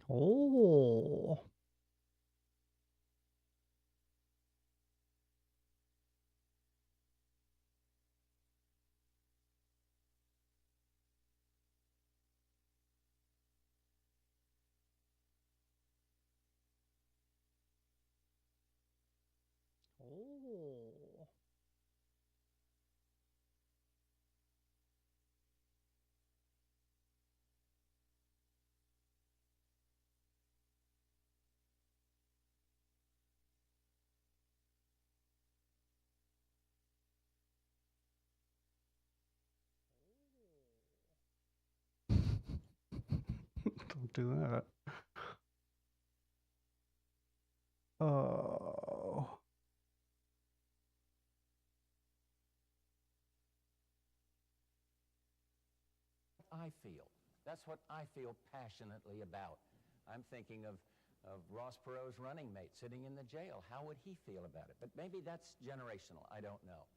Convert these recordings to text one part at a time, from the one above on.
Oh. Oh. Don't do that. Oh. I feel. That's what I feel passionately about. I'm thinking of Ross Perot's running mate sitting in the jail. How would he feel about it? But maybe that's generational. I don't know.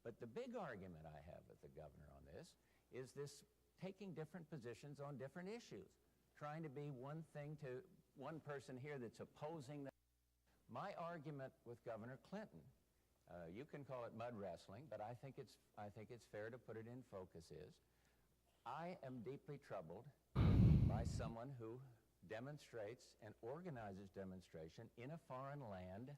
But the big argument I have with the governor on this is this taking different positions on different issues, trying to be one thing to one person here that's opposing the. My argument with Governor Clinton, you can call it mud wrestling, but I think it's fair to put it in focus, is I am deeply troubled by someone who demonstrates and organizes demonstration in a foreign land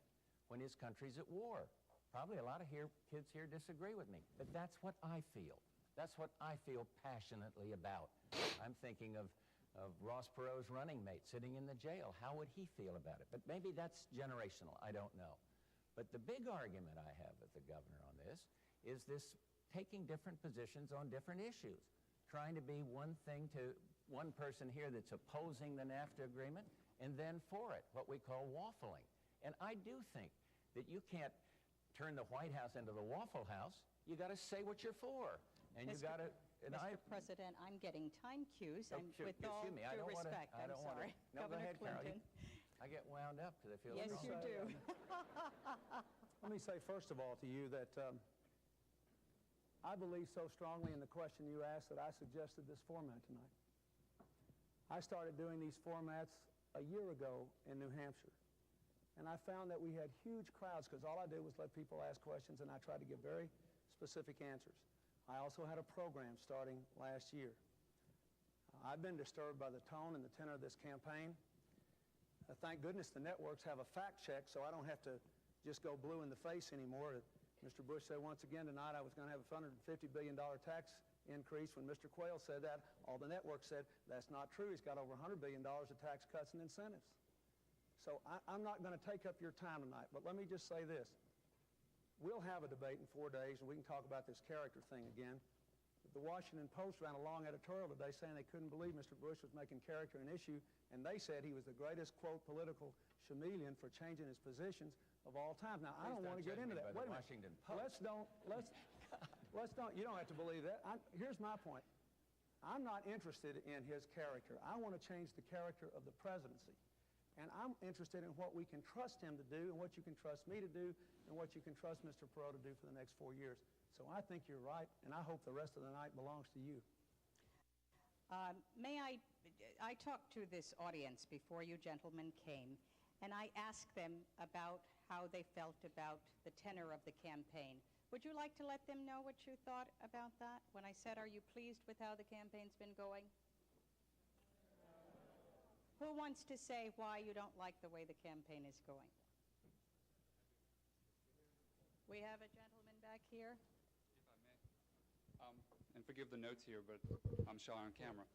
when his country's at war. Probably a lot of kids here disagree with me, but that's what I feel. That's what I feel passionately about. I'm thinking of Ross Perot's running mate sitting in the jail. How would he feel about it? But maybe that's generational. I don't know. But the big argument I have with the governor on this is this taking different positions on different issues, trying to be one thing to one person here that's opposing the NAFTA agreement and then for it, what we call waffling. And I do think that you can't turn the White House into the Waffle House. You got to say what you're for. And you got to. Mr. President, I'm getting time cues. Oh, with all due respect, I'm sorry. No, Governor go ahead, Clinton. I get wound up because I feel Yes, you do. Let me say, first of all, to you that I believe so strongly in the question you asked that I suggested this format tonight. I started doing these formats a year ago in New Hampshire, and I found that we had huge crowds because all I did was let people ask questions, and I tried to give very specific answers. I also had a program starting last year. I've been disturbed by the tone and the tenor of this campaign. Thank goodness the networks have a fact check, so I don't have to just go blue in the face anymore. Mr. Bush said once again tonight I was going to have a $150 billion tax increase. When Mr. Quayle said that, all the networks said that's not true. He's got over $100 billion of tax cuts and incentives. So I'm not going to take up your time tonight, but let me just say this. We'll have a debate in 4 days, and we can talk about this character thing again. The Washington Post ran a long editorial today saying they couldn't believe Mr. Bush was making character an issue, and they said he was the greatest, quote, political chameleon for changing his positions of all time. Now, I don't want to get into that. Wait a minute. Washington Post. Let's don't, you don't have to believe that. Here's my point. I'm not interested in his character. I want to change the character of the presidency. And I'm interested in what we can trust him to do and what you can trust me to do and what you can trust Mr. Perot to do for the next 4 years. So I think you're right, and I hope the rest of the night belongs to you. I talked to this audience before you gentlemen came, and I asked them about how they felt about the tenor of the campaign. Would you like to let them know what you thought about that? When I said, are you pleased with how the campaign's been going? Who wants to say why you don't like the way the campaign is going? We have a gentleman back here. If I may, and forgive the notes here, but I'm shy on camera.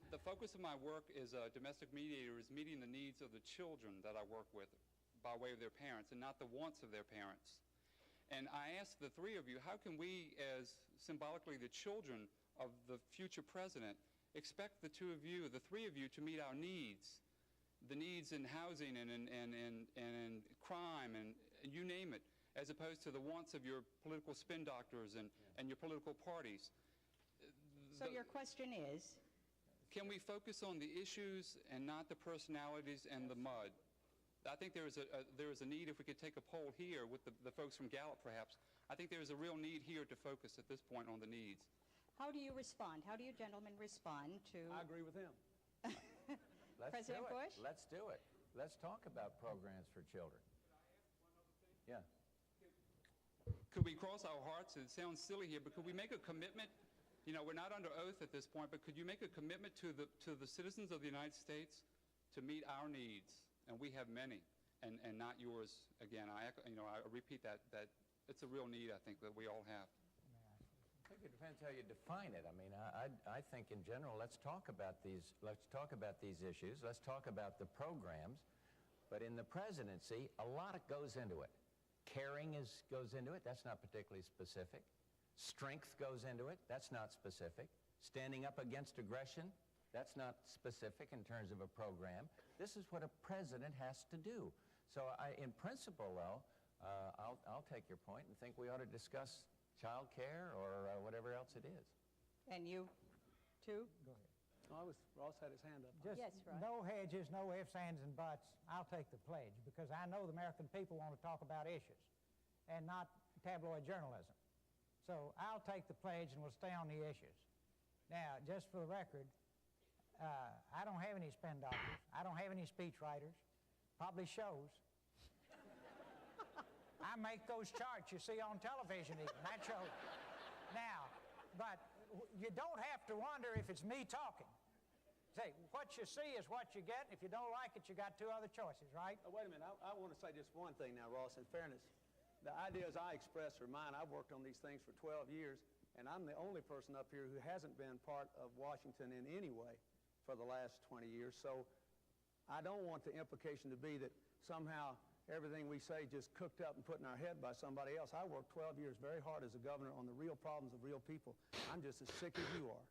The focus of my work as a domestic mediator is meeting the needs of the children that I work with by way of their parents and not the wants of their parents. And I ask the three of you, how can we, as symbolically the children of the future president, expect the two of you, the three of you, to meet our needs, the needs in housing and in crime and you name it, as opposed to the wants of your political spin doctors and your political parties. So your question is? Can we focus on the issues and not the personalities and the mud? I think there is a need, if we could take a poll here with the folks from Gallup perhaps, I think there is a real need here to focus at this point on the needs. How do you respond? How do you gentlemen respond to... I agree with him. President do it. Bush? Let's do it. Let's talk about programs for children. Yeah. Could we cross our hearts? It sounds silly here, but could we make a commitment? You know, we're not under oath at this point, but could you make a commitment to the citizens of the United States to meet our needs? And we have many, and not yours. Again, I repeat that it's a real need, I think, that we all have. I think it depends how you define it. I mean, I think in general, let's talk about these issues. Let's talk about the programs. But in the presidency, a lot goes into it. Caring goes into it. That's not particularly specific. Strength goes into it. That's not specific. Standing up against aggression, that's not specific in terms of a program. This is what a president has to do. So in principle, though, I'll take your point and think we ought to discuss child care or whatever else it is. And you, too? Go ahead. Ross had his hand up. Just Yes, Ross. no hedges, no ifs, ands, and buts. I'll take the pledge because I know the American people want to talk about issues and not tabloid journalism. So I'll take the pledge and we'll stay on the issues. Now, just for the record, I don't have any spin doctors. I don't have any speech writers. Probably shows. I make those charts you see on television even. That shows. Now, but you don't have to wonder if it's me talking. Say, what you see is what you get. If you don't like it, you got two other choices, right? Wait a minute. I want to say just one thing now, Ross. In fairness, the ideas I express are mine. I've worked on these things for 12 years, and I'm the only person up here who hasn't been part of Washington in any way for the last 20 years. So I don't want the implication to be that somehow everything we say just cooked up and put in our head by somebody else. I worked 12 years very hard as a governor on the real problems of real people. I'm just as sick as you are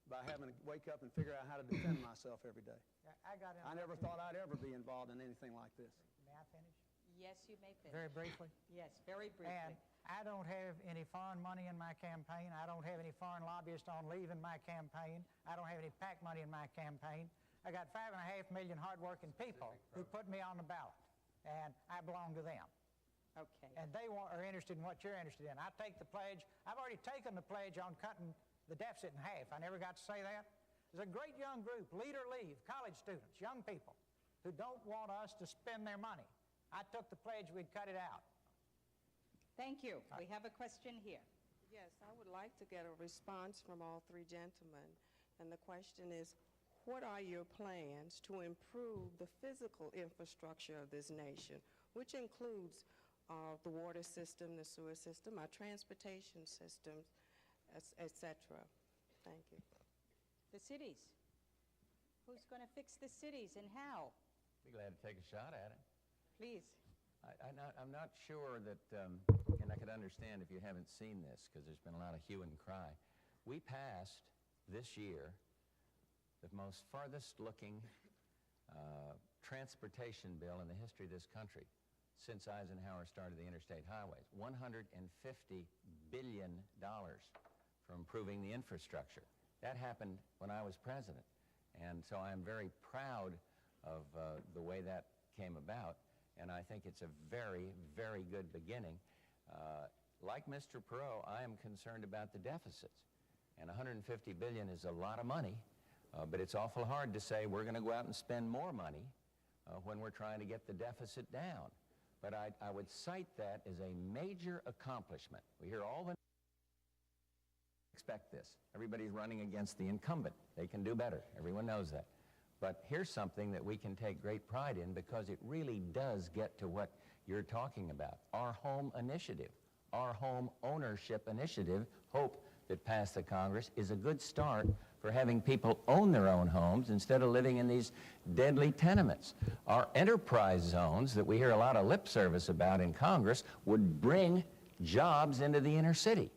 by having to wake up and figure out how to defend myself every day. I never thought I'd ever be involved in anything like this. May I finish? Yes, you may finish. Very briefly. Yes, very briefly. And I don't have any foreign money in my campaign. I don't have any foreign lobbyists on leave in my campaign. I don't have any PAC money in my campaign. I got 5.5 million hardworking people who put me on the ballot, and I belong to them. Okay. And they are interested in what you're interested in. I take the pledge. I've already taken the pledge on cutting the deficit in half. I never got to say that. There's a great young group, Lead or Leave, college students, young people, who don't want us to spend their money. I took the pledge we'd cut it out. Thank you. We have a question here. Yes, I would like to get a response from all three gentlemen. And the question is, what are your plans to improve the physical infrastructure of this nation, which includes the water system, the sewer system, our transportation systems, etc.? Thank you. The cities. Who's going to fix the cities and how? Be glad to take a shot at it. Please. I'm not sure that, and I could understand if you haven't seen this, because there's been a lot of hue and cry. We passed this year the most farthest-looking transportation bill in the history of this country since Eisenhower started the interstate highways. $150 billion for improving the infrastructure. That happened when I was president, and so I'm very proud of the way that came about. And I think it's a very, very good beginning. Like Mr. Perot, I am concerned about the deficits. And $150 billion is a lot of money, but it's awful hard to say we're going to go out and spend more money when we're trying to get the deficit down. But I would cite that as a major accomplishment. We hear all the expect this. Everybody's running against the incumbent. They can do better. Everyone knows that. But here's something that we can take great pride in because it really does get to what you're talking about. Our home initiative, our home ownership initiative, hope that passed the Congress, is a good start for having people own their own homes instead of living in these deadly tenements. Our enterprise zones that we hear a lot of lip service about in Congress would bring jobs into the inner city.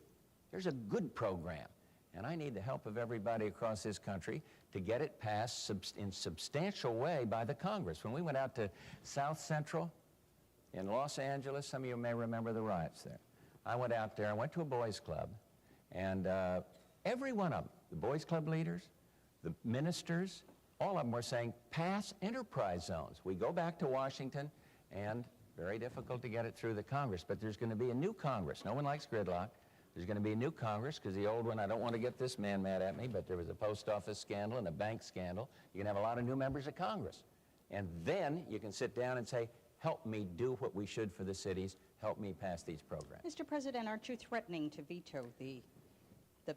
There's a good program. And I need the help of everybody across this country to get it passed in substantial way by the Congress. When we went out to South Central in Los Angeles, some of you may remember the riots there. I went out there, I went to a boys club, and every one of them, the boys club leaders, the ministers, all of them were saying, pass enterprise zones. We go back to Washington, and very difficult to get it through the Congress, but there's going to be a new Congress. No one likes gridlock. There's going to be a new Congress, because the old one, I don't want to get this man mad at me, but there was a post office scandal and a bank scandal. You're going to have a lot of new members of Congress. And then you can sit down and say, help me do what we should for the cities, help me pass these programs. Mr. President, aren't you threatening to veto the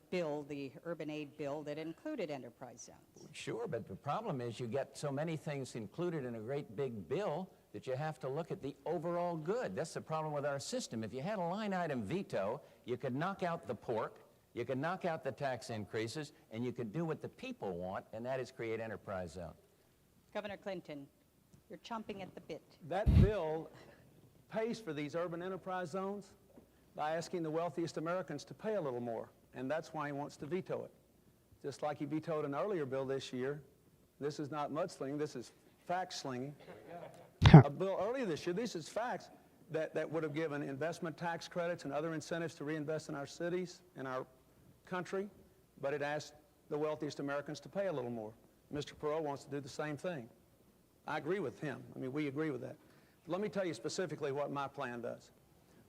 bill, the urban aid bill that included enterprise zones? Sure, but the problem is you get so many things included in a great big bill that you have to look at the overall good. That's the problem with our system. If you had a line item veto, you could knock out the pork, you could knock out the tax increases, and you could do what the people want, and that is create enterprise zones. Governor Clinton, you're chomping at the bit. That bill pays for these urban enterprise zones by asking the wealthiest Americans to pay a little more, and that's why he wants to veto it. Just like he vetoed an earlier bill this year. This is not mudslinging, this is fact slinging. A bill earlier this year, this is facts, that would have given investment tax credits and other incentives to reinvest in our cities, in our country, but it asked the wealthiest Americans to pay a little more. Mr. Perot wants to do the same thing. I agree with him. I mean, we agree with that. Let me tell you specifically what my plan does.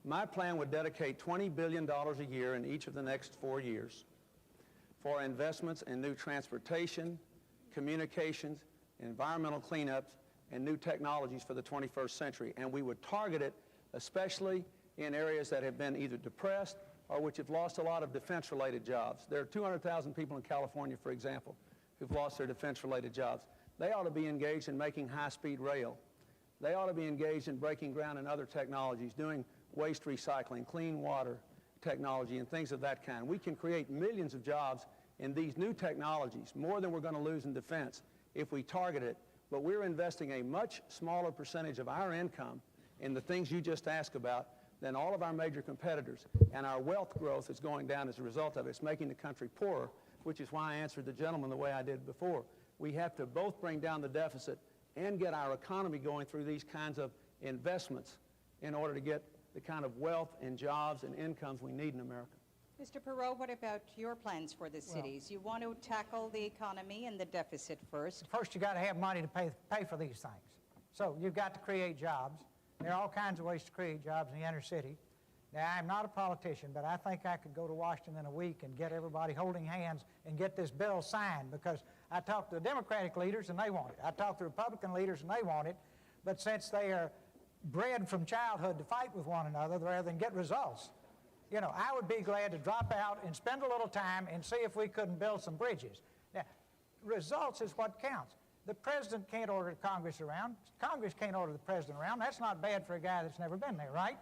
My plan would dedicate $20 billion a year in each of the next 4 years for investments in new transportation, communications, environmental cleanups, and new technologies for the 21st century. And we would target it especially in areas that have been either depressed or which have lost a lot of defense-related jobs. There are 200,000 people in California, for example, who've lost their defense-related jobs. They ought to be engaged in making high-speed rail. They ought to be engaged in breaking ground in other technologies, doing waste recycling, clean water technology, and things of that kind. We can create millions of jobs in these new technologies, more than we're going to lose in defense if we target it. But we're investing a much smaller percentage of our income in the things you just asked about than all of our major competitors. And our wealth growth is going down as a result of it. It's making the country poorer, which is why I answered the gentleman the way I did before. We have to both bring down the deficit and get our economy going through these kinds of investments in order to get the kind of wealth and jobs and incomes we need in America. Mr. Perot, what about your plans for the cities? You want to tackle the economy and the deficit first. First, you got to have money to pay for these things. So you've got to create jobs. There are all kinds of ways to create jobs in the inner city. Now, I'm not a politician, but I think I could go to Washington in a week and get everybody holding hands and get this bill signed, because I talked to the Democratic leaders and they want it. I talked to Republican leaders and they want it. But since they are bred from childhood to fight with one another rather than get results, you know, I would be glad to drop out and spend a little time and see if we couldn't build some bridges. Now, results is what counts. The president can't order Congress around. Congress can't order the president around. That's not bad for a guy that's never been there, right?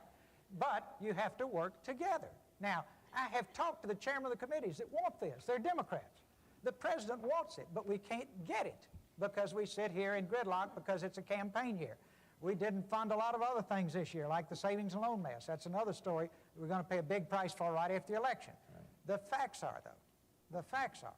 But you have to work together. Now, I have talked to the chairman of the committees that want this. They're Democrats. The president wants it, but we can't get it because we sit here in gridlock because it's a campaign year. We didn't fund a lot of other things this year, like the savings and loan mess. That's another story we're going to pay a big price for right after the election. Right. The facts are, though, the facts are,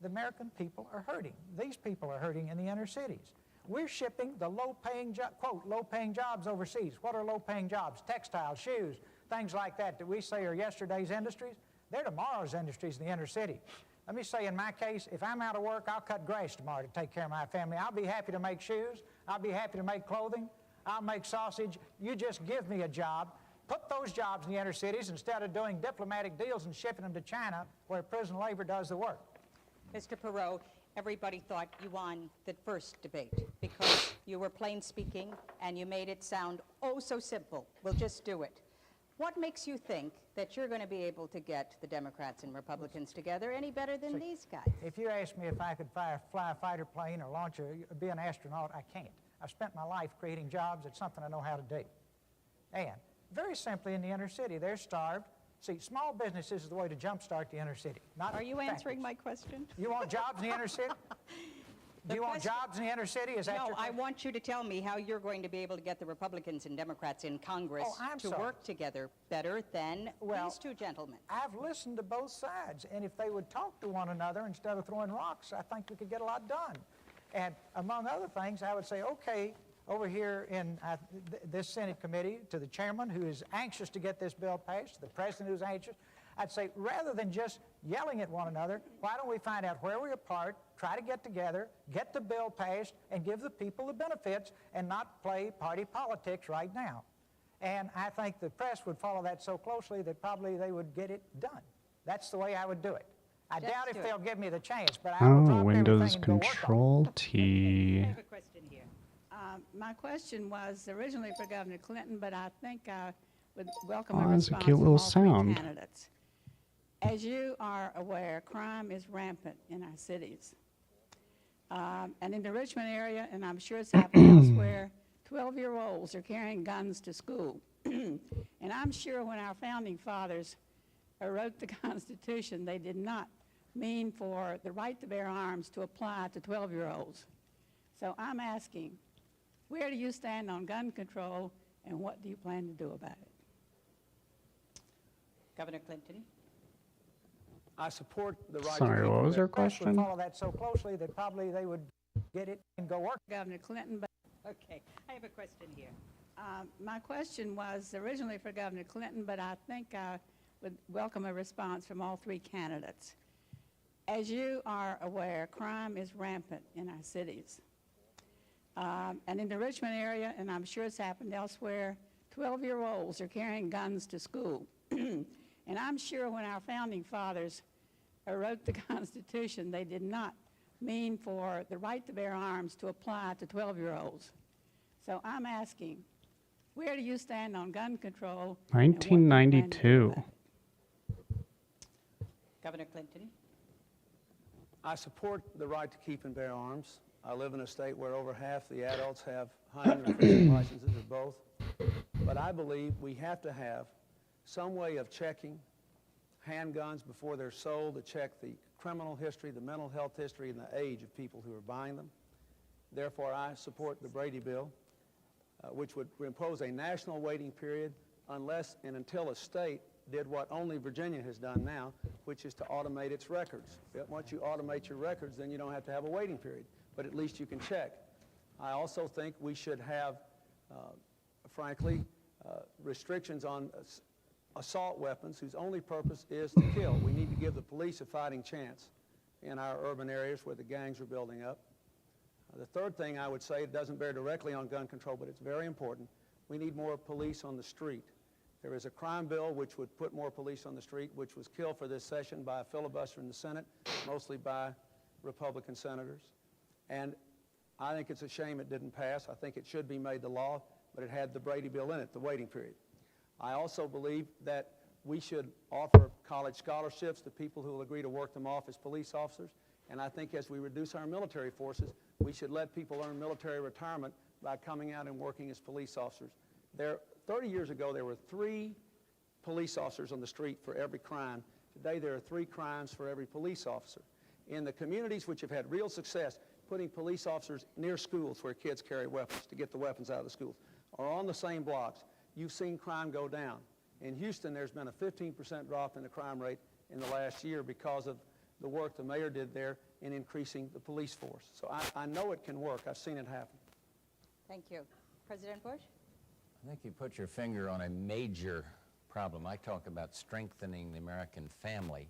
the American people are hurting. These people are hurting in the inner cities. We're shipping the low-paying, quote, low-paying jobs overseas. What are low-paying jobs? Textiles, shoes, things like that we say are yesterday's industries. They're tomorrow's industries in the inner city. Let me say, in my case, if I'm out of work, I'll cut grass tomorrow to take care of my family. I'll be happy to make shoes. I'll be happy to make clothing. I'll make sausage. You just give me a job. Put those jobs in the inner cities instead of doing diplomatic deals and shipping them to China where prison labor does the work. Mr. Perot, everybody thought you won the first debate because you were plain speaking and you made it sound oh so simple. We'll just do it. What makes you think that you're going to be able to get the Democrats and Republicans together any better than these guys? If you ask me if I could fly a fighter plane or be an astronaut, I can't. I've spent my life creating jobs. It's something I know how to do. And very simply, in the inner city, they're starved. See, small businesses is the way to jumpstart the inner city. Are you answering my question? You want jobs in the inner city? Do you want jobs in the inner city? Is that your question? No, I want you to tell me how you're going to be able to get the Republicans and Democrats in Congress to work together better than these two gentlemen. I've listened to both sides, and if they would talk to one another instead of throwing rocks, I think we could get a lot done. And among other things, I would say, okay, over here in this Senate committee, to the chairman who is anxious to get this bill passed, to the president who's anxious, I'd say rather than just yelling at one another, why don't we find out where we're apart, try to get together, get the bill passed, and give the people the benefits and not play party politics right now. And I think the press would follow that so closely that probably they would get it done. That's the way I would do it. I Just doubt do if it. they'll give me the chance, but I will Oh, drop Windows everything and go work on it. Control T. I have a question here. My question was originally for Governor Clinton, but I think I would welcome a Oh, that's a response cute from little all three sound. candidates. As you are aware, crime is rampant in our cities. And in the Richmond area, and I'm sure it's happened elsewhere, 12-year-olds are carrying guns to school. And I'm sure when our founding fathers wrote the Constitution, they did not mean for the right to bear arms to apply to 12-year-olds. So I'm asking, where do you stand on gun control, and what do you plan to do about it? Governor Clinton? I support the right Sorry, to keep what was and her The press would question? follow that so closely that probably they would get it and go work. Governor Clinton, but okay, I have a question here. My question was originally for Governor Clinton, but I think I would welcome a response from all three candidates. As you are aware, crime is rampant in our cities. And in the Richmond area, and I'm sure it's happened elsewhere, 12-year-olds are carrying guns to school. And I'm sure when our founding fathers wrote the Constitution, they did not mean for the right to bear arms to apply to 12-year-olds. So I'm asking, where do you stand on gun control? and what do you plan to do 1992. about it? Governor Clinton? I support the right to keep and bear arms. I live in a state where over half the adults have hunting or fishing licenses or both. But I believe we have to have some way of checking handguns before they're sold, to check the criminal history, the mental health history, and the age of people who are buying them. Therefore, I support the Brady bill, which would impose a national waiting period unless and until a state did what only Virginia has done now, which is to automate its records. Once you automate your records, then you don't have to have a waiting period, but at least you can check. I also think we should have, frankly, restrictions on assault weapons whose only purpose is to kill. We need to give the police a fighting chance in our urban areas where the gangs are building up. The third thing I would say, it doesn't bear directly on gun control, but it's very important. We need more police on the street. There is a crime bill which would put more police on the street, which was killed for this session by a filibuster in the Senate, mostly by Republican senators. And I think it's a shame it didn't pass. I think it should be made the law, but it had the Brady bill in it, the waiting period. I also believe that we should offer college scholarships to people who will agree to work them off as police officers. And I think as we reduce our military forces, we should let people earn military retirement by coming out and working as police officers. 30 years ago, there were 3 police officers on the street for every crime. Today, there are 3 crimes for every police officer. In the communities which have had real success, putting police officers near schools where kids carry weapons to get the weapons out of the schools, or on the same blocks, you've seen crime go down. In Houston, there's been a 15% drop in the crime rate in the last year because of the work the mayor did there in increasing the police force. So I know it can work. I've seen it happen. Thank you. President Bush? I think you put your finger on a major problem. I talk about strengthening the American family,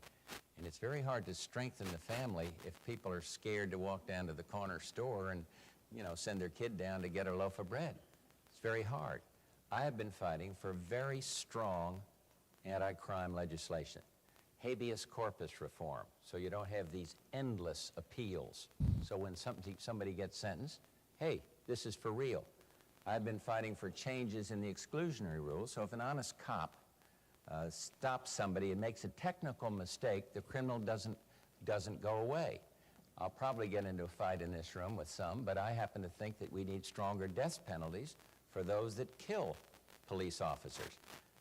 and it's very hard to strengthen the family if people are scared to walk down to the corner store and, send their kid down to get a loaf of bread. It's very hard. I have been fighting for very strong anti-crime legislation, habeas corpus reform, so you don't have these endless appeals. So when somebody gets sentenced, hey, this is for real. I've been fighting for changes in the exclusionary rules, so if an honest cop stops somebody and makes a technical mistake, the criminal doesn't go away. I'll probably get into a fight in this room with some, but I happen to think that we need stronger death penalties for those that kill police officers.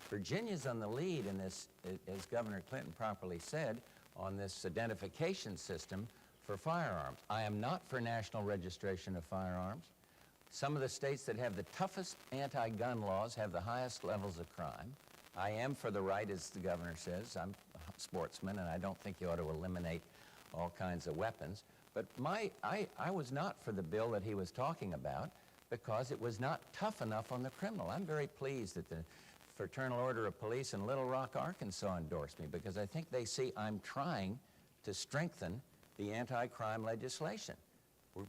Virginia's on the lead in this, as Governor Clinton properly said, on this identification system for firearms. I am not for national registration of firearms. Some of the states that have the toughest anti-gun laws have the highest levels of crime. I am for the right, as the governor says. I'm a sportsman, and I don't think you ought to eliminate all kinds of weapons. But I was not for the bill that he was talking about because it was not tough enough on the criminal. I'm very pleased that the Fraternal Order of Police in Little Rock, Arkansas endorsed me because I think they see I'm trying to strengthen the anti-crime legislation.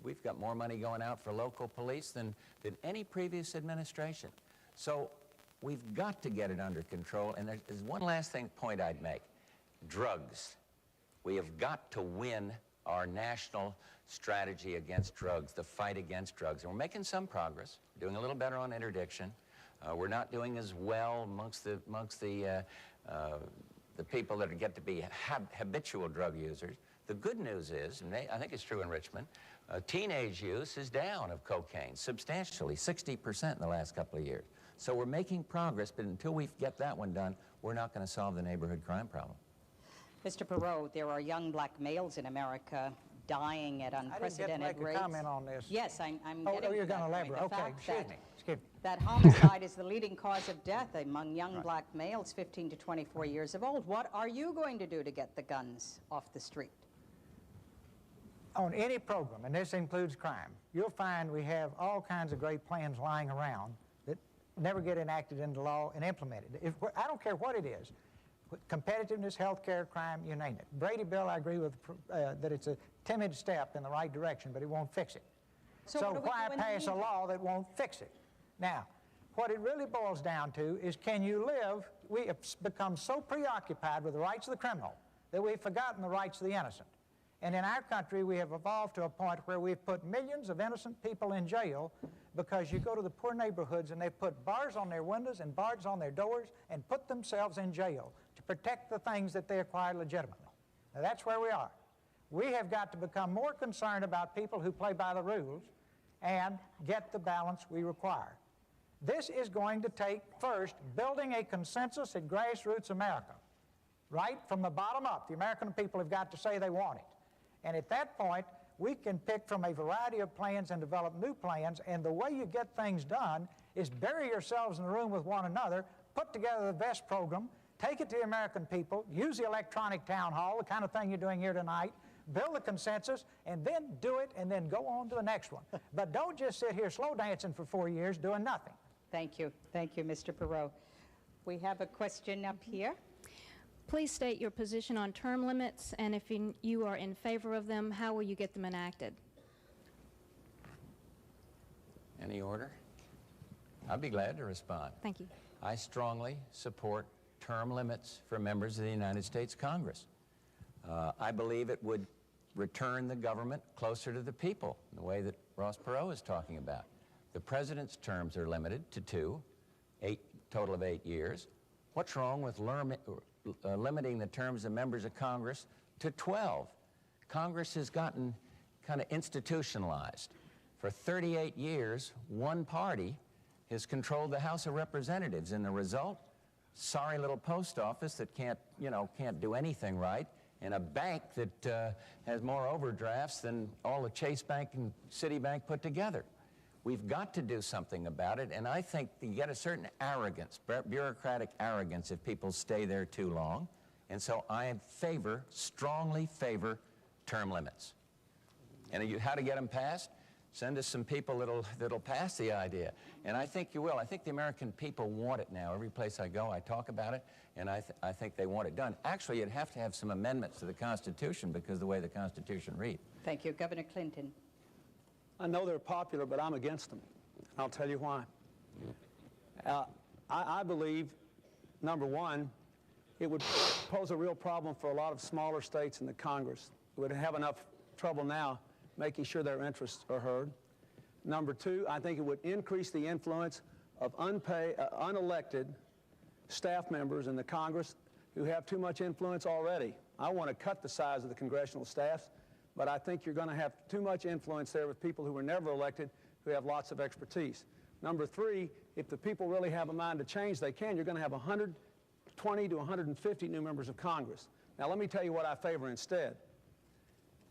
We've got more money going out for local police than any previous administration. So We've got to get it under control. And there's one last point I'd make. Drugs. We have got to win our national strategy against drugs, the fight against drugs. And we're making some progress. We're doing a little better on interdiction. We're not doing as well amongst the people that get to be habitual drug users. The good news is, and I think it's true in Richmond, teenage use is down of cocaine substantially, 60% in the last couple of years. So we're making progress, but until we get that one done, we're not going to solve the neighborhood crime problem. Mr. Perot, there are young black males in America dying at unprecedented I didn't get to make a comment on this. Yes, I'm getting you're to that going to elaborate. point. The Okay, fact excuse me. Excuse me. that homicide is the leading cause of death among young black males 15 to 24 years of old. What are you going to do to get the guns off the street? On any program, and this includes crime, you'll find we have all kinds of great plans lying around that never get enacted into law and implemented. I don't care what it is. Competitiveness, health care, crime, you name it. Brady bill, I agree with that it's a timid step in the right direction, but it won't fix it. So why pass a law that won't fix it? Now, what it really boils down to is, can you live? We have become so preoccupied with the rights of the criminal that we've forgotten the rights of the innocent. And in our country, we have evolved to a point where we've put millions of innocent people in jail because you go to the poor neighborhoods and they put bars on their windows and bars on their doors and put themselves in jail to protect the things that they acquired legitimately. Now, that's where we are. We have got to become more concerned about people who play by the rules and get the balance we require. This is going to take, first, building a consensus at grassroots America, right from the bottom up. The American people have got to say they want it. And at that point, we can pick from a variety of plans and develop new plans, and the way you get things done is bury yourselves in the room with one another, put together the best program, take it to the American people, use the electronic town hall, the kind of thing you're doing here tonight, build the consensus, and then do it, and then go on to the next one. But don't just sit here slow dancing for 4 years doing nothing. Thank you. Thank you, Mr. Perot. We have a question up here. Please state your position on term limits, and if you are in favor of them, how will you get them enacted? Any order? I'd be glad to respond. Thank you. I strongly support term limits for members of the United States Congress. I believe it would return the government closer to the people, in the way that Ross Perot is talking about. The president's terms are limited to 2, total of 8 years. What's wrong with limiting the terms of members of Congress to 12? Congress has gotten kind of institutionalized. For 38 years, one party has controlled the House of Representatives, and the result, sorry little post office that can't do anything right, and a bank that has more overdrafts than all the Chase Bank and Citibank put together. We've got to do something about it, and I think you get a certain arrogance, bureaucratic arrogance, if people stay there too long. And so I strongly favor term limits. And how to get them passed? Send us some people that'll pass the idea. And I think you will. I think the American people want it now. Every place I go, I talk about it, and I think they want it done. Actually, you'd have to have some amendments to the Constitution because of the way the Constitution reads. Thank you. Governor Clinton. I know they're popular, but I'm against them. I'll tell you why. I believe, number one, it would pose a real problem for a lot of smaller states in the Congress. It would have enough trouble now making sure their interests are heard. Number two, I think it would increase the influence of unelected staff members in the Congress who have too much influence already. I want to cut the size of the congressional staffs, but I think you're going to have too much influence there with people who were never elected who have lots of expertise. Number three, if the people really have a mind to change, they can. You're going to have 120 to 150 new members of Congress. Now, let me tell you what I favor instead.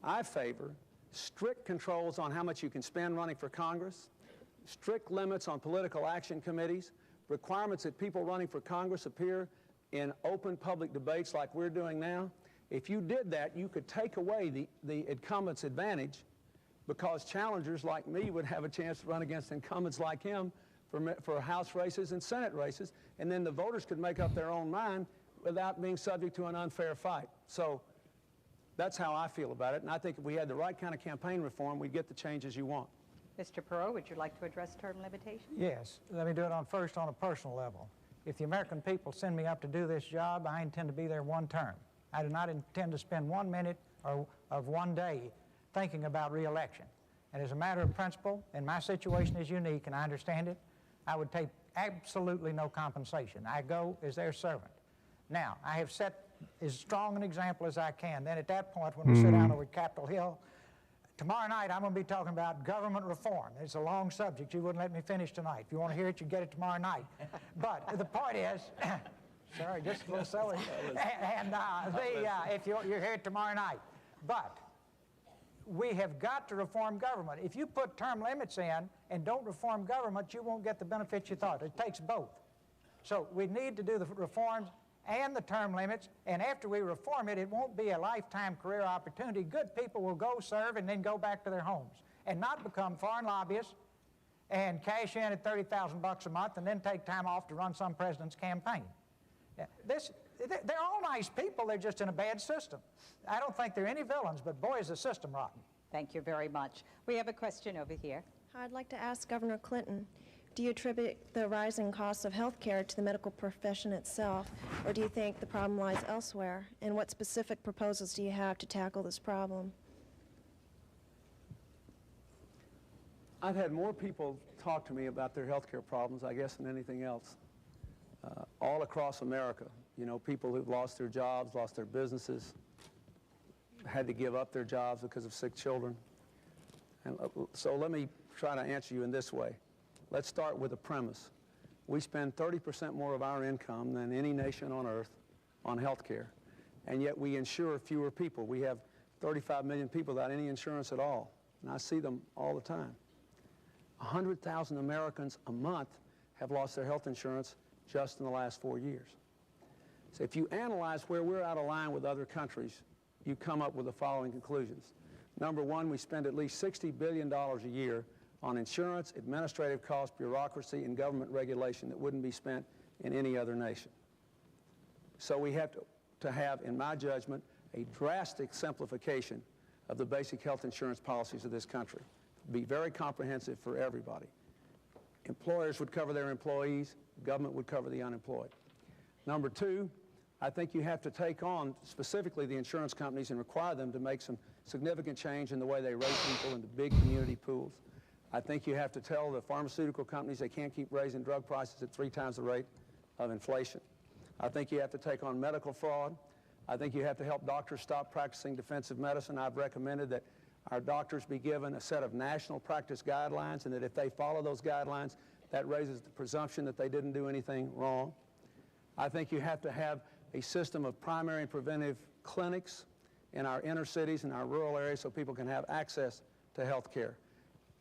I favor strict controls on how much you can spend running for Congress, strict limits on political action committees, requirements that people running for Congress appear in open public debates like we're doing now. If you did that, you could take away the incumbent's advantage, because challengers like me would have a chance to run against incumbents like him for House races and Senate races, and then the voters could make up their own mind without being subject to an unfair fight. So that's how I feel about it, and I think if we had the right kind of campaign reform, we'd get the changes you want. Mr. Perot, would you like to address term limitation? Yes. Let me do it first on a personal level. If the American people send me up to do this job, I intend to be there one term. I do not intend to spend 1 minute of one day thinking about re-election. And as a matter of principle, and my situation is unique and I understand it, I would take absolutely no compensation. I go as their servant. Now, I have set as strong an example as I can. Then at that point, when we sit down over at Capitol Hill, tomorrow night I'm going to be talking about government reform. It's a long subject. You wouldn't let me finish tonight. If you want to hear it, you get it tomorrow night. But the point is, sorry, just a little silly. If you hear it tomorrow night. But we have got to reform government. If you put term limits in and don't reform government, you won't get the benefits you thought. It takes both. So we need to do the reforms and the term limits, and after we reform it, it won't be a lifetime career opportunity. Good people will go serve and then go back to their homes and not become foreign lobbyists and cash in at $30,000 a month and then take time off to run some president's campaign. They're all nice people, they're just in a bad system. I don't think they're any villains, but boy, is the system rotten. Thank you very much. We have a question over here. I'd like to ask Governor Clinton, do you attribute the rising costs of health care to the medical profession itself, or do you think the problem lies elsewhere? And what specific proposals do you have to tackle this problem? I've had more people talk to me about their health care problems, I guess, than anything else. All across America, you know, people who've lost their jobs, lost their businesses, had to give up their jobs because of sick children. And so let me try to answer you in this way. Let's start with a premise. We spend 30% more of our income than any nation on earth on health care, and yet we insure fewer people. We have 35 million people without any insurance at all, and I see them all the time. 100,000 Americans a month have lost their health insurance just in the last 4 years. So if you analyze where we're out of line with other countries, you come up with the following conclusions. Number one, we spend at least $60 billion a year on insurance, administrative costs, bureaucracy, and government regulation that wouldn't be spent in any other nation. So we have to have, in my judgment, a drastic simplification of the basic health insurance policies of this country. Be very comprehensive for everybody. Employers would cover their employees, government would cover the unemployed. Number two, I think you have to take on specifically the insurance companies and require them to make some significant change in the way they rate people into big community pools. I think you have to tell the pharmaceutical companies they can't keep raising drug prices at 3 times the rate of inflation. I think you have to take on medical fraud. I think you have to help doctors stop practicing defensive medicine. I've recommended that our doctors be given a set of national practice guidelines, and that if they follow those guidelines, that raises the presumption that they didn't do anything wrong. I think you have to have a system of primary and preventive clinics in our inner cities and our rural areas so people can have access to health care.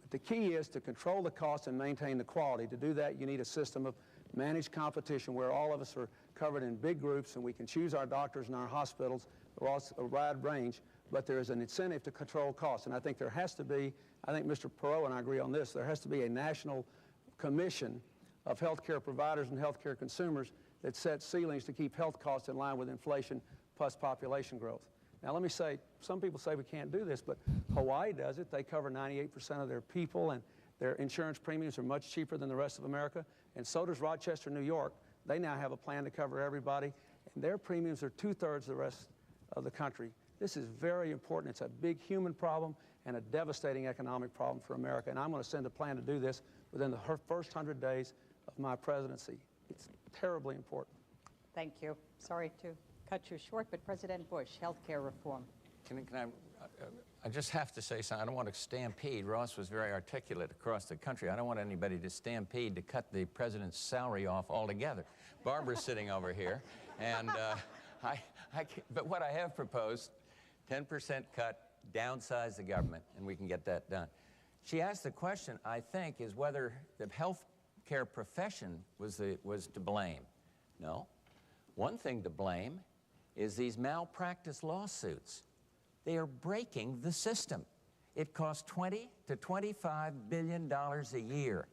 But the key is to control the cost and maintain the quality. To do that, you need a system of managed competition where all of us are covered in big groups and we can choose our doctors and our hospitals across a wide range, but there is an incentive to control costs. And I think there has to be, I think Mr. Perot and I agree on this, there has to be a national commission of healthcare providers and healthcare consumers that sets ceilings to keep health costs in line with inflation plus population growth. Now let me say, some people say we can't do this, but Hawaii does it. They cover 98% of their people, and their insurance premiums are much cheaper than the rest of America, and so does Rochester, New York. They now have a plan to cover everybody, and their premiums are 2/3 the rest of the country. This is very important. It's a big human problem and a devastating economic problem for America, and I'm going to send a plan to do this within the first 100 days of my presidency. It's terribly important. Thank you. Sorry to cut you short, but President Bush, health care reform. I just have to say something. I don't want to stampede. Ross was very articulate across the country. I don't want anybody to stampede to cut the president's salary off altogether. Barbara's sitting over here, and but what I have proposed, 10% cut, downsize the government, and we can get that done. She asked the question, I think, is whether the health care profession was to blame. No. One thing to blame is these malpractice lawsuits. They are breaking the system. It costs $20 to $25 billion a year,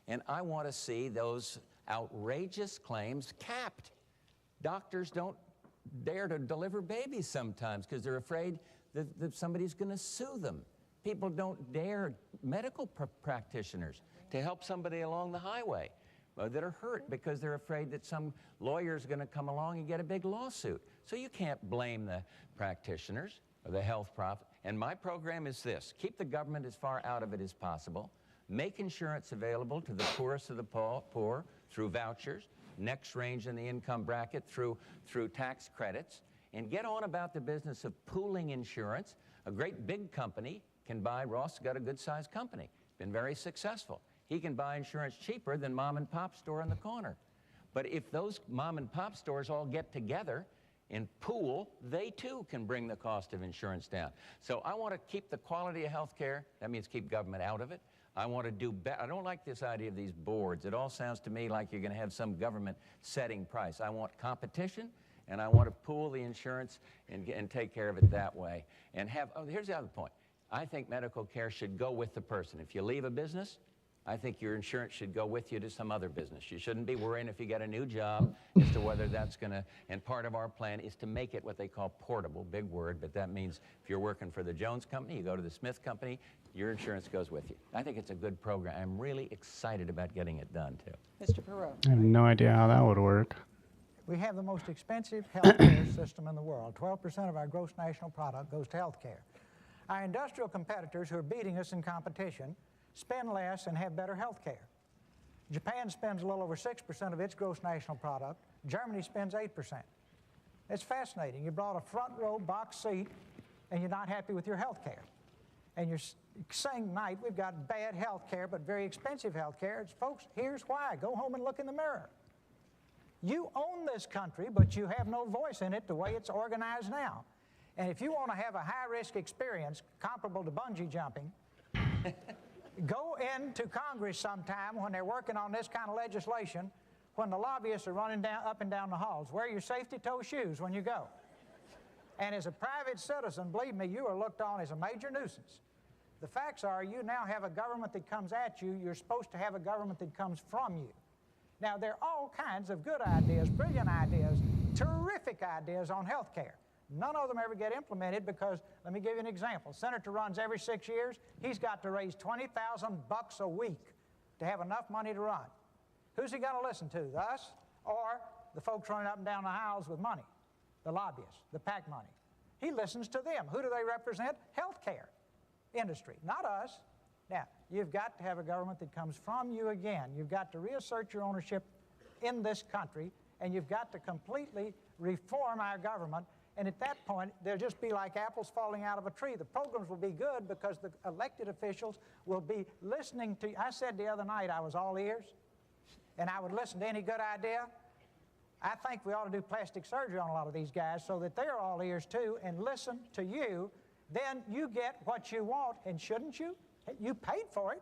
and I want to see those outrageous claims capped. Doctors don't dare to deliver babies sometimes because they're afraid that somebody's going to sue them. people don't dare medical practitioners to help somebody along the highway that are hurt because they're afraid that some lawyer's going to come along and get a big lawsuit. So you can't blame the practitioners or the health profit. And my program is this: keep the government as far out of it as possible, make insurance available to the poorest of the poor through vouchers, next range in the income bracket through tax credits, and get on about the business of pooling insurance. A great big company can buy, Ross got a good-sized company, been very successful. He can buy insurance cheaper than mom and pop store on the corner. But if those mom and pop stores all get together and pool, they too can bring the cost of insurance down. So I want to keep the quality of health care. That means keep government out of it. I want to do better. I don't like this idea of these boards. It all sounds to me like you're going to have some government setting price. I want competition, and I want to pool the insurance and take care of it that way. And have, oh, here's the other point. I think medical care should go with the person. If you leave a business, I think your insurance should go with you to some other business. You shouldn't be worrying if you get a new job as to whether that's going to, and part of our plan is to make it what they call portable, big word, but that means if you're working for the Jones Company, you go to the Smith Company, your insurance goes with you. I think it's a good program. I'm really excited about getting it done, too. Mr. Perot. I have no idea how that would work. We have the most expensive health care system in the world. 12% of our gross national product goes to health care. Our industrial competitors who are beating us in competition spend less and have better health care. Japan spends a little over 6% of its gross national product. Germany spends 8%. It's fascinating. You brought a front row box seat and you're not happy with your health care. And you're saying tonight we've got bad health care but very expensive health care. It's, folks, here's why. Go home and look in the mirror. You own this country, but you have no voice in it the way it's organized now. And if you want to have a high-risk experience comparable to bungee jumping, go into Congress sometime when they're working on this kind of legislation, when the lobbyists are running up and down the halls. Wear your safety toe shoes when you go. And as a private citizen, believe me, you are looked on as a major nuisance. The facts are you now have a government that comes at you. You're supposed to have a government that comes from you. Now, there are all kinds of good ideas, brilliant ideas, terrific ideas on health care. None of them ever get implemented because, let me give you an example. Senator runs every 6 years. He's got to raise $20,000 a week to have enough money to run. Who's he going to listen to, us or the folks running up and down the aisles with money, the lobbyists, the PAC money? He listens to them. Who do they represent? Healthcare industry, not us. Now, you've got to have a government that comes from you again. You've got to reassert your ownership in this country, and you've got to completely reform our government. And at that point, they'll just be like apples falling out of a tree. The programs will be good because the elected officials will be listening to you. I said the other night I was all ears, and I would listen to any good idea. I think we ought to do plastic surgery on a lot of these guys so that they're all ears too and listen to you. Then you get what you want, and shouldn't you? You paid for it.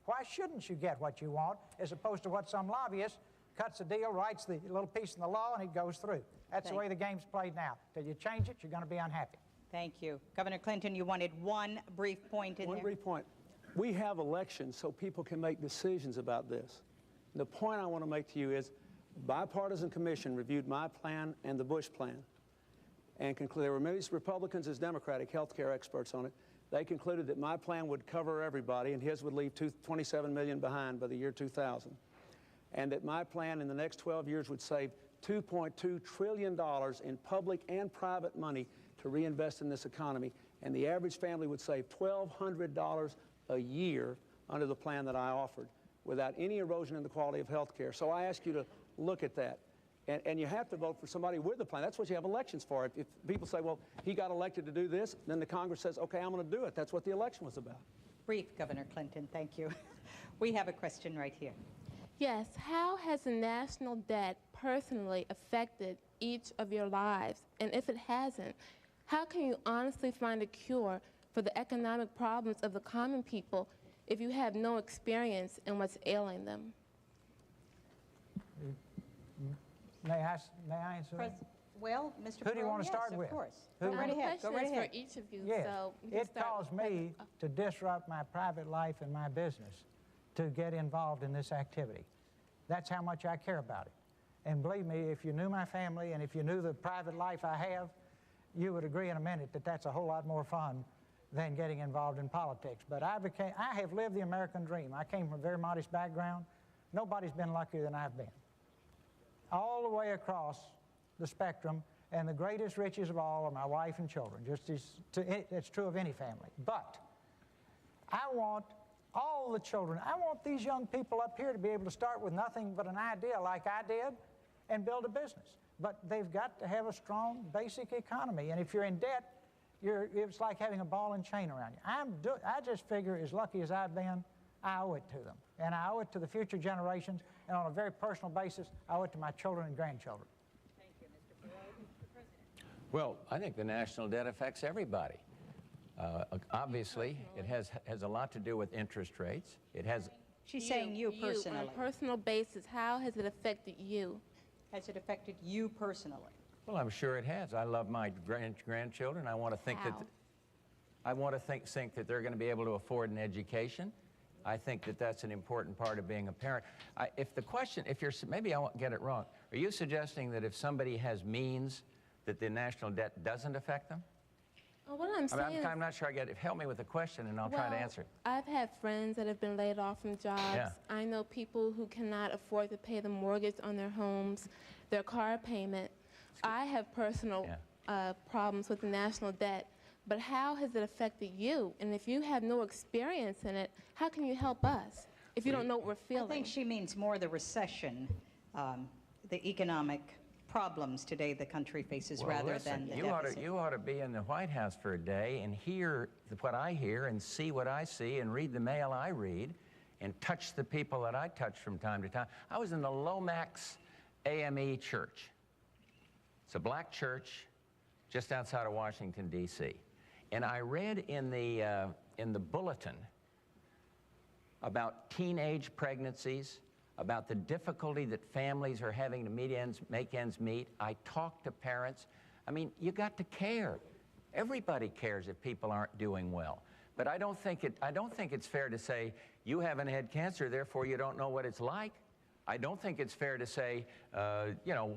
Why shouldn't you get what you want as opposed to what some lobbyist cuts a deal, writes the little piece in the law, and it goes through? That's the way the game's played now. Till you change it, you're going to be unhappy. Thank you. Governor Clinton, you wanted one brief point in there. One brief point. We have elections so people can make decisions about this. And the point I want to make to you is bipartisan commission reviewed my plan and the Bush plan and concluded there were many Republicans as Democratic health care experts on it. They concluded that my plan would cover everybody and his would leave 27 million behind by the year 2000. And that my plan in the next 12 years would save $2.2 trillion in public and private money to reinvest in this economy. And the average family would save $1,200 a year under the plan that I offered without any erosion in the quality of health care. So I ask you to look at that. And you have to vote for somebody with the plan. That's what you have elections for. If people say, well, he got elected to do this, then the Congress says, okay, I'm going to do it. That's what the election was about. Brief, Governor Clinton. Thank you. We have a question right here. Yes. How has the national debt personally affected each of your lives? And if it hasn't, how can you honestly find a cure for the economic problems of the common people if you have no experience in what's ailing them? May I answer that? Well, Mr. Who do you want to start yes, with? Of course. Who? Go right ahead. Go right is ahead. for each of you. Yes. So you can It start caused with me to disrupt my private life and my business to get involved in this activity. That's how much I care about it. And believe me, if you knew my family and if you knew the private life I have, you would agree in a minute that that's a whole lot more fun than getting involved in politics. But I have lived the American dream. I came from a very modest background. Nobody's been luckier than I've been. All the way across the spectrum, and the greatest riches of all are my wife and children. It's true of any family. But I want all the children, I want these young people up here to be able to start with nothing but an idea like I did and build a business. But they've got to have a strong basic economy. And if you're in debt, it's like having a ball and chain around you. I just figure, as lucky as I've been, I owe it to them. And I owe it to the future generations. And on a very personal basis, I owe it to my children and grandchildren. Thank you, Mr. Perot. Mr. President. Well, I think the national debt affects everybody. Obviously, it has a lot to do with interest rates. It has. She's saying you personally. On a personal basis, how has it affected you? Has it affected you personally? Well, I'm sure it has. I love my grandchildren. I want to think think that they're going to be able to afford an education. I think that that's an important part of being a parent. Maybe I won't get it wrong. Are you suggesting that if somebody has means, that the national debt doesn't affect them? Well, what I'm saying I'm not sure I get it. Help me with the question, and I'll try to answer it. I've had friends that have been laid off from jobs. Yeah. I know people who cannot afford to pay the mortgage on their homes, their car payment. I have personal problems with the national debt, but how has it affected you? And if you have no experience in it, how can you help us if you don't know what we're feeling? I think she means more the recession, the economic problems today the country faces, rather than the deficit. You ought to be in the White House for a day and hear what I hear and see what I see and read the mail I read and touch the people that I touch from time to time. I was in the Lomax AME Church. It's a black church just outside of Washington, D.C. And I read in the bulletin about teenage pregnancies, about the difficulty that families are having to make ends meet. I talk to parents. I mean, you got to care. Everybody cares if people aren't doing well. But I don't think it's fair to say, you haven't had cancer, therefore you don't know what it's like. I don't think it's fair to say,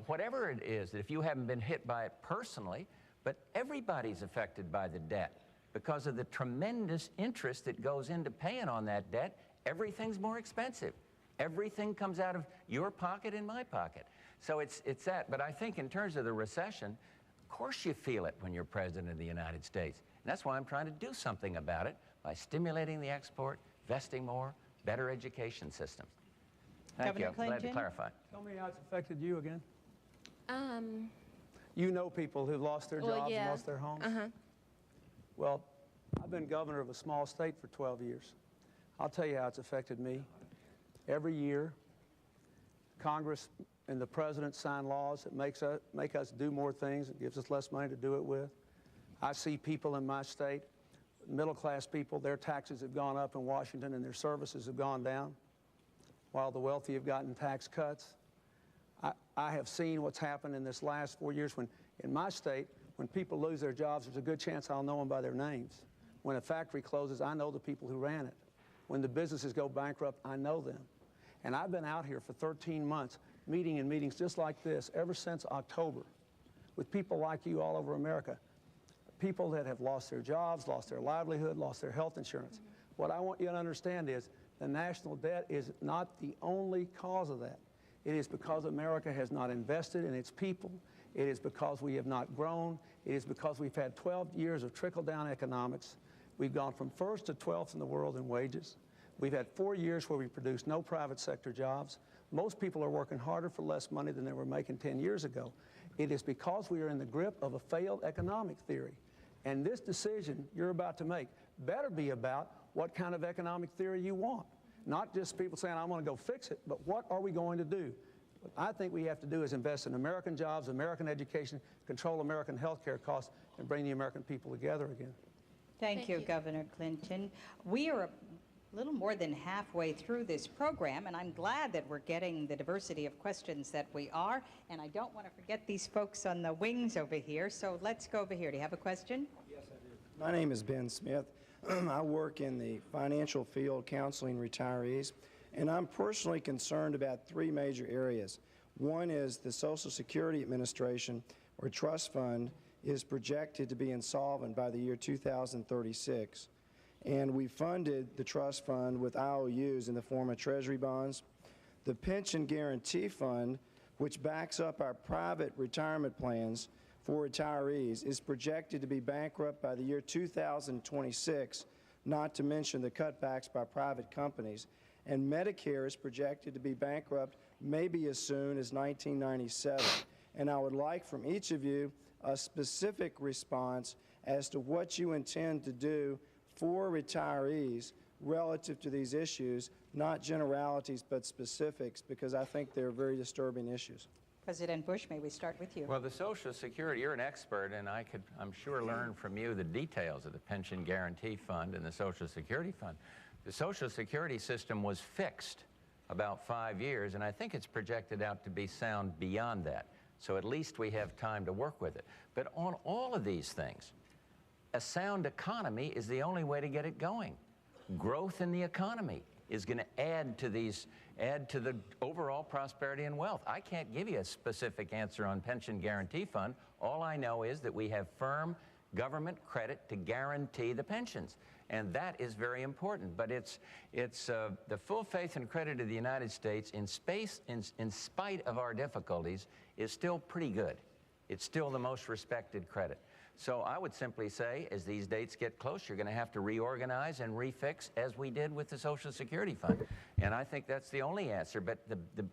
whatever it is, that if you haven't been hit by it personally, but everybody's affected by the debt because of the tremendous interest that goes into paying on that debt. Everything's more expensive. Everything comes out of your pocket and my pocket. So it's that. But I think in terms of the recession, of course you feel it when you're president of the United States. And that's why I'm trying to do something about it by stimulating the export, investing more, better education systems. Thank you. I'm glad to clarify. Tell me how it's affected you again. You know people who've lost their jobs and lost their homes? Well, I've been governor of a small state for 12 years. I'll tell you how it's affected me. Every year, Congress and the President sign laws that make us do more things, it gives us less money to do it with. I see people in my state, middle-class people, their taxes have gone up in Washington and their services have gone down, while the wealthy have gotten tax cuts. I have seen what's happened in this last 4 years when, in my state, when people lose their jobs, there's a good chance I'll know them by their names. When a factory closes, I know the people who ran it. When the businesses go bankrupt, I know them. And I've been out here for 13 months, meeting in meetings just like this ever since October, with people like you all over America, people that have lost their jobs, lost their livelihood, lost their health insurance. What I want you to understand is the national debt is not the only cause of that. It is because America has not invested in its people. It is because we have not grown. It is because we've had 12 years of trickle-down economics. We've gone from 1st to 12th in the world in wages. We've had 4 years where we produced no private sector jobs. Most people are working harder for less money than they were making 10 years ago. It is because we are in the grip of a failed economic theory. And this decision you're about to make better be about what kind of economic theory you want. Not just people saying, I'm going to go fix it, but what are we going to do? What I think we have to do is invest in American jobs, American education, control American health care costs, and bring the American people together again. Thank you, Governor Clinton. We are a little more than halfway through this program, and I'm glad that we're getting the diversity of questions that we are, and I don't want to forget these folks on the wings over here, so let's go over here. Do you have a question? Yes, I do. My name is Ben Smith. I work in the financial field counseling retirees, and I'm personally concerned about 3 major areas. One is the Social Security Administration or trust fund is projected to be insolvent by the year 2036. And we funded the trust fund with IOUs in the form of treasury bonds. The Pension Guarantee Fund, which backs up our private retirement plans for retirees, is projected to be bankrupt by the year 2026, not to mention the cutbacks by private companies. And Medicare is projected to be bankrupt maybe as soon as 1997. And I would like from each of you a specific response as to what you intend to do for retirees relative to these issues, not generalities but specifics, because I think they're very disturbing issues. President Bush, may we start with you? Well, the Social Security, you're an expert, and I could, I'm sure, learn from you the details of the Pension Guarantee Fund and the Social Security Fund. The Social Security system was fixed about 5 years, and I think it's projected out to be sound beyond that. So at least we have time to work with it. But on all of these things, a sound economy is the only way to get it going. Growth in the economy is going to add to the overall prosperity and wealth. I can't give you a specific answer on Pension Guarantee Fund. All I know is that we have firm government credit to guarantee the pensions. And that is very important. But it's the full faith and credit of the United States in spite of our difficulties is still pretty good. It's still the most respected credit. So I would simply say, as these dates get close, you're going to have to reorganize and refix as we did with the Social Security Fund. And I think that's the only answer. But the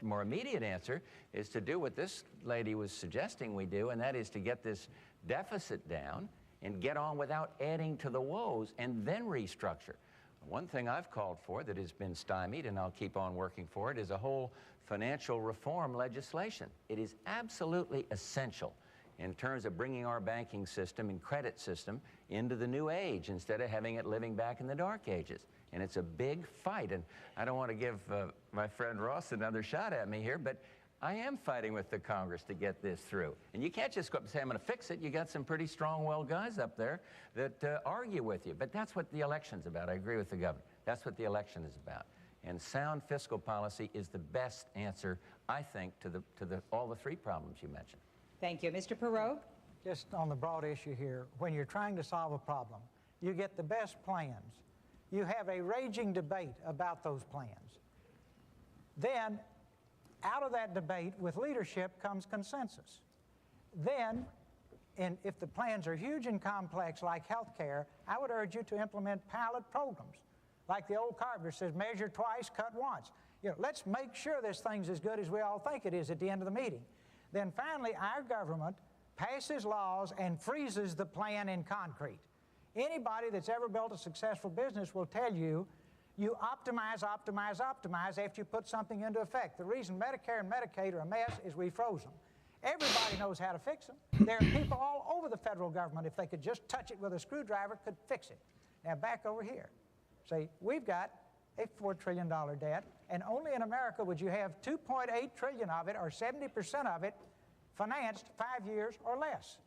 more immediate answer is to do what this lady was suggesting we do, and that is to get this deficit down and get on without adding to the woes and then restructure. One thing I've called for that has been stymied, and I'll keep on working for it, is a whole financial reform legislation. It is absolutely essential in terms of bringing our banking system and credit system into the new age instead of having it living back in the dark ages. And it's a big fight, and I don't want to give my friend Ross another shot at me here, but I am fighting with the Congress to get this through. And you can't just go up and say, I'm going to fix it. You got some pretty strong-willed guys up there that argue with you. But that's what the election's about. I agree with the governor. That's what the election is about. And sound fiscal policy is the best answer, I think, to all the three problems you mentioned. Thank you. Mr. Perot? Just on the broad issue here, when you're trying to solve a problem, you get the best plans. You have a raging debate about those plans. Then, out of that debate with leadership comes consensus. Then, if the plans are huge and complex like health care, I would urge you to implement pilot programs. Like the old carpenter says, measure twice, cut once. You know, let's make sure this thing's as good as we all think it is at the end of the meeting. Then finally, our government passes laws and freezes the plan in concrete. Anybody that's ever built a successful business will tell you, you optimize, optimize, optimize after you put something into effect. The reason Medicare and Medicaid are a mess is we froze them. Everybody knows how to fix them. There are people all over the federal government, if they could just touch it with a screwdriver, could fix it. Now back over here. See, we've got a $4 trillion debt, and only in America would you have $2.8 trillion of it, or 70% of it, financed 5 years or less.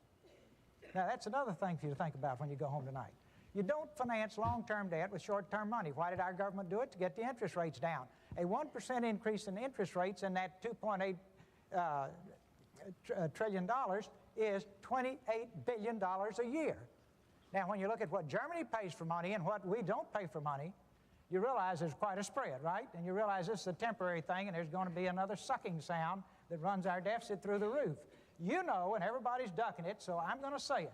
Now, that's another thing for you to think about when you go home tonight. You don't finance long-term debt with short-term money. Why did our government do it? To get the interest rates down. A 1% increase in interest rates in that $2.8 trillion is $28 billion a year. Now, when you look at what Germany pays for money and what we don't pay for money, you realize there's quite a spread, right? And you realize this is a temporary thing, and there's going to be another sucking sound that runs our deficit through the roof. You know, and everybody's ducking it, so I'm going to say it,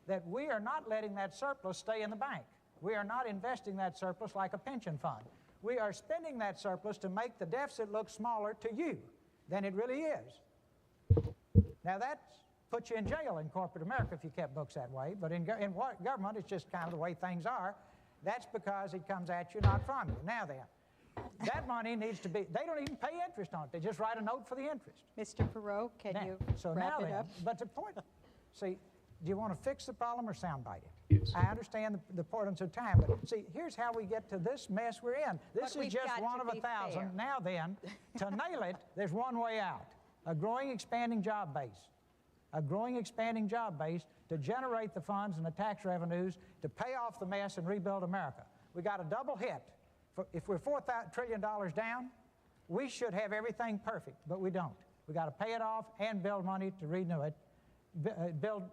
that we are not letting that surplus stay in the bank. We are not investing that surplus like a pension fund. We are spending that surplus to make the deficit look smaller to you than it really is. Now, that puts you in jail in corporate America if you kept books that way, but in government, it's just kind of the way things are. That's because it comes at you, not from you. Now then, that money needs to be, they don't even pay interest on it. They just write a note for the interest. Mr. Perot, can you wrap it up? But the point, see, do you want to fix the problem or soundbite it? Yes. I understand the importance of time, but see, here's how we get to this mess we're in. This is just one of 1,000. Fair. Now then, to nail it, there's one way out. A growing, expanding job base. A growing, expanding job base to generate the funds and the tax revenues to pay off the mess and rebuild America. We got a double hit. If we're $4 trillion down, we should have everything perfect, but we don't. We got to pay it off and build money to renew it.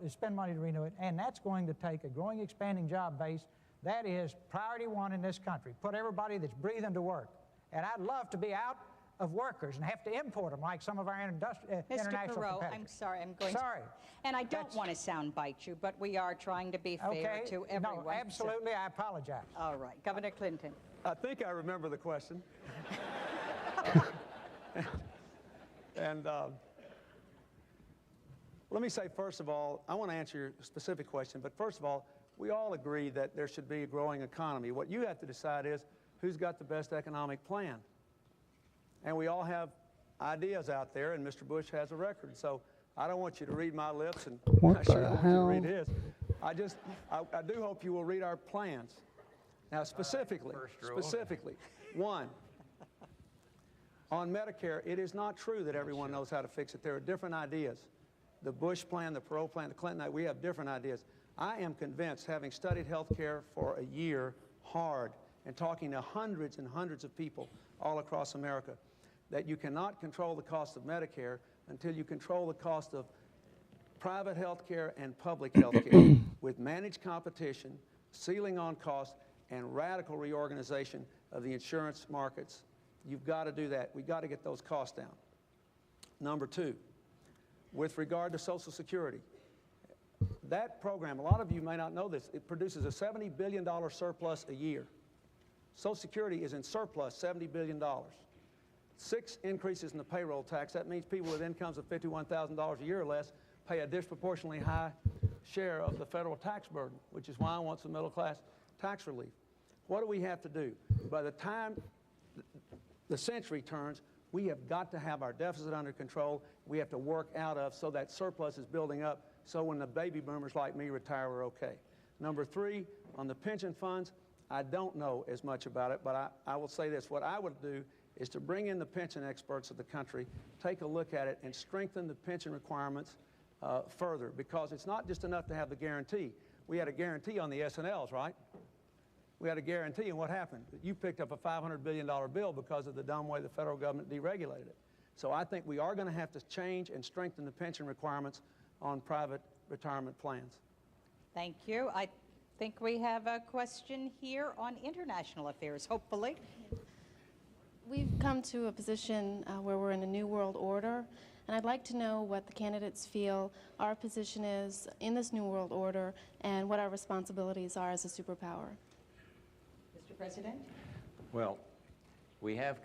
spend money to renew it, and that's going to take a growing, expanding job base. That is priority one in this country. Put everybody that's breathing to work. And I'd love to be out of workers and have to import them like some of our international Mr. Perot, competitors. I'm sorry, I'm going Sorry. And I don't want to soundbite you, but we are trying to be fair to everyone. No, absolutely, I apologize. All right, Governor Clinton. I think I remember the question. And let me say, first of all, I want to answer your specific question, but first of all, we all agree that there should be a growing economy. What you have to decide is who's got the best economic plan. And we all have ideas out there, and Mr. Bush has a record. So I don't want you to read my lips, and I sure don't want you to read his. I do hope you will read our plans. Now, specifically, one, on Medicare, it is not true that everyone knows how to fix it. There are different ideas. The Bush plan, the Perot plan, the Clinton, we have different ideas. I am convinced, having studied health care for a year hard and talking to hundreds and hundreds of people all across America, that you cannot control the cost of Medicare until you control the cost of private health care and public health care with managed competition, ceiling on cost, and radical reorganization of the insurance markets. You've got to do that. We've got to get those costs down. Number two, with regard to Social Security, that program, a lot of you may not know this, it produces a $70 billion surplus a year. Social Security is in surplus, $70 billion. 6 increases in the payroll tax. That means people with incomes of $51,000 a year or less pay a disproportionately high share of the federal tax burden, which is why I want some middle-class tax relief. What do we have to do? By the time the century turns, we have got to have our deficit under control. We have to work out of so that surplus is building up so when the baby boomers like me retire, we're okay. Number 3, on the pension funds, I don't know as much about it, but I will say this. What I would do is to bring in the pension experts of the country, take a look at it, and strengthen the pension requirements further, because it's not just enough to have the guarantee. We had a guarantee on the S&Ls, right? We had a guarantee, and what happened? You picked up a $500 billion bill because of the dumb way the federal government deregulated it. So I think we are going to have to change and strengthen the pension requirements on private retirement plans. Thank you. I think we have a question here on international affairs, hopefully. We've come to a position where we're in a new world order, and I'd like to know what the candidates feel our position is in this new world order and what our responsibilities are as a superpower. Mr. President? Well, we have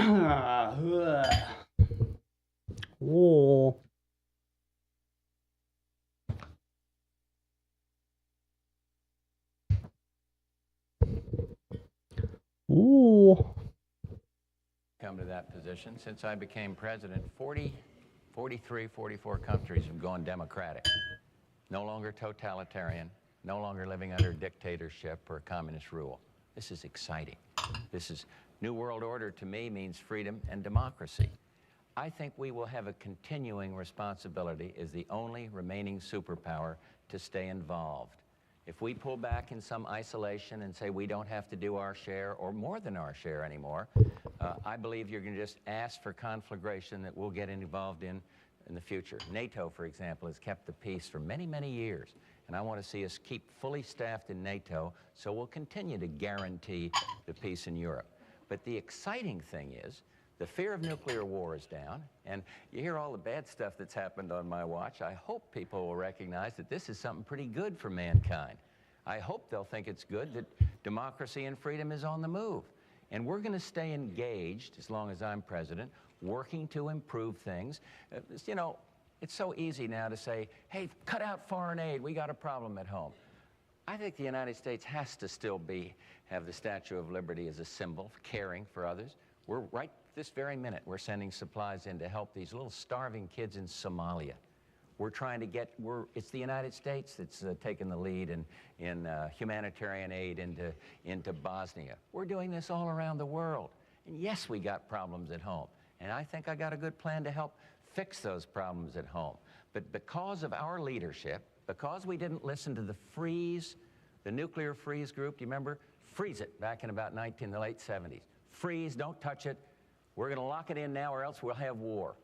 Oh. Ooh. Come to that position. Since I became president, 43, 44 countries have gone democratic. No longer totalitarian, no longer living under dictatorship or communist rule. This is exciting. This is New World Order to me means freedom and democracy. I think we will have a continuing responsibility as the only remaining superpower to stay involved. If we pull back in some isolation and say we don't have to do our share or more than our share anymore, I believe you're going to just ask for conflagration that we'll get involved in the future. NATO, for example, has kept the peace for many, many years, and I want to see us keep fully staffed in NATO, so we'll continue to guarantee the peace in Europe. But the exciting thing is the fear of nuclear war is down, and you hear all the bad stuff that's happened on my watch. I hope people will recognize that this is something pretty good for mankind. I hope they'll think it's good that democracy and freedom is on the move. And we're going to stay engaged, as long as I'm president, working to improve things. You know, it's so easy now to say, hey, cut out foreign aid, we got a problem at home. I think the United States has to still have the Statue of Liberty as a symbol of caring for others. We're right this very minute, we're sending supplies in to help these little starving kids in Somalia. We're trying to get, it's the United States that's taken the lead in humanitarian aid into Bosnia. We're doing this all around the world. And yes, we got problems at home. And I think I got a good plan to help fix those problems at home. But because of our leadership, because we didn't listen to the freeze, the nuclear freeze group, do you remember? Freeze it back in about the late 70s. Freeze, don't touch it. We're going to lock it in now or else we'll have war.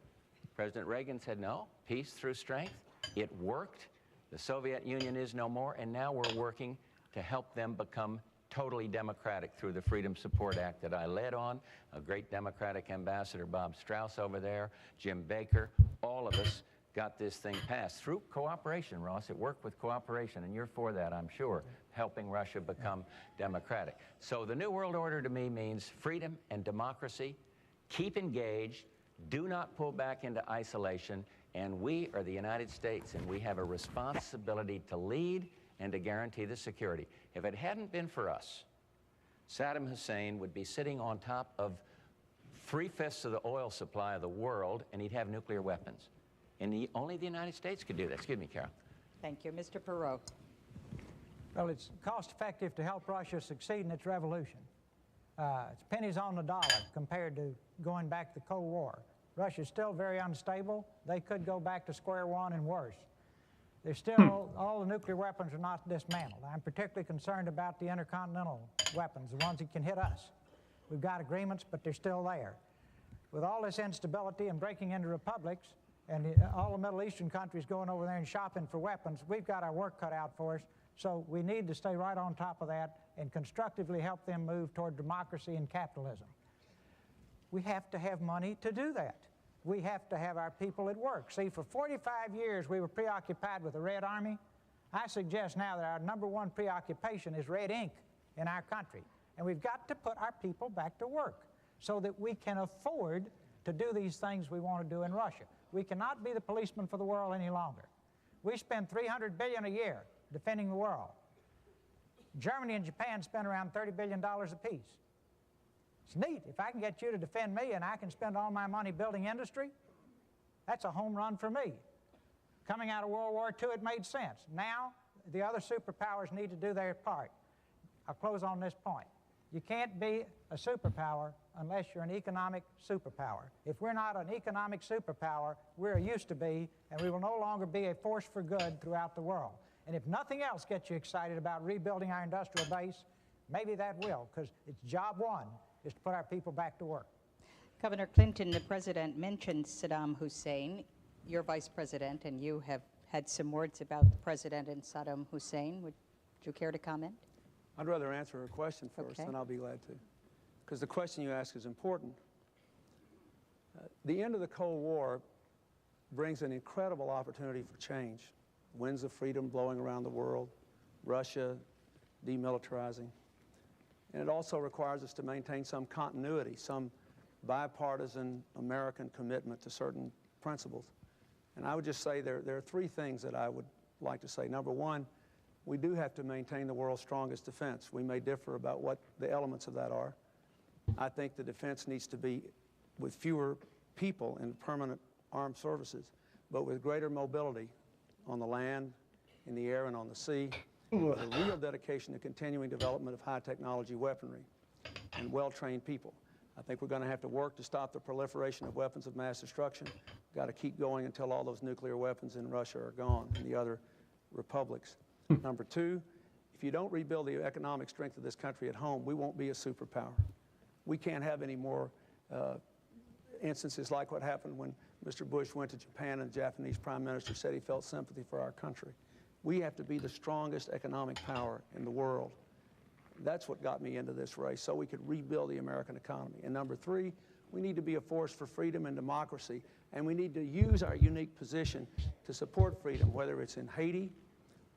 President Reagan said, no, peace through strength. It worked. The Soviet Union is no more, and now we're working to help them become totally democratic through the Freedom Support Act that I led on. A great Democratic ambassador, Bob Strauss over there, Jim Baker, all of us got this thing passed through cooperation, Ross. It worked with cooperation, and you're for that, I'm sure, helping Russia become democratic. So the New World Order to me means freedom and democracy. Keep engaged. Do not pull back into isolation, and we are the United States, and we have a responsibility to lead and to guarantee the security. If it hadn't been for us, Saddam Hussein would be sitting on top of 3/5 of the oil supply of the world, and he'd have nuclear weapons. And only the United States could do that. Excuse me, Carol. Thank you. Mr. Perot. Well, it's cost-effective to help Russia succeed in its revolution. It's pennies on the dollar compared to going back to the Cold War. Russia's still very unstable. They could go back to square one and worse. There's still, all the nuclear weapons are not dismantled. I'm particularly concerned about the intercontinental weapons, the ones that can hit us. We've got agreements, but they're still there. With all this instability and breaking into republics, and all the Middle Eastern countries going over there and shopping for weapons, we've got our work cut out for us. So we need to stay right on top of that and constructively help them move toward democracy and capitalism. We have to have money to do that. We have to have our people at work. See, for 45 years we were preoccupied with the Red Army. I suggest now that our #1 preoccupation is red ink in our country. And we've got to put our people back to work so that we can afford to do these things we want to do in Russia. We cannot be the policeman for the world any longer. We spend $300 billion a year defending the world. Germany and Japan spend around $30 billion apiece. It's neat. If I can get you to defend me and I can spend all my money building industry, that's a home run for me. Coming out of World War II, it made sense. Now, the other superpowers need to do their part. I'll close on this point. You can't be a superpower unless you're an economic superpower. If we're not an economic superpower, we're used to be, and we will no longer be a force for good throughout the world. And if nothing else gets you excited about rebuilding our industrial base, maybe that will, because it's job one is to put our people back to work. Governor Clinton, the president mentioned Saddam Hussein. You're vice president, and you have had some words about the president and Saddam Hussein. Would you care to comment? I'd rather answer her question first, Okay. and I'll be glad to, because the question you ask is important. The end of the Cold War brings an incredible opportunity for change. Winds of freedom blowing around the world, Russia demilitarizing. And it also requires us to maintain some continuity, some bipartisan American commitment to certain principles. And I would just say there are three things that I would like to say. Number one, we do have to maintain the world's strongest defense. We may differ about what the elements of that are. I think the defense needs to be with fewer people in permanent armed services, but with greater mobility on the land, in the air, and on the sea, with a real dedication to continuing development of high-technology weaponry and well-trained people. I think we're going to have to work to stop the proliferation of weapons of mass destruction. We've got to keep going until all those nuclear weapons in Russia are gone and the other republics. Number two, if you don't rebuild the economic strength of this country at home, we won't be a superpower. We can't have any more instances like what happened when Mr. Bush went to Japan and the Japanese Prime Minister said he felt sympathy for our country. We have to be the strongest economic power in the world. That's what got me into this race, so we could rebuild the American economy. And number three, we need to be a force for freedom and democracy, and we need to use our unique position to support freedom, whether it's in Haiti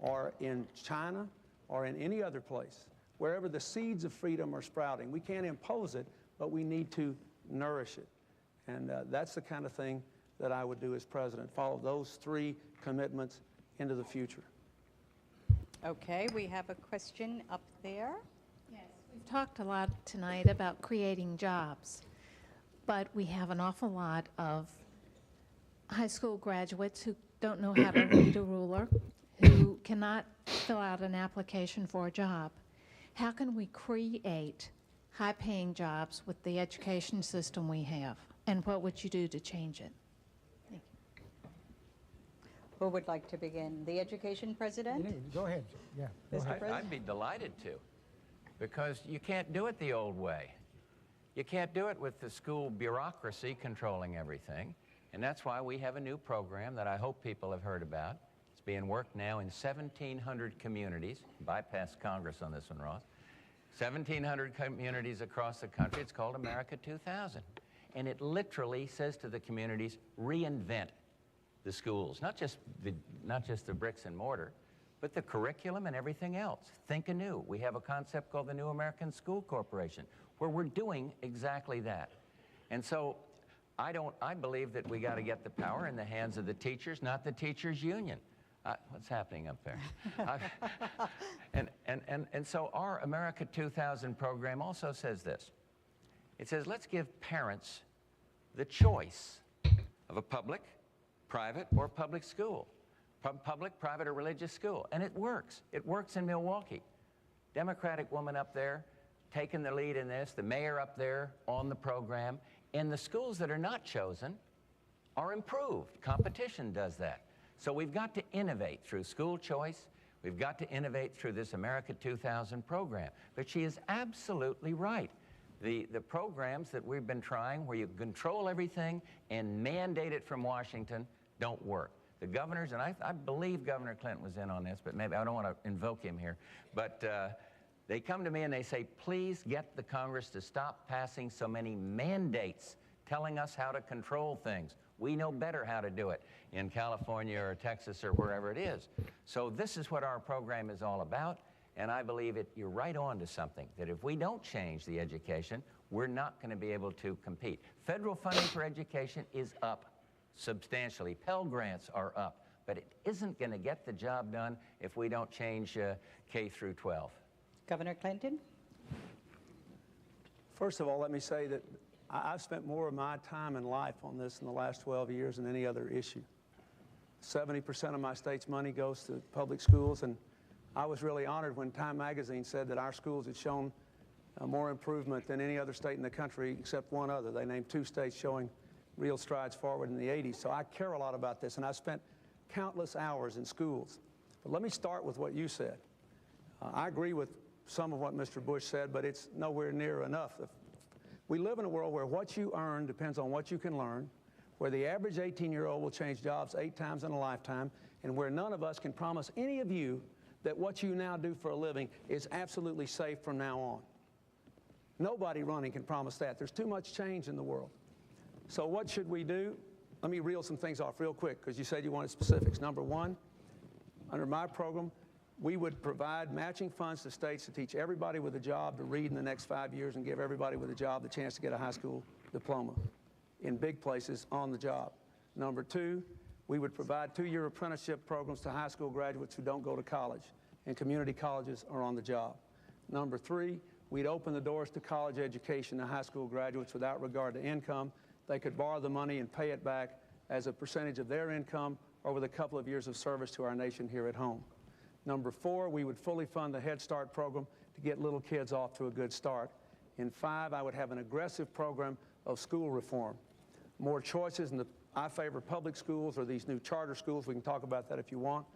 or in China or in any other place. Wherever the seeds of freedom are sprouting, we can't impose it, but we need to nourish it. And that's the kind of thing that I would do as president, follow those three commitments into the future. Okay, we have a question up there. Yes, we've talked a lot tonight about creating jobs, but we have an awful lot of high school graduates who don't know how to read a ruler, who cannot fill out an application for a job. How can we create high-paying jobs with the education system we have? And what would you do to change it? Thank you. Who would like to begin? The education president? Go ahead. Yeah. Go ahead. I'd be delighted to, because you can't do it the old way. You can't do it with the school bureaucracy controlling everything, and that's why we have a new program that I hope people have heard about. It's being worked now in 1,700 communities. Bypass Congress on this one, Ross. 1,700 communities across the country. It's called America 2000. And it literally says to the communities, reinvent the schools, not just the bricks and mortar, but the curriculum and everything else. Think anew. We have a concept called the New American School Corporation, where we're doing exactly that. And so I believe that we got to get the power in the hands of the teachers, not the teachers' union. What's happening up there? And so our America 2000 program also says this. It says, let's give parents the choice of a public, private, or public school. Public, private, or religious school. And it works. It works in Milwaukee. Democratic woman up there taking the lead in this, the mayor up there on the program, and the schools that are not chosen are improved. Competition does that. So we've got to innovate through school choice. We've got to innovate through this America 2000 program. But she is absolutely right. The programs that we've been trying where you control everything and mandate it from Washington don't work. The governors, and I believe Governor Clinton was in on this, but maybe I don't want to invoke him here, but they come to me and they say, please get the Congress to stop passing so many mandates telling us how to control things. We know better how to do it in California or Texas or wherever it is. So this is what our program is all about. And I believe you're right on to something, that if we don't change the education, we're not going to be able to compete. Federal funding for education is up substantially. Pell Grants are up. But it isn't going to get the job done if we don't change K through 12. Governor Clinton? First of all, let me say that I've spent more of my time in life on this in the last 12 years than any other issue. 70% of my state's money goes to public schools, and I was really honored when Time magazine said that our schools had shown more improvement than any other state in the country except one other. They named 2 states showing real strides forward in the 80s. So I care a lot about this, and I've spent countless hours in schools. But let me start with what you said. I agree with some of what Mr. Bush said, but it's nowhere near enough. We live in a world where what you earn depends on what you can learn, where the average 18-year-old will change jobs 8 times in a lifetime, and where none of us can promise any of you that what you now do for a living is absolutely safe from now on. Nobody running can promise that. There's too much change in the world. So what should we do? Let me reel some things off real quick, because you said you wanted specifics. Number one, under my program, we would provide matching funds to states to teach everybody with a job to read in the next 5 years and give everybody with a job the chance to get a high school diploma in big places on the job. Number two, we would provide 2-year apprenticeship programs to high school graduates who don't go to college, and community colleges are on the job. Number three, we'd open the doors to college education to high school graduates without regard to income. They could borrow the money and pay it back as a percentage of their income over the couple of years of service to our nation here at home. Number four, we would fully fund the Head Start program to get little kids off to a good start. And five, I would have an aggressive program of school reform. More choices, I favor public schools or these new charter schools. We can talk about that if you want.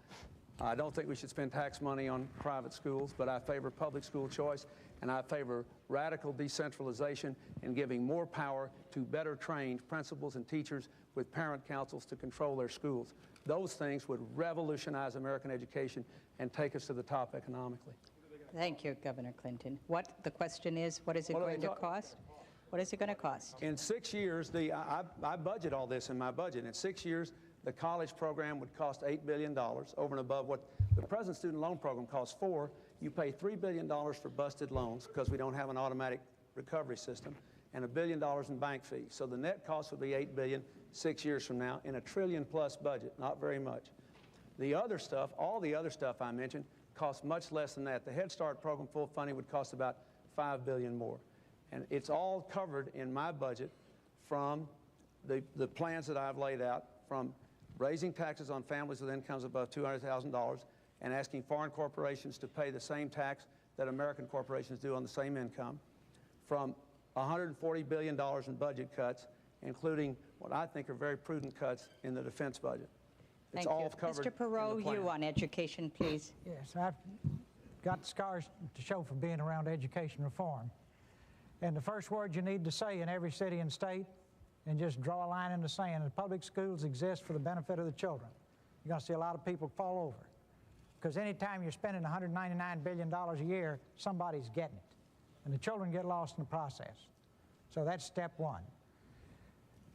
I don't think we should spend tax money on private schools, but I favor public school choice, and I favor radical decentralization and giving more power to better trained principals and teachers with parent councils to control their schools. Those things would revolutionize American education and take us to the top economically. Thank you, Governor Clinton. The question is, what is it going to cost? What is it going to cost? In 6 years, I budget all this in my budget. In 6 years, the college program would cost $8 billion, over and above what the present student loan program costs $4 billion. You pay $3 billion for busted loans because we don't have an automatic recovery system, and $1 billion in bank fees. So the net cost would be $8 billion 6 years from now in a $1 trillion+ budget, not very much. The other stuff, all the other stuff I mentioned, costs much less than that. The Head Start program full funding would cost about $5 billion more. And it's all covered in my budget from the plans that I've laid out, from raising taxes on families with incomes above $200,000 and asking foreign corporations to pay the same tax that American corporations do on the same income, from $140 billion in budget cuts, including what I think are very prudent cuts in the defense budget. It's all covered. Mr. Perot, you on education, please. Yes, I've got scars to show for being around education reform. And the first word you need to say in every city and state, and just draw a line in the sand, is public schools exist for the benefit of the children. You're going to see a lot of people fall over. Because anytime you're spending $199 billion a year, somebody's getting it. And the children get lost in the process. So that's step one.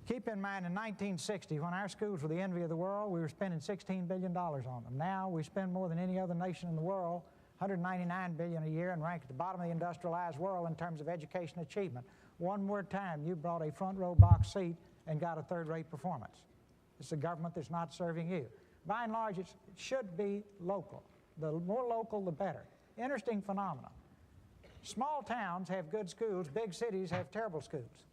Keep in mind, in 1960, when our schools were the envy of the world, we were spending $16 billion on them. Now we spend more than any other nation in the world, $199 billion a year, and rank at the bottom of the industrialized world in terms of education achievement. One more time, you brought a front row box seat and got a third-rate performance. It's a government that's not serving you. By and large, it should be local. The more local, the better. Interesting phenomenon. Small towns have good schools, big cities have terrible schools.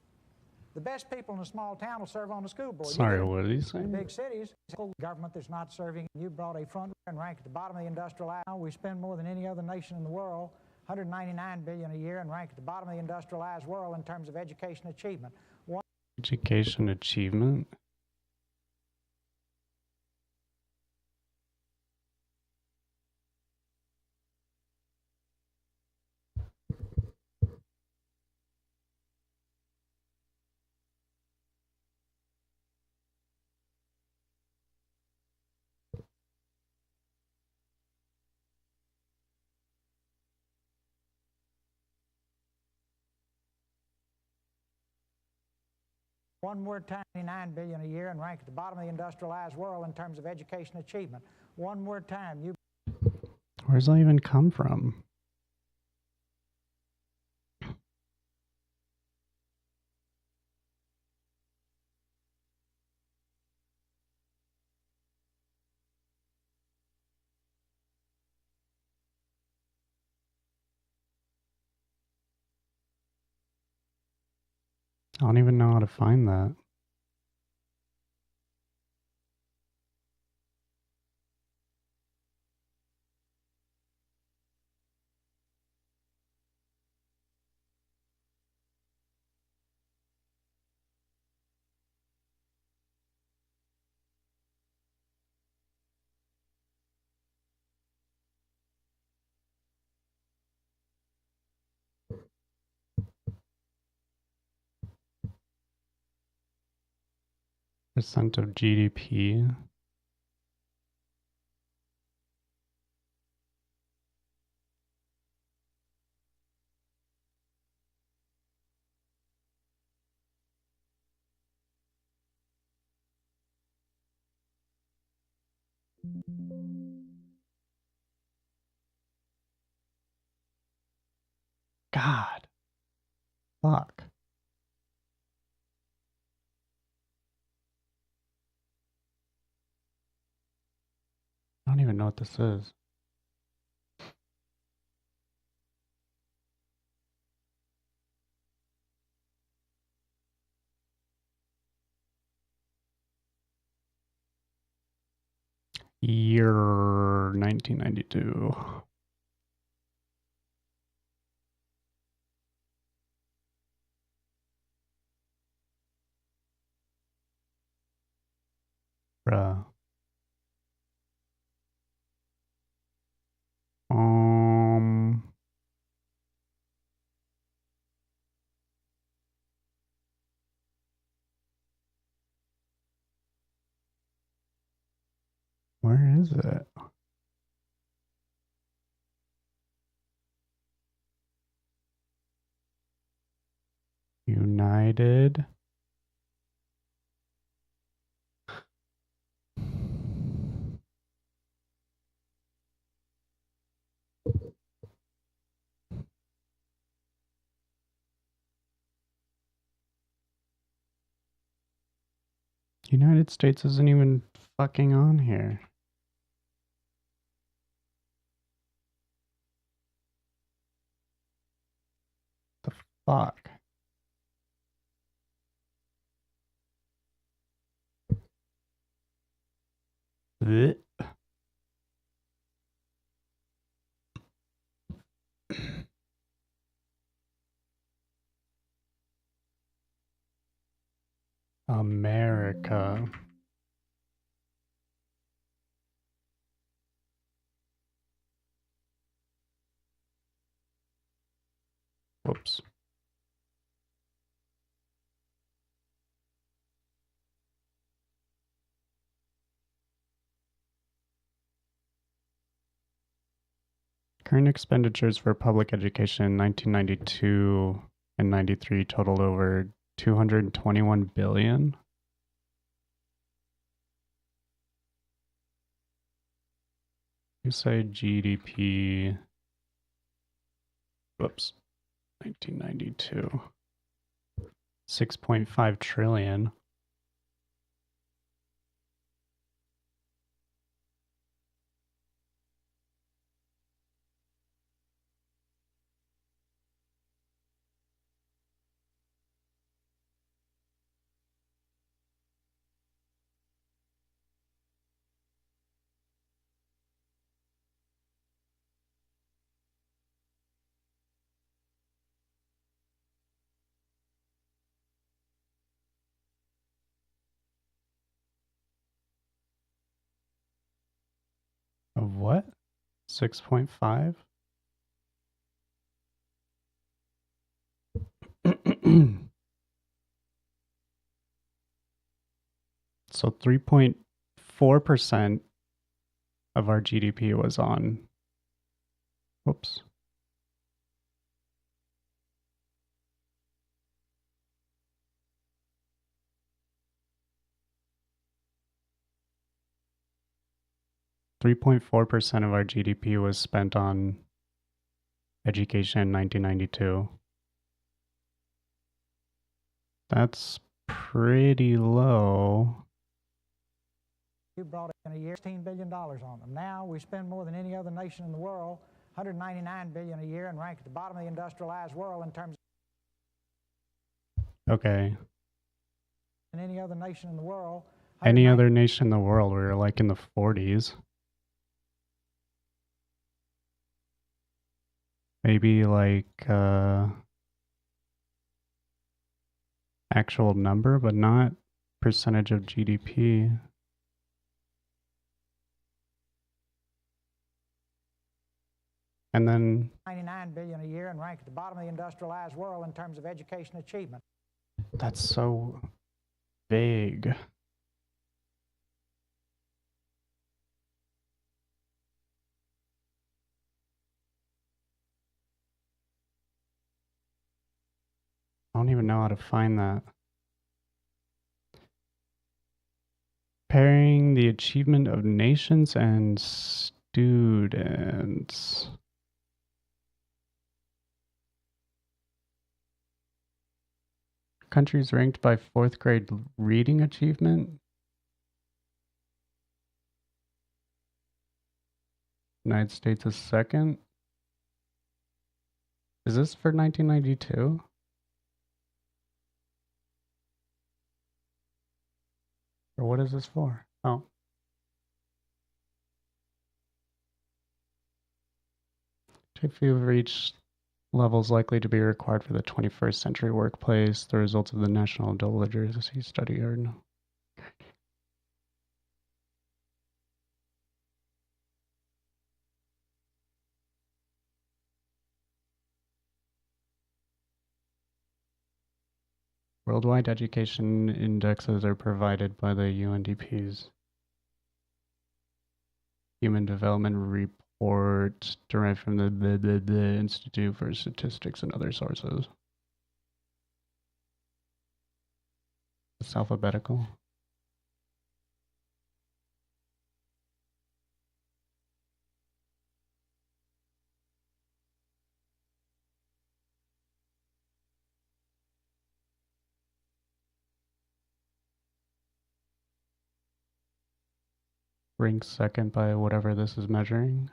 The best people in a small town will serve on the school board. Sorry, what did he say? Big cities, government that's not serving. You brought a front and rank at the bottom of the industrialized. We spend more than any other nation in the world, $199 billion a year, and rank at the bottom of the industrialized world in terms of education achievement. Education achievement? One more time, $99 billion a year, and rank at the bottom of the industrialized world in terms of education achievement. One more time, you... Where does that even come from? I don't even know how to find that. Percent of GDP. God. Fuck. don't even know what this is. Year 1992. Bruh. Where is it? United. United States isn't even fucking on here. The fuck? Blech. America. Whoops. Current expenditures for public education in 1992 and 93 totaled over 221 billion. You say GDP. Whoops. 1992. 6.5 trillion. Of what? 6.5? So 3.4% of our GDP was on. Whoops. .4% of our GDP was spent on education in 1992. That's pretty low. You brought in a year $16 billion on them. Now we spend more than any other nation in the world, $199 billion a year, and rank at the bottom of the industrialized world in terms of Okay. any other nation in the world. Any other nation in the world, we were like in the 40s. Maybe like actual number, but not percentage of GDP. And then $99 billion a year and rank at the bottom of the industrialized world in terms of education achievement. That's so vague. I don't even know how to find that. Pairing the achievement of nations and students. Countries ranked by 4th grade reading achievement. United States is second. Is this for 1992? Or what is this for? Oh. If you've reached levels likely to be required for the 21st century workplace, the results of the National Adult Literacy Study are no. Worldwide education indexes are provided by the UNDP's Human Development Report derived from the Institute for Statistics and other sources. It's alphabetical. Ranked second by whatever this is measuring.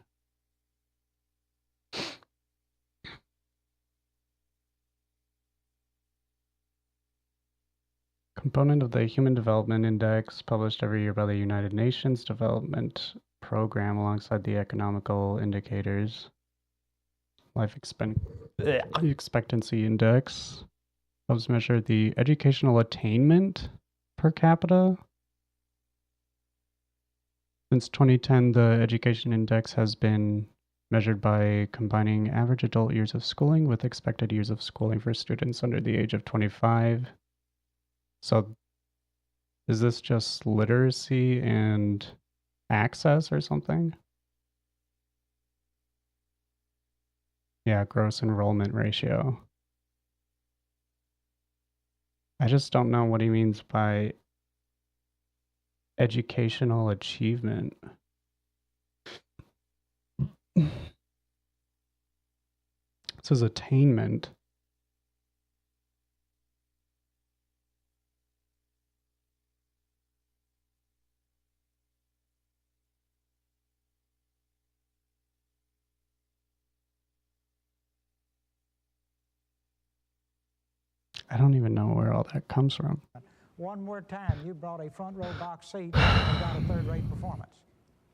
Component of the Human Development Index, published every year by the United Nations Development Program alongside the economical indicators. Life expectancy index helps measure the educational attainment per capita. Since 2010, the education index has been measured by combining average adult years of schooling with expected years of schooling for students under the age of 25. So is this just literacy and access or something? Yeah, gross enrollment ratio. I just don't know what he means by educational achievement. It says attainment. I don't even know where all that comes from. One more time, you brought a front row box seat and got a third-rate performance.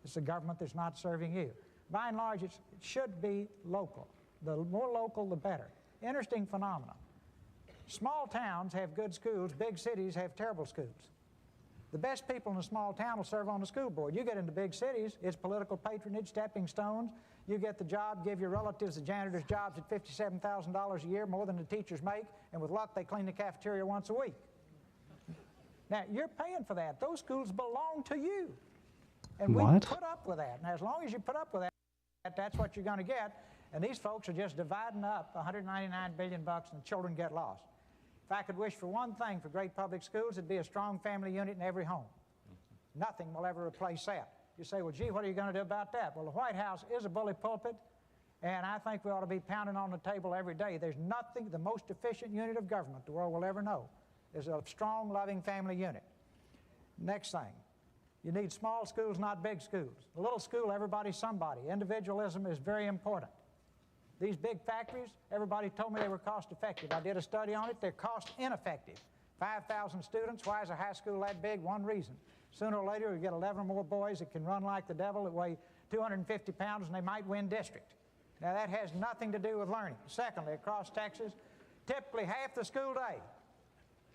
It's a government that's not serving you. By and large, it should be local. The more local, the better. Interesting phenomenon. Small towns have good schools, big cities have terrible schools. The best people in a small town will serve on the school board. You get into big cities, it's political patronage, stepping stones. You get the job, give your relatives the janitor's jobs at $57,000 a year, more than the teachers make, and with luck, they clean the cafeteria once a week. Now, you're paying for that. Those schools belong to you. And we put up with that. And as long as you put up with that, that's what you're going to get. And these folks are just dividing up $199 billion and children get lost. If I could wish for one thing for great public schools, it'd be a strong family unit in every home. Nothing will ever replace that. You say, well, gee, what are you going to do about that? Well, the White House is a bully pulpit, and I think we ought to be pounding on the table every day. There's nothing, the most efficient unit of government the world will ever know is a strong, loving family unit. Next thing, you need small schools, not big schools. A little school, everybody's somebody. Individualism is very important. These big factories, everybody told me they were cost effective. I did a study on it, they're cost ineffective. 5,000 students, why is a high school that big? One reason. Sooner or later, we get 11 more boys that can run like the devil, that weigh 250 pounds, and they might win district. Now, that has nothing to do with learning. Secondly, across Texas, typically half the school day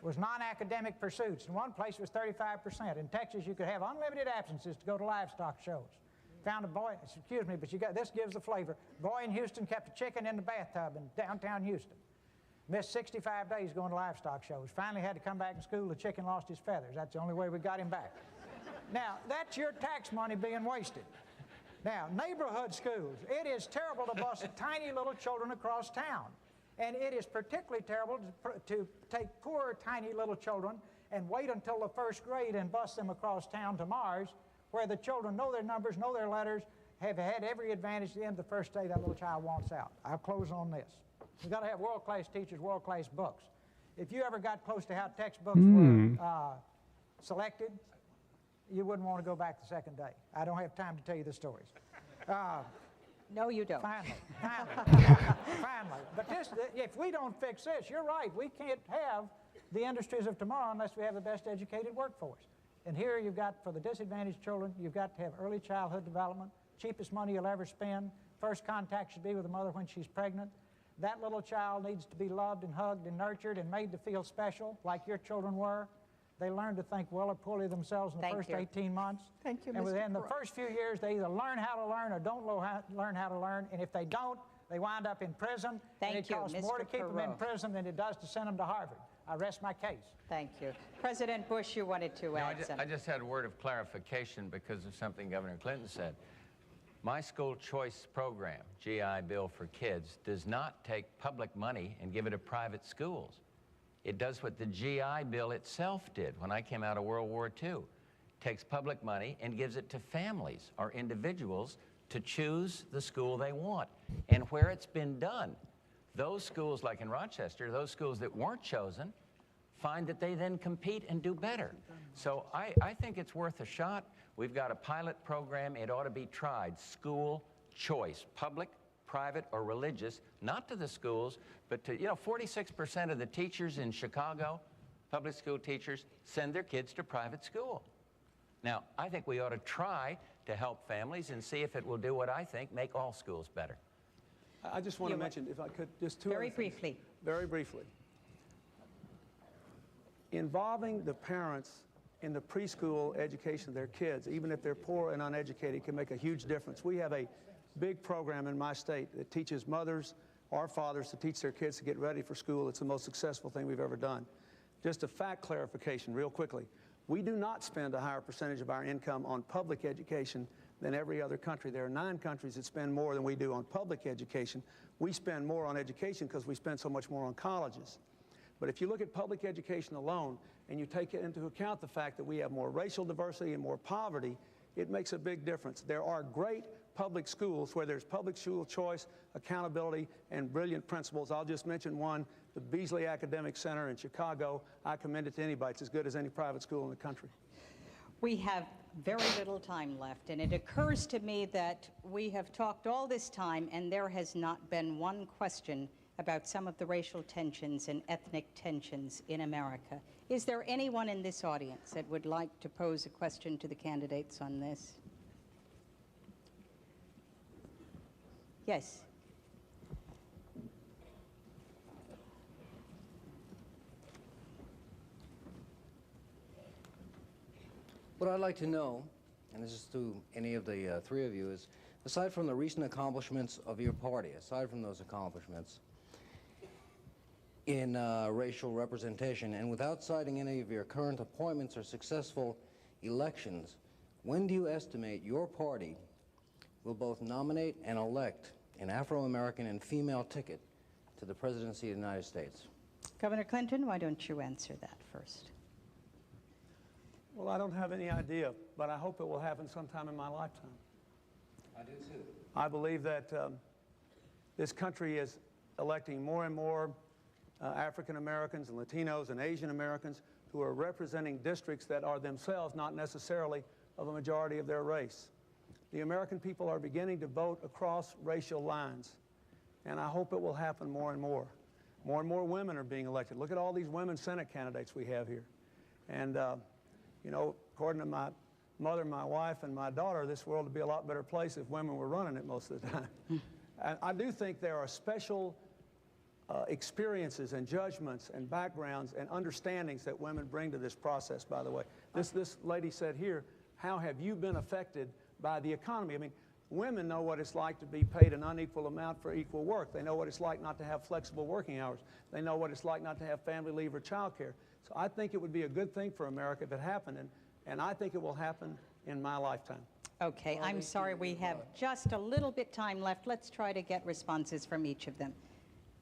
was non-academic pursuits. In one place, it was 35%. In Texas, you could have unlimited absences to go to livestock shows. Found a boy, excuse me, but this gives the flavor. Boy in Houston kept a chicken in the bathtub in downtown Houston. Missed 65 days going to livestock shows. Finally had to come back to school. The chicken lost his feathers. That's the only way we got him back. Now, that's your tax money being wasted. Now, neighborhood schools. It is terrible to bus tiny little children across town. And it is particularly terrible to take poor, tiny little children and wait until the first grade and bus them across town to Mars, where the children know their numbers, know their letters, have had every advantage at the end of the first day that little child wants out. I'll close on this. We've got to have world-class teachers, world-class books. If you ever got close to how textbooks were selected, you wouldn't want to go back the second day. I don't have time to tell you the stories. No, you don't. Finally. Finally. But if we don't fix this, you're right, we can't have the industries of tomorrow unless we have the best educated workforce. And here you've got, for the disadvantaged children, you've got to have early childhood development, cheapest money you'll ever spend. First contact should be with the mother when she's pregnant. That little child needs to be loved and hugged and nurtured and made to feel special, like your children were. They learn to think well or poorly of themselves in the first 18 months. Thank you, And Mr. within the Perot. first few years, they either learn how to learn or don't learn how to learn. And if they don't, they wind up in prison. Thank and it you, costs more to Mr. keep them in Perot. prison than it does to send them to Harvard. I rest my case. Thank you. President Bush, you wanted to add something. I just had a word of clarification because of something Governor Clinton said. My school choice program, GI Bill for Kids, does not take public money and give it to private schools. It does what the GI Bill itself did when I came out of World War II. It takes public money and gives it to families or individuals to choose the school they want. And where it's been done, those schools, like in Rochester, those schools that weren't chosen, find that they then compete and do better. So I think it's worth a shot. We've got a pilot program. It ought to be tried. School choice, public, private, or religious, not to the schools, but to, 46% of the teachers in Chicago, public school teachers, send their kids to private school. Now, I think we ought to try to help families and see if it will do what I think, make all schools better. I just want to mention, if I could, just two Very other things. briefly. Very briefly. Involving the parents in the preschool education of their kids, even if they're poor and uneducated, can make a huge difference. We have a big program in my state that teaches mothers or fathers to teach their kids to get ready for school. It's the most successful thing we've ever done. Just a fact clarification real quickly. We do not spend a higher percentage of our income on public education than every other country. There are 9 countries that spend more than we do on public education. We spend more on education because we spend so much more on colleges. But if you look at public education alone and you take into account the fact that we have more racial diversity and more poverty, it makes a big difference. There are great public schools where there's public school choice, accountability, and brilliant principals. I'll just mention one, the Beasley Academic Center in Chicago. I commend it to anybody. It's as good as any private school in the country. We have very little time left, and it occurs to me that we have talked all this time, and there has not been one question about some of the racial tensions and ethnic tensions in America. Is there anyone in this audience that would like to pose a question to the candidates on this? Yes. What I'd like to know, and this is to any of the 3 of you, is aside from the recent accomplishments of your party, aside from those accomplishments in racial representation, and without citing any of your current appointments or successful elections, when do you estimate your party will both nominate and elect an Afro-American and female ticket to the presidency of the United States? Governor Clinton, why don't you answer that first? Well, I don't have any idea, but I hope it will happen sometime in my lifetime. I do too. I believe that this country is electing more and more African Americans and Latinos and Asian Americans who are representing districts that are themselves not necessarily of a majority of their race. The American people are beginning to vote across racial lines, and I hope it will happen more and more. More and more women are being elected. Look at all these women Senate candidates we have here. And, you know, according to my mother, my wife, and my daughter, this world would be a lot better place if women were running it most of the time. And I do think there are special experiences and judgments and backgrounds and understandings that women bring to this process, by the way. This lady said here, how have you been affected by the economy? I mean, women know what it's like to be paid an unequal amount for equal work. They know what it's like not to have flexible working hours. They know what it's like not to have family leave or child care. So I think it would be a good thing for America if it happened, and I think it will happen in my lifetime. Okay, I'm sorry, we have just a little bit time left. Let's try to get responses from each of them.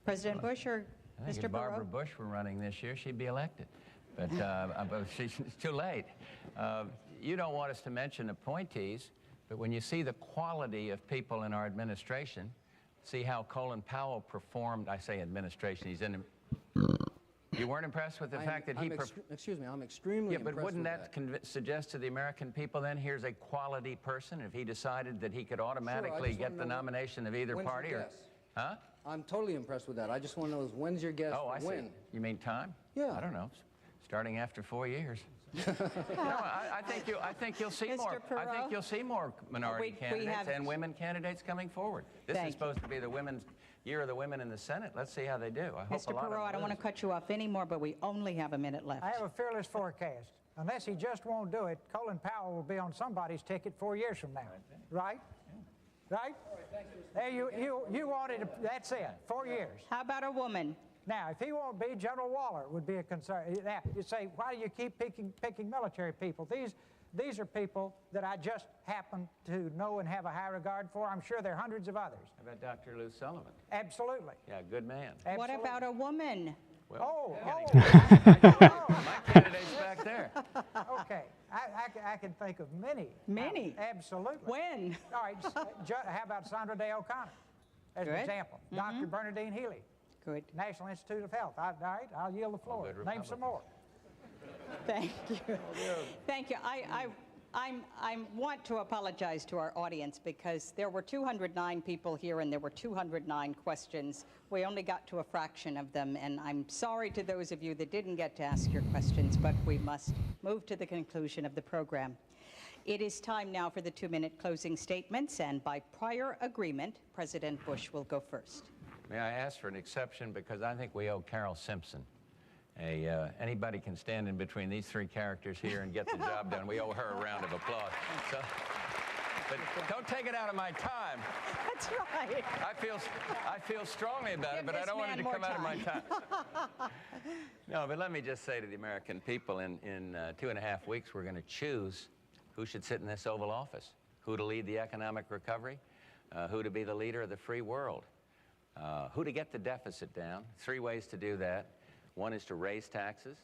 President Bush or I think Mr. if Barbara Barrow? Bush were running this year, she'd be elected. But it's too late. You don't want us to mention appointees, but when you see the quality of people in our administration, see how Colin Powell performed, I say administration, he's in You weren't impressed with the fact that he... Excuse me, I'm extremely impressed but wouldn't with that suggest to the American people then here's a quality person if he decided that he could automatically get the nomination of either party? Or, huh? I'm totally impressed with that. I just want to know is when's your guess I when? see. You mean time? Yeah. I don't know. Starting after 4 years. No, I think you'll see more. I think you'll see more minority candidates and women candidates coming forward. This is supposed to be the year of the women in the Senate. Let's see how they do. I hope Mr. Perot, I don't want to cut you off anymore, but we only have a minute left. I have a fearless forecast. Unless he just won't do it, Colin Powell will be on somebody's ticket 4 years from now. Right? Right? There you wanted to, that's it, 4 years. How about a woman? Now, if he won't be, General Waller would be a concern. Now, you say, why do you keep picking military people? These are people that I just happen to know and have a high regard for. I'm sure there are hundreds of others. How about Dr. Lou Sullivan? Absolutely. Yeah, good man. Absolutely. What about a woman? Well, my candidate's back there. Okay, I can think of many. Many? Absolutely. When? All right, how about Sandra Day O'Connor as an example? Dr. Bernadine Healy. Good. National Institute of Health. All right, I'll yield the floor. Name some more. Thank you. Thank you. I want to apologize to our audience because there were 209 people here and there were 209 questions. We only got to a fraction of them, and I'm sorry to those of you that didn't get to ask your questions, but we must move to the conclusion of the program. It is time now for the 2-minute closing statements, and by prior agreement, President Bush will go first. May I ask for an exception because I think we owe Carol Simpson. Anybody can stand in between these three characters here and get the job done. We owe her a round of applause. So, but don't take it out of my time. That's right. I feel strongly about it, but I don't want it to come out of my time. No, but let me just say to the American people, in 2.5 weeks, we're going to choose who should sit in this Oval Office, who to lead the economic recovery, who to be the leader of the free world, who to get the deficit down. 3 ways to do that. One is to raise taxes.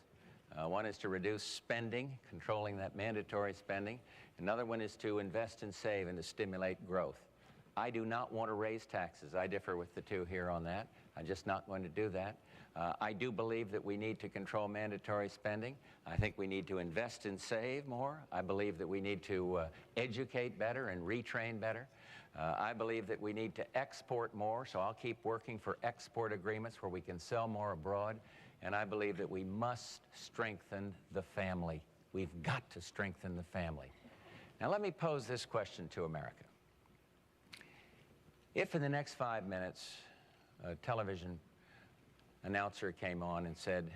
One is to reduce spending, controlling that mandatory spending. Another one is to invest and save and to stimulate growth. I do not want to raise taxes. I differ with the two here on that. I'm just not going to do that. I do believe that we need to control mandatory spending. I think we need to invest and save more. I believe that we need to educate better and retrain better. I believe that we need to export more, so I'll keep working for export agreements where we can sell more abroad. And I believe that we must strengthen the family. We've got to strengthen the family. Now let me pose this question to America. If in the next 5 minutes a television announcer came on and said,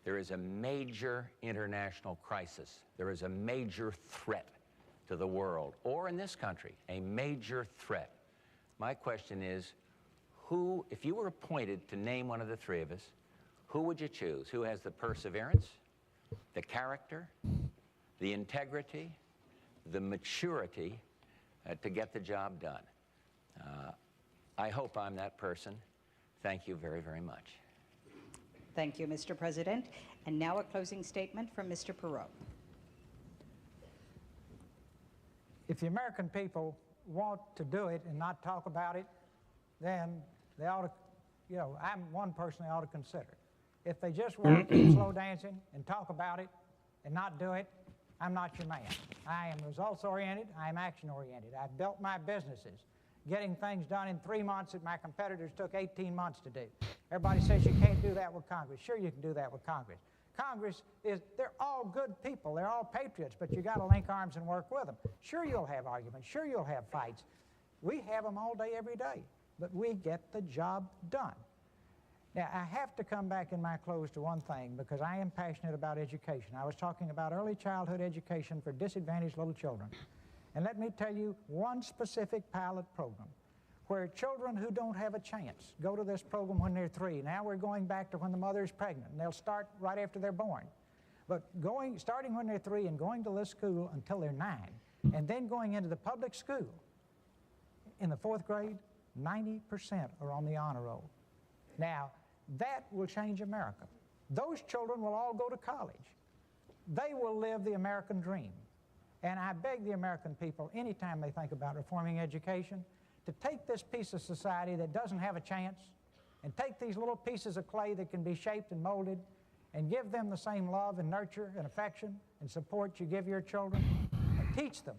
there is a major international crisis, there is a major threat to the world, or in this country, a major threat. My question is, who, if you were appointed to name one of the three of us, who would you choose? Who has the perseverance, the character, the integrity, the maturity to get the job done? I hope I'm that person. Thank you very, very much. Thank you, Mr. President. And now a closing statement from Mr. Perot. If the American people want to do it and not talk about it, then they ought to, you know, I'm one person they ought to consider. If they just want to keep slow dancing and talk about it and not do it, I'm not your man. I am results-oriented. I am action-oriented. I've built my businesses, getting things done in 3 months that my competitors took 18 months to do. Everybody says you can't do that with Congress. Sure, you can do that with Congress. Congress they're all good people. They're all patriots, but you got to link arms and work with them. Sure, you'll have arguments. Sure, you'll have fights. We have them all day, every day, but we get the job done. Now, I have to come back in my close to one thing because I am passionate about education. I was talking about early childhood education for disadvantaged little children. And let me tell you one specific pilot program where children who don't have a chance go to this program when they're 3. Now we're going back to when the mother is pregnant, and they'll start right after they're born. But starting when they're 3 and going to this school until they're 9, and then going into the public school, in the 4th grade, 90% are on the honor roll. Now, that will change America. Those children will all go to college. They will live the American dream. And I beg the American people, anytime they think about reforming education, to take this piece of society that doesn't have a chance and take these little pieces of clay that can be shaped and molded and give them the same love and nurture and affection and support you give your children, and teach them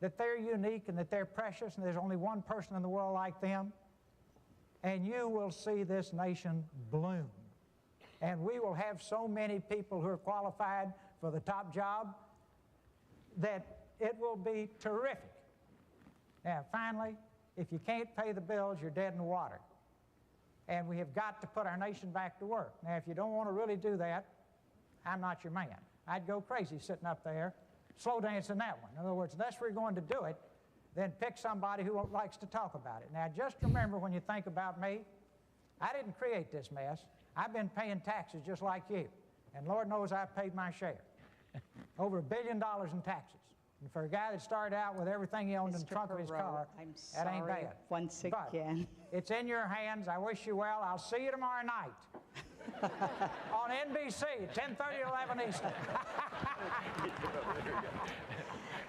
that they're unique and that they're precious and there's only one person in the world like them, and you will see this nation bloom. And we will have so many people who are qualified for the top job that it will be terrific. Now, finally, if you can't pay the bills, you're dead in the water. And we have got to put our nation back to work. Now, if you don't want to really do that, I'm not your man. I'd go crazy sitting up there, slow dancing that one. In other words, unless we're going to do it, then pick somebody who likes to talk about it. Now, just remember when you think about me, I didn't create this mess. I've been paying taxes just like you. And Lord knows I've paid my share. Over $1 billion in taxes. And for a guy that started out with everything he owned in the trunk of his car, that ain't bad. Once again. But it's in your hands. I wish you well. I'll see you tomorrow night on NBC at 10:30, 11 Eastern.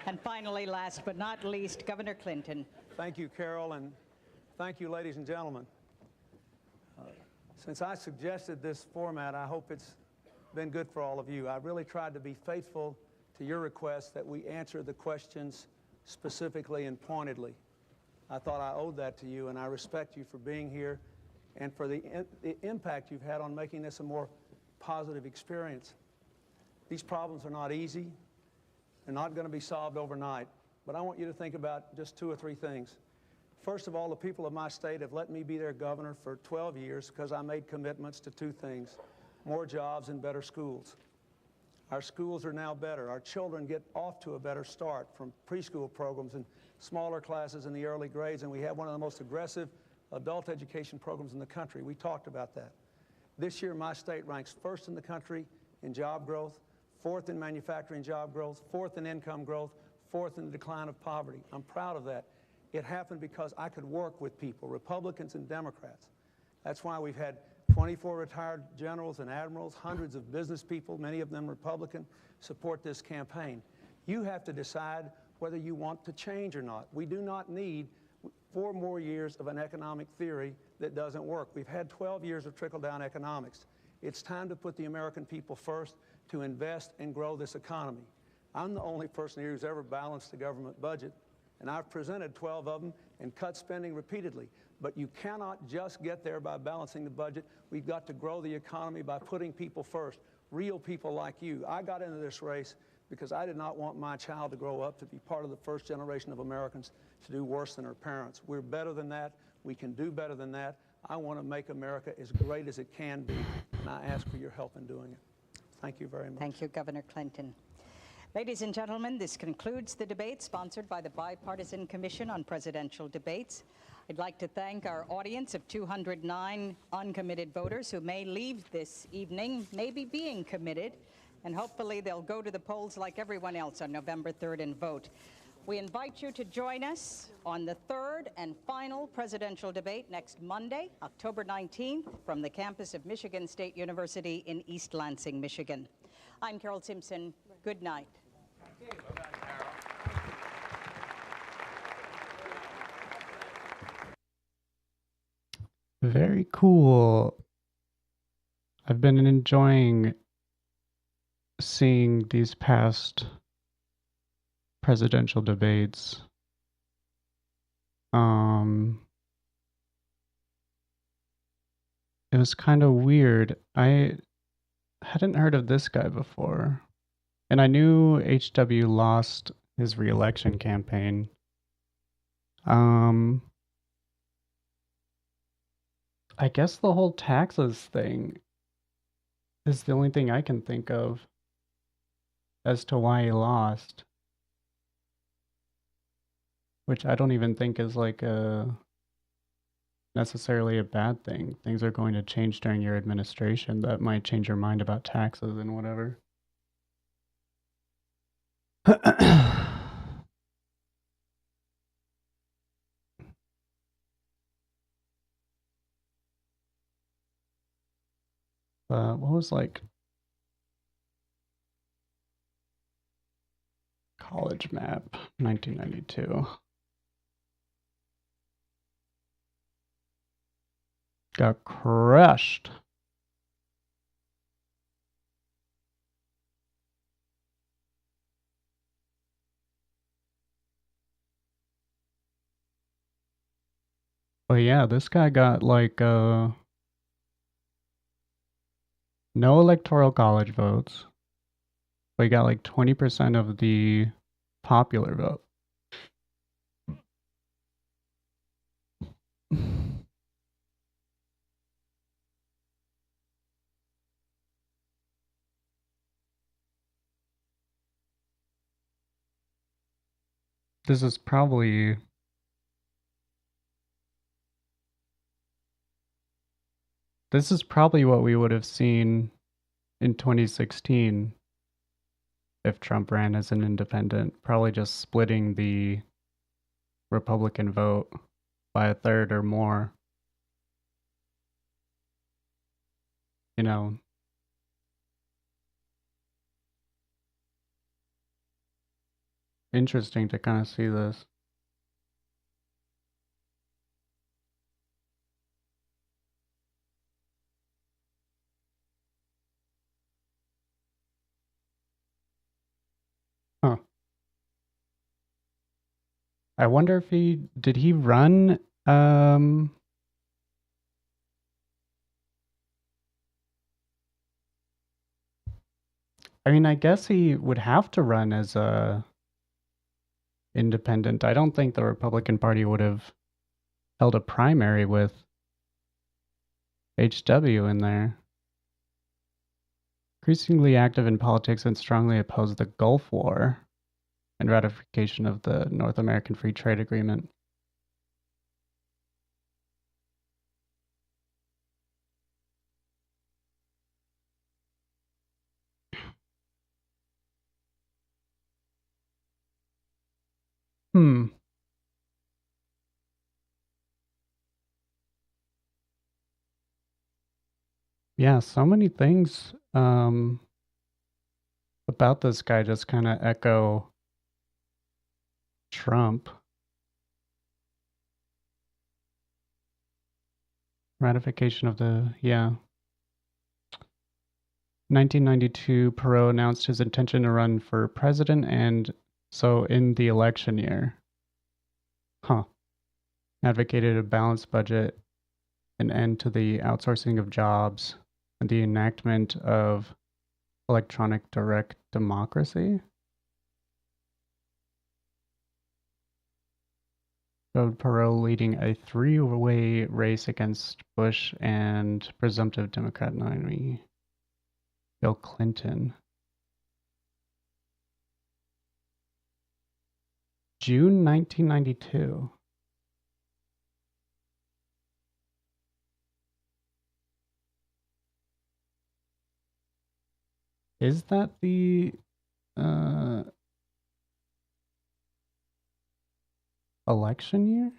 And finally, last but not least, Governor Clinton. Thank you, Carol, and thank you, ladies and gentlemen. Since I suggested this format, I hope it's been good for all of you. I really tried to be faithful to your request that we answer the questions specifically and pointedly. I thought I owed that to you, and I respect you for being here and for the impact you've had on making this a more positive experience. These problems are not easy. They're not going to be solved overnight, but I want you to think about just 2 or 3 things. First of all, the people of my state have let me be their governor for 12 years because I made commitments to 2 things: more jobs and better schools. Our schools are now better. Our children get off to a better start from preschool programs and smaller classes in the early grades, and we have one of the most aggressive adult education programs in the country. We talked about that. This year, my state ranks 1st in the country in job growth, 4th in manufacturing job growth, 4th in income growth, 4th in the decline of poverty. I'm proud of that. It happened because I could work with people, Republicans and Democrats. That's why we've had 24 retired generals and admirals, hundreds of business people, many of them Republican, support this campaign. You have to decide whether you want to change or not. We do not need 4 more years of an economic theory that doesn't work. We've had 12 years of trickle-down economics. It's time to put the American people first, to invest and grow this economy. I'm the only person here who's ever balanced the government budget, and I've presented 12 of them and cut spending repeatedly. But you cannot just get there by balancing the budget. We've got to grow the economy by putting people first, real people like you. I got into this race because I did not want my child to grow up to be part of the first generation of Americans to do worse than her parents. We're better than that. We can do better than that. I want to make America as great as it can be, and I ask for your help in doing it. Thank you very much. Thank you, Governor Clinton. Ladies and gentlemen, this concludes the debate sponsored by the Bipartisan Commission on Presidential Debates. I'd like to thank our audience of 209 uncommitted voters who may leave this evening, maybe being committed, and hopefully they'll go to the polls like everyone else on November 3rd and vote. We invite you to join us on the 3rd and final presidential debate next Monday, October 19th, from the campus of Michigan State University in East Lansing, Michigan. I'm Carol Simpson. Good night. Very cool. I've been enjoying seeing these past presidential debates. It was kind of weird. I hadn't heard of this guy before. And I knew H.W. lost his re-election campaign. I guess the whole taxes thing is the only thing I can think of as to why he lost. Which I don't even think is like necessarily a bad thing. Things are going to change during your administration that might change your mind about taxes and whatever. What was like college map 1992? Got crushed. But yeah, this guy got like no electoral college votes. But he got like 20% of the popular vote. This is probably what we would have seen in 2016 if Trump ran as an independent, probably just splitting the Republican vote by a third or more. You know, interesting to kind of see this. Huh. I wonder if did he run I mean, I guess he would have to run as a independent. I don't think the Republican Party would have held a primary with HW in there. Increasingly active in politics and strongly opposed the Gulf War and ratification of the North American Free Trade Agreement. Yeah, so many things about this guy just kind of echo Trump. Ratification of the, yeah. 1992, Perot announced his intention to run for president, and so in the election year, advocated a balanced budget, an end to the outsourcing of jobs, and the enactment of electronic direct democracy. Showed Perot leading a three-way race against Bush and presumptive Democrat nominee Bill Clinton. June 1992. Is that the election year?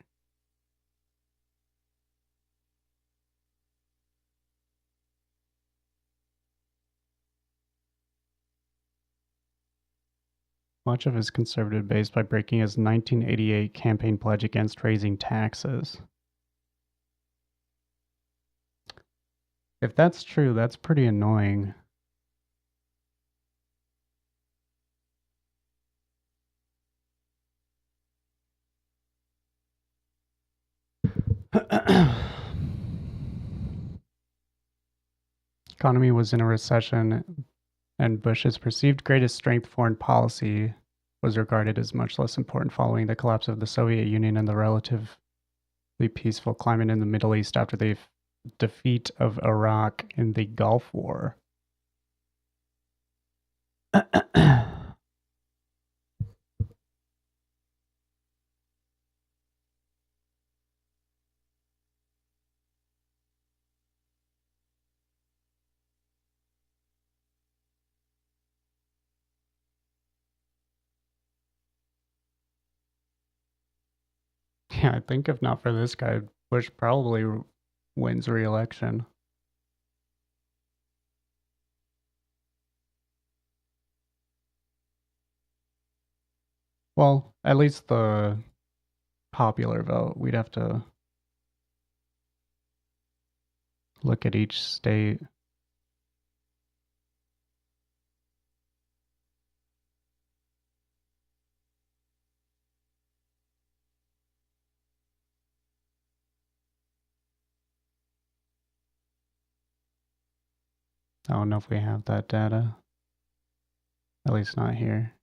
Much of his conservative base by breaking his 1988 campaign pledge against raising taxes. If that's true, that's pretty annoying. Economy was in a recession, and Bush's perceived greatest strength foreign policy was regarded as much less important following the collapse of the Soviet Union and the relatively peaceful climate in the Middle East after the defeat of Iraq in the Gulf War. Yeah, I think if not for this guy, Bush probably wins re-election. Well, at least the popular vote. We'd have to look at each state. I don't know if we have that data. At least not here.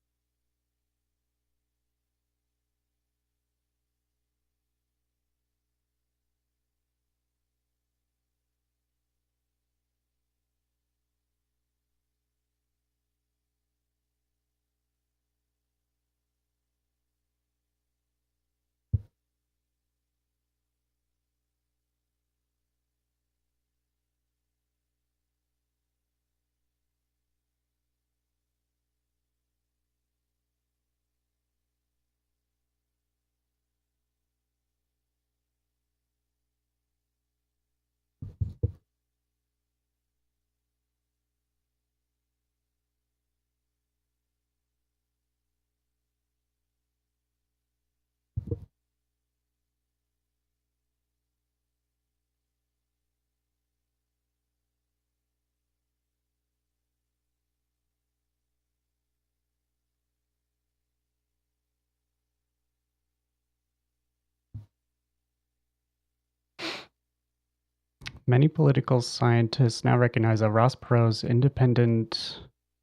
Many political scientists now recognize that Ross Perot's independent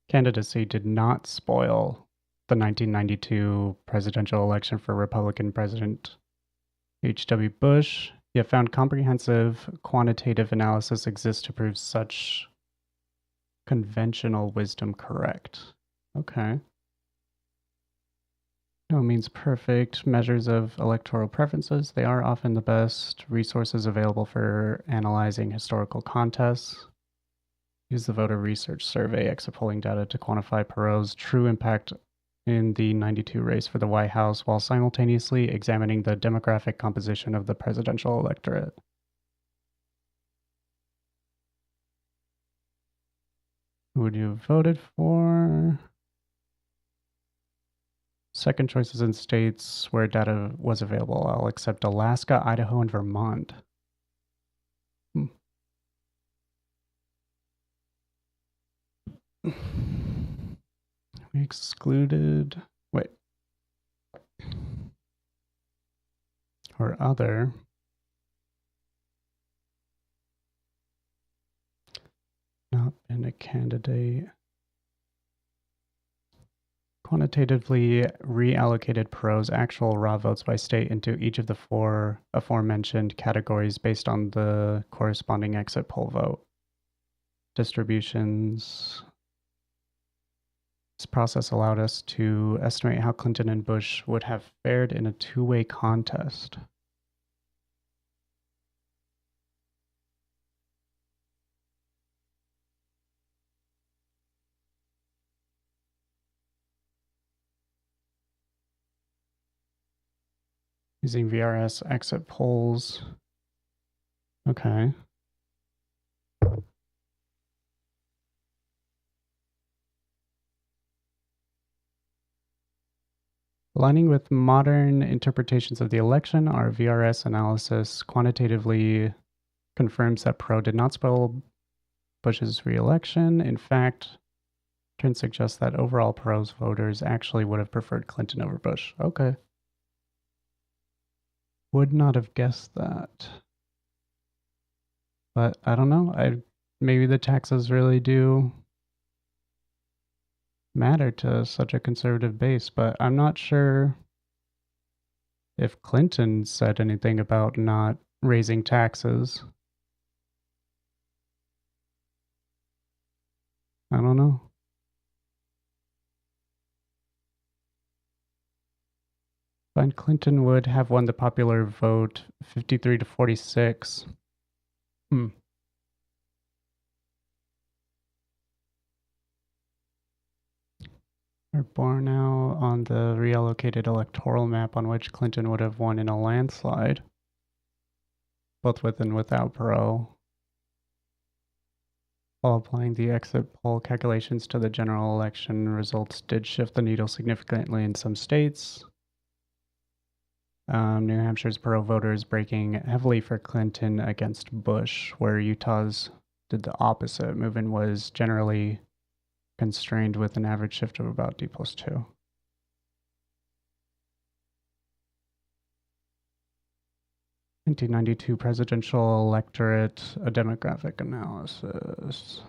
candidacy did not spoil the 1992 presidential election for Republican President H.W. Bush, yet found comprehensive quantitative analysis exists to prove such conventional wisdom correct. Okay. No means perfect measures of electoral preferences. They are often the best resources available for analyzing historical contests. Use the voter research survey exit polling data to quantify Perot's true impact in the 92 race for the White House while simultaneously examining the demographic composition of the presidential electorate. Who would you have voted for? Second choices in states where data was available. I'll accept Alaska, Idaho, and Vermont. We excluded, wait, or other. Not been a candidate. Quantitatively reallocated Perot's actual raw votes by state into each of the four aforementioned categories based on the corresponding exit poll vote. Distributions. This process allowed us to estimate how Clinton and Bush would have fared in a two-way contest. Using VRS exit polls. Okay. Aligning with modern interpretations of the election, our VRS analysis quantitatively confirms that Perot did not spoil Bush's re-election. In fact, trends suggest that overall Perot's voters actually would have preferred Clinton over Bush. Okay. Would not have guessed that. But I don't know. Maybe the taxes really do matter to such a conservative base, but I'm not sure if Clinton said anything about not raising taxes. I don't know. But Clinton would have won the popular vote 53 to 46. Are borne out on the reallocated electoral map on which Clinton would have won in a landslide, both with and without Perot. While applying the exit poll calculations to the general election, results did shift the needle significantly in some states. New Hampshire's Perot voters breaking heavily for Clinton against Bush, where Utah's did the opposite. Movement was generally constrained with an average shift of about D+2. (1992) presidential electorate, a demographic analysis.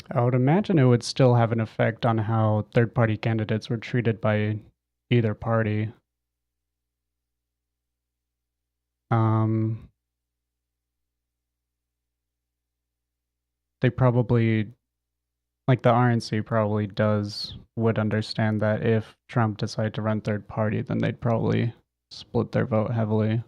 I would imagine it would still have an effect on how third-party candidates were treated by either party. They probably, like the RNC probably would understand that if Trump decided to run third party, then they'd probably split their vote heavily.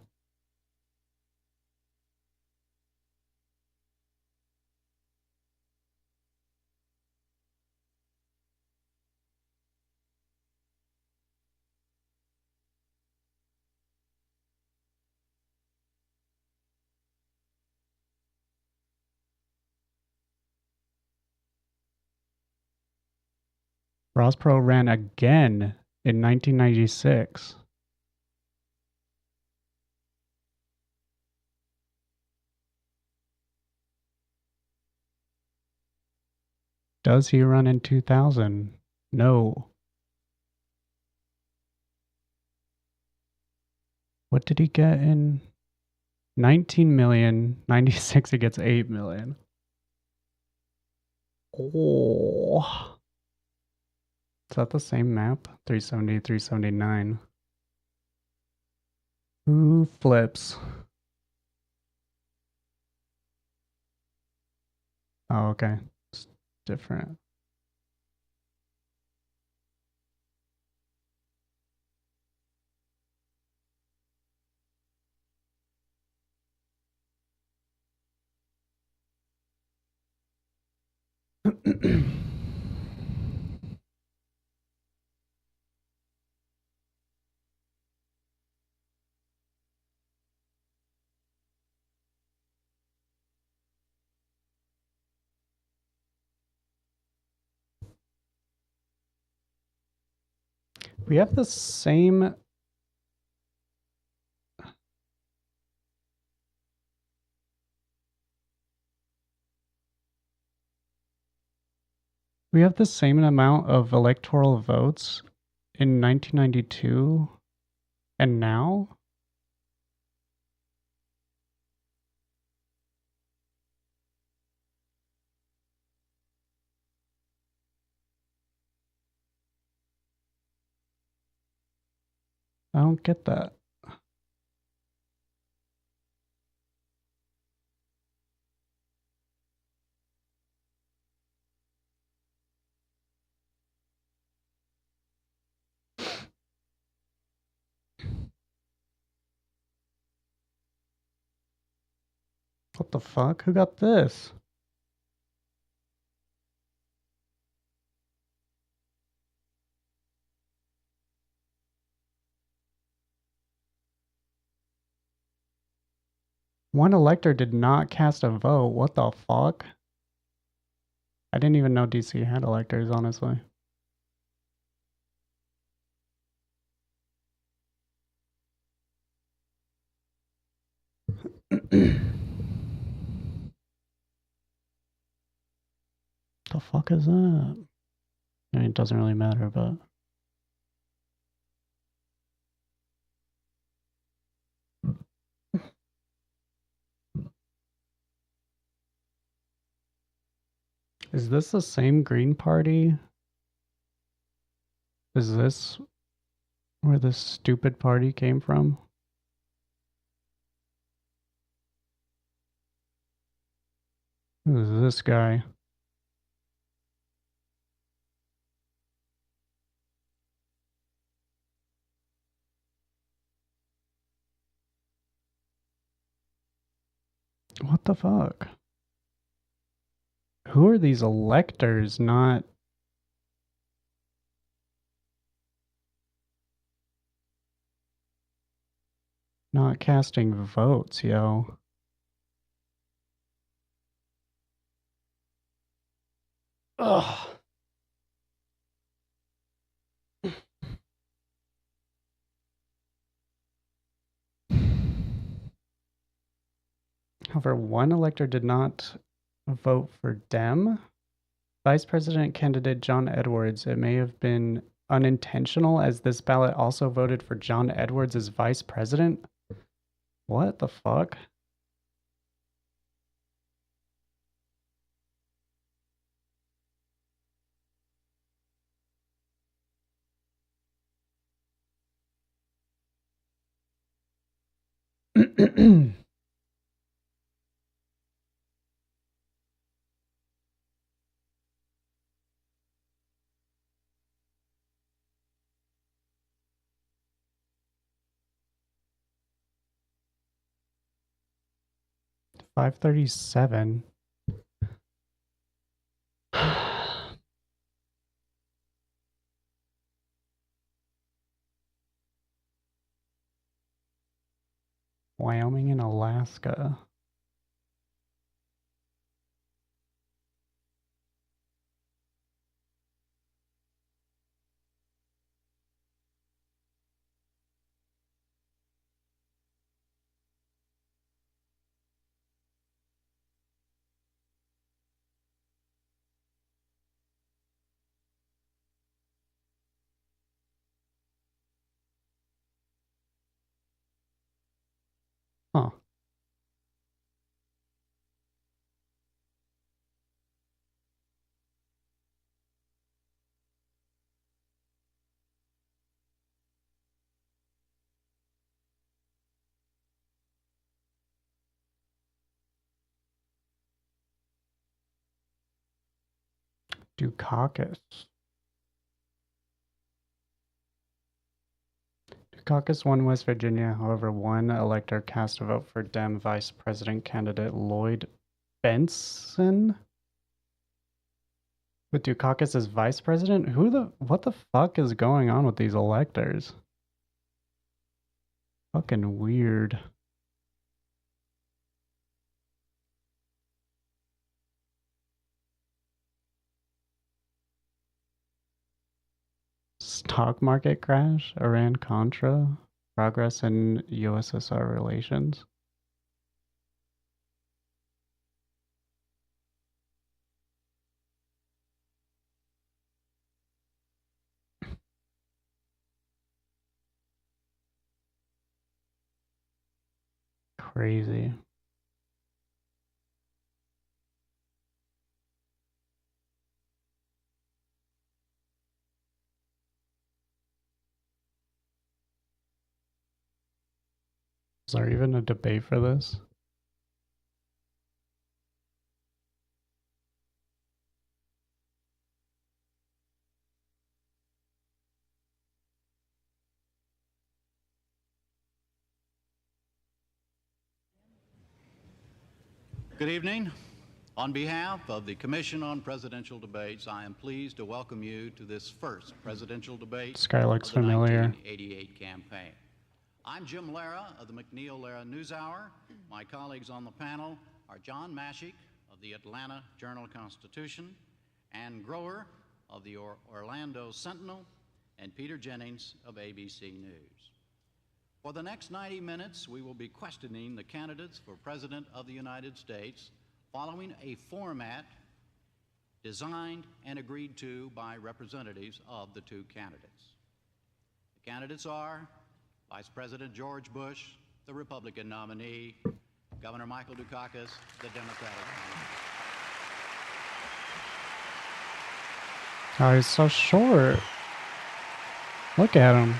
Ross Perot ran again in 1996. Does he run in 2000? No. What did he get in 19 million? 96 he gets 8 million. Oh. Is that the same map? 370, 379. Who flips? Oh, okay. It's different. We have the same. We have the same amount of electoral votes in 1992 and now? I don't get that. What the fuck? Who got this? One elector did not cast a vote. What the fuck? I didn't even know DC had electors, honestly. The fuck is that? I mean, it doesn't really matter, but... Is this the same Green Party? Is this where this stupid party came from? Who is this guy? What the fuck? Who are these electors not casting votes, yo? Ugh. However, one elector did not vote for Dem. Vice President candidate John Edwards. It may have been unintentional as this ballot also voted for John Edwards as vice president. What the fuck? $537. Wyoming and Alaska. Huh. Dukakis. Dukakis won West Virginia. However, one elector cast a vote for Dem Vice President candidate Lloyd Benson. With Dukakis as vice president? What the fuck is going on with these electors? Fucking weird. Stock market crash, Iran-Contra, progress in USSR relations. Crazy. Is there even a debate for this? Good evening. On behalf of the Commission on Presidential Debates, I am pleased to welcome you to this first presidential debate This guy looks of the familiar. 1988 campaign. I'm Jim Lara of the McNeil-Lara NewsHour. My colleagues on the panel are John Mashik of the Atlanta Journal-Constitution, Ann Grower of the Orlando Sentinel, and Peter Jennings of ABC News. For the next 90 minutes, we will be questioning the candidates for President of the United States following a format designed and agreed to by representatives of the two candidates. The candidates are Vice President George Bush, the Republican nominee, Governor Michael Dukakis, the Democratic nominee. Oh, he's so short. Look at him.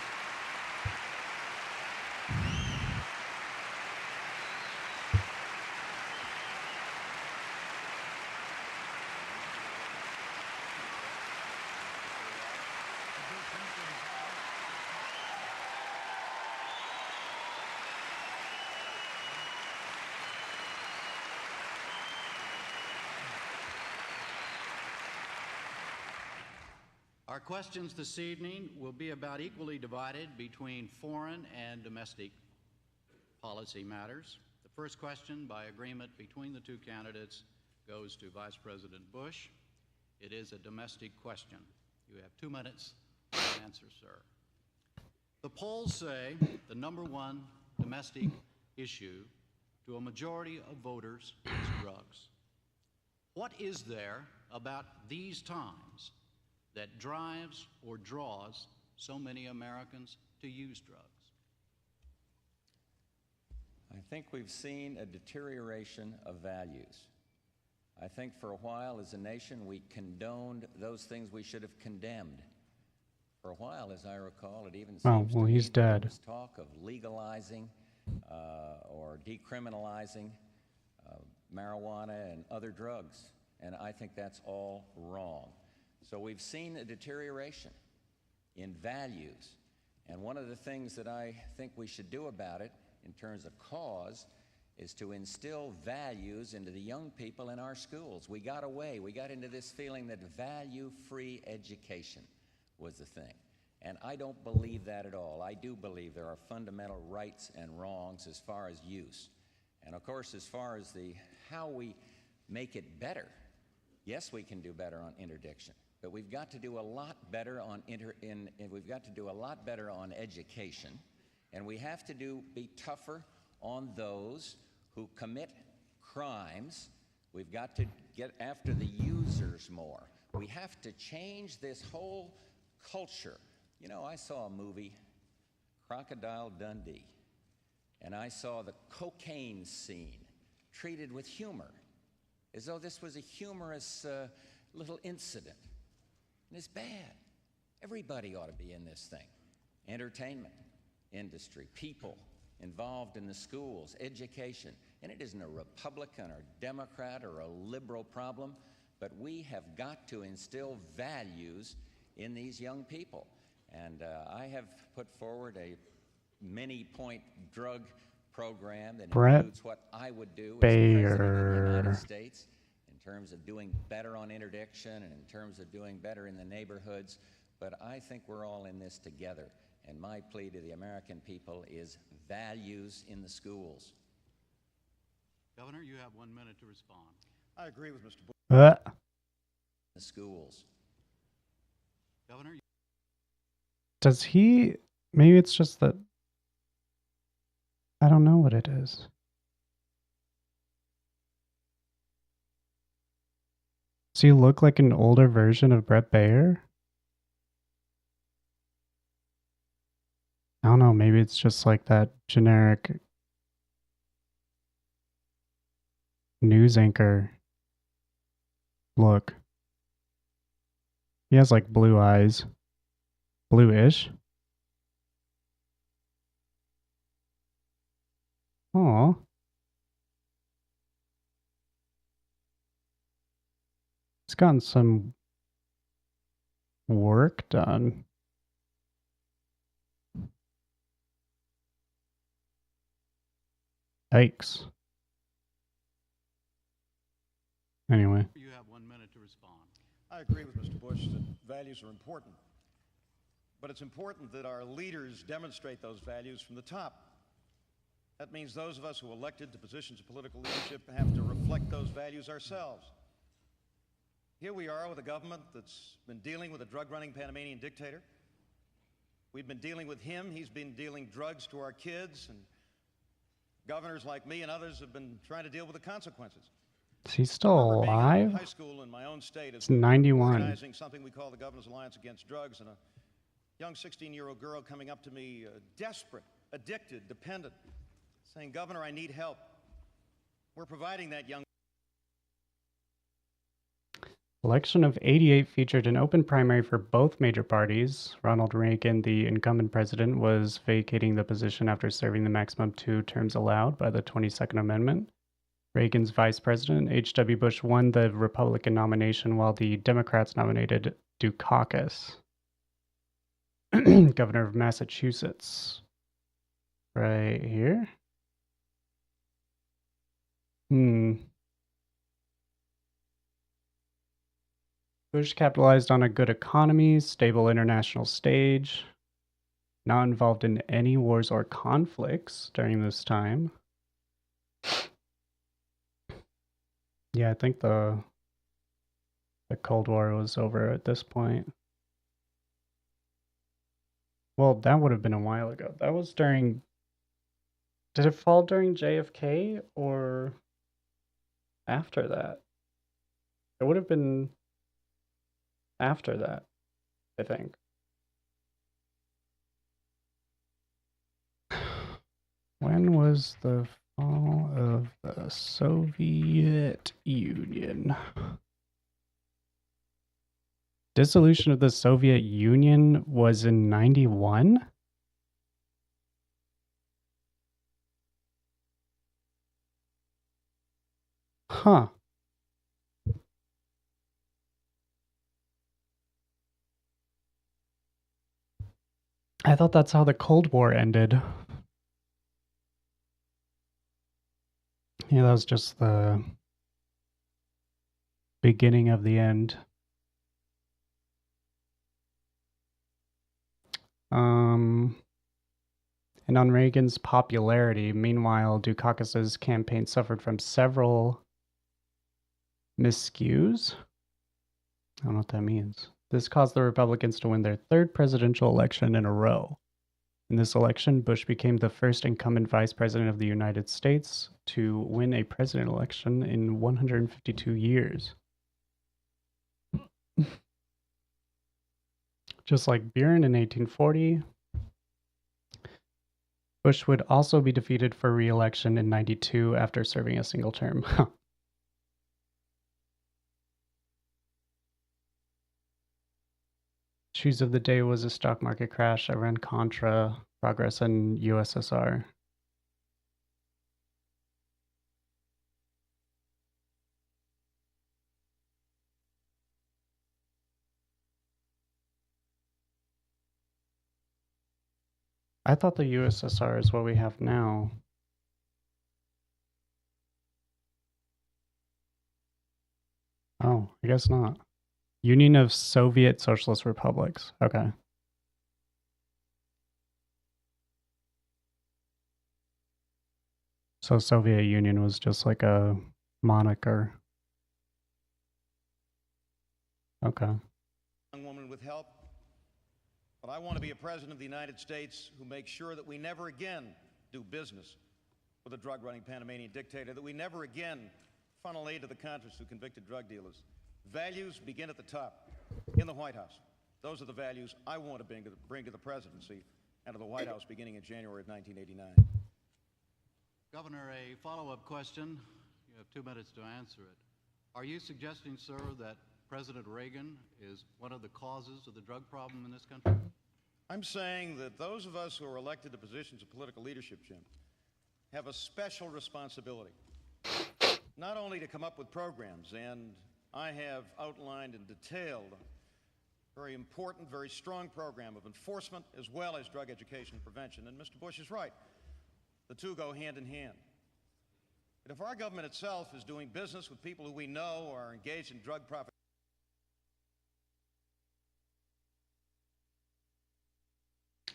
Our questions this evening will be about equally divided between foreign and domestic policy matters. The first question, by agreement between the two candidates, goes to Vice President Bush. It is a domestic question. You have 2 minutes to answer, sir. The polls say the #1 domestic issue to a majority of voters is drugs. What is there about these times that drives or draws so many Americans to use drugs? I think we've seen a deterioration of values. I think for a while as a nation we condoned those things we should have condemned. For a while, as I recall, it even seems to me he's that dead. there was talk of legalizing or decriminalizing marijuana and other drugs, and I think that's all wrong. So we've seen a deterioration in values, and one of the things that I think we should do about it in terms of cause is to instill values into the young people in our schools. We got into this feeling that value-free education was the thing. And I don't believe that at all. I do believe there are fundamental rights and wrongs as far as use. And of course, as far as how we make it better, yes, we can do better on interdiction, but we've got to do a lot better on education, and we have to be tougher on those who commit crimes. We've got to get after the users more. We have to change this whole culture. You know, I saw a movie, Crocodile Dundee, and I saw the cocaine scene treated with humor, as though this was a humorous little incident. And it's bad. Everybody ought to be in this thing. Entertainment industry, people involved in the schools, education. And it isn't a Republican or Democrat or a liberal problem, but we have got to instill values in these young people. And I have put forward a many-point drug program that includes what I would do as President of the United States in terms of doing better on interdiction and in terms of doing better in the neighborhoods. But I think we're all in this together. And my plea to the American people is values in the schools. Governor, you have 1 minute to respond. I agree with Mr. Bush. The schools. Governor, does he? Maybe it's just that. I don't know what it is. Does he look like an older version of Brett Baer? I don't know, maybe it's just like that generic news anchor look. He has like blue eyes. Bluish. Aw. He's gotten some work done. Yikes. Anyway. you have 1 minute to respond. I agree with Mr. Bush that values are important. But it's important that our leaders demonstrate those values from the top. That means those of us who are elected to positions of political leadership have to reflect those values ourselves. Here we are with a government that's been dealing with a drug-running Panamanian dictator. We've been dealing with him. He's been dealing drugs to our kids, and governors like me and others have been trying to deal with the consequences. Is he still alive? High school in my own state is it's 91. Organizing something we call the Governors Alliance Against Drugs, and a young 16-year-old girl coming up to me, desperate, addicted, dependent, saying, "Governor, I need help." We're providing that young. Election of '88 featured an open primary for both major parties. Ronald Reagan, the incumbent president, was vacating the position after serving the maximum 2 terms allowed by the 22nd Amendment. Reagan's vice president, H.W. Bush, won the Republican nomination while the Democrats nominated Dukakis, governor of Massachusetts. Right here. Bush capitalized on a good economy, stable international stage, not involved in any wars or conflicts during this time. Yeah, I think the Cold War was over at this point. Well, that would have been a while ago. That was during Did it fall during JFK or after that? It would have been after that, I think. When was the fall of the Soviet Union? Dissolution of the Soviet Union was in 91? Huh. I thought that's how the Cold War ended. Yeah, that was just the beginning of the end. And on Reagan's popularity, meanwhile, Dukakis's campaign suffered from several miscues. I don't know what that means. This caused the Republicans to win their third presidential election in a row. In this election, Bush became the first incumbent vice president of the United States to win a president election in 152 years. Just like Buren in 1840, Bush would also be defeated for re-election in 92 after serving a single term. Issues of the day was a stock market crash, Iran-Contra, progress in USSR. I thought the USSR is what we have now. Oh, I guess not. Union of Soviet Socialist Republics. Okay. So Soviet Union was just like a moniker. Okay. Young woman with help. But I want to be a president of the United States who makes sure that we never again do business with a drug-running Panamanian dictator, that we never again funnel aid to the Contras who convicted drug dealers. Values begin at the top, in the White House. Those are the values I want to bring to the presidency and to the White House beginning in January of 1989. Governor, a follow-up question. You have 2 minutes to answer it. Are you suggesting, sir, that President Reagan is one of the causes of the drug problem in this country? I'm saying that those of us who are elected to positions of political leadership, Jim, have a special responsibility, not only to come up with programs, and I have outlined and detailed a very important, very strong program of enforcement as well as drug education and prevention. And Mr. Bush is right. The two go hand in hand. But if our government itself is doing business with people who we know are engaged in drug profit,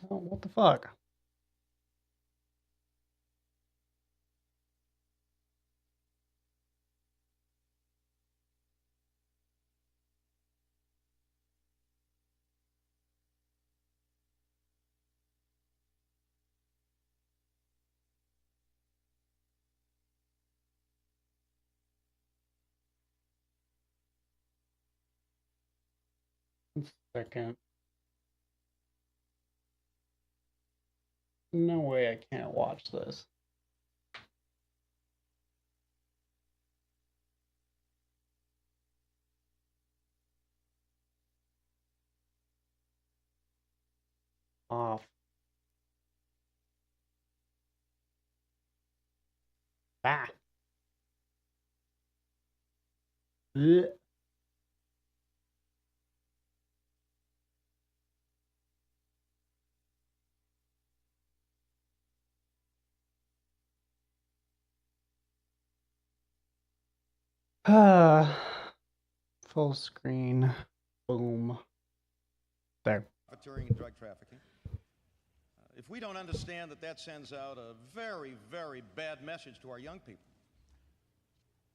oh, what the fuck? Second. No way I can't watch this. Off. Ah. Ugh. Full screen. Boom. There. profiteering and drug trafficking. If we don't understand that that sends out a very, very bad message to our young people,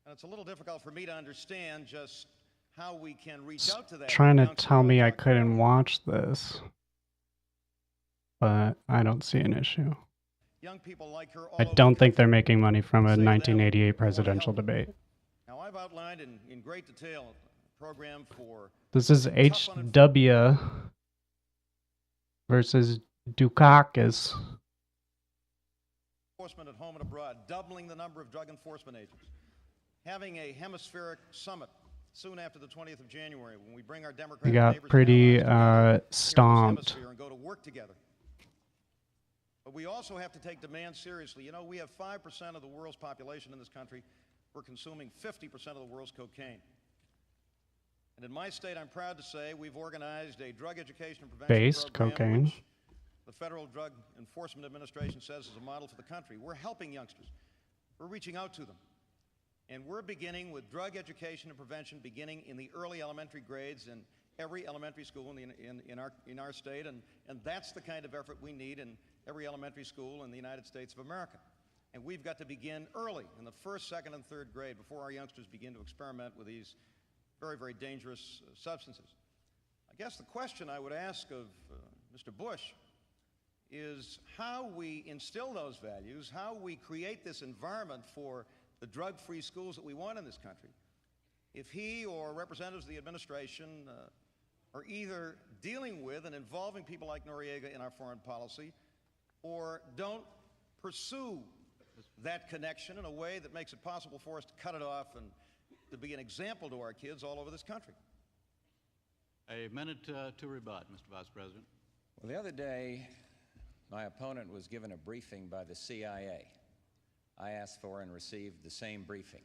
and it's a little difficult for me to understand just how we can reach out to that. Trying to tell me I couldn't watch this, but I don't see an issue. young people like her all I over don't the think they're country. making money from a Say to them, 1988 "We wanna presidential help you." debate. Now, I've outlined in great detail a program for This is tough HW versus Dukakis. enforcement at home and abroad, doubling the number of drug enforcement agents, having a hemispheric summit soon after the 20th of January when we bring our We Democratic got neighbors pretty and allies together stomped. here in this hemisphere and go to work together. But we also have to take demand seriously. You know, we have 5% of the world's population in this country. We're consuming 50% of the world's cocaine. And in my state, I'm proud to say we've organized a drug education and prevention Based program, cocaine. which the Federal Drug Enforcement Administration says is a model for the country. We're helping youngsters. We're reaching out to them. And we're beginning with drug education and prevention beginning in the early elementary grades in every elementary school in our state. And that's the kind of effort we need in every elementary school in the United States of America. And we've got to begin early in the first, second, and third grade before our youngsters begin to experiment with these very, very dangerous substances. I guess the question I would ask of Mr. Bush is how we instill those values, how we create this environment for the drug-free schools that we want in this country, if he or representatives of the administration are either dealing with and involving people like Noriega in our foreign policy or don't pursue that connection in a way that makes it possible for us to cut it off and to be an example to our kids all over this country. A minute to rebut, Mr. Vice President. Well, the other day, my opponent was given a briefing by the CIA. I asked for and received the same briefing.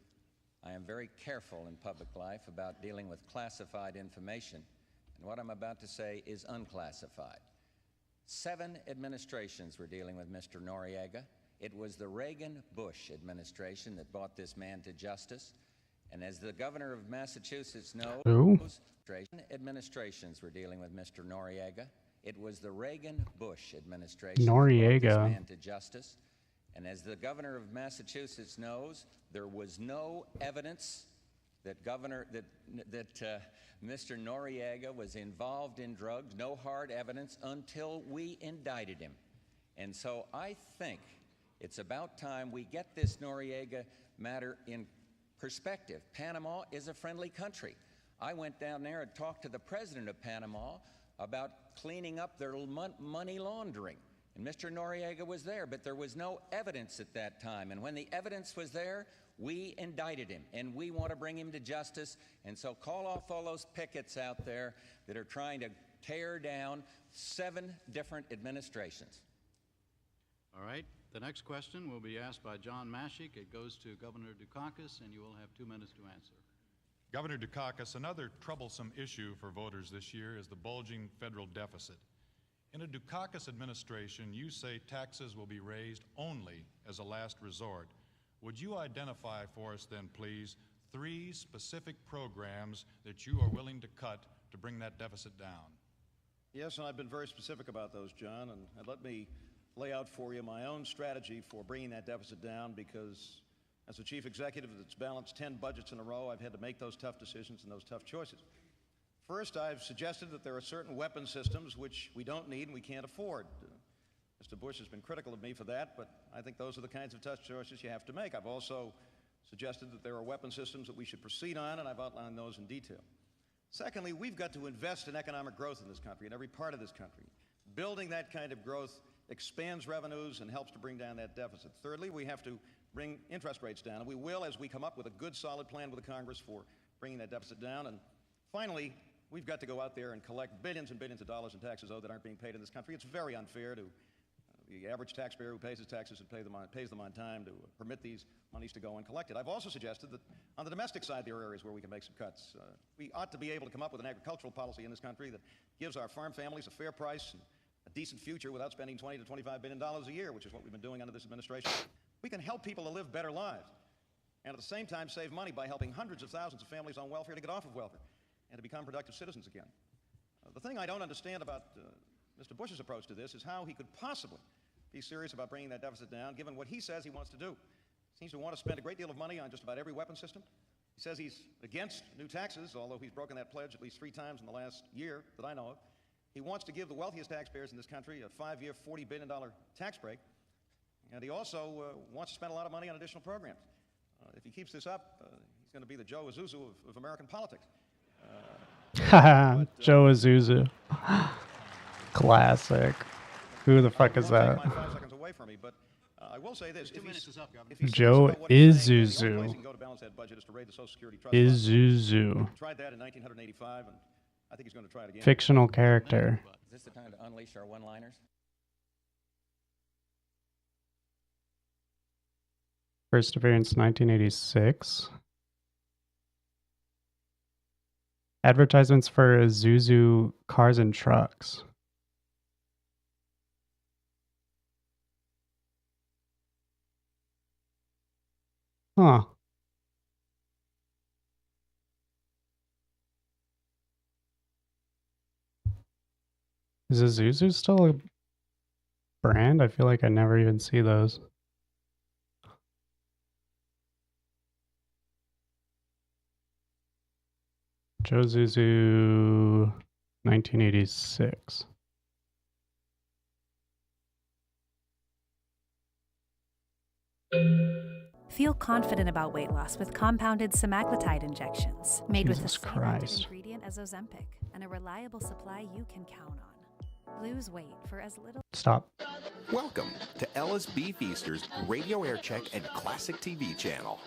I am very careful in public life about dealing with classified information, and what I'm about to say is unclassified. 7 administrations were dealing with Mr. Noriega. It was the Reagan-Bush administration that brought this man to justice. And as the governor of Massachusetts knows, Who? administrations were dealing with Mr. Noriega. It was the Reagan-Bush administration that Noriega. brought this man to justice. And as the governor of Massachusetts knows, there was no evidence that Mr. Noriega was involved in drugs, no hard evidence until we indicted him. And so I think it's about time we get this Noriega matter in perspective. Panama is a friendly country. I went down there and talked to the president of Panama about cleaning up their money laundering. And Mr. Noriega was there, but there was no evidence at that time. And when the evidence was there, we indicted him, and we want to bring him to justice. And so call off all those pickets out there that are trying to tear down 7 different administrations. All right. The next question will be asked by John Mashik. It goes to Governor Dukakis, and you will have 2 minutes to answer. Governor Dukakis, another troublesome issue for voters this year is the bulging federal deficit. In a Dukakis administration, you say taxes will be raised only as a last resort. Would you identify for us then, please, 3 specific programs that you are willing to cut to bring that deficit down? Yes, and I've been very specific about those, John, and let me lay out for you my own strategy for bringing that deficit down, because as the chief executive that's balanced 10 budgets in a row, I've had to make those tough decisions and those tough choices. First, I've suggested that there are certain weapon systems which we don't need and we can't afford. Mr. Bush has been critical of me for that, but I think those are the kinds of tough choices you have to make. I've also suggested that there are weapon systems that we should proceed on, and I've outlined those in detail. Secondly, we've got to invest in economic growth in this country, in every part of this country. Building that kind of growth expands revenues and helps to bring down that deficit. Thirdly, we have to bring interest rates down, and we will as we come up with a good, solid plan with the Congress for bringing that deficit down. And finally, we've got to go out there and collect billions and billions of dollars in taxes owed that aren't being paid in this country. It's very unfair to the average taxpayer who pays his taxes and pays them on time to permit these monies to go uncollected. I've also suggested that on the domestic side there are areas where we can make some cuts. We ought to be able to come up with an agricultural policy in this country that gives our farm families a fair price and a decent future without spending $20 to $25 billion a year, which is what we've been doing under this administration. We can help people to live better lives and at the same time save money by helping hundreds of thousands of families on welfare to get off of welfare and to become productive citizens again. The thing I don't understand about Mr. Bush's approach to this is how he could possibly be serious about bringing that deficit down, given what he says he wants to do. He seems to want to spend a great deal of money on just about every weapon system. He says he's against new taxes, although he's broken that pledge at least 3 times in the last year that I know of. He wants to give the wealthiest taxpayers in this country a 5-year, $40 billion tax break. And he also wants to spend a lot of money on additional programs. If he keeps this up, he's going to be the Joe Azuzu of American politics. Joe Azuzu. Classic. Who the fuck is that? Take my 5 seconds away from me, but I will say this. Joe Izuzu. Izuzu. Tried that in 1985, and I think he's going to try it again. Fictional character. Is this the time to unleash our one-liners? First appearance 1986. Advertisements for Isuzu cars and trucks. Huh. Is Isuzu still a brand? I feel like I never even see those. Joe Zuzu, 1986. Feel confident about weight loss with compounded semaglutide injections, made with the same active ingredient as Ozempic and a reliable supply you can count on. Lose weight for as little. Stop. Welcome to Ellis B. Feaster's Radio Air Check and Classic TV channel.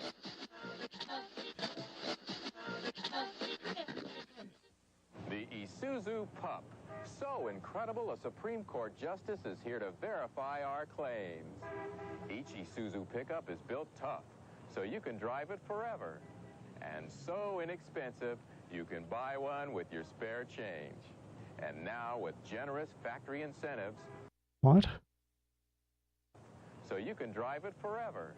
The Isuzu Pup. So incredible, a Supreme Court justice is here to verify our claims. Each Isuzu pickup is built tough, so you can drive it forever. And so inexpensive, you can buy one with your spare change. And now with generous factory incentives. What? So you can drive it forever.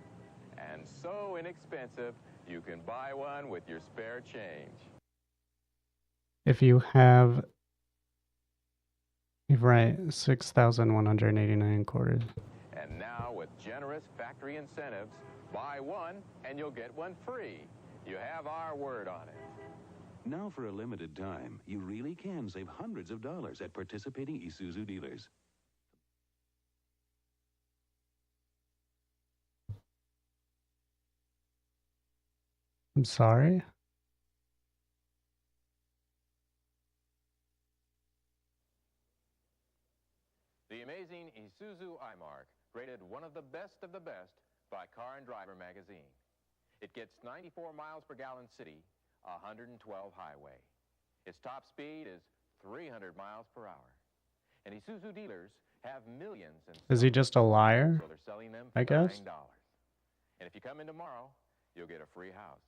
And so inexpensive, you can buy one with your spare change. If you have, right, 6,189 quarters. And now with generous factory incentives, buy one and you'll get one free. You have our word on it. Now for a limited time, you really can save hundreds of dollars at participating Isuzu dealers. I'm sorry? The amazing Isuzu iMark, rated one of the best by Car and Driver magazine. It gets 94 miles per gallon city, 112 highway. Its top speed is 300 miles per hour. And Isuzu dealers have millions in Is he just a liar? so they're selling them for I guess. $9. And if you come in tomorrow, you'll get a free house.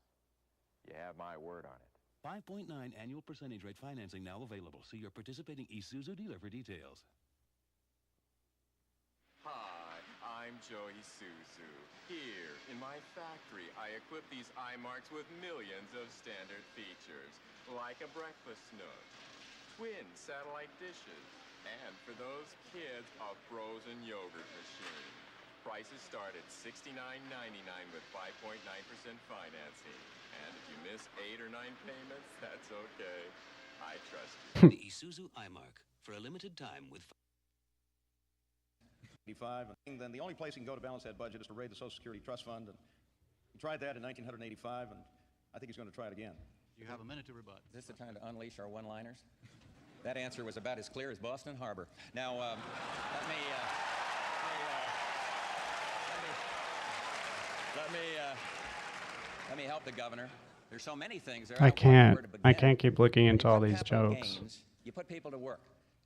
You have my word on it. 5.9 annual percentage rate financing now available. See your participating Isuzu dealer for details. Hi, I'm Joe Isuzu. Here, in my factory, I equip these iMarks with millions of standard features, like a breakfast nook, twin satellite dishes, and for those kids, a frozen yogurt machine. Prices start at $69.99 with 5.9% financing. And if you miss 8 or 9 payments, that's okay. I trust you. The Isuzu iMark for a limited time with 85, and then the only place you can go to balance that budget is to raid the Social Security Trust Fund. And he tried that in 1985, and I think he's going to try it again. You have a minute to rebut. Is this the time to unleash our one-liners? That answer was about as clear as Boston Harbor. Now, let me help the governor. There's so many things there. I can't keep looking into all these jokes. Gains, you put people to work.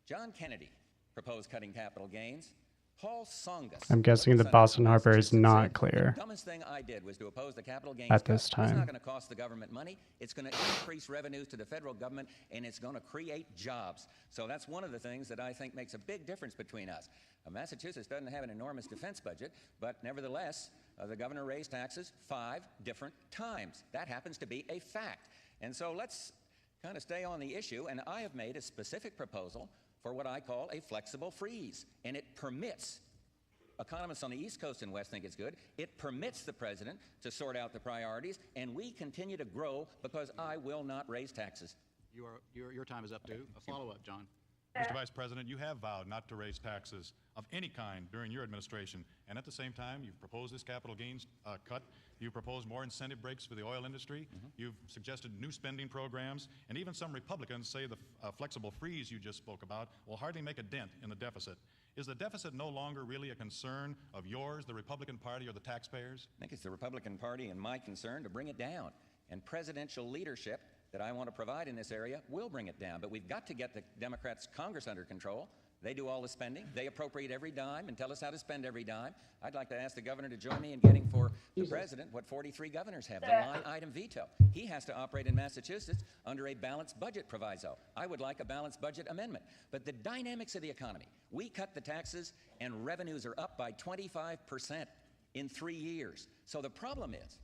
John Kennedy proposed cutting capital gains. Paul Songus. I'm guessing the Boston Harbor is not clear The dumbest thing I did was to oppose the capital gains at this cut. It's time. not going to cost the government money. It's going to increase revenues to the federal government, and it's going to create jobs. So that's one of the things that I think makes a big difference between us. Massachusetts doesn't have an enormous defense budget, but nevertheless, the governor raised taxes 5 different times. That happens to be a fact. And so let's kind of stay on the issue, and I have made a specific proposal for what I call a flexible freeze, and it permits economists on the East Coast and West think it's good. It permits the president to sort out the priorities, and we continue to grow because I will not raise taxes. Your time is up too. A follow-up, John. Mr. Vice President, you have vowed not to raise taxes of any kind during your administration, and at the same time, you've proposed this capital gains cut. You've proposed more incentive breaks for the oil industry. You've suggested new spending programs, and even some Republicans say the flexible freeze you just spoke about will hardly make a dent in the deficit. Is the deficit no longer really a concern of yours, the Republican Party, or the taxpayers? I think it's the Republican Party and my concern to bring it down. And presidential leadership that I want to provide in this area will bring it down. But we've got to get the Democrats' Congress under control. They do all the spending. They appropriate every dime and tell us how to spend every dime. I'd like to ask the governor to join me in getting for the president what 43 governors have, the line item veto. He has to operate in Massachusetts under a balanced budget proviso. I would like a balanced budget amendment. But the dynamics of the economy, we cut the taxes and revenues are up by 25% in 3 years. So the problem is,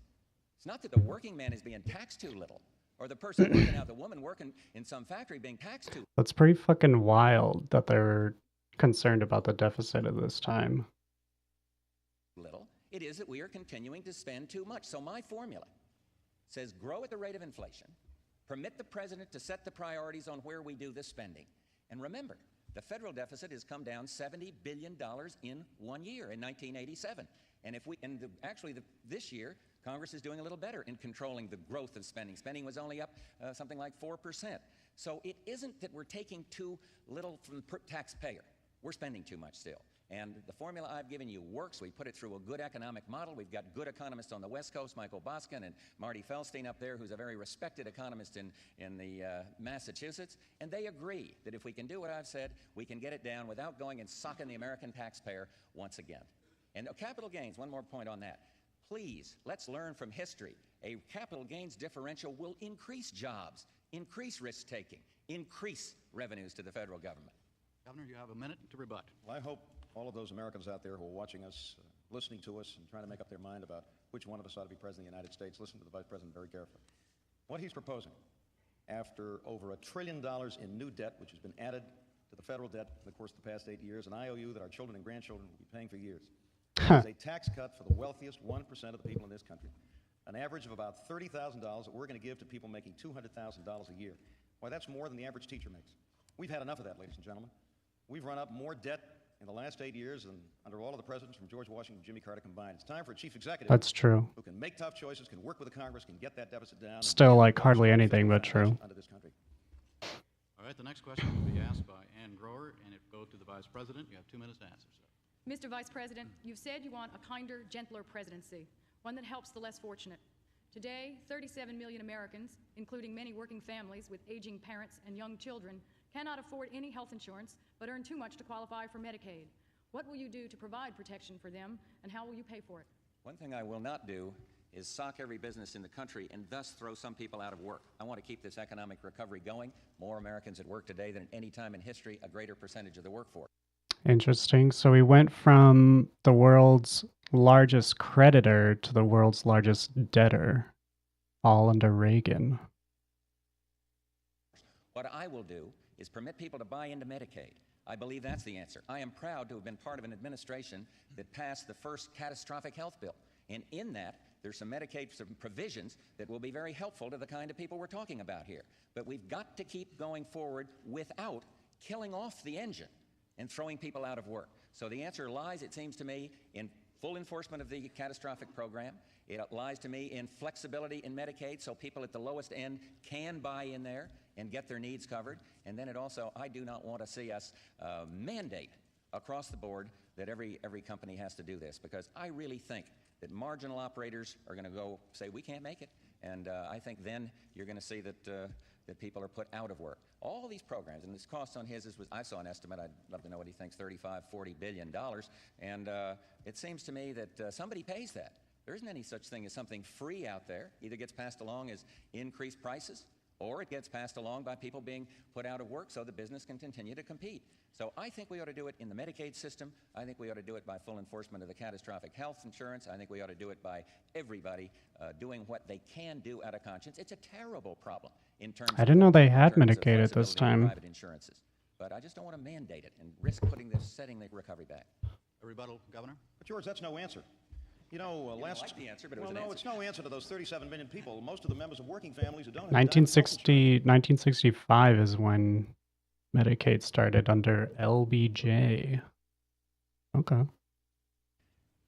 it's not that the working man is being taxed too little, or the person working out, the woman working in some factory being taxed too That's pretty fucking wild that they're concerned about the deficit at this time. little. It is that we are continuing to spend too much. So my formula says grow at the rate of inflation, permit the president to set the priorities on where we do the spending. And remember, the federal deficit has come down $70 billion in 1 year, in 1987. And if we, this year, Congress is doing a little better in controlling the growth of spending. Spending was only up something like 4%. So it isn't that we're taking too little from the taxpayer. We're spending too much still. And the formula I've given you works. We put it through a good economic model. We've got good economists on the West Coast, Michael Boskin and Marty Feldstein up there, who's a very respected economist in the Massachusetts. And they agree that if we can do what I've said, we can get it down without going and socking the American taxpayer once again. And capital gains, one more point on that. Please, let's learn from history. A capital gains differential will increase jobs, increase risk-taking, increase revenues to the federal government. Governor, you have a minute to rebut. Well, I hope all of those Americans out there who are watching us, listening to us, and trying to make up their mind about which one of us ought to be President of the United States, listen to the Vice President very carefully. What he's proposing, after over $1 trillion in new debt, which has been added to the federal debt in the course of the past 8 years, an IOU that our children and grandchildren will be paying for years, is a tax cut for the wealthiest 1% of the people in this country, an average of about $30,000 that we're going to give to people making $200,000 a year. Why, that's more than the average teacher makes. We've had enough of that, ladies and gentlemen. We've run up more debt in the last 8 years than under all of the presidents from George Washington and Jimmy Carter combined. It's time for a chief executive. That's true. Who can make tough choices, can work with the Congress, can get that deficit down. Still, like, hardly anything but true. Under this country. All right, the next question will be asked by Ann Grower, and it will go to the Vice President. You have 2 minutes to answer, sir. Mr. Vice President, you've said you want a kinder, gentler presidency, one that helps the less fortunate. Today, 37 million Americans, including many working families with aging parents and young children, cannot afford any health insurance but earn too much to qualify for Medicaid. What will you do to provide protection for them, and how will you pay for it? One thing I will not do is sock every business in the country and thus throw some people out of work. I want to keep this economic recovery going. More Americans at work today than at any time in history, a greater percentage of the workforce. Interesting. So we went from the world's largest creditor to the world's largest debtor, all under Reagan. What I will do is permit people to buy into Medicaid. I believe that's the answer. I am proud to have been part of an administration that passed the first catastrophic health bill. And in that, there's some Medicaid provisions that will be very helpful to the kind of people we're talking about here. But we've got to keep going forward without killing off the engine and throwing people out of work. So the answer lies, it seems to me, in full enforcement of the catastrophic program. It lies to me in flexibility in Medicaid so people at the lowest end can buy in there and get their needs covered. And then it also, I do not want to see us mandate across the board that every company has to do this, because I really think that marginal operators are going to go say, we can't make it. And I think then you're going to see that that people are put out of work. All these programs, and this cost on his, I saw an estimate, I'd love to know what he thinks, $35–40 billion. And it seems to me that somebody pays that. There isn't any such thing as something free out there. Either gets passed along as increased prices, or it gets passed along by people being put out of work so the business can continue to compete. So I think we ought to do it in the Medicaid system. I think we ought to do it by full enforcement of the catastrophic health insurance. I think we ought to do it by everybody doing what they can do out of conscience. It's a terrible problem in terms I didn't know they had in terms of Medicaid at this flexibility in time. private insurances. But I just don't want to mandate it and risk setting the recovery back. A rebuttal, Governor? But George, that's no answer. You know, You don't like the answer, but it was well, an no, answer. it's no answer to those 37 million people. Most of the members of working families who don't have 1965 is when Medicaid started under LBJ. Okay.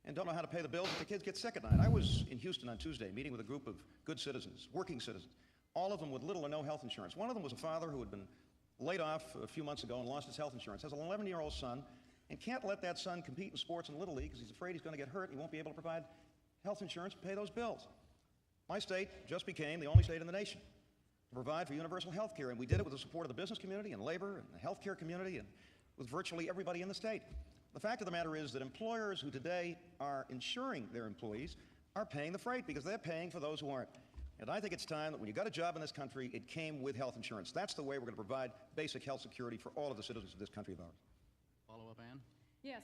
And don't know how to pay the bills if the kids get sick at night. I was in Houston on Tuesday meeting with a group of good citizens, working citizens, all of them with little or no health insurance. One of them was a father who had been laid off a few months ago and lost his health insurance, has an 11-year-old son, and can't let that son compete in sports in Little League because he's afraid he's going to get hurt and he won't be able to provide health insurance to pay those bills. My state just became the only state in the nation to provide for universal health care, and we did it with the support of the business community and labor and the health care community and with virtually everybody in the state. The fact of the matter is that employers who today are insuring their employees are paying the freight because they're paying for those who aren't. And I think it's time that when you got a job in this country, it came with health insurance. That's the way we're going to provide basic health security for all of the citizens of this country of ours. Follow up, Ann? Yes.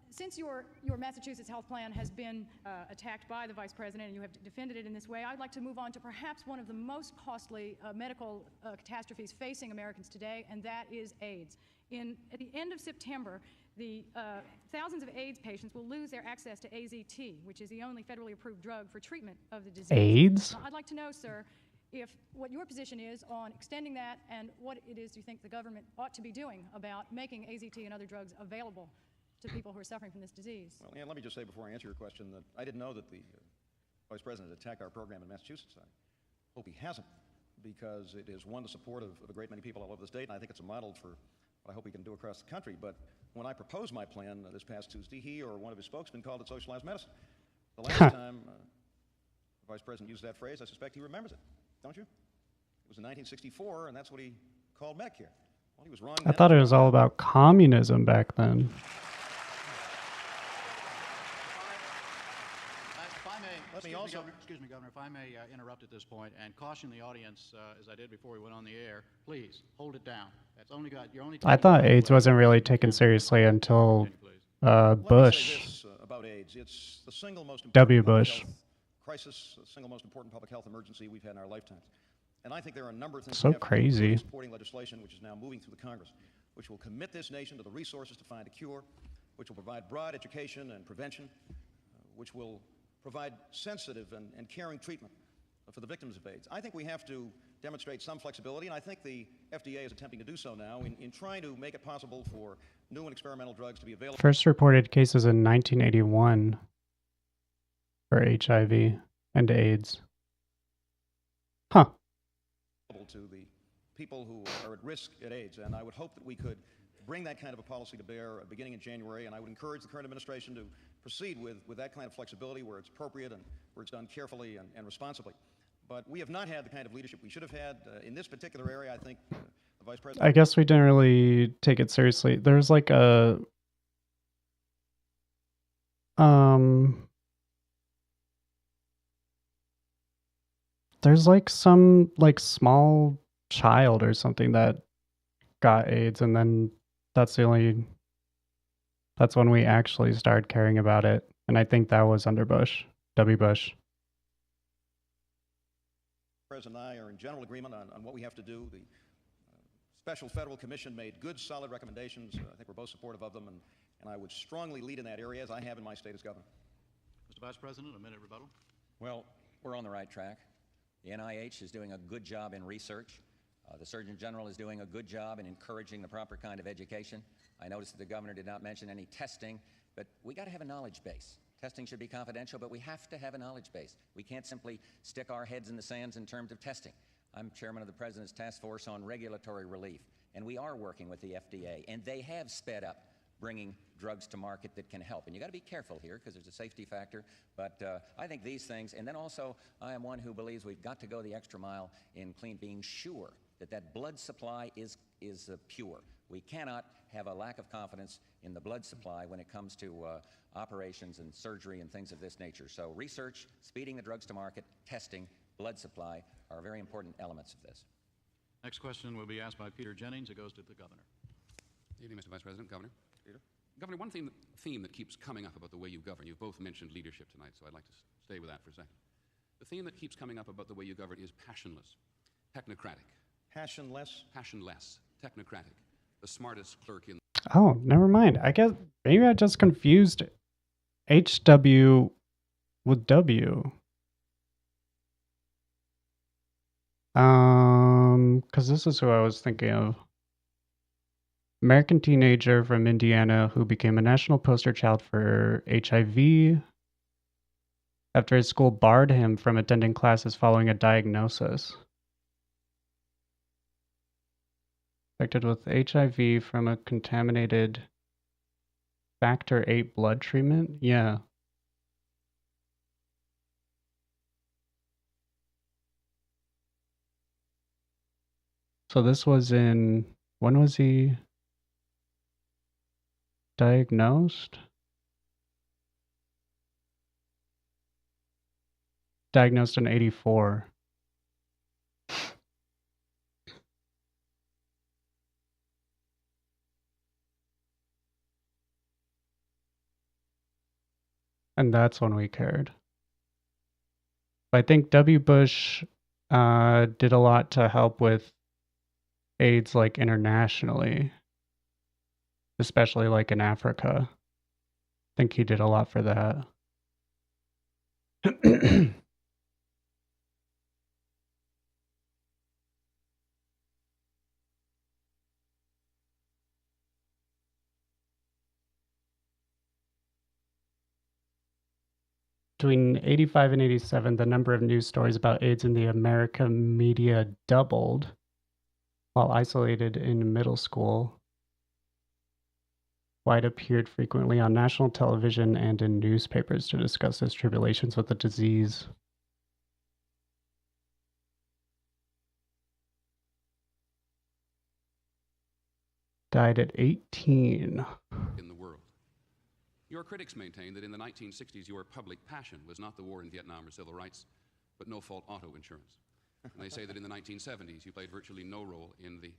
Since your Massachusetts health plan has been attacked by the Vice President and you have defended it in this way, I'd like to move on to perhaps one of the most costly medical catastrophes facing Americans today, and that is AIDS. At the end of September, the thousands of AIDS patients will lose their access to AZT, which is the only federally approved drug for treatment of the disease. AIDS? Now, I'd like to know, sir, what your position is on extending that and what it is you think the government ought to be doing about making AZT and other drugs available to people who are suffering from this disease. Well, Ann, let me just say before I answer your question that I didn't know that the Vice President had attacked our program in Massachusetts. I hope he hasn't, because it has won the support of a great many people all over the state, and I think it's a model for what I hope we can do across the country. But when I proposed my plan this past Tuesday, he or one of his spokesmen called it socialized medicine. The last time the Vice President used that phrase, I suspect he remembers it, don't you? It was in 1964, and that's what he called Medicare. Well, he was wrong. I thought it was all about communism back then. Excuse me, Governor, if I may interrupt at this point and caution the audience, as I did before we went on the air, please hold it down. That's only got you're only. I thought AIDS wasn't really taken seriously until Bush. This, about AIDS, it's the single most W. important Bush. public health crisis, the single most important public health emergency we've had in our lifetimes. And I think there are a number of things So we have to do, crazy. including supporting legislation, which is now moving through the Congress, which will commit this nation to the resources to find a cure, which will provide broad education and prevention, which will provide sensitive and caring treatment for the victims of AIDS. I think we have to demonstrate some flexibility, and I think the FDA is attempting to do so now in trying to make it possible for new and experimental drugs to be available. First reported cases in 1981 for HIV and AIDS. Huh. To the people who are at risk at AIDS, and I would hope that we could bring that kind of a policy to bear beginning in January, and I would encourage the current administration to proceed with that kind of flexibility where it's appropriate and where it's done carefully and responsibly. But we have not had the kind of leadership we should have had in this particular area. I think the Vice President... I guess we didn't really take it seriously. There's like a... There's like some like small child or something that got AIDS, and then that's when we actually started caring about it. And I think that was under Bush, W. Bush. The President and I are in general agreement on what we have to do. The Special Federal Commission made good, solid recommendations. I think we're both supportive of them, and I would strongly lead in that area, as I have in my state as governor. Mr. Vice President, a minute rebuttal. Well, we're on the right track. The NIH is doing a good job in research. The Surgeon General is doing a good job in encouraging the proper kind of education. I noticed that the governor did not mention any testing, but we got to have a knowledge base. Testing should be confidential, but we have to have a knowledge base. We can't simply stick our heads in the sands in terms of testing. I'm chairman of the President's Task Force on Regulatory Relief, and we are working with the FDA, and they have sped up bringing drugs to market that can help. And you got to be careful here because there's a safety factor, but I think these things, and then also I am one who believes we've got to go the extra mile in being sure that blood supply is pure. We cannot have a lack of confidence in the blood supply when it comes to operations and surgery and things of this nature. So research, speeding the drugs to market, testing, blood supply are very important elements of this. Next question will be asked by Peter Jennings. It goes to the governor. Good evening, Mr. Vice President. Governor. Peter. Governor, one theme that keeps coming up about the way you govern, you've both mentioned leadership tonight, so I'd like to stay with that for a second. The theme that keeps coming up about the way you govern is passionless, technocratic. Passionless? Passionless, technocratic. The smartest clerk in... Oh, never mind. I guess maybe I just confused HW with W. Because this is who I was thinking of. American teenager from Indiana who became a national poster child for HIV after his school barred him from attending classes following a diagnosis. Infected with HIV from a contaminated factor 8 blood treatment? Yeah. So this was in, when was he diagnosed? Diagnosed in 84. And that's when we cared. I think W. Bush did a lot to help with AIDS, like internationally, especially like in Africa. I think he did a lot for that. Between 85 and 87, the number of news stories about AIDS in the American media doubled. While isolated in middle school, White appeared frequently on national television and in newspapers to discuss his tribulations with the disease. Died at 18. In the world. Your critics maintain that in the 1960s your public passion was not the war in Vietnam or civil rights, but no-fault auto insurance. And they say that in the 1970s you played virtually no role in the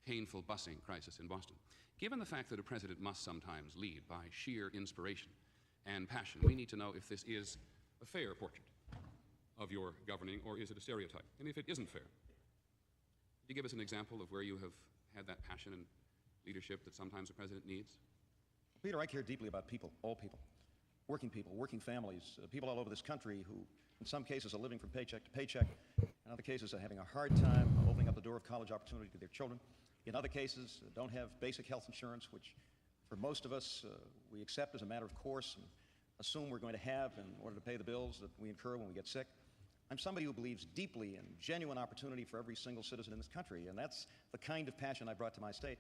painful busing crisis in Boston. Given the fact that a president must sometimes lead by sheer inspiration and passion, we need to know if this is a fair portrait of your governing, or is it a stereotype? And if it isn't fair, could you give us an example of where you have had that passion and leadership that sometimes a president needs? Peter, I care deeply about people, all people, working families, people all over this country who, in some cases, are living from paycheck to paycheck. In other cases, are having a hard time opening up the door of college opportunity to their children. In other cases, don't have basic health insurance, which for most of us, we accept as a matter of course and assume we're going to have in order to pay the bills that we incur when we get sick. I'm somebody who believes deeply in genuine opportunity for every single citizen in this country, and that's the kind of passion I brought to my state.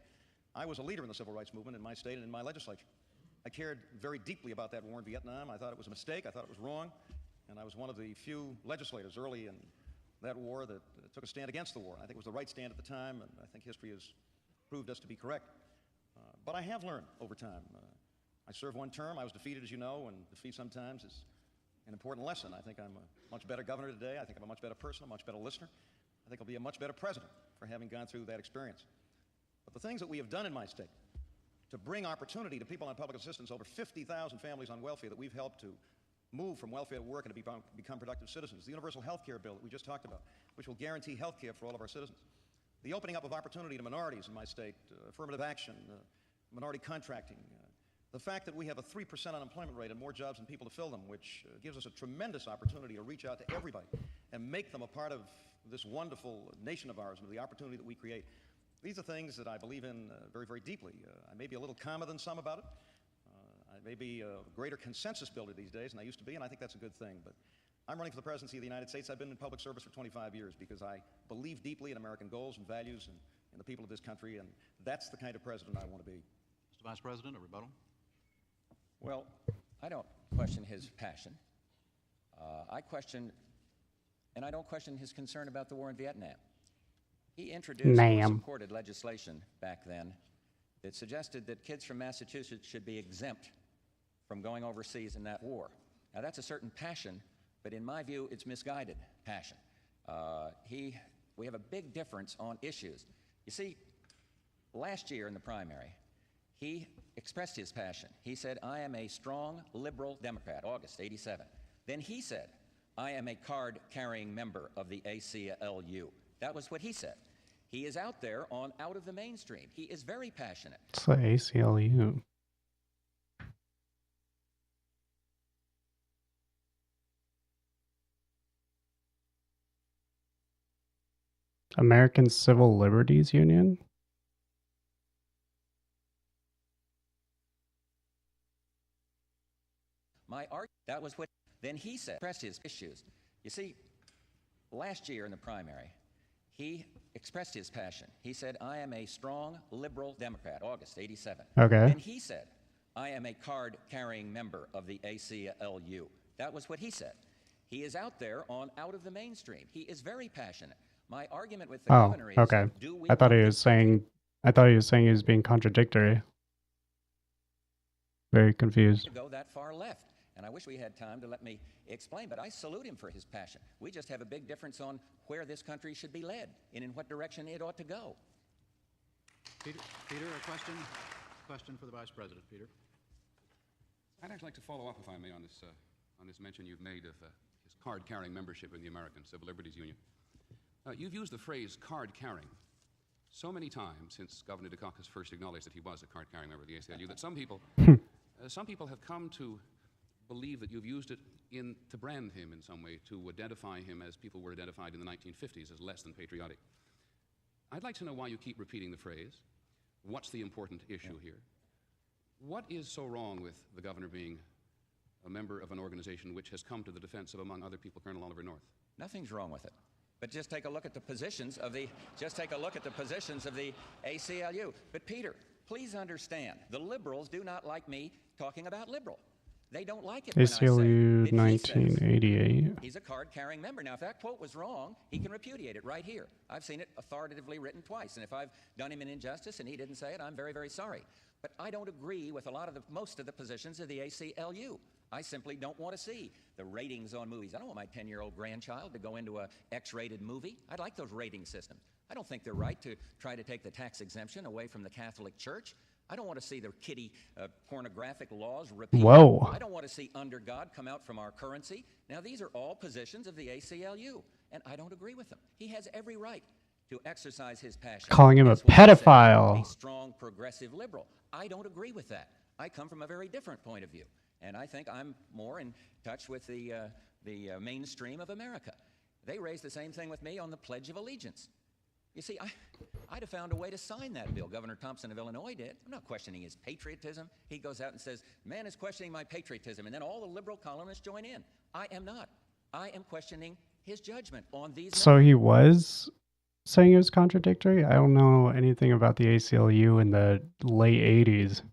I was a leader in the civil rights movement in my state and in my legislature. I cared very deeply about that war in Vietnam. I thought it was a mistake. I thought it was wrong. And I was one of the few legislators early in that war that took a stand against the war. I think it was the right stand at the time, and I think history has proved us to be correct. But I have learned over time. I served one term. I was defeated, as you know, and defeat sometimes is an important lesson. I think I'm a much better governor today. I think I'm a much better person, a much better listener. I think I'll be a much better president for having gone through that experience. But the things that we have done in my state to bring opportunity to people on public assistance, over 50,000 families on welfare that we've helped to move from welfare to work and to become productive citizens. The universal health care bill that we just talked about, which will guarantee health care for all of our citizens. The opening up of opportunity to minorities in my state, affirmative action, minority contracting, the fact that we have a 3% unemployment rate and more jobs than people to fill them, which gives us a tremendous opportunity to reach out to everybody and make them a part of this wonderful nation of ours and the opportunity that we create. These are things that I believe in very, very deeply. I may be a little calmer than some about it. I may be a greater consensus builder these days than I used to be, and I think that's a good thing. But I'm running for the presidency of the United States. I've been in public service for 25 years because I believe deeply in American goals and values and in the people of this country, and that's the kind of president I want to be. Mr. Vice President, a rebuttal? Well, I don't question his passion. I question, and I don't question his concern about the war in Vietnam. He introduced or supported legislation back then that suggested that kids from Massachusetts should be exempt from going overseas in that war. Now, that's a certain passion, but in my view, it's misguided passion. We have a big difference on issues. You see, last year in the primary, he expressed his passion. He said, I am a strong liberal Democrat, August '87. Then he said, I am a card-carrying member of the ACLU. That was what he said. He is out there on out of the mainstream. He is very passionate. It's the ACLU. American Civil Liberties Union? That was what then he said, expressed his issues. You see, last year in the primary, he expressed his passion. He said, I am a strong liberal Democrat, August '87. Okay. And he said, I am a card-carrying member of the ACLU. That was what he said. He is out there out of the mainstream. He is very passionate. My argument with the governor is, okay. do we I thought he want was saying he was being contradictory. Very confused. to go that far left? And I wish we had time to let me explain, but I salute him for his passion. We just have a big difference on where this country should be led and in what direction it ought to go. Peter, a question for the Vice President. Peter. I'd actually like to follow up, if I may, on this mention you've made of his card-carrying membership in the American Civil Liberties Union. You've used the phrase card-carrying so many times since Governor Dukakis first acknowledged that he was a card-carrying member of the ACLU that some people have come to believe that you've used it to brand him in some way, to identify him as people were identified in the 1950s as less than patriotic. I'd like to know why you keep repeating the phrase. What's the important issue here? What is so wrong with the governor being a member of an organization which has come to the defense of, among other people, Colonel Oliver North? Nothing's wrong with it. But just take a look at the positions of the ACLU. But Peter, please understand, the liberals do not like me talking about liberal. They don't like it when I say ACLU that 1988. he's a card-carrying member. Now, if that quote was wrong, he can repudiate it right here. I've seen it authoritatively written twice, and if I've done him an injustice and he didn't say it, I'm very, very sorry. But I don't agree with most of the positions of the ACLU. I simply don't want to see the ratings on movies. I don't want my 10-year-old grandchild to go into a X-rated movie. I'd like those rating systems. I don't think they're right to try to take the tax exemption away from the Catholic Church. I don't want to see their kiddie pornographic laws repealed. Whoa. I don't want to see under God come out from our currency. Now, these are all positions of the ACLU, and I don't agree with them. He has every right to exercise his passion. Calling him a That's what he said, pedophile. a strong progressive liberal. I don't agree with that. I come from a very different point of view, and I think I'm more in touch with the mainstream of America. They raised the same thing with me on the Pledge of Allegiance. You see, I'd have found a way to sign that bill. Governor Thompson of Illinois did. I'm not questioning his patriotism. He goes out and says, man is questioning my patriotism, and then all the liberal columnists join in. I am not. I am questioning his judgment on these So he was saying it was contradictory? I don't know anything about the ACLU in the late 80s.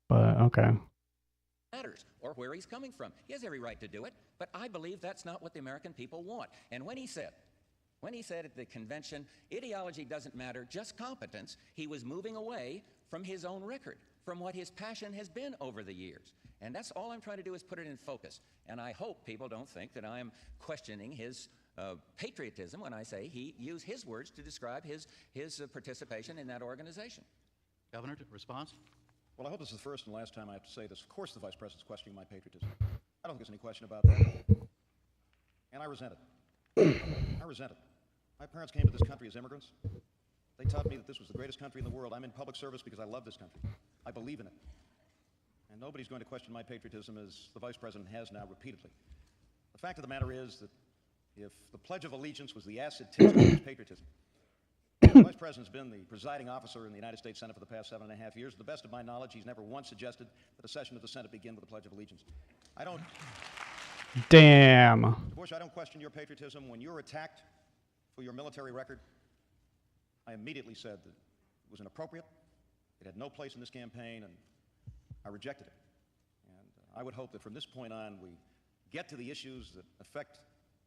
But, okay. matters, or where he's coming from. He has every right to do it, but I believe that's not what the American people want. And when he said at the convention, ideology doesn't matter, just competence, he was moving away from his own record, from what his passion has been over the years. And that's all I'm trying to do is put it in focus. And I hope people don't think that I am questioning his patriotism when I say he used his words to describe his participation in that organization. Governor, response? Well, I hope this is the first and last time I have to say this. Of course the Vice President's questioning my patriotism. I don't think there's any question about that. And I resent it. I resent it. My parents came to this country as immigrants. They taught me that this was the greatest country in the world. I'm in public service because I love this country. I believe in it. And nobody's going to question my patriotism as the Vice President has now repeatedly. The fact of the matter is that if the Pledge of Allegiance was the acid test of his patriotism, the Vice President's been the presiding officer in the United States Senate for the past 7.5 years. To the best of my knowledge, he's never once suggested that a session of the Senate begin with the Pledge of Allegiance. I don't... Damn. Mr. Bush, I don't question your patriotism. When you're attacked for your military record, I immediately said that it was inappropriate, it had no place in this campaign, and I rejected it. And I would hope that from this point on, we get to the issues that affect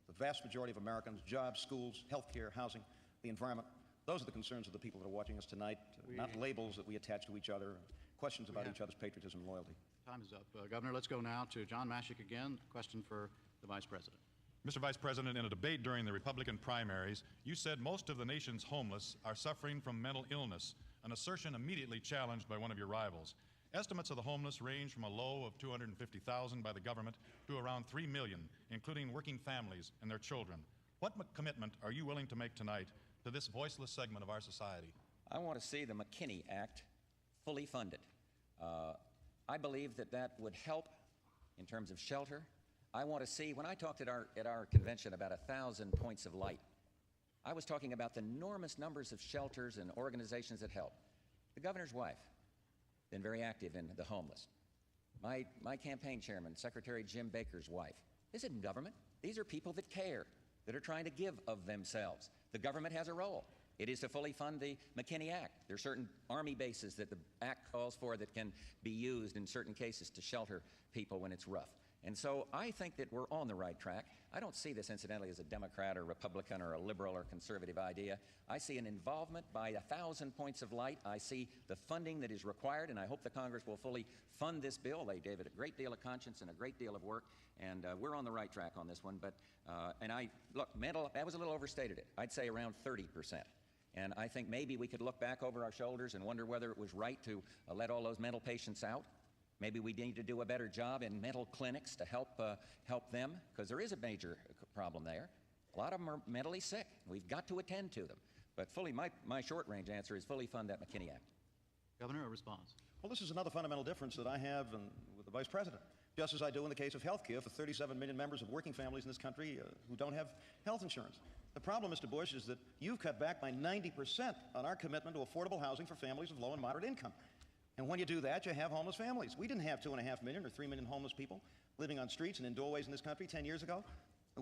the vast majority of Americans: jobs, schools, health care, housing, the environment. Those are the concerns of the people that are watching us tonight, not labels that we attach to each other, questions about each other's patriotism and loyalty. Time is up. Governor, let's go now to John Mashik again. Question for the Vice President. Mr. Vice President, in a debate during the Republican primaries, you said most of the nation's homeless are suffering from mental illness, an assertion immediately challenged by one of your rivals. Estimates of the homeless range from a low of 250,000 by the government to around 3 million, including working families and their children. What commitment are you willing to make tonight to this voiceless segment of our society? I want to see the McKinney Act fully funded. I believe that that would help in terms of shelter. I want to see, when I talked at our convention about 1,000 points of light, I was talking about the enormous numbers of shelters and organizations that help. The governor's wife, been very active in the homeless. my campaign chairman, Secretary Jim Baker's wife. This isn't government. These are people that care, that are trying to give of themselves. The government has a role. It is to fully fund the McKinney Act. There are certain Army bases that the Act calls for that can be used in certain cases to shelter people when it's rough. And so I think that we're on the right track. I don't see this, incidentally, as a Democrat or Republican or a liberal or conservative idea. I see an involvement by 1,000 points of light. I see the funding that is required, and I hope the Congress will fully fund this bill. They gave it a great deal of conscience and a great deal of work, and we're on the right track on this one. But, look, mental, that was a little overstated. I'd say around 30%. And I think maybe we could look back over our shoulders and wonder whether it was right to let all those mental patients out. Maybe we need to do a better job in mental clinics to help them, because there is a major problem there. A lot of them are mentally sick. We've got to attend to them. But fully, my short-range answer is fully fund that McKinney Act. Governor, a response. Well, this is another fundamental difference that I have with the Vice President, just as I do in the case of health care for 37 million members of working families in this country who don't have health insurance. The problem, Mr. Bush, is that you've cut back by 90% on our commitment to affordable housing for families of low and moderate income. And when you do that, you have homeless families. We didn't have 2.5 million or 3 million homeless people living on streets and in doorways in this country 10 years ago.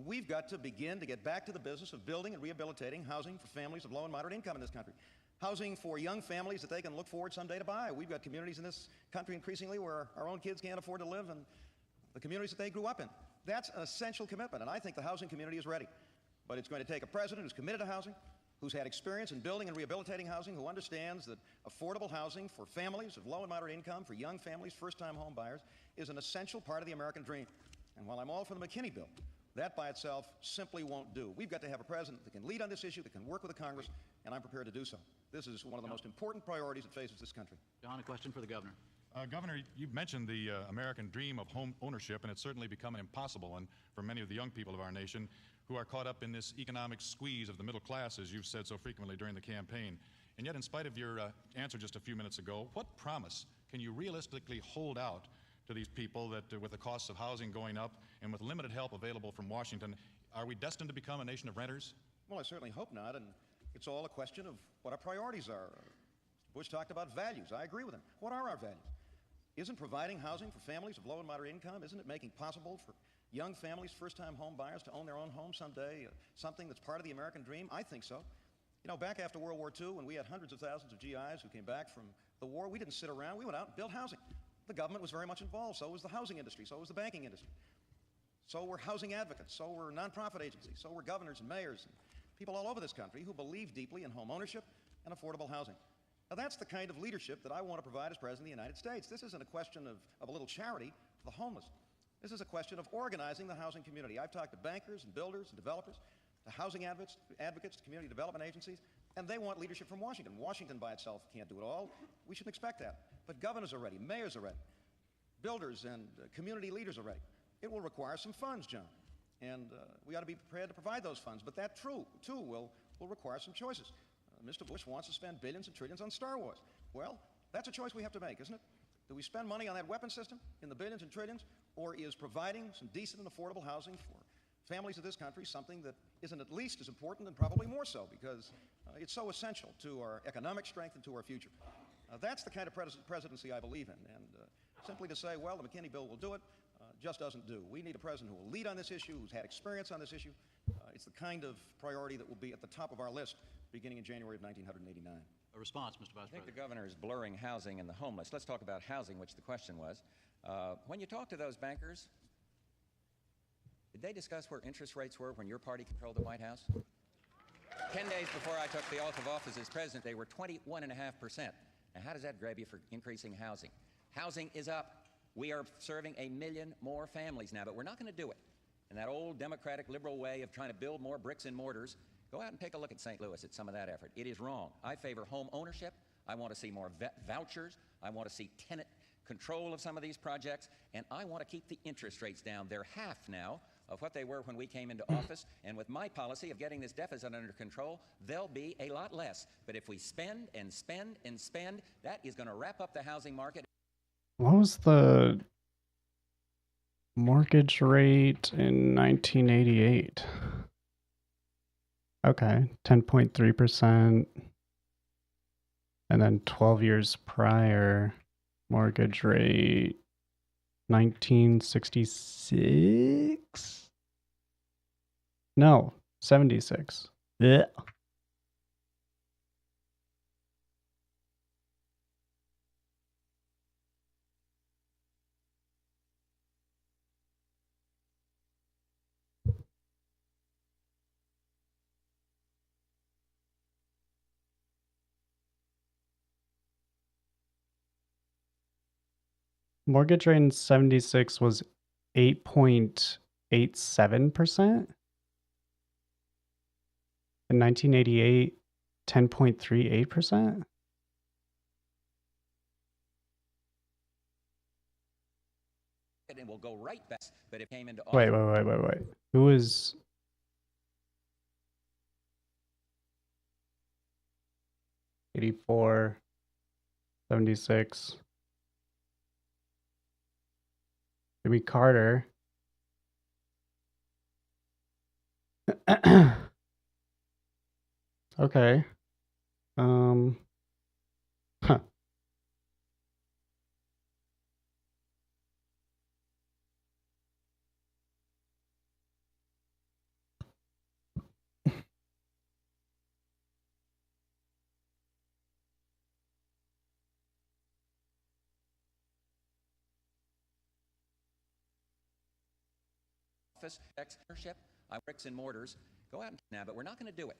We've got to begin to get back to the business of building and rehabilitating housing for families of low and moderate income in this country. Housing for young families that they can look forward someday to buy. We've got communities in this country increasingly where our own kids can't afford to live in the communities that they grew up in. That's an essential commitment, and I think the housing community is ready. But it's going to take a president who's committed to housing, who's had experience in building and rehabilitating housing, who understands that affordable housing for families of low and moderate income, for young families, first-time home buyers, is an essential part of the American dream. And while I'm all for the McKinney bill, that by itself simply won't do. We've got to have a president that can lead on this issue, that can work with the Congress, and I'm prepared to do so. This is one of the most important priorities that faces this country. John, a question for the governor. Governor, you've mentioned the American dream of home ownership, and it's certainly becoming impossible for many of the young people of our nation who are caught up in this economic squeeze of the middle class, as you've said so frequently during the campaign. And yet, in spite of your answer just a few minutes ago, what promise can you realistically hold out to these people that with the costs of housing going up and with limited help available from Washington, are we destined to become a nation of renters? Well, I certainly hope not, and it's all a question of what our priorities are. Bush talked about values. I agree with him. What are our values? Isn't providing housing for families of low and moderate income, isn't it making possible for young families, first-time home buyers to own their own home someday, something that's part of the American dream? I think so. You know, back after World War II, when we had hundreds of thousands of GIs who came back from the war, we didn't sit around. We went out and built housing. The government was very much involved. So was the housing industry. So was the banking industry. So were housing advocates. So were nonprofit agencies. So were governors and mayors and people all over this country who believe deeply in home ownership and affordable housing. Now, that's the kind of leadership that I want to provide as President of the United States. This isn't a question of a little charity for the homeless. This is a question of organizing the housing community. I've talked to bankers and builders and developers, to housing advocates, to community development agencies, and they want leadership from Washington. Washington by itself can't do it all. We shouldn't expect that. But governors are ready, mayors are ready, builders and community leaders are ready. It will require some funds, John, and we ought to be prepared to provide those funds. But that, too, will require some choices. Mr. Bush wants to spend billions and trillions on Star Wars. Well, that's a choice we have to make, isn't it? Do we spend money on that weapon system in the billions and trillions, or is providing some decent and affordable housing for families of this country something that isn't at least as important and probably more so, because it's so essential to our economic strength and to our future? That's the kind of presidency I believe in, and simply to say, well, the McKinney bill will do it, just doesn't do. We need a president who will lead on this issue, who's had experience on this issue. It's the kind of priority that will be at the top of our list beginning in January of 1989. A response, Mr. Vice President. I think the governor is blurring housing and the homeless. Let's talk about housing, which the question was. When you talk to those bankers, did they discuss where interest rates were when your party controlled the White House? 10 days before I took the oath of office as president, they were 21.5%. Now, how does that grab you for increasing housing? Housing is up. We are serving 1 million more families now, but we're not going to do it in that old Democratic liberal way of trying to build more bricks and mortars. Go out and take a look at St. Louis at some of that effort. It is wrong. I favor home ownership. I want to see more vouchers. I want to see tenant control of some of these projects, and I want to keep the interest rates down. They're half now of what they were when we came into office, and with my policy of getting this deficit under control, they'll be a lot less. But if we spend and spend and spend, that is going to wrap up the housing market. What was the mortgage rate in 1988? Okay, 10.3%. And then 12 years prior, mortgage rate 1966? No, 76. Yeah. Mortgage rate in 76 was 8.87%. In 1988, 10.38%. And we'll go right back, but it came into Wait. office. Who is... '84, 76. Jimmy Carter. Okay. Huh. Office, ownership, bricks and mortars. Go out now, but we're not going to do it.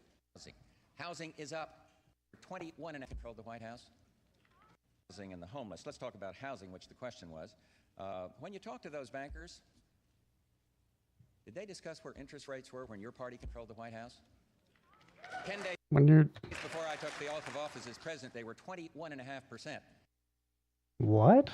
Housing is up. 21 and controlled the White House. Housing and the homeless. Let's talk about housing, which the question was. When you talk to those bankers, did they discuss where interest rates were when your party controlled the White House? 10 days before I took the oath of office as president, they were 21.5%. What?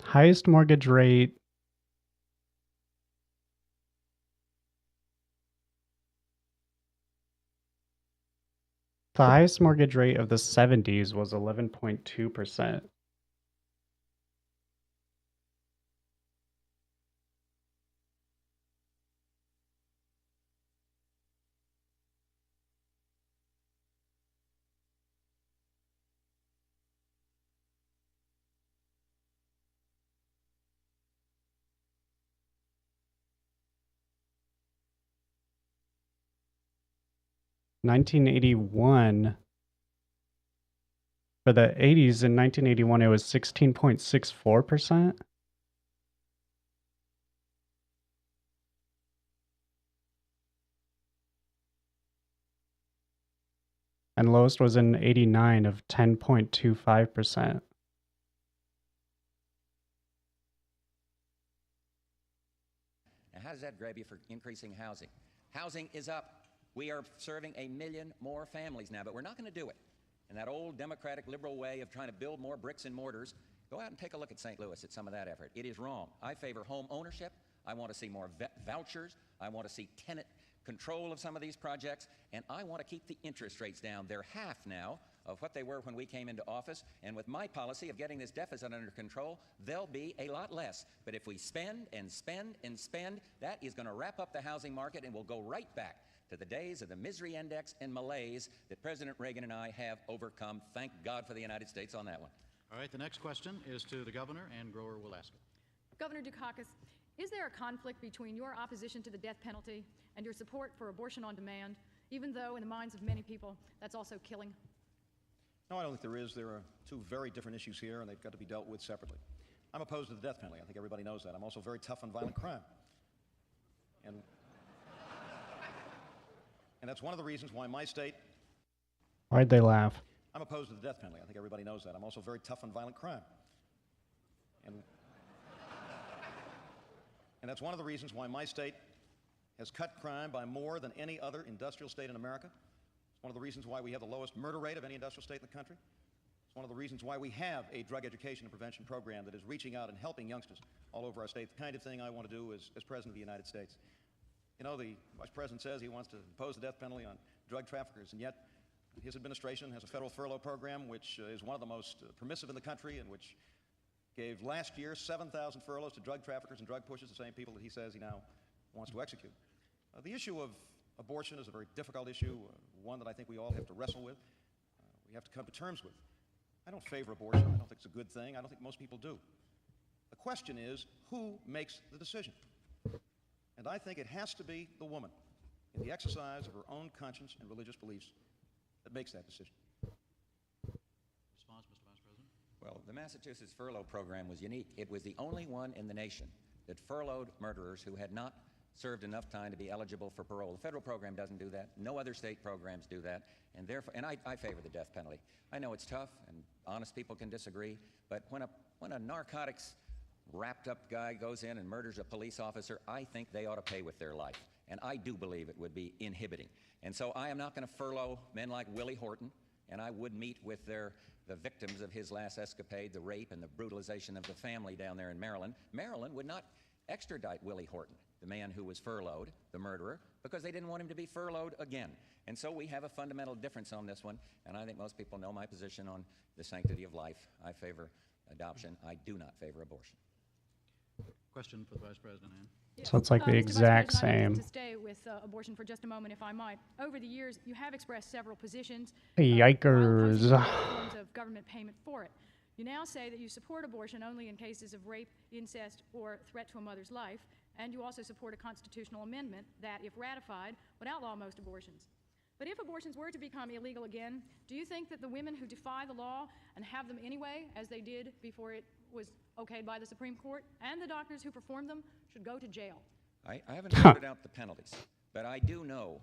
Highest mortgage rate. The highest mortgage rate of the 70s was 11.2%. $1981. For the 80s, in 1981, it was 16.64%. And lowest was in 89 of 10.25%. Now, how does that grab you for increasing housing? Housing is up. We are serving 1 million more families now, but we're not going to do it. And that old Democratic liberal way of trying to build more bricks and mortars, go out and take a look at St. Louis at some of that effort. It is wrong. I favor home ownership. I want to see more vouchers. I want to see tenant control of some of these projects, and I want to keep the interest rates down. They're half now of what they were when we came into office, and with my policy of getting this deficit under control, they'll be a lot less. But if we spend and spend and spend, that is going to wrap up the housing market, and we'll go right back to the days of the misery index and malaise that President Reagan and I have overcome. Thank God for the United States on that one. All right, the next question is to the governor, and Grower will ask it. Governor Dukakis, is there a conflict between your opposition to the death penalty and your support for abortion on demand, even though in the minds of many people that's also killing? No, I don't think there is. There are two very different issues here, and they've got to be dealt with separately. I'm opposed to the death penalty. I think everybody knows that. I'm also very tough on violent crime. And that's one of the reasons why my state... Why'd they laugh? I'm opposed to the death penalty. I think everybody knows that. I'm also very tough on violent crime. And that's one of the reasons why my state has cut crime by more than any other industrial state in America. It's one of the reasons why we have the lowest murder rate of any industrial state in the country. It's one of the reasons why we have a drug education and prevention program that is reaching out and helping youngsters all over our state, the kind of thing I want to do as President of the United States. You know, the Vice President says he wants to impose the death penalty on drug traffickers, and yet His administration has a federal furlough program which is one of the most permissive in the country, and which gave last year 7,000 furloughs to drug traffickers and drug pushers, the same people that he says he now wants to execute. The issue of abortion is a very difficult issue, one that I think we all have to wrestle with. We have to come to terms with. I don't favor abortion. I don't think it's a good thing. I don't think most people do. The question is, who makes the decision? And I think it has to be the woman, in the exercise of her own conscience and religious beliefs, that makes that decision. Response, Mr. Vice President? Well, the Massachusetts furlough program was unique. It was the only one in the nation that furloughed murderers who had not served enough time to be eligible for parole. The federal program doesn't do that. No other state programs do that. And therefore, and I favor the death penalty. I know it's tough, and honest people can disagree, but when a narcotics wrapped up guy goes in and murders a police officer, I think they ought to pay with their life. And I do believe it would be inhibiting. And so I am not going to furlough men like Willie Horton, and I would meet with the victims of his last escapade, the rape and the brutalization of the family down there in Maryland. Maryland would not extradite Willie Horton, the man who was furloughed, the murderer, because they didn't want him to be furloughed again. And so we have a fundamental difference on this one, and I think most people know my position on the sanctity of life. I favor adoption. I do not favor abortion. Question for the Vice President, Ann. Yes. So it's like the Mr. exact Vice President, I'd like same. to stay with abortion for just a moment, if I might. Over the years, you have expressed several positions. Yikers. Forms of government payment for it. You now say that you support abortion only in cases of rape, incest, or threat to a mother's life, and you also support a constitutional amendment that, if ratified, would outlaw most abortions. But if abortions were to become illegal again, do you think that the women who defy the law and have them anyway, as they did before it was okayed by the Supreme Court, and the doctors who performed them should go to jail? I haven't sorted out the penalties, but I do know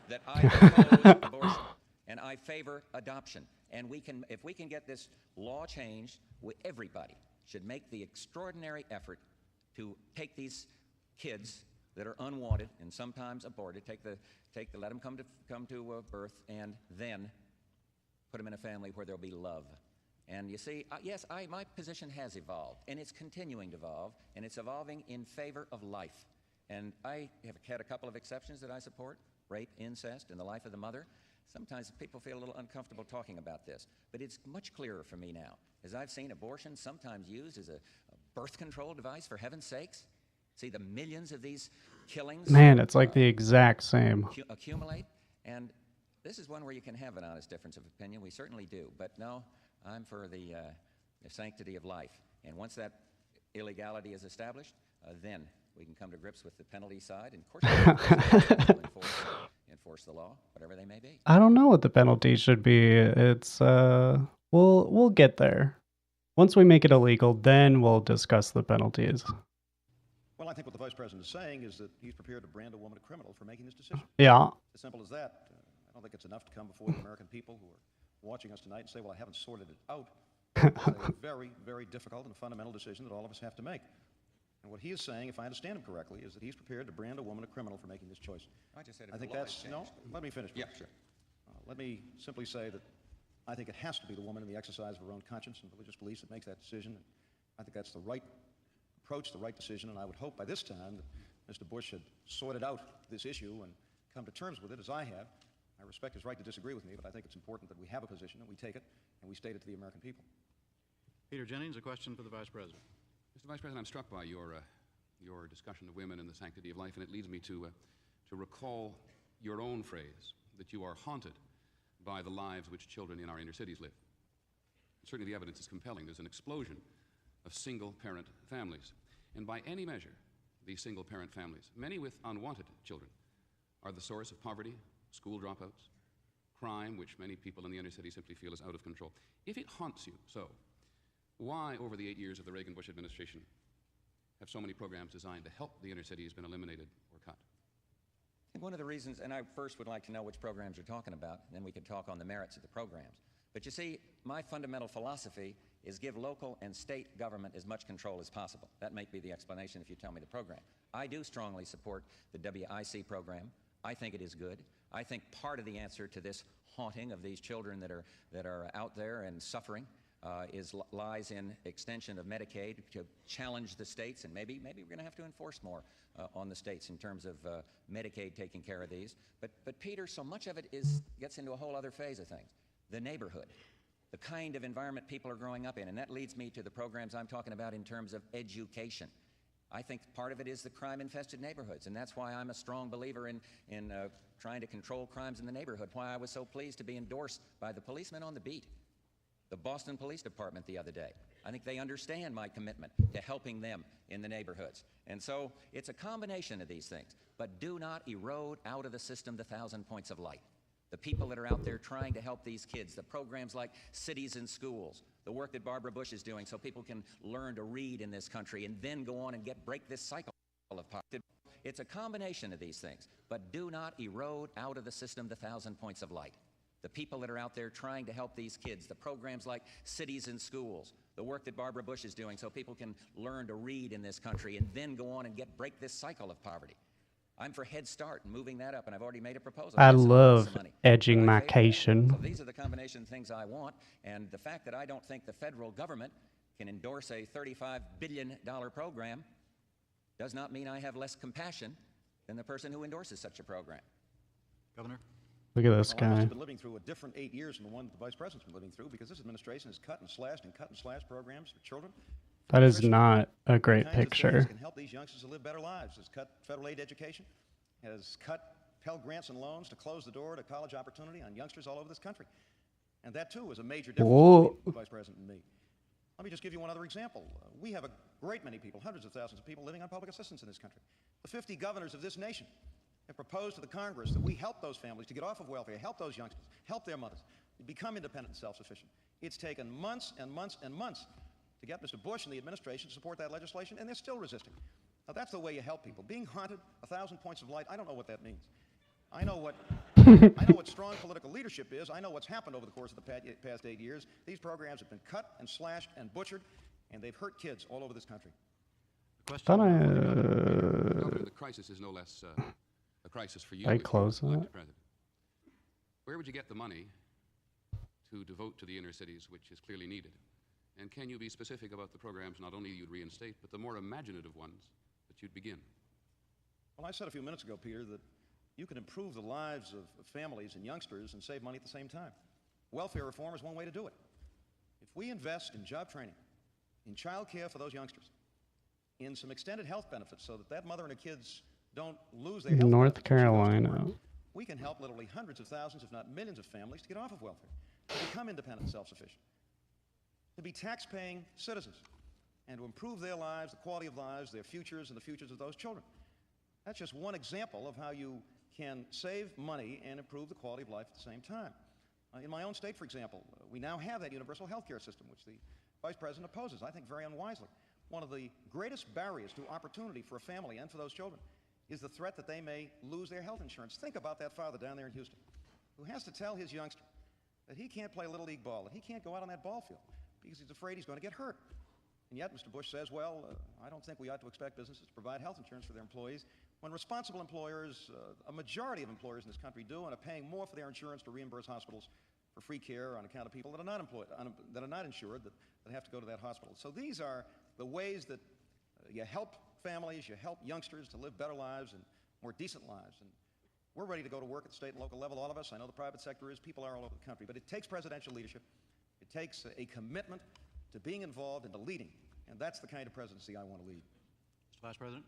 that I oppose abortion, and I favor adoption. And if we can get this law changed, everybody should make the extraordinary effort to take these kids that are unwanted and sometimes aborted, let them come to birth, and then put them in a family where there'll be love. And you see, yes, my position has evolved, and it's continuing to evolve, and it's evolving in favor of life. And I have had a couple of exceptions that I support: rape, incest, and the life of the mother. Sometimes people feel a little uncomfortable talking about this, but it's much clearer for me now, as I've seen abortion sometimes used as a birth control device, for heaven's sakes. See the millions of these killings. Man, it's like the exact same. Accumulate, and this is one where you can have an honest difference of opinion. We certainly do, but no, I'm for the sanctity of life. And once that illegality is established, then we can come to grips with the penalty side, and of course enforce the law, whatever they may be. I don't know what the penalty should be. It's we'll get there. Once we make it illegal, then we'll discuss the penalties. Well, I think what the Vice President is saying is that he's prepared to brand a woman a criminal for making this decision. Yeah. As simple as that. I don't think it's enough to come before the American people who are watching us tonight and say, well, I haven't sorted it out. It's a very, very difficult and fundamental decision that all of us have to make. And what he is saying, if I understand him correctly, is that he's prepared to brand a woman a criminal for making this choice. I just said I think that's, no, let me finish. Yeah, sure. Let me simply say that I think it has to be the woman in the exercise of her own conscience and religious beliefs that makes that decision. And I think that's the right approach, the right decision, and I would hope by this time that Mr. Bush had sorted out this issue and come to terms with it, as I have. I respect his right to disagree with me, but I think it's important that we have a position, and we take it, and we state it to the American people. Peter Jennings, a question for the Vice President. Mr. Vice President, I'm struck by your discussion of women and the sanctity of life, and it leads me to recall your own phrase, that you are haunted by the lives which children in our inner cities live. Certainly the evidence is compelling. There's an explosion of single-parent families. And by any measure, these single-parent families, many with unwanted children, are the source of poverty, school dropouts, crime, which many people in the inner city simply feel is out of control. If it haunts you so, why, over the 8 years of the Reagan-Bush administration, have so many programs designed to help the inner cities been eliminated or cut? I think one of the reasons, and I first would like to know which programs you're talking about, and then we can talk on the merits of the programs. But you see, my fundamental philosophy is give local and state government as much control as possible. That might be the explanation if you tell me the program. I do strongly support the WIC program. I think it is good. I think part of the answer to this haunting of these children that are out there and suffering lies in extension of Medicaid to challenge the states, and maybe we're going to have to enforce more on the states in terms of Medicaid taking care of these. But Peter, so much of it gets into a whole other phase of things. The neighborhood, the kind of environment people are growing up in, and that leads me to the programs I'm talking about in terms of education. I think part of it is the crime-infested neighborhoods, and that's why I'm a strong believer in trying to control crimes in the neighborhood, why I was so pleased to be endorsed by the policemen on the beat, the Boston Police Department the other day. I think they understand my commitment to helping them in the neighborhoods. And so it's a combination of these things, but do not erode out of the system the 1,000 points of light. The people that are out there trying to help these kids, the programs like Cities in Schools, the work that Barbara Bush is doing so people can learn to read in this country and then go on and break this cycle of poverty. It's a combination of these things, but do not erode out of the system the 1,000 points of light. The people that are out there trying to help these kids, the programs like Cities in Schools, the work that Barbara Bush is doing so people can learn to read in this country and then go on and break this cycle of poverty. I'm for Head Start and moving that up, and I've already made a proposal. I love edging my cation. So these are the combination of things I want, and the fact that I don't think the federal government can endorse a $35 billion program does not mean I have less compassion than the person who endorses such a program. Governor? Look at this Well, I must guy. have been living through a different 8 years than the one that the Vice President's been living through, because this administration has cut and slashed programs for children. That is not a great Kinds of things picture. can help these youngsters to live better lives. Has cut federal aid education, has cut Pell Grants and loans to close the door to college opportunity on youngsters all over this country. And that, too, is a major difference Whoa. between the Vice President and me. Let me just give you one other example. We have a great many people, hundreds of thousands of people living on public assistance in this country. The 50 governors of this nation have proposed to the Congress that we help those families to get off of welfare, help those youngsters, help their mothers, become independent and self-sufficient. It's taken months and months and months to get Mr. Bush and the administration to support that legislation, and they're still resisting. Now, that's the way you help people. Being haunted, 1,000 points of light, I don't know what that means. I know what strong political leadership is. I know what's happened over the course of the past 8 years. These programs have been cut and slashed and butchered, and they've hurt kids all over this country. Governor, the crisis is no less a crisis for you. I as close elected that. president. Where would you get the money to devote to the inner cities, which is clearly needed? And can you be specific about the programs not only you'd reinstate, but the more imaginative ones that you'd begin? Well, I said a few minutes ago, Peter, that you can improve the lives of families and youngsters and save money at the same time. Welfare reform is one way to do it. If we invest in job training, in child care for those youngsters, in some extended health benefits so that that mother and her kids don't lose their health North benefits when she goes to Carolina. work, we can help literally hundreds of thousands, if not millions of families to get off of welfare, to become independent and self-sufficient, to be tax-paying citizens, and to improve their lives, the quality of lives, their futures, and the futures of those children. That's just one example of how you can save money and improve the quality of life at the same time. In my own state, for example, we now have that universal health care system, which the Vice President opposes, I think very unwisely. One of the greatest barriers to opportunity for a family and for those children is the threat that they may lose their health insurance. Think about that father down there in Houston who has to tell his youngster that he can't play Little League ball, that he can't go out on that ball field because he's afraid he's going to get hurt. And yet Mr. Bush says, well, I don't think we ought to expect businesses to provide health insurance for their employees when responsible employers, a majority of employers in this country do, and are paying more for their insurance to reimburse hospitals for free care on account of people that are not employed, that are not insured, that have to go to that hospital. So these are the ways that you help families, you help youngsters to live better lives and more decent lives. And we're ready to go to work at the state and local level, all of us. I know the private sector is, people are all over the country. But it takes presidential leadership. It takes a commitment to being involved and to leading. And that's the kind of presidency I want to lead. Mr. Vice President?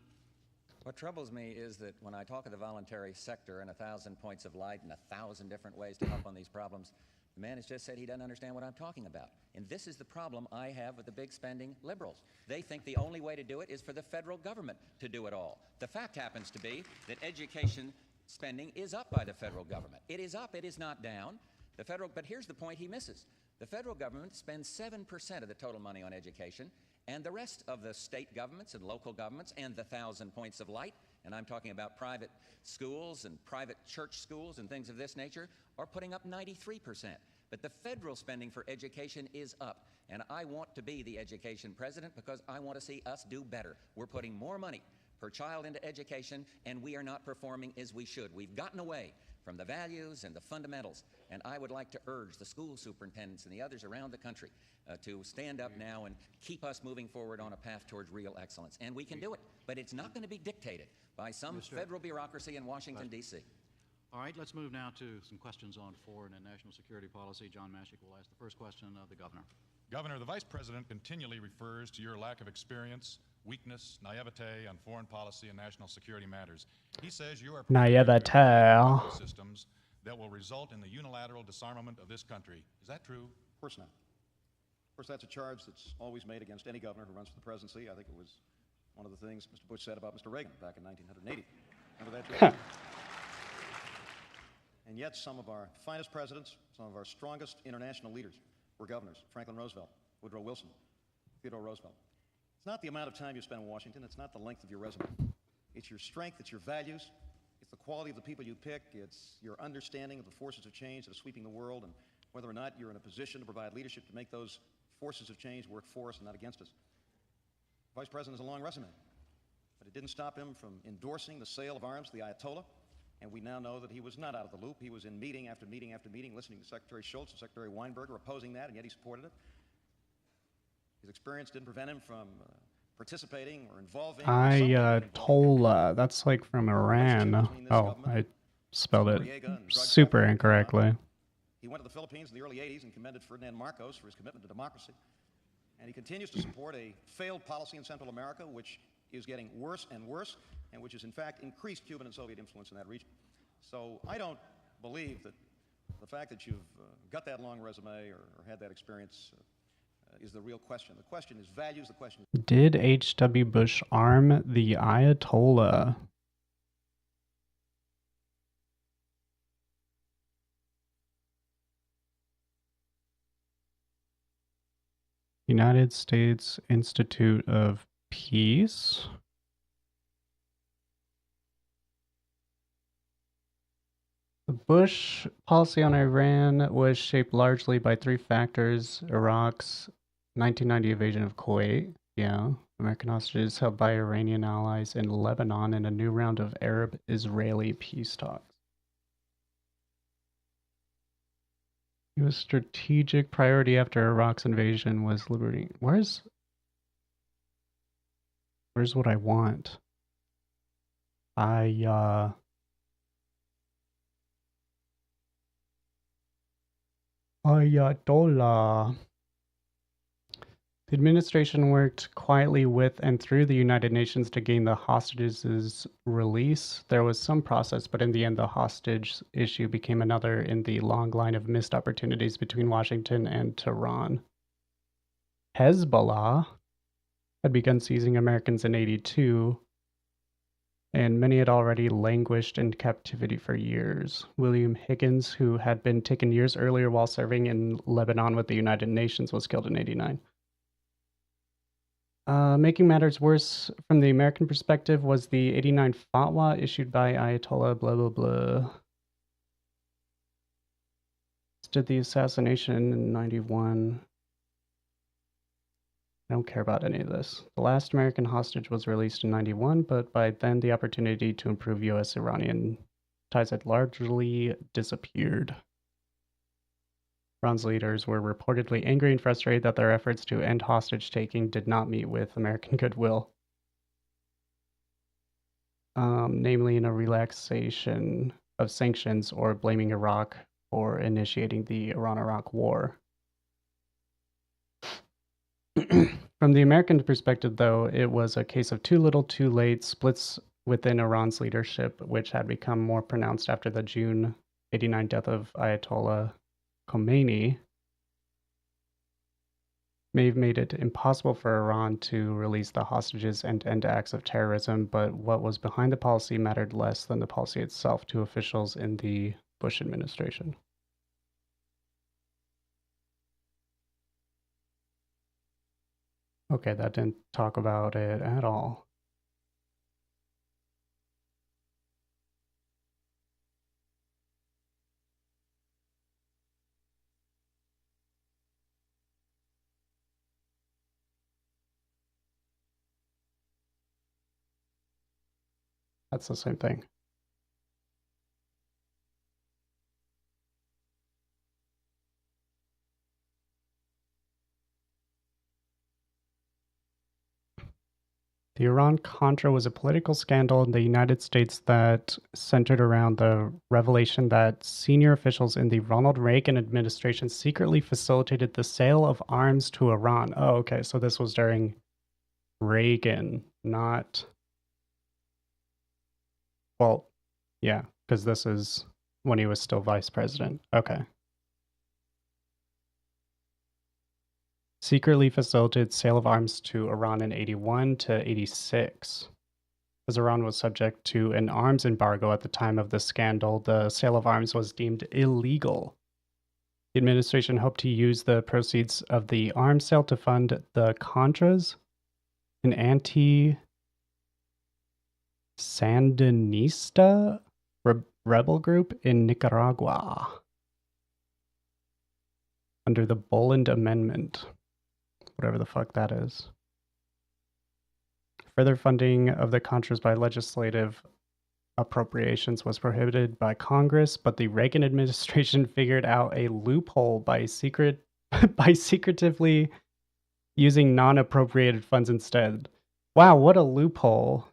What troubles me is that when I talk of the voluntary sector and 1,000 points of light and 1,000 different ways to help on these problems, the man has just said he doesn't understand what I'm talking about. And this is the problem I have with the big spending liberals. They think the only way to do it is for the federal government to do it all. The fact happens to be that education spending is up by the federal government. It is up, it is not down. But here's the point he misses. The federal government spends 7% of the total money on education, and the rest of the state governments and local governments and the 1,000 points of light, and I'm talking about private schools and private church schools and things of this nature, are putting up 93%. But the federal spending for education is up, and I want to be the education president because I want to see us do better. We're putting more money per child into education, and we are not performing as we should. We've gotten away from the values and the fundamentals. And I would like to urge the school superintendents and the others around the country to stand up now and keep us moving forward on a path towards real excellence. And we can do it, but it's not going to be dictated by some federal bureaucracy in Washington, D.C. All right, let's move now to some questions on foreign and national security policy. John Mashik will ask the first question of the governor. Governor, the Vice President continually refers to your lack of experience, weakness, naivete on foreign policy and national security matters. He says you are Naivete. systems that will result in the unilateral disarmament of this country. Is that true? Of course not. Of course, that's a charge that's always made against any governor who runs for the presidency. I think it was one of the things Mr. Bush said about Mr. Reagan back in 1980. Remember that? And yet some of our finest presidents, some of our strongest international leaders were governors. Franklin Roosevelt, Woodrow Wilson, Theodore Roosevelt. It's not the amount of time you spend in Washington. It's not the length of your resume. It's your strength. It's your values. It's the quality of the people you pick. It's your understanding of the forces of change that are sweeping the world and whether or not you're in a position to provide leadership to make those forces of change work for us and not against us. The Vice President has a long resume, but it didn't stop him from endorsing the sale of arms to the Ayatollah. And we now know that he was not out of the loop. He was in meeting after meeting after meeting, listening to Secretary Shultz and Secretary Weinberger opposing that, and yet he supported it. His experience didn't prevent him from participating or involving. Ayatollah. That's like from Iran. Oh, I spelled it super incorrectly. He went to the Philippines in the early 80s and commended Ferdinand Marcos for his commitment to democracy. And he continues to support a failed policy in Central America, which is getting worse and worse, and which has in fact increased Cuban and Soviet influence in that region. So I don't believe that the fact that you've got that long resume or had that experience is the real question. The question is values. The question is, did H.W. Bush arm the Ayatollah? United States Institute of Peace. The Bush policy on Iran was shaped largely by three factors: Iraq's 1990 invasion of Kuwait, American hostages held by Iranian allies in Lebanon, and a new round of Arab-Israeli peace talks. U.S. strategic priority after Iraq's invasion was liberating. Where's what I want? Ayatollah. The administration worked quietly with and through the United Nations to gain the hostages' release. There was some process, but in the end, the hostage issue became another in the long line of missed opportunities between Washington and Tehran. Hezbollah had begun seizing Americans in '82, and many had already languished in captivity for years. William Higgins, who had been taken years earlier while serving in Lebanon with the United Nations, was killed in '89. Making matters worse from the American perspective was the '89 fatwa issued by Ayatollah blah blah blah. Did the assassination in '91. I don't care about any of this. The last American hostage was released in '91, but by then the opportunity to improve U.S.-Iranian ties had largely disappeared. Iran's leaders were reportedly angry and frustrated that their efforts to end hostage-taking did not meet with American goodwill, namely in a relaxation of sanctions or blaming Iraq for initiating the Iran-Iraq War. From the American perspective, though, it was a case of too little, too late. Splits within Iran's leadership, which had become more pronounced after the June '89 death of Ayatollah Khomeini, may have made it impossible for Iran to release the hostages and end acts of terrorism, but what was behind the policy mattered less than the policy itself to officials in the Bush administration. Okay, that didn't talk about it at all. That's the same thing. The Iran-Contra was a political scandal in the United States that centered around the revelation that senior officials in the Ronald Reagan administration secretly facilitated the sale of arms to Iran. Oh, okay, so this was during Reagan, not... Well, yeah, because this is when he was still vice president. Okay. Secretly facilitated sale of arms to Iran in 81 to 86. As Iran was subject to an arms embargo at the time of the scandal, the sale of arms was deemed illegal. The administration hoped to use the proceeds of the arms sale to fund the Contras, an anti-Sandinista rebel group in Nicaragua, under the Boland Amendment. Whatever the fuck that is. Further funding of the Contras by legislative appropriations was prohibited by Congress, but the Reagan administration figured out a loophole by secretively using non-appropriated funds instead. Wow, what a loophole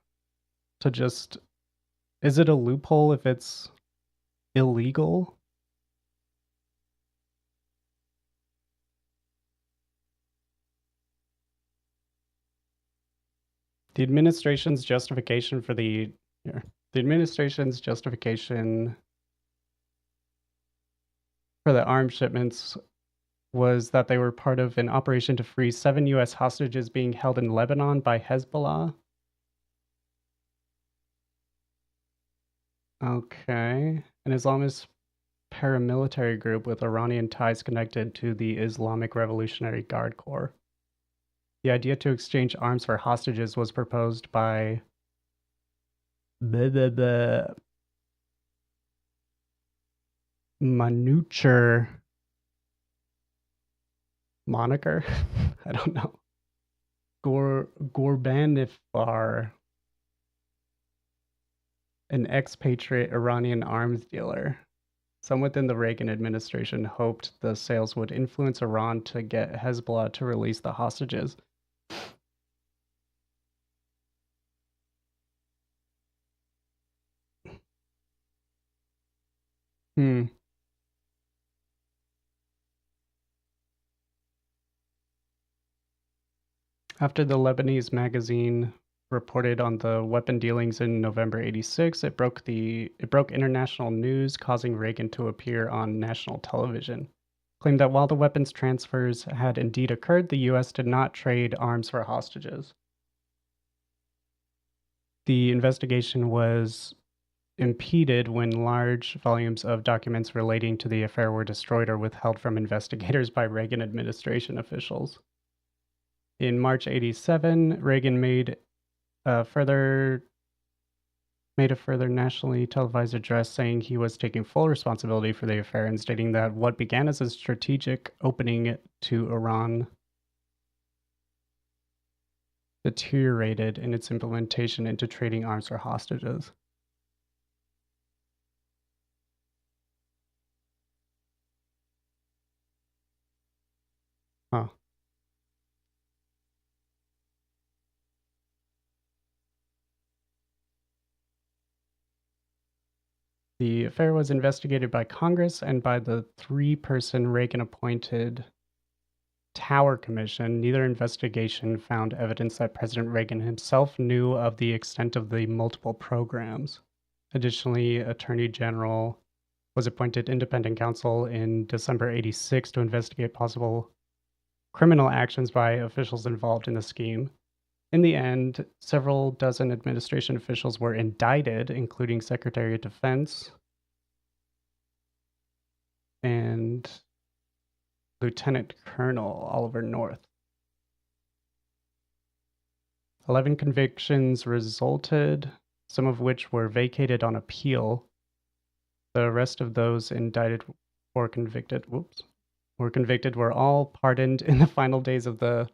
to just... Is it a loophole if it's illegal? The administration's justification for the arms shipments was that they were part of an operation to free 7 U.S. hostages being held in Lebanon by Hezbollah. Okay. An Islamist paramilitary group with Iranian ties connected to the Islamic Revolutionary Guard Corps. The idea to exchange arms for hostages was proposed by Manucher moniker? I don't know. Gorbanifar, an expatriate Iranian arms dealer. Some within the Reagan administration hoped the sales would influence Iran to get Hezbollah to release the hostages. After the Lebanese magazine reported on the weapon dealings in November 86, it broke international news, causing Reagan to appear on national television. Claimed that while the weapons transfers had indeed occurred, the U.S. did not trade arms for hostages. The investigation was impeded when large volumes of documents relating to the affair were destroyed or withheld from investigators by Reagan administration officials. In March 87, Reagan made a further nationally televised address saying he was taking full responsibility for the affair and stating that what began as a strategic opening to Iran deteriorated in its implementation into trading arms for hostages. Huh. The affair was investigated by Congress and by the 3-person Reagan-appointed Tower Commission. Neither investigation found evidence that President Reagan himself knew of the extent of the multiple programs. Additionally, Attorney General was appointed independent counsel in December 86 to investigate possible criminal actions by officials involved in the scheme. In the end, several dozen administration officials were indicted, including Secretary of Defense and Lieutenant Colonel Oliver North. 11 convictions resulted, some of which were vacated on appeal. The rest of those indicted or convicted, were all pardoned in the final days of the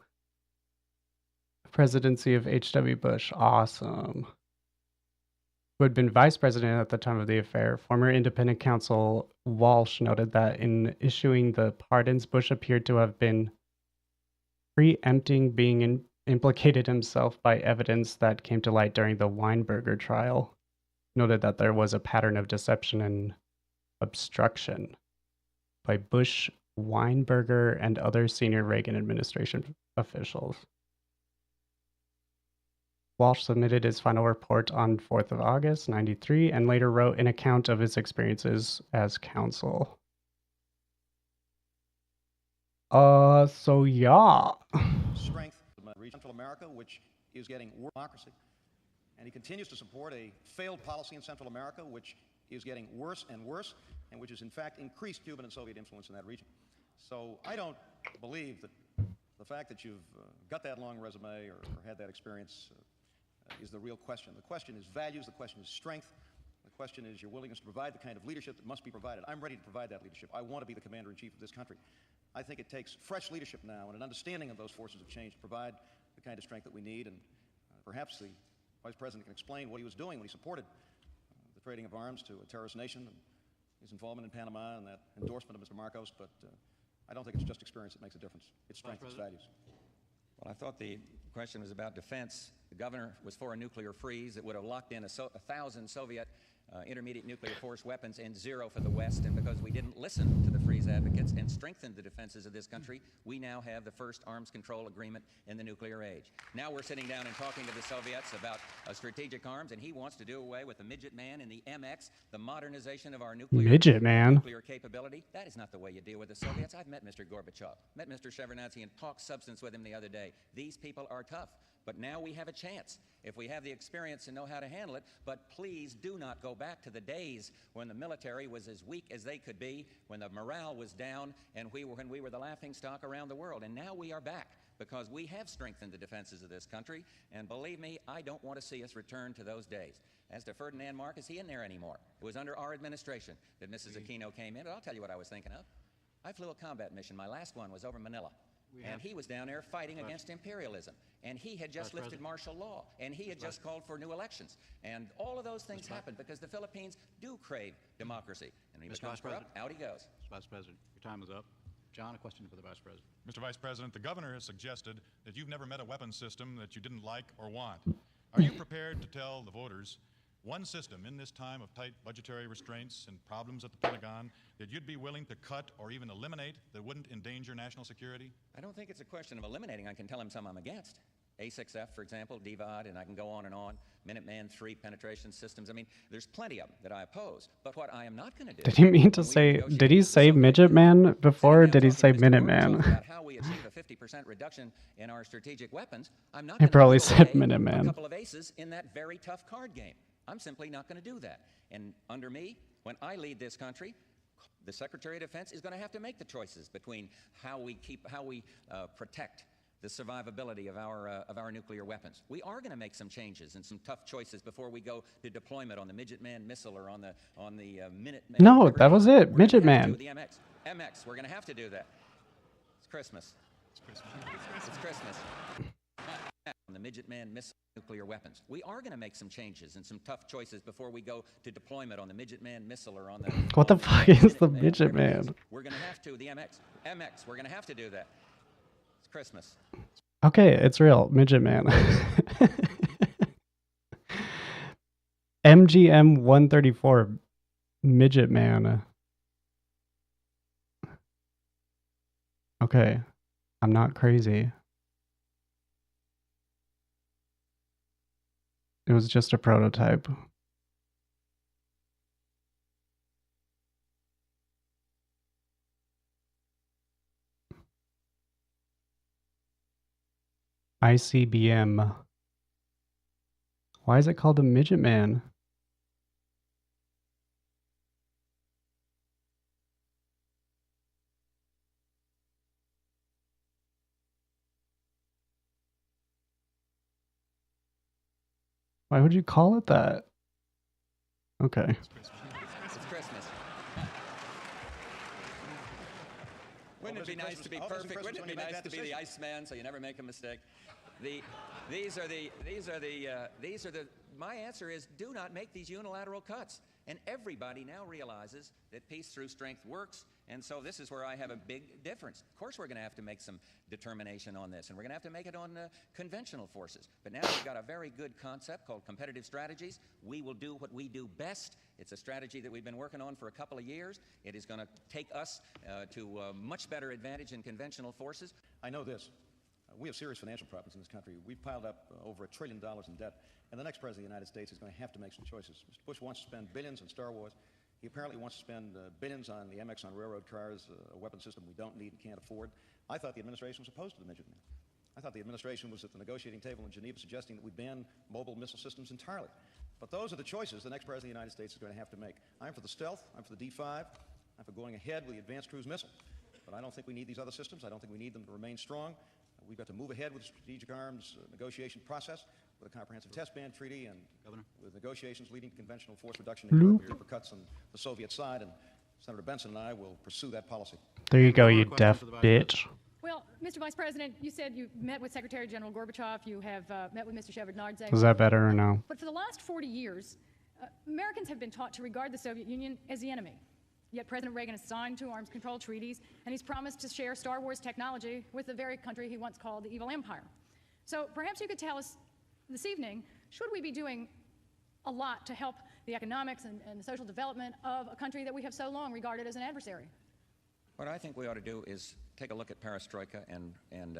presidency of H.W. Bush. Awesome. Who had been vice president at the time of the affair. Former independent counsel Walsh noted that in issuing the pardons, Bush appeared to have been preempting being implicated himself by evidence that came to light during the Weinberger trial, noted that there was a pattern of deception and obstruction by Bush, Weinberger, and other senior Reagan administration officials. Walsh submitted his final report on 4th of August, 93, and later wrote an account of his experiences as counsel. So yeah. Strength of Central America, which is getting worse democracy. And he continues to support a failed policy in Central America, which is getting worse and worse, and which has in fact increased Cuban and Soviet influence in that region. So I don't believe that the fact that you've got that long resume or had that experience is the real question. The question is values, the question is strength, the question is your willingness to provide the kind of leadership that must be provided. I'm ready to provide that leadership. I want to be the commander-in-chief of this country. I think it takes fresh leadership now and an understanding of those forces of change to provide the kind of strength that we need, and perhaps the Vice President can explain what he was doing when he supported the trading of arms to a terrorist nation and his involvement in Panama and that endorsement of Mr. Marcos, but I don't think it's just experience that makes a difference. It's strength, it's values. Well, I thought the question was about defense. The governor was for a nuclear freeze that would have locked in 1,000 Soviet intermediate nuclear force weapons and 0 for the West. And because we didn't listen to the freeze advocates and strengthened the defenses of this country, we now have the first arms control agreement in the nuclear age. Now we're sitting down and talking to the Soviets about strategic arms, and he wants to do away with the midget man and the MX, the modernization of our nuclear capability. That is not the way you deal with the Soviets. I've met Mr. Gorbachev, met Mr. Shevardnadze, and talked substance with him the other day. These people are tough. But now we have a chance if we have the experience and know how to handle it. But please do not go back to the days when the military was as weak as they could be, when the morale was down, and when we were the laughingstock around the world. And now we are back because we have strengthened the defenses of this country. And believe me, I don't want to see us return to those days. As to Ferdinand Marcos, he isn't there anymore. It was under our administration that Mrs. Aquino came in. But I'll tell you what I was thinking of. I flew a combat mission. My last one was over Manila. And he was down there fighting against imperialism. And he had just lifted martial law. And he had just called for new elections. And all of those things happened because the Philippines do crave democracy. And when he becomes corrupt, out he goes. Mr. Vice President, your time is up. John, a question for the Vice President. Mr. Vice President, the governor has suggested that you've never met a weapons system that you didn't like or want. Are you prepared to tell the voters one system in this time of tight budgetary restraints and problems at the Pentagon that you'd be willing to cut or even eliminate that wouldn't endanger national security? I don't think it's a question of eliminating. I can tell him some I'm against. A6F, for example, DVOD, and I can go on and on. Minuteman III penetration systems. I mean, there's plenty of them that I oppose. But what I am not going to do... Did he mean to say... Did he say Midget Man before, or did he say Minuteman? About how we achieve a 50% reduction in our strategic weapons, I'm not He going probably to said a Minuteman. couple of aces in that very tough card game. I'm simply not going to do that. And under me, when I lead this country, the Secretary of Defense is going to have to make the choices between how we protect the survivability of our nuclear weapons. We are going to make some changes and some tough choices before we go to deployment on the Midget Man missile or on the Minuteman. No, that was it. Midget Man. The MX. We're going to have to do that. It's Christmas. It's Christmas. On the Midget Man missile nuclear weapons. We are going to make some changes and some tough choices before we go to deployment on the Midget Man missile or on the... What the fuck is the Midget Man? We're going to have to, the MX. We're going to have to do that. It's Christmas. Okay, it's real. Midget Man. MGM 134. Midget Man. Okay. I'm not crazy. It was just a prototype. ICBM. Why is it called the Midget Man? Why would you call it that? Okay. It's Christmas. Wouldn't it be nice to be perfect? Wouldn't it be nice to be the Iceman so you never make a mistake? My answer is do not make these unilateral cuts. And everybody now realizes that peace through strength works. And so this is where I have a big difference. Of course, we're going to have to make some determination on this, and we're going to have to make it on conventional forces. But now we've got a very good concept called competitive strategies. We will do what we do best. It's a strategy that we've been working on for a couple of years. It is going to take us to much better advantage in conventional forces. I know this. We have serious financial problems in this country. We've piled up over $1 trillion in debt, and the next president of the United States is going to have to make some choices. Mr. Bush wants to spend billions on Star Wars. He apparently wants to spend billions on the MX on railroad cars, a weapon system we don't need and can't afford. I thought the administration was opposed to the Midget Man. I thought the administration was at the negotiating table in Geneva suggesting that we ban mobile missile systems entirely. But those are the choices the next president of the United States is going to have to make. I'm for the stealth. I'm for the D5. I'm for going ahead with the advanced cruise missile. But I don't think we need these other systems. I don't think we need them to remain strong. We've got to move ahead with the strategic arms negotiation process, with a comprehensive test ban treaty, and with negotiations leading to conventional force reduction in Europe, deeper cuts on the Soviet side. And Senator Benson and I will pursue that policy. There you go, you deaf bitch. Well, Mr. Vice President, you said you met with Secretary General Gorbachev. You have met with Mr. Shevardnadze. Was that better or no? But for the last 40 years, Americans have been taught to regard the Soviet Union as the enemy. Yet President Reagan has signed 2 arms control treaties, and he's promised to share Star Wars technology with the very country he once called the evil empire. So perhaps you could tell us this evening, should we be doing a lot to help the economics and the social development of a country that we have so long regarded as an adversary? What I think we ought to do is take a look at perestroika and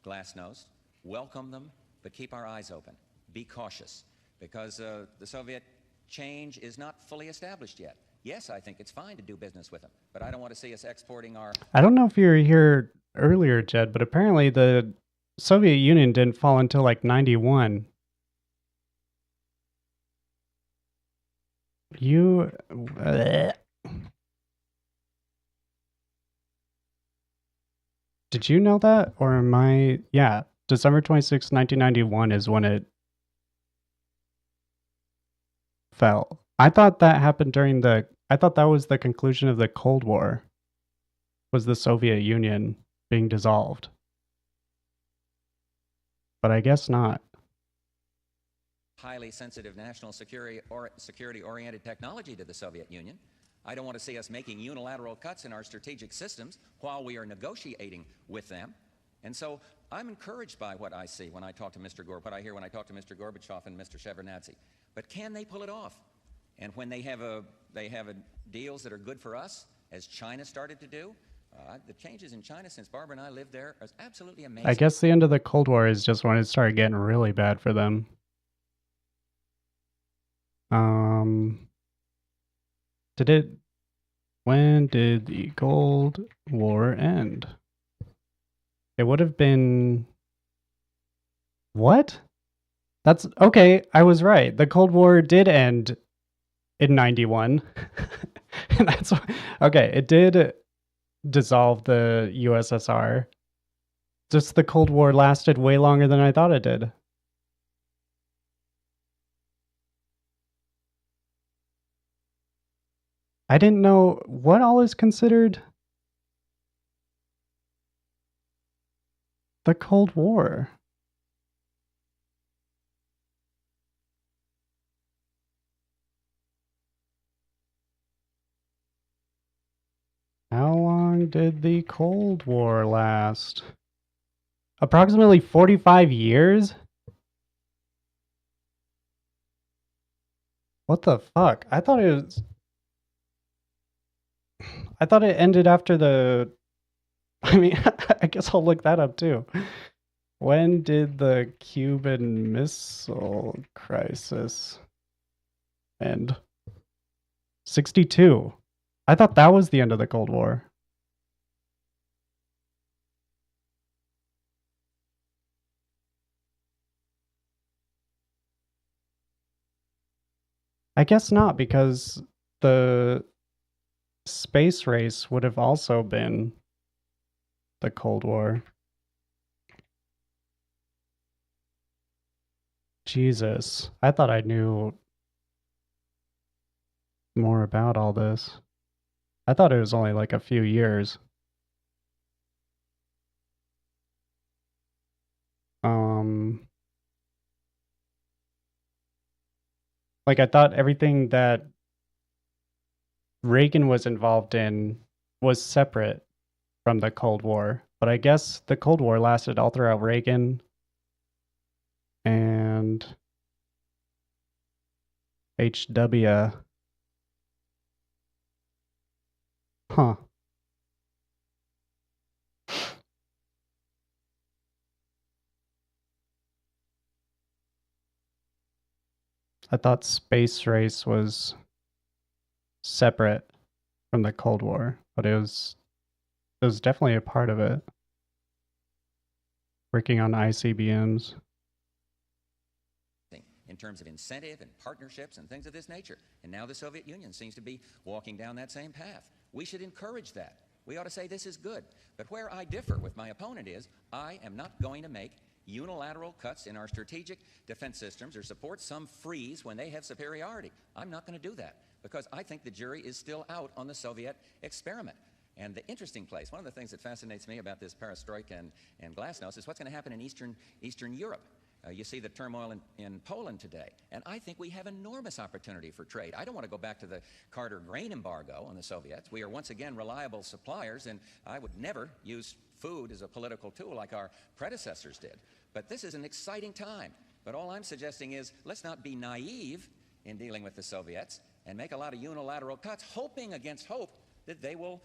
glasnost, welcome them, but keep our eyes open. Be cautious, because the Soviet change is not fully established yet. Yes, I think it's fine to do business with them, but I don't want to see us exporting our... I don't know if you were here earlier, Jed, but apparently the Soviet Union didn't fall until like 91. You... Did you know that? Or am I... Yeah, December 26, 1991 is when it fell. I thought that happened during the... I thought that was the conclusion of the Cold War, was the Soviet Union being dissolved. But I guess not. highly sensitive national security-oriented technology to the Soviet Union. I don't want to see us making unilateral cuts in our strategic systems while we are negotiating with them. And so I'm encouraged by what I see when I talk to what I hear when I talk to Mr. Gorbachev and Mr. Shevardnadze. But can they pull it off? And when they have deals that are good for us, as China started to do, the changes in China since Barbara and I lived there are absolutely amazing. I guess the end of the Cold War is just when it started getting really bad for them. When did the Cold War end? It would have been... What? That's... Okay, I was right. The Cold War did end in 91. And that's... Okay, it did dissolve the USSR. Just the Cold War lasted way longer than I thought it did. I didn't know what all is considered the Cold War. How long did the Cold War last? Approximately 45 years? What the fuck? I thought it ended after the... I mean, I guess I'll look that up too. When did the Cuban Missile Crisis end? 62. I thought that was the end of the Cold War. I guess not, because the space race would have also been the Cold War. Jesus, I thought I knew more about all this. I thought it was only like a few years. Like, I thought everything that Reagan was involved in was separate from the Cold War. But I guess the Cold War lasted all throughout Reagan and HW. Huh. I thought space race was separate from the Cold War, but it was definitely a part of it. Working on ICBMs. In terms of incentive and partnerships and things of this nature. And now the Soviet Union seems to be walking down that same path. We should encourage that. We ought to say this is good. But where I differ with my opponent is I am not going to make unilateral cuts in our strategic defense systems or support some freeze when they have superiority. I'm not going to do that because I think the jury is still out on the Soviet experiment. And the interesting place, one of the things that fascinates me about this perestroika and glasnost is what's going to happen in Eastern Europe. You see the turmoil in Poland today, and I think we have enormous opportunity for trade. I don't want to go back to the Carter grain embargo on the Soviets. We are once again reliable suppliers, and I would never use food as a political tool like our predecessors did. But this is an exciting time. But all I'm suggesting is let's not be naive in dealing with the Soviets and make a lot of unilateral cuts, hoping against hope that they will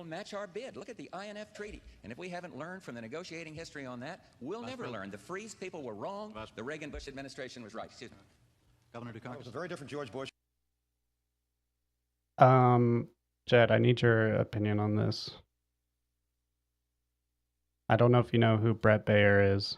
match our bid. Look at the INF Treaty. And if we haven't learned from the negotiating history on that, we'll never learn. The freeze people were wrong. The Reagan-Bush administration was right. Excuse me. Governor Dukakis. It was a very different George Bush. Jed, I need your opinion on this. I don't know if you know who Brett Baer is.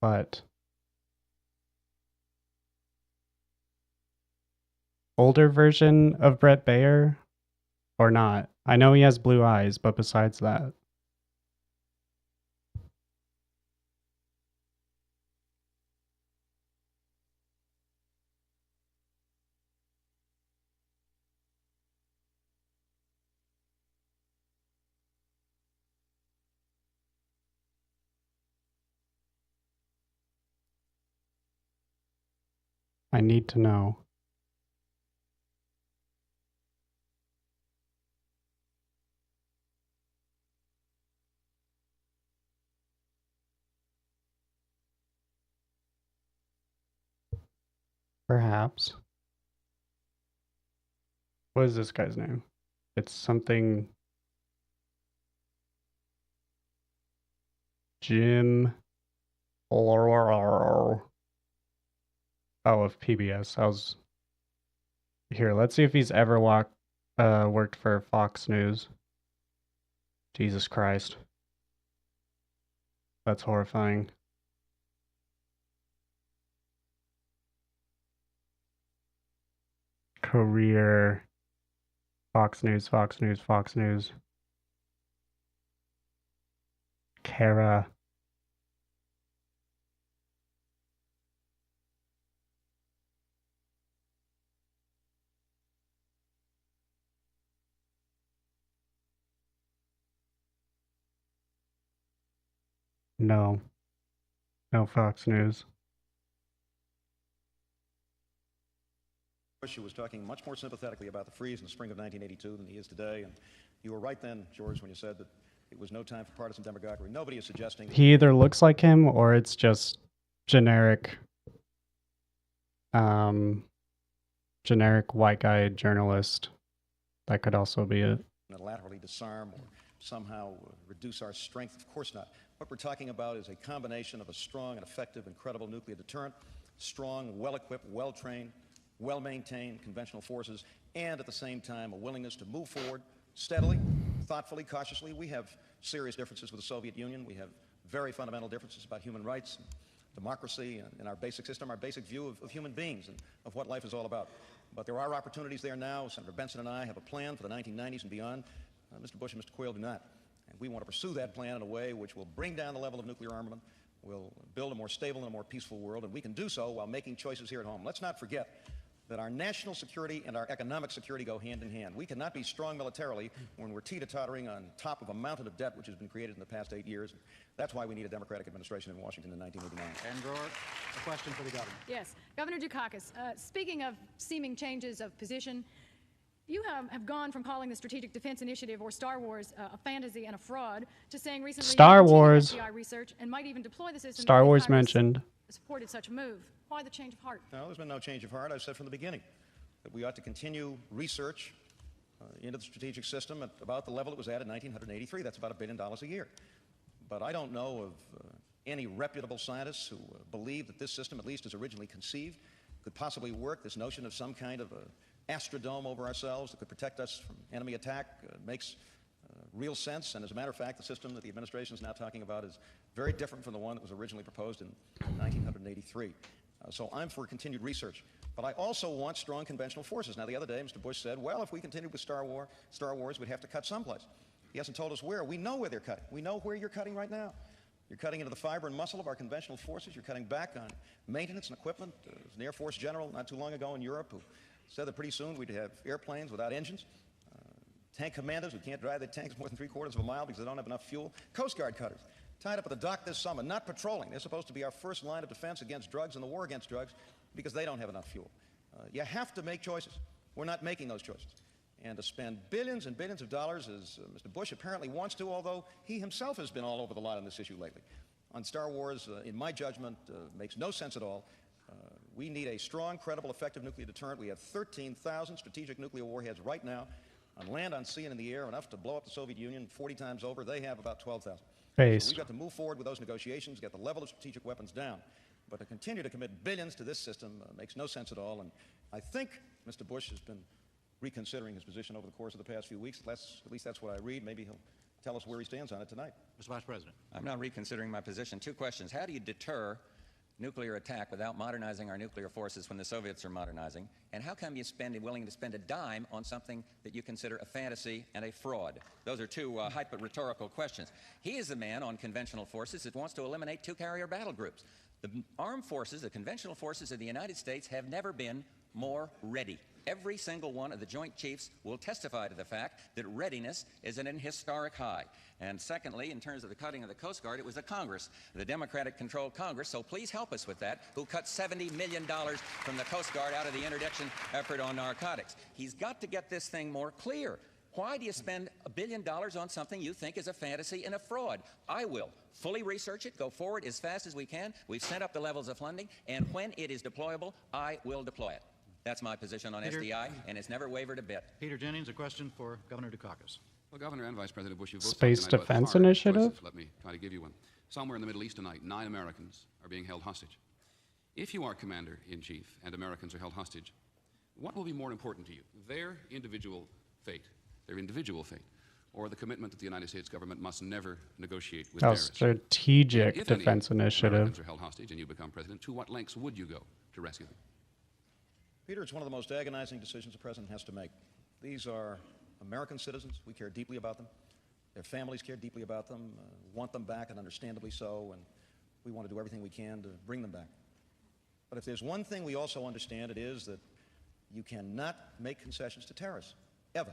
But older version of Brett Baer or not? I know he has blue eyes, but besides that. I need to know. Perhaps. What is this guy's name? It's something... Jim... Oh, of PBS. I was... Here, let's see if he's ever worked for Fox News. Jesus Christ. That's horrifying. Career. Fox News, Fox News, Fox News. Kara. No. No Fox News. Bush was talking much more sympathetically about the freeze in the spring of 1982 than he is today. And you were right then, George, when you said that it was no time for partisan demagoguery. Nobody is suggesting... He either looks like him or it's just generic generic white guy journalist. That could also be it. Laterally disarm or somehow reduce our strength. Of course not. What we're talking about is a combination of a strong and effective and credible nuclear deterrent, strong, well-equipped, well-trained, well-maintained conventional forces, and at the same time a willingness to move forward steadily, thoughtfully, cautiously. We have serious differences with the Soviet Union. We have very fundamental differences about human rights, democracy, and our basic system, our basic view of human beings and of what life is all about. But there are opportunities there now. Senator Benson and I have a plan for the 1990s and beyond. Mr. Bush and Mr. Quayle do not. And we want to pursue that plan in a way which will bring down the level of nuclear armament, will build a more stable and a more peaceful world, and we can do so while making choices here at home. Let's not forget that our national security and our economic security go hand in hand. We cannot be strong militarily when we're teeter-tottering on top of a mountain of debt which has been created in the past 8 years. That's why we need a Democratic administration in Washington in 1989. And Grower, a question for the governor. Yes. Governor Dukakis, speaking of seeming changes of position, you have gone from calling the Strategic Defense Initiative, or Star Wars, a fantasy and a fraud, to saying recently Star you continue Wars. FBI research and might even deploy the system. Star if Wars Congress mentioned. supported such a move. Why the change of heart? No, there's been no change of heart. I've said from the beginning that we ought to continue research into the strategic system at about the level it was at in 1983. That's about $1 billion a year. But I don't know of any reputable scientists who believe that this system, at least as originally conceived, could possibly work. This notion of some kind of astrodome over ourselves that could protect us from enemy attack makes real sense. And as a matter of fact, the system that the administration is now talking about is very different from the one that was originally proposed in 1983. So I'm for continued research. But I also want strong conventional forces. Now, the other day, Mr. Bush said, well, if we continued with Star Wars, we'd have to cut someplace. He hasn't told us where. We know where they're cutting. We know where you're cutting right now. You're cutting into the fiber and muscle of our conventional forces. You're cutting back on maintenance and equipment. There's an Air Force general not too long ago in Europe who said that pretty soon we'd have airplanes without engines, tank commanders who can't drive their tanks more than 3/4 of a mile because they don't have enough fuel, Coast Guard cutters tied up at the dock this summer, not patrolling. They're supposed to be our first line of defense against drugs and the war against drugs because they don't have enough fuel. You have to make choices. We're not making those choices. And to spend billions and billions of dollars, as Mr. Bush apparently wants to, although he himself has been all over the lot on this issue lately, on Star Wars, in my judgment, makes no sense at all. We need a strong, credible, effective nuclear deterrent. We have 13,000 strategic nuclear warheads right now, on land, on sea, and in the air, enough to blow up the Soviet Union 40 times over. They have about 12,000. So we've got to move forward with those negotiations, get the level of strategic weapons down. But to continue to commit billions to this system makes no sense at all. And I think Mr. Bush has been reconsidering his position over the course of the past few weeks. At least that's what I read. Maybe he'll tell us where he stands on it tonight. Mr. Vice President. I'm not reconsidering my position. Two questions. How do you deter nuclear attack without modernizing our nuclear forces when the Soviets are modernizing? And how come you're willing to spend a dime on something that you consider a fantasy and a fraud? Those are two rhetorical questions. He is the man on conventional forces that wants to eliminate two-carrier battle groups. The armed forces, the conventional forces of the United States, have never been more ready. Every single one of the Joint Chiefs will testify to the fact that readiness is at an historic high. And secondly, in terms of the cutting of the Coast Guard, it was the Congress, the Democratic-controlled Congress, so please help us with that, who cut $70 million from the Coast Guard out of the interdiction effort on narcotics. He's got to get this thing more clear. Why do you spend $1 billion on something you think is a fantasy and a fraud? I will fully research it, go forward as fast as we can. We've set up the levels of funding, and when it is deployable, I will deploy it. That's my position on SDI, and it's never wavered a bit. Peter Jennings, a question for Governor Dukakis. Well, Governor and Vice President Bush, you've both Space talked tonight about Defense hard Initiative? choices. Let me try to give you one. Somewhere in the Middle East tonight, 9 Americans are being held hostage. If you are Commander-in-Chief and Americans are held hostage, what will be more important to you? Their individual fate, or the commitment that the United States government must never negotiate with terrorists? Strategic If Defense any Initiative. Americans are held hostage and you become president, to what lengths would you go to rescue them? Peter, it's one of the most agonizing decisions a president has to make. These are American citizens. We care deeply about them. Their families care deeply about them, want them back, and understandably so, and we want to do everything we can to bring them back. But if there's one thing we also understand, it is that you cannot make concessions to terrorists, ever.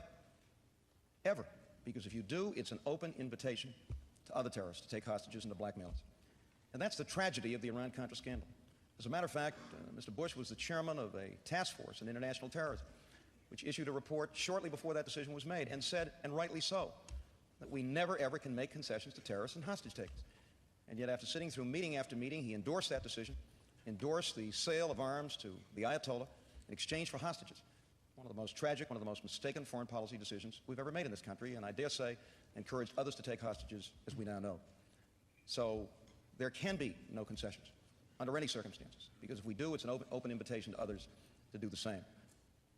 Ever. Because if you do, it's an open invitation to other terrorists to take hostages and to blackmail us. And that's the tragedy of the Iran-Contra scandal. As a matter of fact, Mr. Bush was the chairman of a task force on international terrorism, which issued a report shortly before that decision was made and said, and rightly so, that we never ever can make concessions to terrorists and hostage takers. And yet after sitting through meeting after meeting, he endorsed that decision, endorsed the sale of arms to the Ayatollah in exchange for hostages. One of the most tragic, one of the most mistaken foreign policy decisions we've ever made in this country, and I dare say encouraged others to take hostages, as we now know. So there can be no concessions under any circumstances, because if we do, it's an open invitation to others to do the same.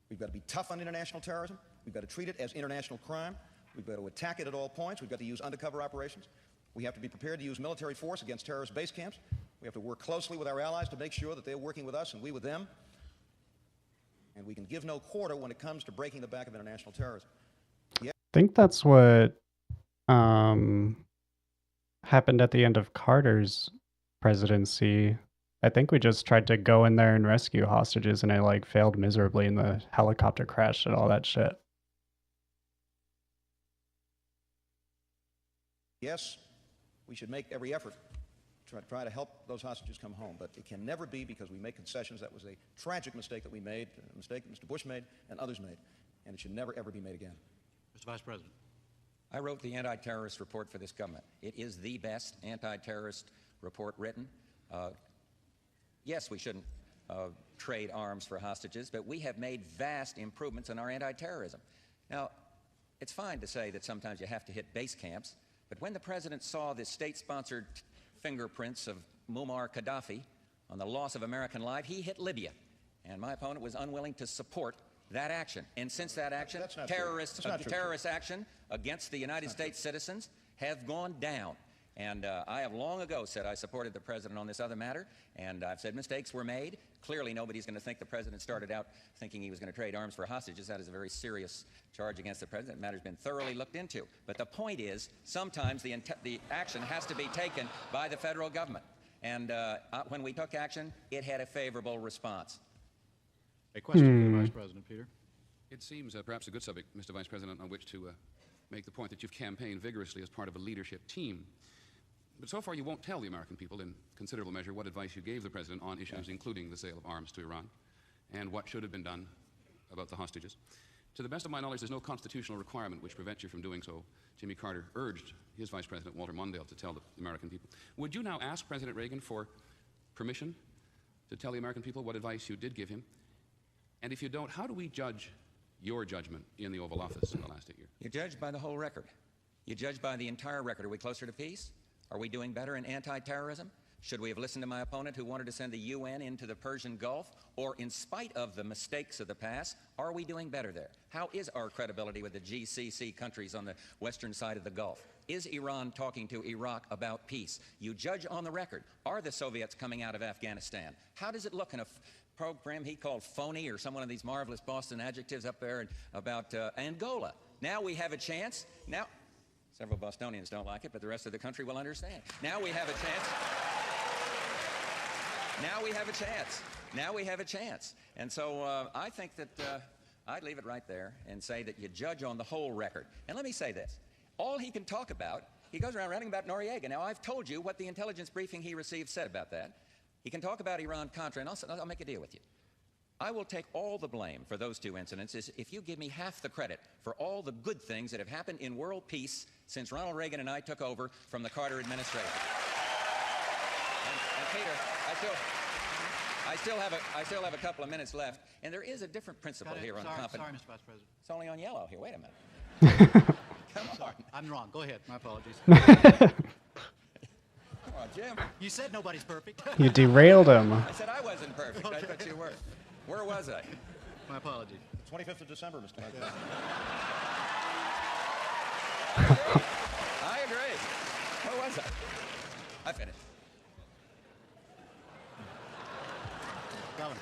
We've got to be tough on international terrorism. We've got to treat it as international crime. We've got to attack it at all points. We've got to use undercover operations. We have to be prepared to use military force against terrorist base camps. We have to work closely with our allies to make sure that they're working with us and we with them. And we can give no quarter when it comes to breaking the back of international terrorism. I think that's what happened at the end of Carter's presidency. I think we just tried to go in there and rescue hostages, and it like failed miserably, and the helicopter crashed and all that shit. Yes, we should make every effort to try to help those hostages come home, but it can never be because we make concessions. That was a tragic mistake that we made, a mistake that Mr. Bush made and others made, and it should never, ever be made again. Mr. Vice President. I wrote the anti-terrorist report for this government. It is the best anti-terrorist report written. Yes, we shouldn't trade arms for hostages, but we have made vast improvements in our anti-terrorism. Now, it's fine to say that sometimes you have to hit base camps, but when the President saw the state-sponsored fingerprints of Muammar Gaddafi on the loss of American life, he hit Libya, and my opponent was unwilling to support that action. And since that action, terrorist action against the United States citizens have gone down. And I have long ago said I supported the President on this other matter, and I've said mistakes were made. Clearly, nobody's going to think the President started out thinking he was going to trade arms for hostages. That is a very serious charge against the President. The matter's been thoroughly looked into. But the point is, sometimes the action has to be taken by the federal government. And when we took action, it had a favorable response. A question for the Vice President, Peter. It seems perhaps a good subject, Mr. Vice President, on which to make the point that you've campaigned vigorously as part of a leadership team. But so far you won't tell the American people in considerable measure what advice you gave the President on issues including the sale of arms to Iran and what should have been done about the hostages. To the best of my knowledge, there's no constitutional requirement which prevents you from doing so. Jimmy Carter urged his Vice President, Walter Mondale, to tell the American people. Would you now ask President Reagan for permission to tell the American people what advice you did give him? And if you don't, how do we judge your judgment in the Oval Office in the last 8 years? You judge by the whole record. You judge by the entire record. Are we closer to peace? Are we doing better in anti-terrorism? Should we have listened to my opponent who wanted to send the UN into the Persian Gulf? Or in spite of the mistakes of the past, are we doing better there? How is our credibility with the GCC countries on the western side of the Gulf? Is Iran talking to Iraq about peace? You judge on the record. Are the Soviets coming out of Afghanistan? How does it look in a program he called phony, or some one of these marvelous Boston adjectives up there about Angola? Now we have a chance. Now, several Bostonians don't like it, but the rest of the country will understand. Now we have a chance. Now we have a chance. Now we have a chance. And so I think that I'd leave it right there and say that you judge on the whole record. And let me say this. All he can talk about, he goes around ranting about Noriega. Now, I've told you what the intelligence briefing he received said about that. He can talk about Iran-Contra, and I'll make a deal with you. I will take all the blame for those two incidents if you give me half the credit for all the good things that have happened in world peace since Ronald Reagan and I took over from the Carter administration. And Peter, I still have a couple of minutes left, and there is a different principle here on confidence. Sorry, Mr. Vice President. It's only on yellow here. Wait a minute. Come on. I'm wrong. Go ahead. My apologies. Come on, Jim. You said nobody's perfect. You derailed him. I said I wasn't perfect. I thought you were. Where was I? My apologies. 25th of December, Mr. Vice President. I agree. Where was I? I finished. Governor.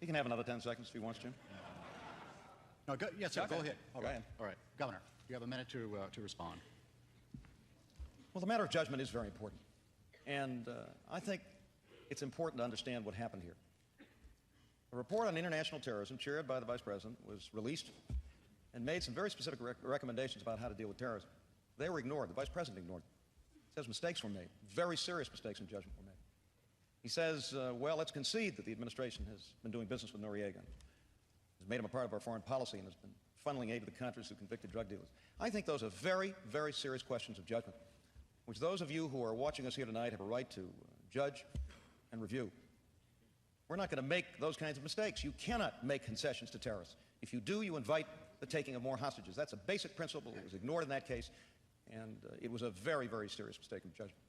He can have another 10 seconds if he wants, Jim. No, yes, sir. Go ahead. Go ahead. All right. Governor, you have a minute to respond. Well, the matter of judgment is very important. And I think it's important to understand what happened here. A report on international terrorism, chaired by the Vice President, was released and made some very specific recommendations about how to deal with terrorism. They were ignored. The Vice President ignored them. He says mistakes were made, very serious mistakes in judgment were made. He says, well, let's concede that the administration has been doing business with Noriega, has made him a part of our foreign policy, and has been funneling aid to the countries who convicted drug dealers. I think those are very, very serious questions of judgment, which those of you who are watching us here tonight have a right to judge and review. We're not going to make those kinds of mistakes. You cannot make concessions to terrorists. If you do, you invite the taking of more hostages. That's a basic principle. It was ignored in that case, and it was a very, very serious mistake of judgment.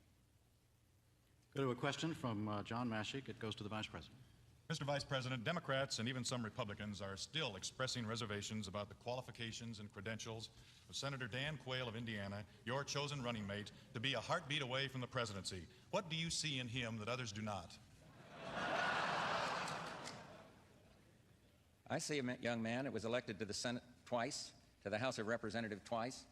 Go to a question from John Mashik. It goes to the Vice President. Mr. Vice President, Democrats and even some Republicans are still expressing reservations about the qualifications and credentials of Senator Dan Quayle of Indiana, your chosen running mate, to be a heartbeat away from the presidency. What do you see in him that others do not? I see a young man that was elected to the Senate twice, to the House of Representatives twice,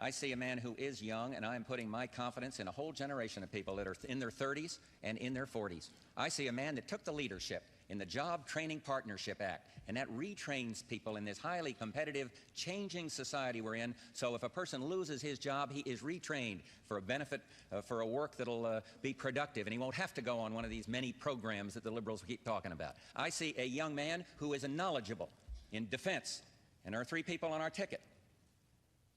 I see a man who is young, and I am putting my confidence in a whole generation of people that are in their 30s and in their 40s. I see a man that took the leadership in the Job Training Partnership Act, and that retrains people in this highly competitive, changing society we're in. So if a person loses his job, he is retrained for a benefit, for a work that'll be productive, and he won't have to go on one of these many programs that the liberals keep talking about. I see a young man who is knowledgeable in defense, and there are 3 people on our ticket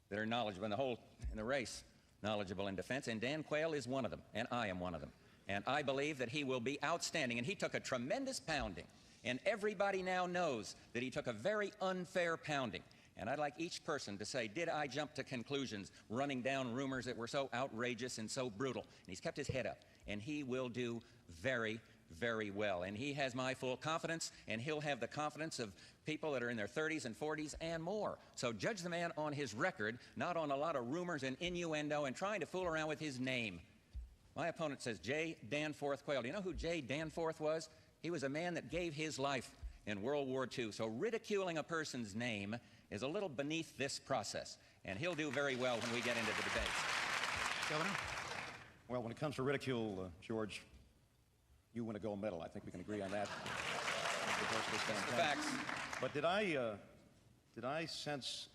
that are knowledgeable in the race, knowledgeable in defense, and Dan Quayle is one of them, and I am one of them. And I believe that he will be outstanding. And he took a tremendous pounding, and everybody now knows that he took a very unfair pounding. And I'd like each person to say, did I jump to conclusions running down rumors that were so outrageous and so brutal? And he's kept his head up, and he will do very, very well. And he has my full confidence, and he'll have the confidence of people that are in their 30s and 40s and more. So judge the man on his record, not on a lot of rumors and innuendo and trying to fool around with his name. My opponent says J. Danforth Quayle. Do you know who J. Danforth was? He was a man that gave his life in World War II. So ridiculing a person's name is a little beneath this process, and he'll do very well when we get into the debates. Governor? Well, when it comes to ridicule, George, you win a gold medal. I think we can agree on that. The facts. But did I sense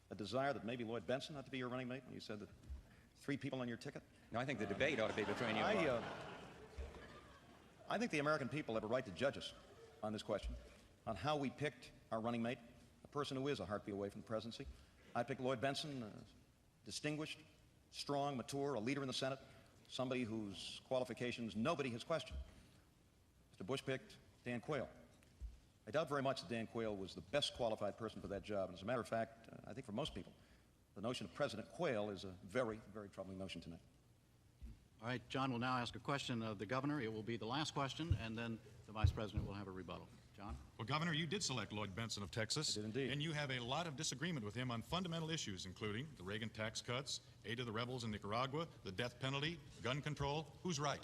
a desire that maybe Lloyd Benson ought to be your running mate when you said that 3 people on your ticket? No, I think the debate ought to be between you and Lloyd. I think the American people have a right to judge us on this question, on how we picked our running mate, a person who is a heartbeat away from the presidency. I picked Lloyd Benson, distinguished, strong, mature, a leader in the Senate, somebody whose qualifications nobody has questioned. Mr. Bush picked Dan Quayle. I doubt very much that Dan Quayle was the best qualified person for that job. And as a matter of fact, I think for most people, the notion of President Quayle is a very, very troubling notion tonight. All right, John will now ask a question of the governor. It will be the last question, and then the vice president will have a rebuttal. John? Well, Governor, you did select Lloyd Benson of Texas. I did indeed. And you have a lot of disagreement with him on fundamental issues, including the Reagan tax cuts, aid to the rebels in Nicaragua, the death penalty, gun control. Who's right?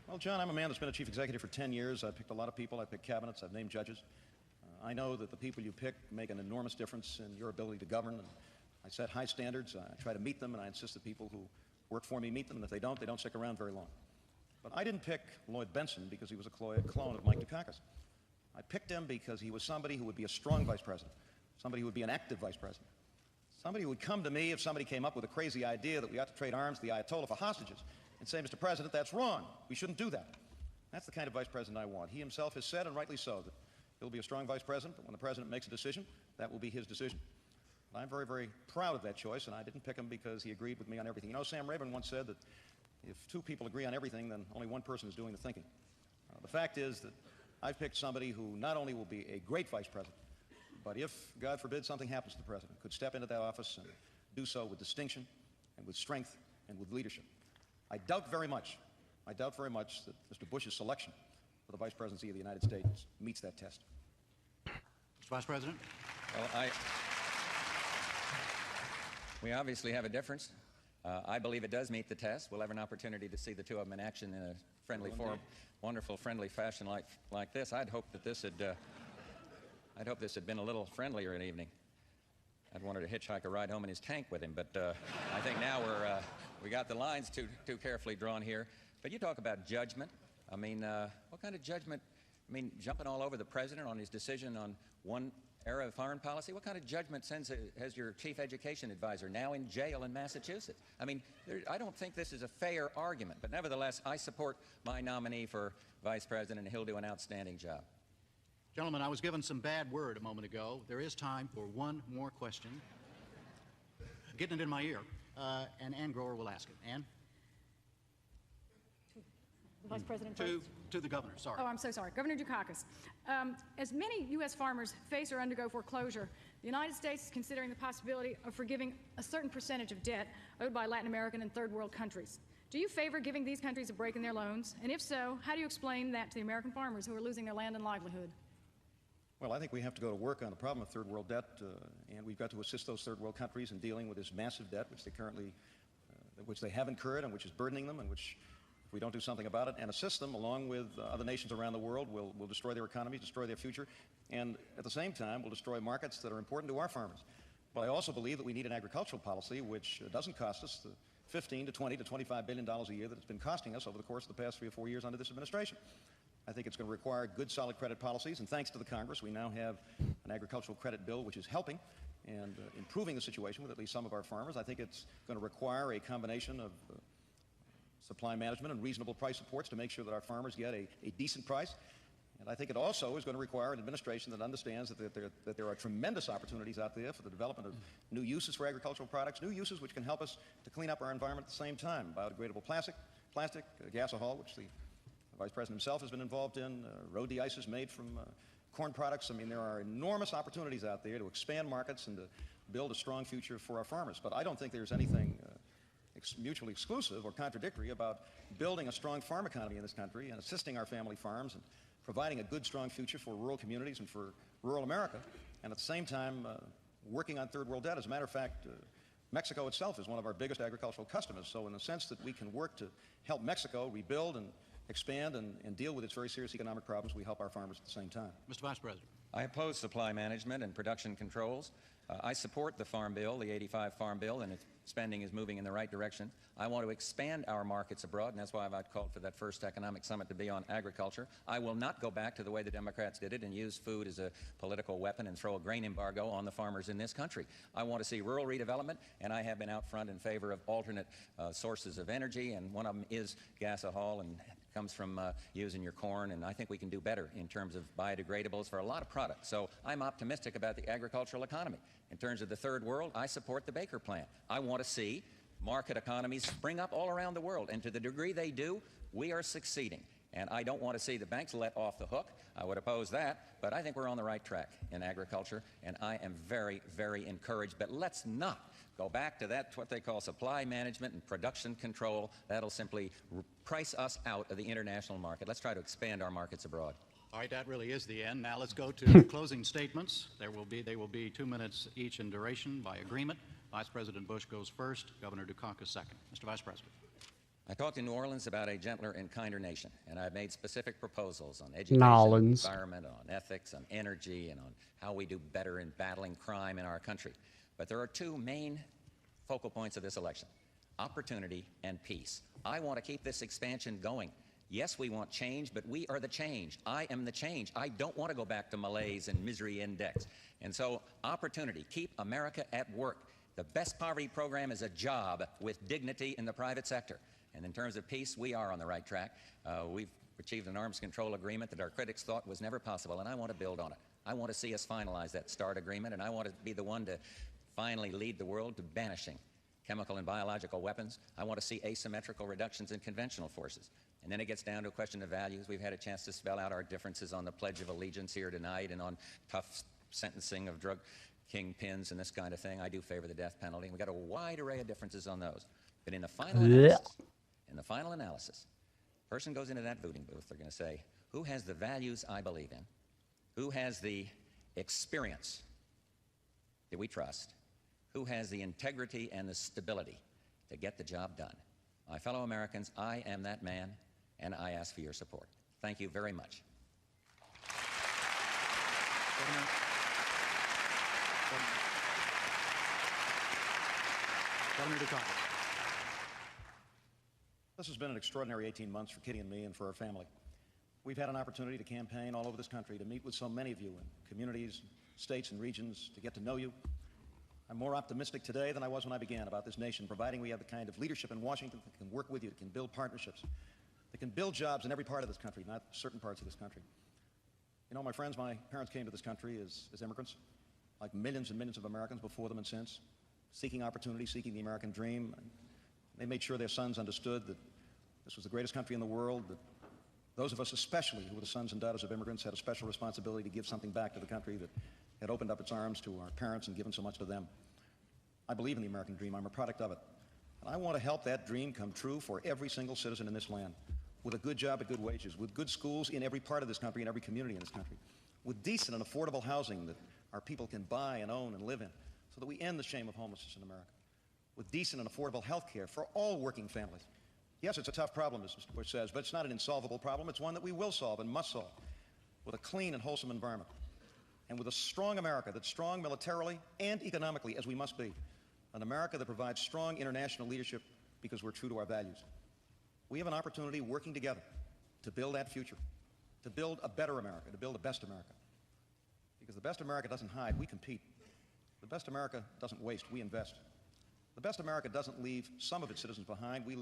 Well, John, I'm a man that's been a chief executive for 10 years. I've picked a lot of people. I've picked cabinets. I've named judges. I know that the people you pick make an enormous difference in your ability to govern. And I set high standards. I try to meet them, and I insist that people who work for me meet them. And if they don't stick around very long. But I didn't pick Lloyd Benson because he was a clone of Mike Dukakis. I picked him because he was somebody who would be a strong vice president, somebody who would be an active vice president, somebody who would come to me if somebody came up with a crazy idea that we ought to trade arms to the Ayatollah for hostages and say, Mr. President, that's wrong. We shouldn't do that. That's the kind of vice president I want. He himself has said, and rightly so, that he'll be a strong vice president, but when the president makes a decision, that will be his decision. And I'm very, very proud of that choice, and I didn't pick him because he agreed with me on everything. You know, Sam Rayburn once said that if 2 people agree on everything, then only 1 person is doing the thinking. The fact is that I've picked somebody who not only will be a great vice president, but if, God forbid, something happens to the president, could step into that office and do so with distinction and with strength and with leadership. I doubt very much that Mr. Bush's selection for the vice presidency of the United States meets that test. Mr. Vice President? Well, we obviously have a difference. I believe it does meet the test. We'll have an opportunity to see the 2 of them in action in a friendly forum, wonderful, friendly fashion like this. I'd hope that this had been a little friendlier in the evening. I'd wanted to hitchhike a ride home in his tank with him, but I think now we got the lines too carefully drawn here. But you talk about judgment. I mean, what kind of judgment? I mean, jumping all over the president on his decision on one area of foreign policy? What kind of judgment has your chief education advisor now in jail in Massachusetts? I mean, I don't think this is a fair argument, but nevertheless, I support my nominee for vice president, and he'll do an outstanding job. Gentlemen, I was given some bad word a moment ago. There is time for 1 more question. Getting it in my ear. And Ann Grower will ask it. Ann? Vice President To the governor, sorry. Oh, I'm so sorry. Governor Dukakis, as many U.S. farmers face or undergo foreclosure, the United States is considering the possibility of forgiving a certain percentage of debt owed by Latin American and third world countries. Do you favor giving these countries a break in their loans? And if so, how do you explain that to the American farmers who are losing their land and livelihood? Well, I think we have to go to work on the problem of third world debt, and we've got to assist those third world countries in dealing with this massive debt which they have incurred and which is burdening them and which if we don't do something about it, and assist them along with other nations around the world, will destroy their economies, destroy their future, and at the same time will destroy markets that are important to our farmers. But I also believe that we need an agricultural policy which doesn't cost us the $15 to $20 to $25 billion a year that it's been costing us over the course of the past 3 or 4 years under this administration. I think it's going to require good, solid credit policies, and thanks to the Congress, we now have an agricultural credit bill which is helping and improving the situation with at least some of our farmers. I think it's going to require a combination of supply management and reasonable price supports to make sure that our farmers get a decent price. And I think it also is going to require an administration that understands that there are tremendous opportunities out there for the development of new uses for agricultural products, new uses which can help us to clean up our environment at the same time. Biodegradable plastic, gasohol, which the Vice President himself has been involved in, road de-ices made from corn products. I mean, there are enormous opportunities out there to expand markets and to build a strong future for our farmers. But I don't think there's anything mutually exclusive or contradictory about building a strong farm economy in this country and assisting our family farms and providing a good, strong future for rural communities and for rural America, and at the same time working on third world debt. As a matter of fact, Mexico itself is one of our biggest agricultural customers. So in the sense that we can work to help Mexico rebuild and expand and deal with its very serious economic problems, we help our farmers at the same time. Mr. Vice President. I oppose supply management and production controls. I support the Farm Bill, the 85 Farm Bill, and its spending is moving in the right direction. I want to expand our markets abroad, and that's why I've called for that first economic summit to be on agriculture. I will not go back to the way the Democrats did it and use food as a political weapon and throw a grain embargo on the farmers in this country. I want to see rural redevelopment, and I have been out front in favor of alternate sources of energy, and one of them is gasohol, and comes from using your corn, and I think we can do better in terms of biodegradables for a lot of products. So I'm optimistic about the agricultural economy. In terms of the third world, I support the Baker Plan. I want to see market economies spring up all around the world, and to the degree they do, we are succeeding. And I don't want to see the banks let off the hook. I would oppose that, but I think we're on the right track in agriculture, and I am very, very encouraged. But let's not go back to that, what they call supply management and production control. That'll simply price us out of the international market. Let's try to expand our markets abroad. All right, that really is the end. Now let's go to closing statements. They will be 2 minutes each in duration by agreement. Vice President Bush goes first, Governor Dukakis second. Mr. Vice President. I talked in New Orleans about a gentler and kinder nation, and I've made specific proposals on education, environment, on ethics, on energy, and on how we do better in battling crime in our country. But there are two main focal points of this election: opportunity and peace. I want to keep this expansion going. Yes, we want change, but we are the change. I am the change. I don't want to go back to malaise and misery index. And so, opportunity, keep America at work. The best poverty program is a job with dignity in the private sector. And in terms of peace, we are on the right track. We've achieved an arms control agreement that our critics thought was never possible, and I want to build on it. I want to see us finalize that START agreement, and I want to be the one to finally lead the world to banishing chemical and biological weapons. I want to see asymmetrical reductions in conventional forces. And then it gets down to a question of values. We've had a chance to spell out our differences on the Pledge of Allegiance here tonight and on tough sentencing of drug kingpins and this kind of thing. I do favor the death penalty. We've got a wide array of differences on those. But in the final analysis, person goes into that voting booth, they're going to say, who has the values I believe in? Who has the experience that we trust? Who has the integrity and the stability to get the job done? My fellow Americans, I am that man, and I ask for your support. Thank you very much. Governor Dukakis. This has been an extraordinary 18 months for Kitty and me and for our family. We've had an opportunity to campaign all over this country, to meet with so many of you in communities, states, and regions, to get to know you. I'm more optimistic today than I was when I began about this nation, providing we have the kind of leadership in Washington that can work with you, that can build partnerships, that can build jobs in every part of this country, not certain parts of this country. You know, my friends, my parents came to this country as immigrants, like millions and millions of Americans before them and since, seeking opportunity, seeking the American dream. They made sure their sons understood that this was the greatest country in the world, that those of us especially who were the sons and daughters of immigrants had a special responsibility to give something back to the country that had opened up its arms to our parents and given so much to them. I believe in the American dream. I'm a product of it. And I want to help that dream come true for every single citizen in this land, with a good job at good wages, with good schools in every part of this country, in every community in this country, with decent and affordable housing that our people can buy and own and live in, so that we end the shame of homelessness in America, with decent and affordable health care for all working families, Yes, it's a tough problem, as Mr. Bush says, but it's not an insolvable problem. It's one that we will solve and must solve with a clean and wholesome environment and with a strong America that's strong militarily and economically, as we must be, an America that provides strong international leadership because we're true to our values. We have an opportunity working together to build that future, to build a better America, to build a best America. Because the best America doesn't hide, we compete. The best America doesn't waste, we invest. The best America doesn't leave some of its citizens behind, we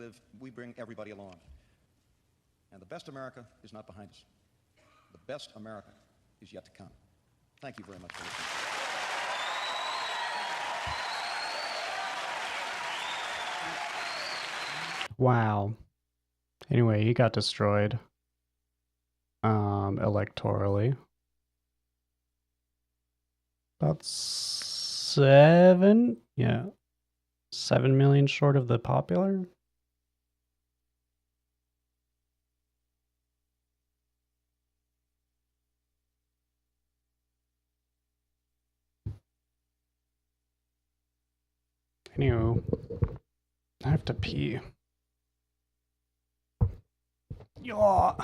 bring everybody along. And the best America is not behind us. The best America is yet to come. Thank you very much for listening. Wow. Anyway, he got destroyed. Electorally. About 7 million short of the popular. Anywho, I have to pee. Yaw.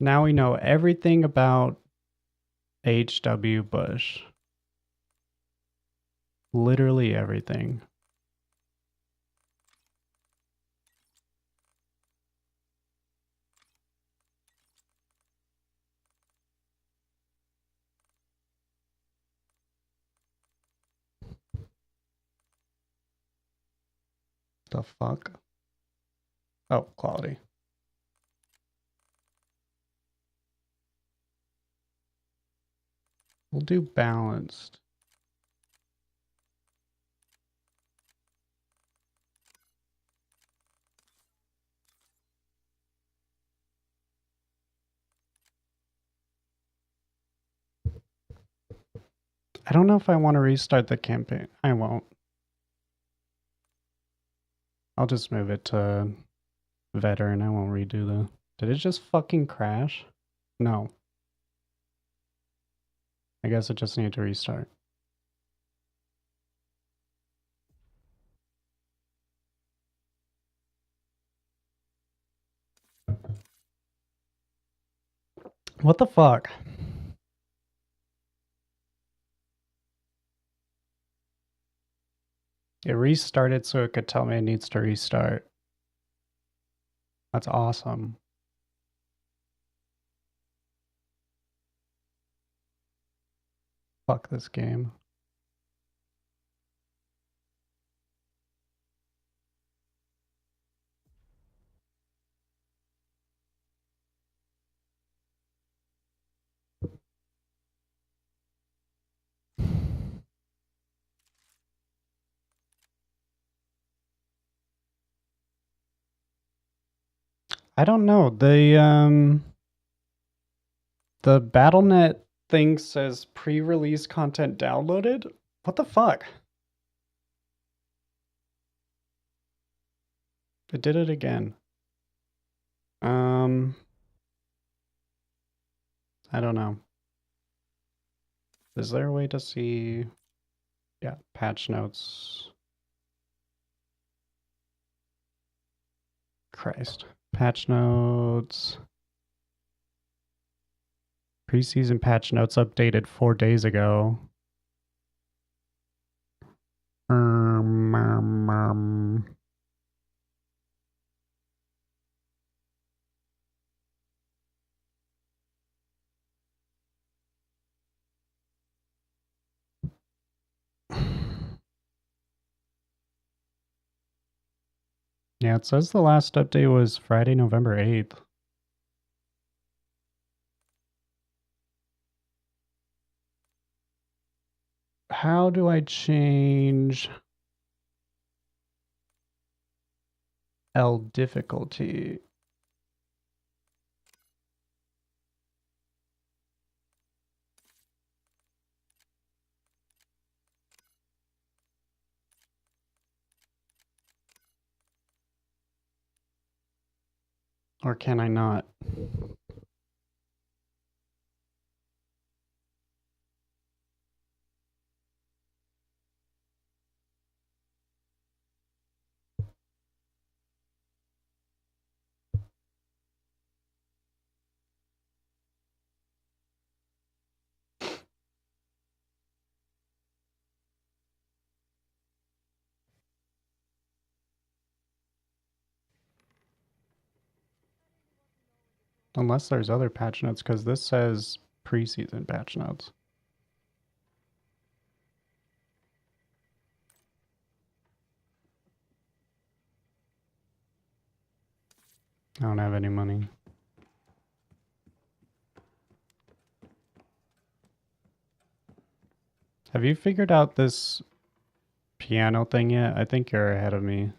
Now we know everything about H.W. Bush. Literally everything. The fuck? Oh, quality. We'll do balanced. I don't know if I want to restart the campaign. I won't. I'll just move it to veteran. I won't redo the... Did it just fucking crash? No. I guess it just needed to restart. What the fuck? It restarted so it could tell me it needs to restart. That's awesome. Fuck this game. I don't know. The BattleNet thing says pre-release content downloaded? What the fuck? It did it again. I don't know. Is there a way to see? Yeah, patch notes. Christ. Patch notes. Preseason patch notes updated 4 days ago. Yeah, it says the last update was Friday, November 8th. How do I change L difficulty? Or can I not? Unless there's other patch notes, because this says preseason patch notes. I don't have any money. Have you figured out this piano thing yet? I think you're ahead of me.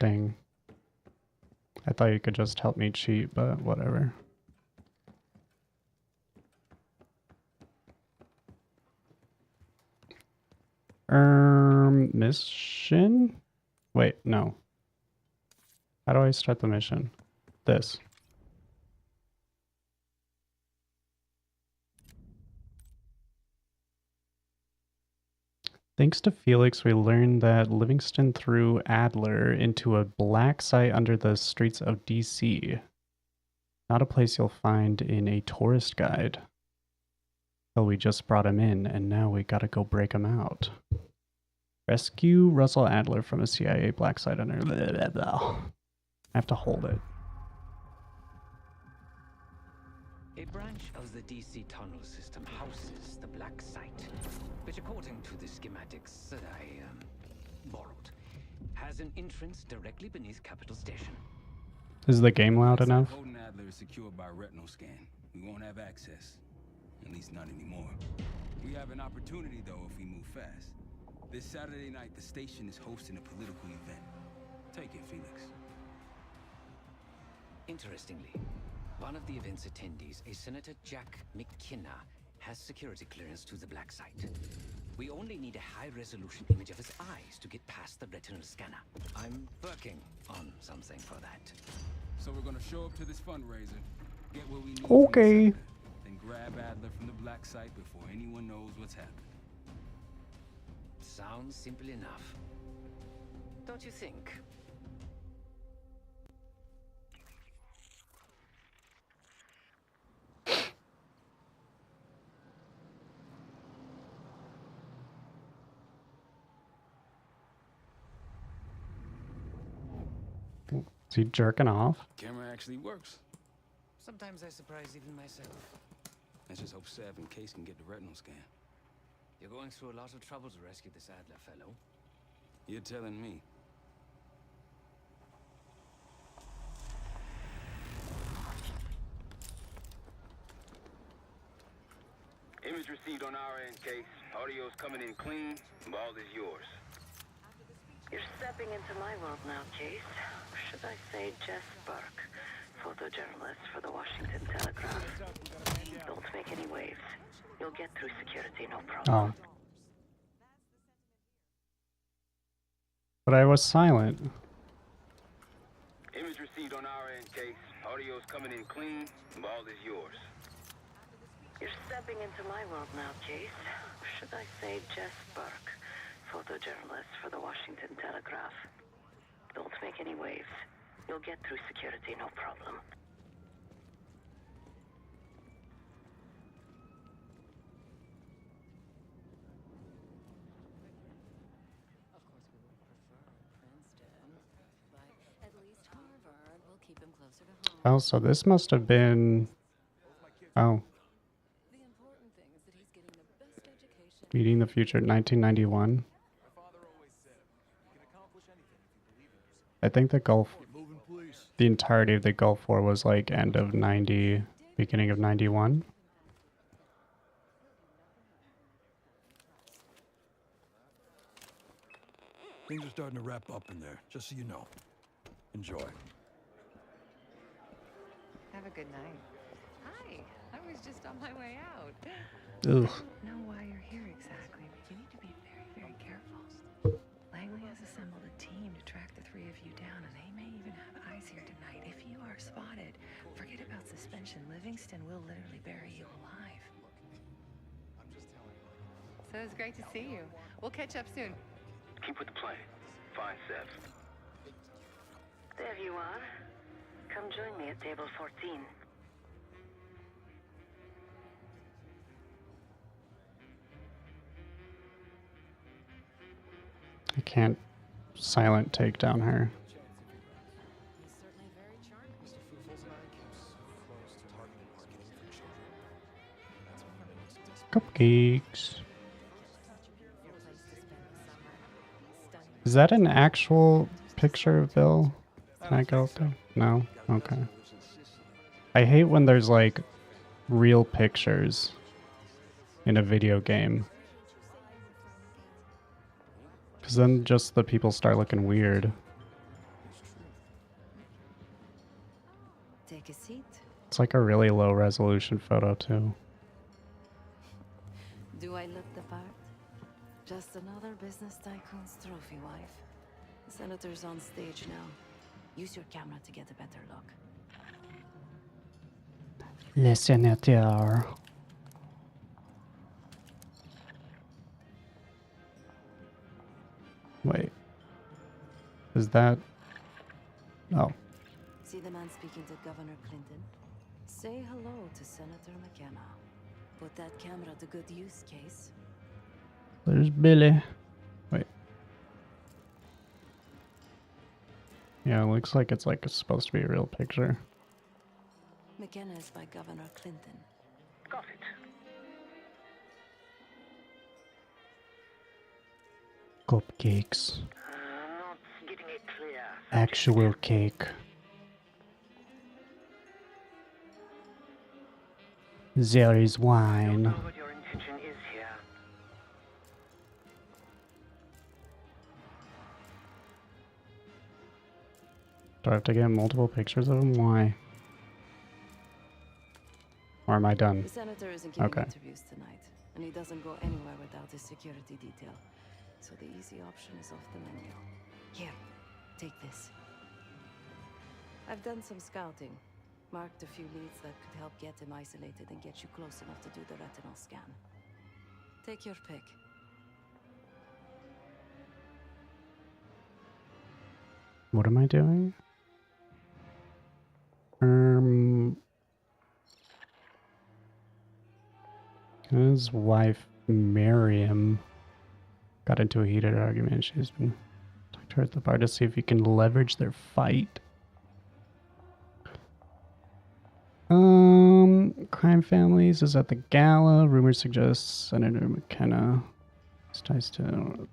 Dang. I thought you could just help me cheat, but whatever. Mission? Wait, no. How do I start the mission? This. Thanks to Felix, we learned that Livingston threw Adler into a black site under the streets of DC. Not a place you'll find in a tourist guide. Well, we just brought him in, and now we gotta go break him out. Rescue Russell Adler from a CIA black site under... I have to hold it. A branch of the DC tunnel system houses the black site, which according to the schematics that I borrowed, has an entrance directly beneath Capitol Station. Is the game loud enough? Golden Adler is secured by retinal scan. We won't have access. At least not anymore. We have an opportunity, though, if we move fast. This Saturday night, the station is hosting a political event. Take it, Felix. Interestingly, one of the event's attendees, a Senator Jack McKenna, has security clearance to the black site. We only need a high-resolution image of his eyes to get past the retinal scanner. I'm working on something for that. So we're gonna show up to this fundraiser, get what we need Okay. from the Senator, then grab Adler from the black site before anyone knows what's happening. Sounds simple enough. Don't you think? Is he jerking off? Camera actually works. Sometimes I surprise even myself. Let's just hope Sev and Case can get the retinal scan. You're going through a lot of trouble to rescue this Adler fellow. You're telling me. Image received on our end, Case. Audio's coming in clean. Ball is yours. You're stepping into my world now, Case. Or should I say Jess Burke, photojournalist for the Washington Telegraph. Don't make any waves. You'll get through security, no problem. Oh. But I was silent. Image received on our end, Case. Audio's coming in clean. Ball is yours. You're stepping into my world now, Case. Or should I say Jess Burke, photojournalist for the Washington Telegraph. Don't make any waves. You'll get through security, no problem. Of course, we would prefer Princeton, but at least Harvard will keep him closer to home. Oh, so this must have been... Oh. Meeting the Future, 1991. I think the entirety of the Gulf War was like end of 90, beginning of 91. Things are starting to wrap up in there, just so you know. Enjoy. Have a good night. Hi, I was just on my way out. Ugh. I don't know why you're here exactly, but you need to be very, very careful. Langley has assembled a team to track the three of you down, and they may even have eyes here tonight. If you are spotted, forget about suspension. Livingston will literally bury you alive. So it's great to see you. We'll catch up soon. Keep with the plan. Find Sev. There you are. Come join me at table 14. I can't silent take down her. Cupcakes. Is that an actual picture of Bill? Can I go up there? No? Okay. I hate when there's like real pictures in a video game. Because then just the people start looking weird. Take a seat. It's like a really low resolution photo too. Do I look the part? Just another business tycoon's trophy wife. The senator's on stage now. Use your camera to get a better look. Le sénateur. Wait. Is that... Oh. See the man speaking to Governor Clinton? Say hello to Senator McKenna. Put that camera to good use, Case. There's Billy. Wait. Yeah, it looks like it's like supposed to be a real picture. McKenna is by Governor Clinton. Got it. Cupcakes. Not getting it clear. Actual cake. There is wine. What your intention is here. Do I have to get multiple pictures of him? Why? Or am I done? The senator isn't giving Okay. interviews tonight, and he doesn't go anywhere without his security detail. So the easy option is off the menu. Here, take this. I've done some scouting. Marked a few leads that could help get him isolated and get you close enough to do the retinal scan. Take your pick. What am I doing? His wife, Miriam, got into a heated argument. She's been talking to her at the bar to see if he can leverage their fight. Crime families is at the gala. Rumors suggest Senator McKenna ties to.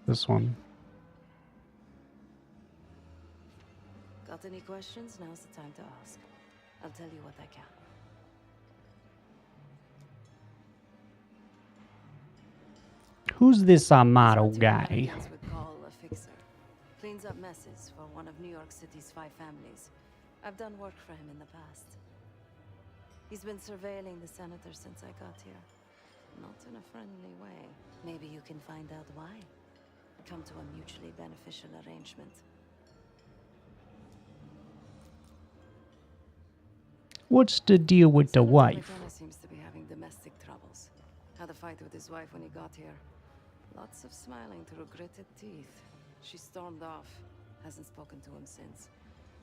This one. Got any questions? Now's the time to ask. I'll tell you what I can. Who's this Amato guy? Would call a fixer. Cleans up messes for one of New York City's 5 families. I've done work for him in the past. He's been surveilling the senator since I got here. Not in a friendly way. Maybe you can find out why. Come to a mutually beneficial arrangement. What's the deal with the wife? McKenna seems to be having domestic troubles. Had a fight with his wife when he got here. Lots of smiling through gritted teeth. She stormed off. Hasn't spoken to him since.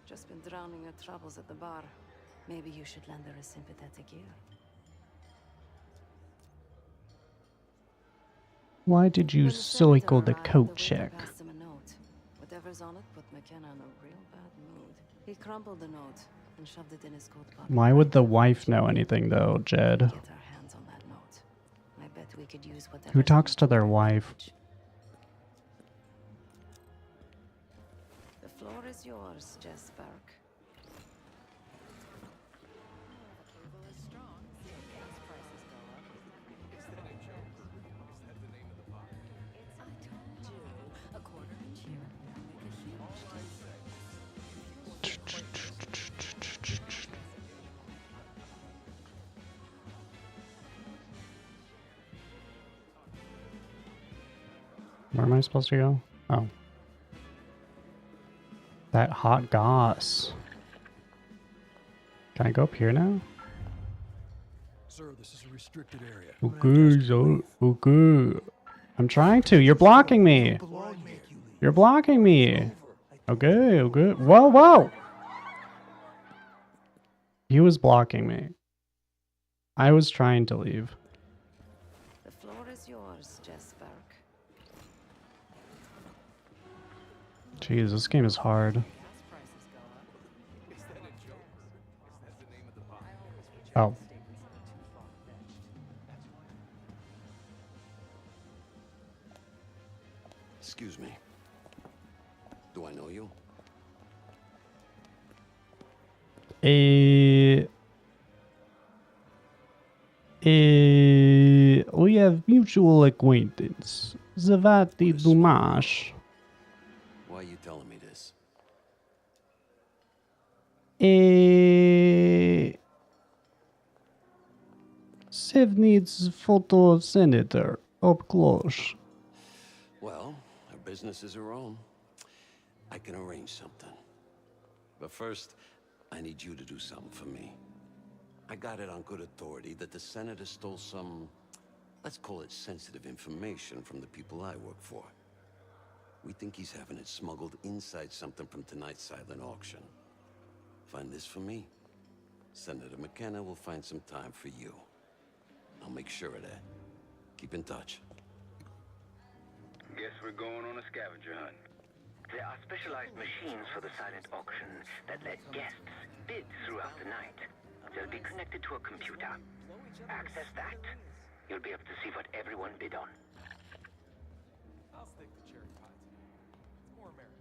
Just been drowning her troubles at the bar. Maybe you should lend her a sympathetic ear. Why did you cycle the coat check? Whatever's on it put McKenna in a real bad mood. He crumpled the note and shoved it in his coat pocket. Why would the wife know anything though, Jed? Get our hands on that note. I bet we could use whatever. Who talks to their wife? The floor is yours, Jess Burke. Where am I supposed to go? Oh. That hot goss. Can I go up here now? Sir, this is a restricted area. Okay, so, okay. I'm trying to. You're blocking me. You're blocking me. Okay, okay. Whoa, whoa. He was blocking me. I was trying to leave. The floor is yours, Jess Burke. Jeez, this game is hard. Oh. Excuse me. Do I know you? We have mutual acquaintance. Zavati Dumash. Why are you telling me this? Sev needs photo of senator up close. Well, her business is her own. I can arrange something. But first, I need you to do something for me. I got it on good authority that the senator stole some, let's call it sensitive information from the people I work for. We think he's having it smuggled inside something from tonight's silent auction. Find this for me. Senator McKenna will find some time for you. I'll make sure of that. Keep in touch. Guess we're going on a scavenger hunt. There are specialized machines for the silent auction that let guests bid throughout the night. They'll be connected to a computer. Access that. You'll be able to see what everyone bid on.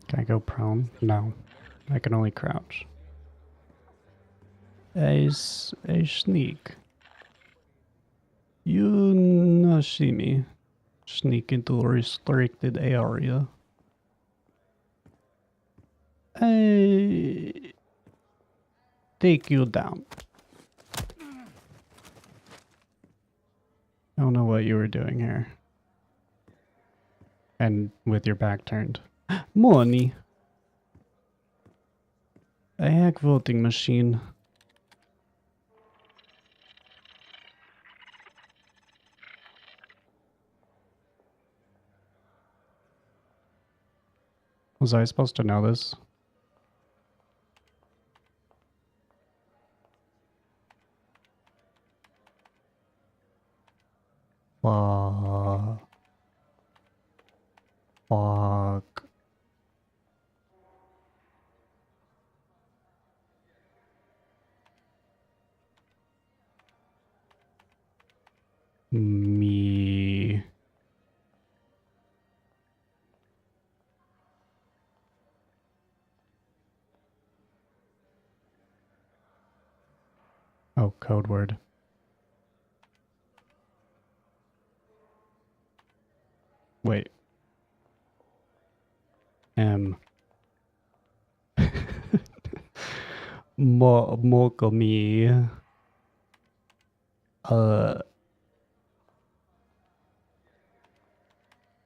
Can I go prone? No. I can only crouch. A sneak. You not see me. Sneak into a restricted area. I take you down. I don't know what you were doing here. And with your back turned. Money. A hack voting machine. Was I supposed to know this? Fuck. Me. Oh, code word. Wait. M. Mogami.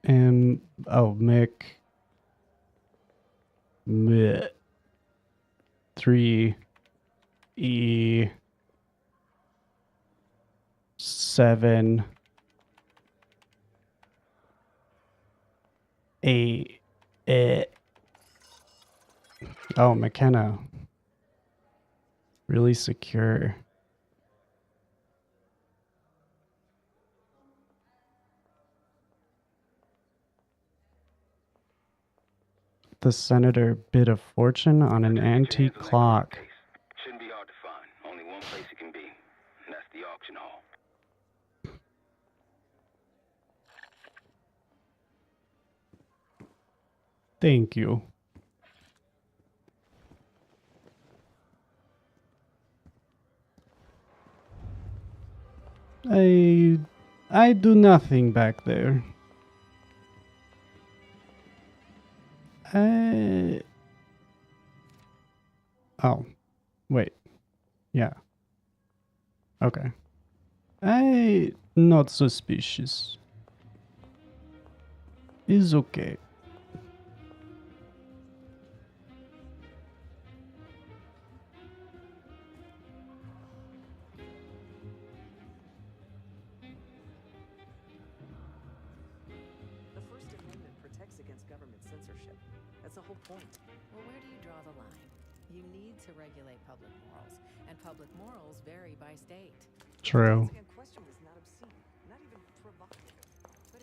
M. Oh, Mick. Meh. 3. E. 7. 8. Oh, McKenna. Really secure. The senator bid a fortune on an antique clock. Shouldn't be hard to find. Only one place it can be, and that's the auction hall. Thank you. I do nothing back there. Oh, wait. Yeah. Okay. Not suspicious. Is okay. The First Amendment protects against government censorship. That's the whole point. Well, where do you draw the line? You need to regulate public morals, and public morals vary by state. True. Dancing in question was not obscene, not even provocative.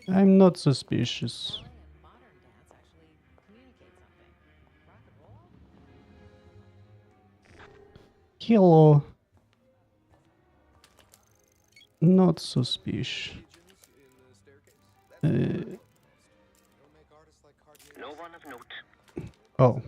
I'm not suspicious. Modern dance actually communicates something. Rock and roll? Hello. Not suspicious. No one of note. Oh.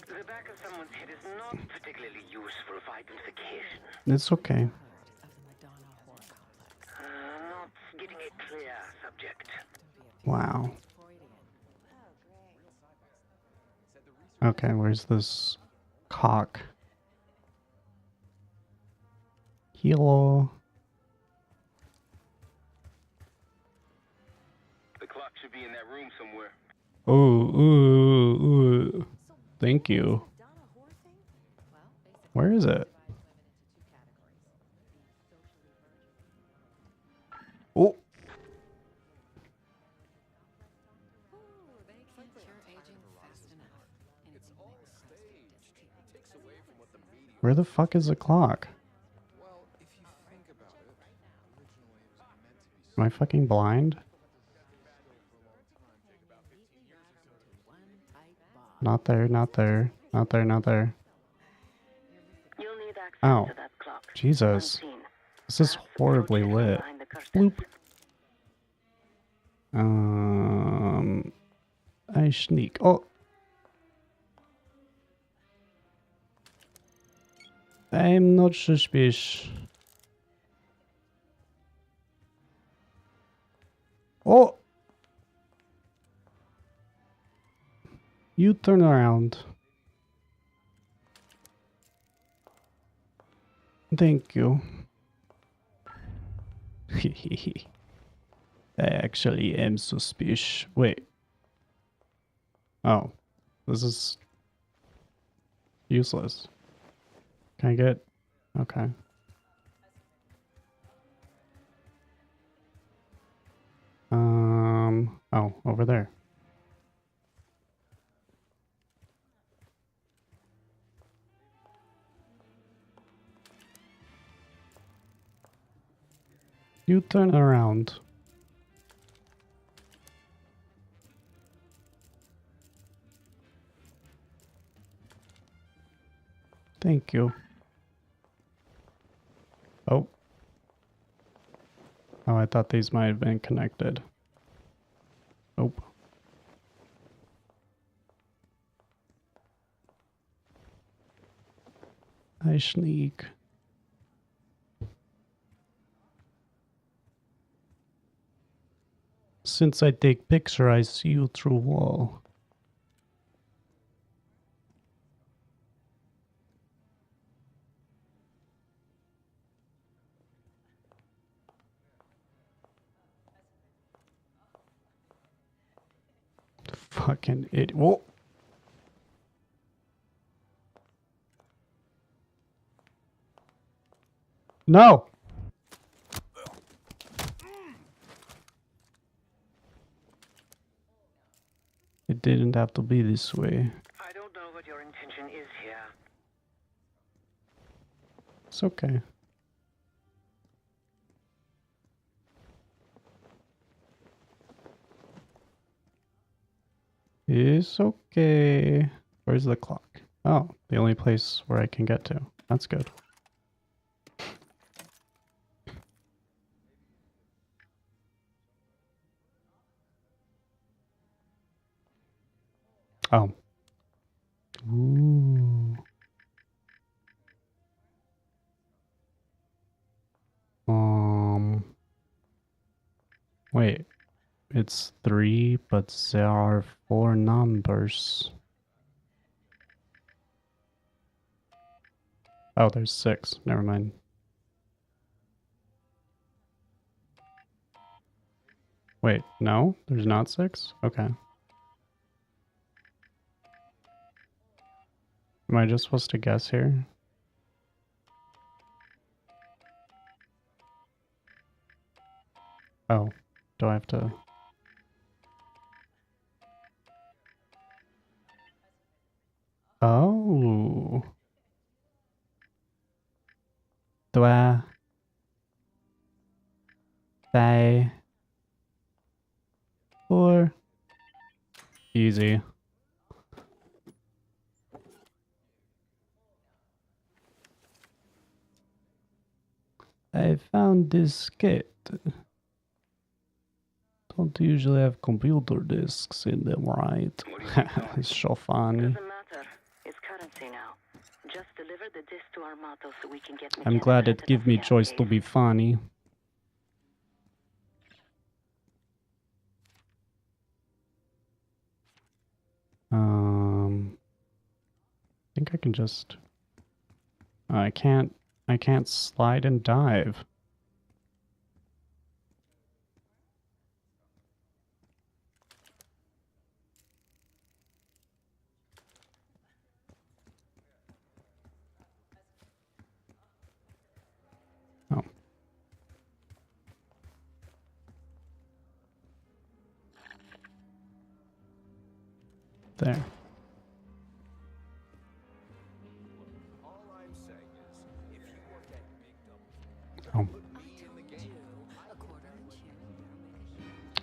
The back of someone's head is not particularly useful for identification. It's okay. Not getting a clear subject. Wow. Okay, where's this cock? Hello. The clock should be in that room somewhere. Ooh. Thank you. Where is it? Oh. Where the fuck is the clock? Am I fucking blind? Not there, not there, not there, not there. Oh, Jesus. This is horribly lit. Bloop. I sneak. Oh. I'm not suspicious. Oh! You turn around. Thank you. I actually am suspicious. Wait. Oh. This is useless. Can I get... Okay. Oh, over there. You turn around. Thank you. Oh. Oh, I thought these might have been connected. Nope. I sneak. Since I take picture, I see you through wall. Fucking idiot. Whoa. No! It didn't have to be this way. I don't know what your intention is here. It's okay. It's okay. Where's the clock? Oh, the only place where I can get to. That's good. Oh. Ooh. Wait. It's 3, but there are 4 numbers. Oh, there's 6. Never mind. Wait, no? There's not 6? Okay. Am I just supposed to guess here? Oh, do I have to... Oh. 3, 4. Easy. I found this kit. Don't usually have computer disks in them, right? It's so funny. Doesn't matter. It's currency now. Just deliver the disc to our motto so we can get I'm glad it gave me choice to be funny. I think I can just... I can't slide and dive. Oh. There. Oh.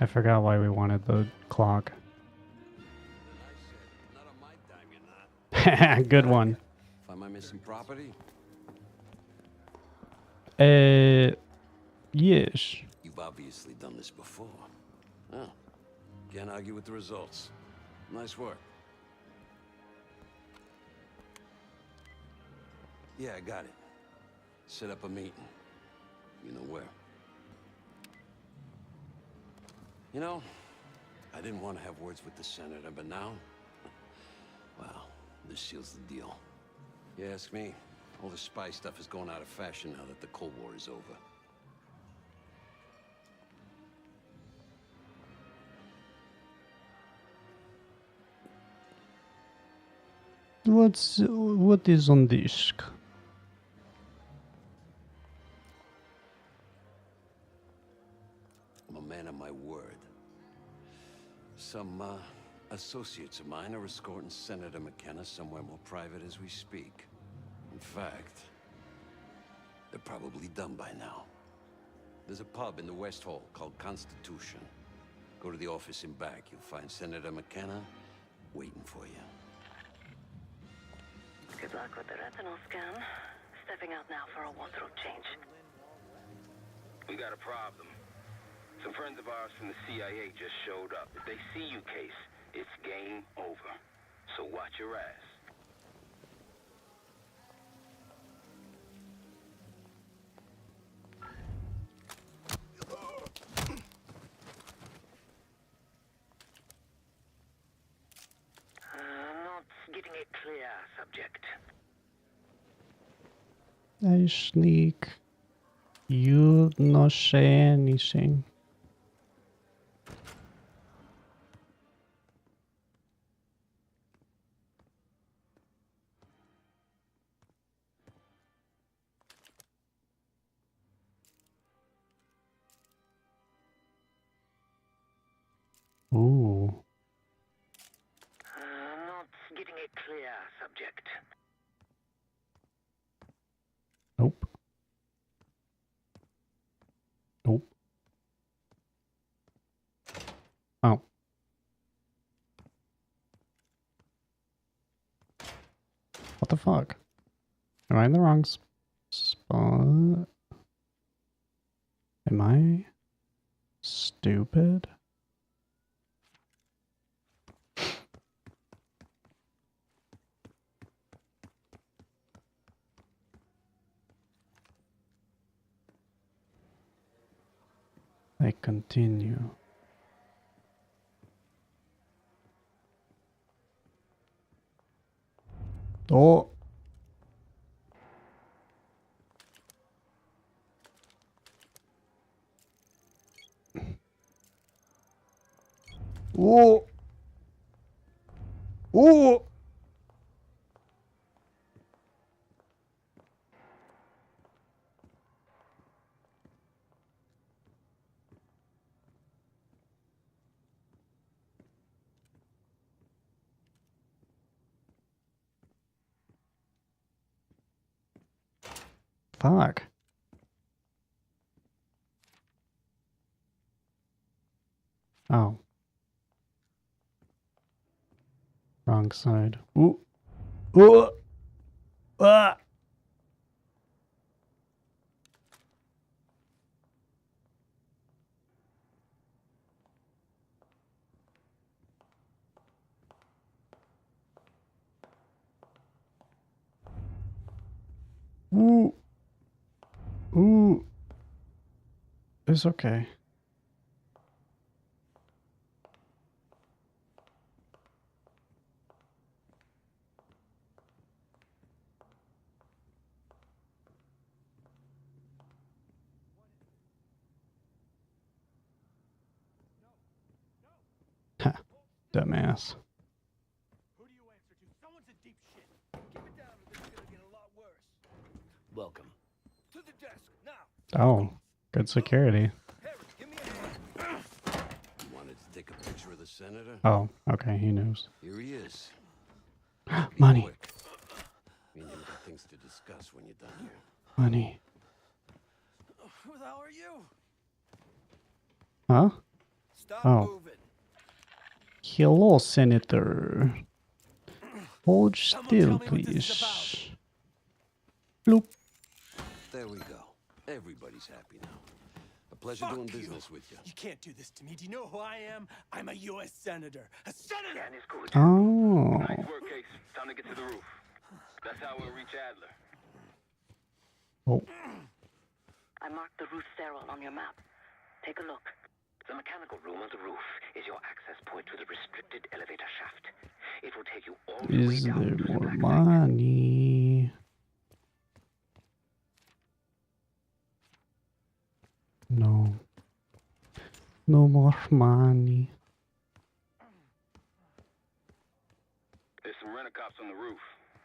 I forgot why we wanted the clock. Good one. Find my missing property? Yes. You've obviously done this before. Oh, can't argue with the results. Nice work. Yeah, I got it. Set up a meeting. You know where. You know, I didn't want to have words with the senator, but now, well, this seals the deal. You ask me, all the spy stuff is going out of fashion now that the Cold War is over. What is on disk? I'm a man of my word. Some associates of mine are escorting Senator McKenna somewhere more private as we speak. In fact, they're probably done by now. There's a pub in the West Hall called Constitution. Go to the office in back. You'll find Senator McKenna waiting for you. Good luck with the retinal scan. Stepping out now for a wardrobe change. We got a problem. Some friends of ours from the CIA just showed up. If they see you, Case, it's game over. So watch your ass. Not getting a clear subject. I sneak. You no say anything. Ooh. Not getting a clear subject. Nope. Nope. Oh. What the fuck? Am I in the wrong spot? Am I stupid? I continue. Oh. Oh. Oh. Fuck. Oh. Wrong side. Ooh. Ooh. Ah. Ooh. Ooh. It's okay. Ha. Dumbass. Welcome. To the desk, now. Oh. Good security. You wanted to take a picture of the senator? Oh. Okay. He knows. Here he is. Money. Quick. Me and him got things to discuss when you're done here. Money. Who the hell are you? Huh? Stop Oh. moving. Hello, Senator. Hold still, please. Bloop. There we go. Everybody's happy now. A pleasure doing business with you. You can't do this to me. Do you know who I am? I'm a U.S. senator. A senator! And it's good. Oh. Nice work, Case. Time to get to the roof. That's how we'll reach Adler. Oh. I marked the roof stairwell on your map. Take a look. The mechanical room on the roof is your access point to the restricted elevator shaft. It will take you all the way Is down there to the more black money? No. No more money. There's some rent-a-cops on the roof,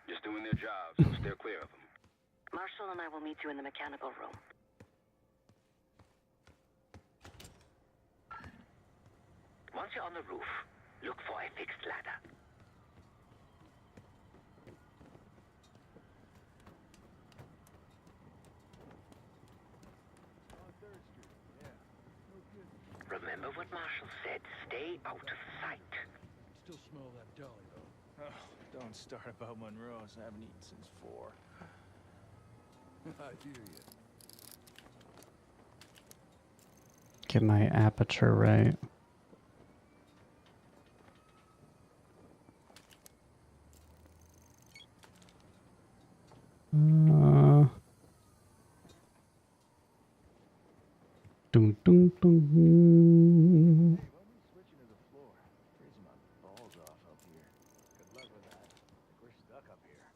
just doing their jobs, so steer clear of them. Marshall and I will meet you in the mechanical room. Once you're on the roof, look for a fixed ladder. what Marshall said. Stay out of sight. Still smell that deli, though. Oh, don't start about Monroe's. I haven't eaten since 4. I hear you. Get my aperture right. Dun, dun, dun. Switching to the floor. Freezing my balls off up here. Good luck with that. We're stuck up here.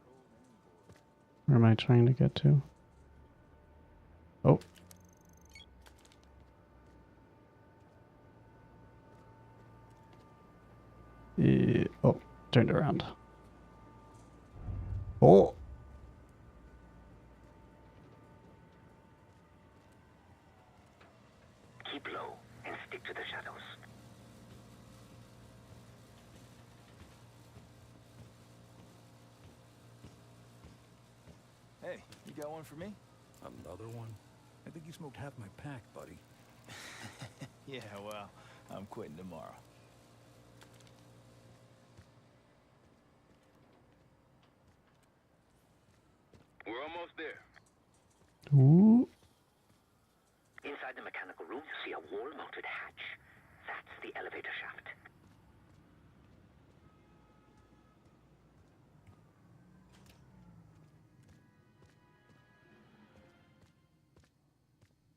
Cold and bored. Where am I trying to get to? Oh. Oh, turned around. Oh. Keep low and stick to the shadows. Hey, you got one for me? Another one? I think you smoked half my pack, buddy. Yeah, well, I'm quitting tomorrow. We're almost there. Ooh. Inside the mechanical room, you see a wall-mounted hatch. That's the elevator shaft.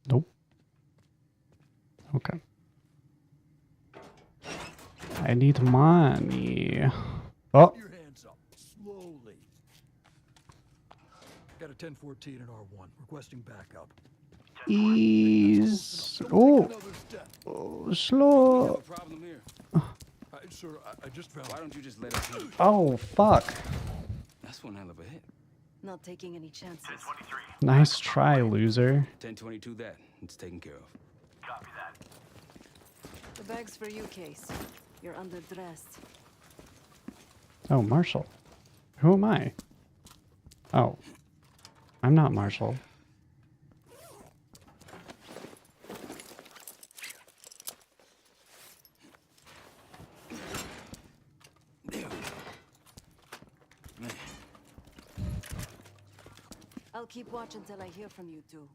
Nope. Okay. I need money. Oh. Your hands up, slowly. Got a 1014 and R1, requesting backup. Ease. Oh. Oh, slow. Problem here. Sir, I just found. Why don't you just let it be? Oh, fuck. That's one hell of a hit. Not taking any chances. Nice try, loser. 1022 that. It's taken care of. Copy that. The bag's for you, Case. You're underdressed. Oh, Marshall. Who am I? Oh. I'm not Marshall. I'll keep watch until I hear from you two.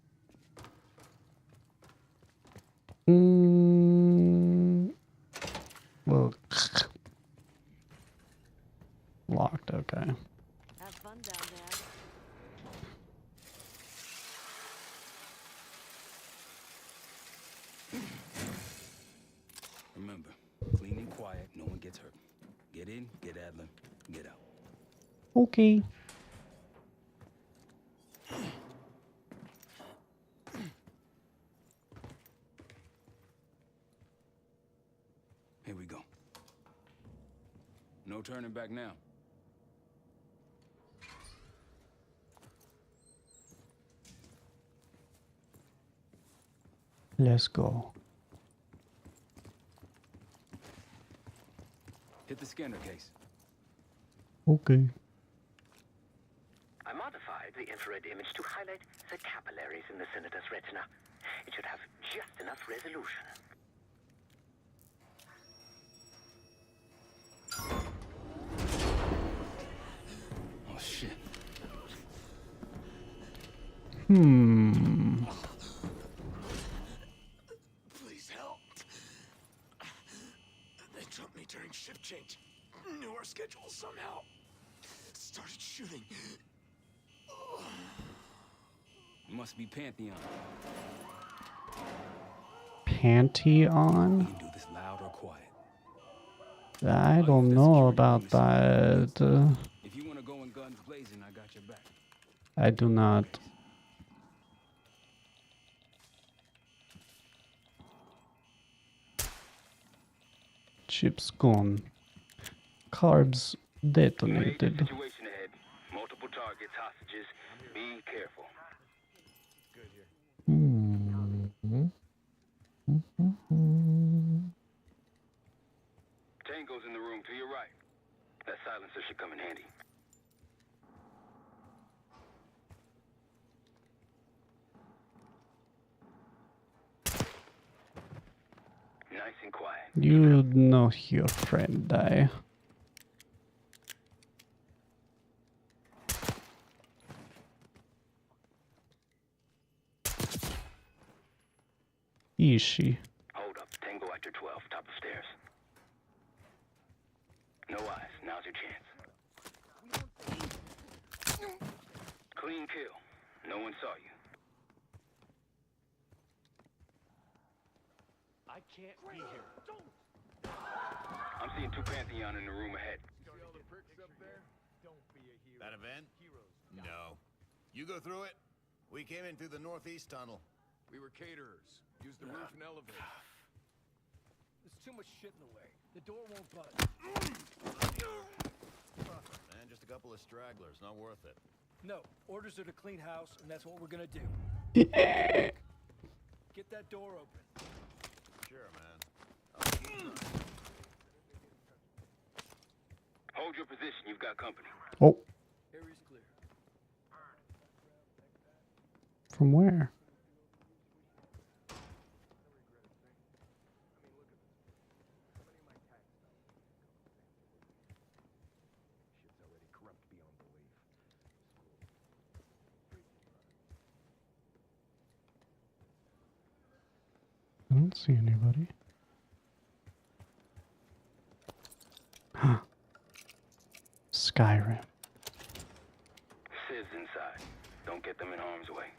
Well, locked, okay. Have fun down there. Remember, clean and quiet, no one gets hurt. Get in, get Adler, get out. Okay. Here we go. No turning back now. Let's go. Hit the scanner case. Okay. I modified the infrared image to highlight the capillaries in the senator's retina. It should have just enough resolution. Oh, shit. Please help. They jumped me during shift change. Knew our schedule somehow. Started shooting. Must be Pantheon. Pantheon? You can do this loud or quiet. I don't know about that. If you want to go in guns blazing, I got your back. I do not. Chips gone. Carbs detonated. Situation ahead. Multiple targets, hostages. Be careful. Tango's in the room to your right. That silencer should come in handy. nice and quiet. You know your friend die. Ishi. Hold up. Tango after 12, top of stairs. No eyes. Now's your chance. Clean kill. No one saw you. I can't be here. I'm seeing two Pantheon in the room ahead. That event? No. You go through it? We came in through the northeast tunnel. We were caterers. Used the roof and elevator. There's too much shit in the way. The door won't budge. Man, just a couple of stragglers. Not worth it. No. Orders are to clean house, and that's what we're gonna do. Get that door open. Sure, man. Hold your position. You've got company. Oh. Area's clear. From where? I don't see anybody. Huh. Skyrim. Civs inside. Don't get them in harm's way.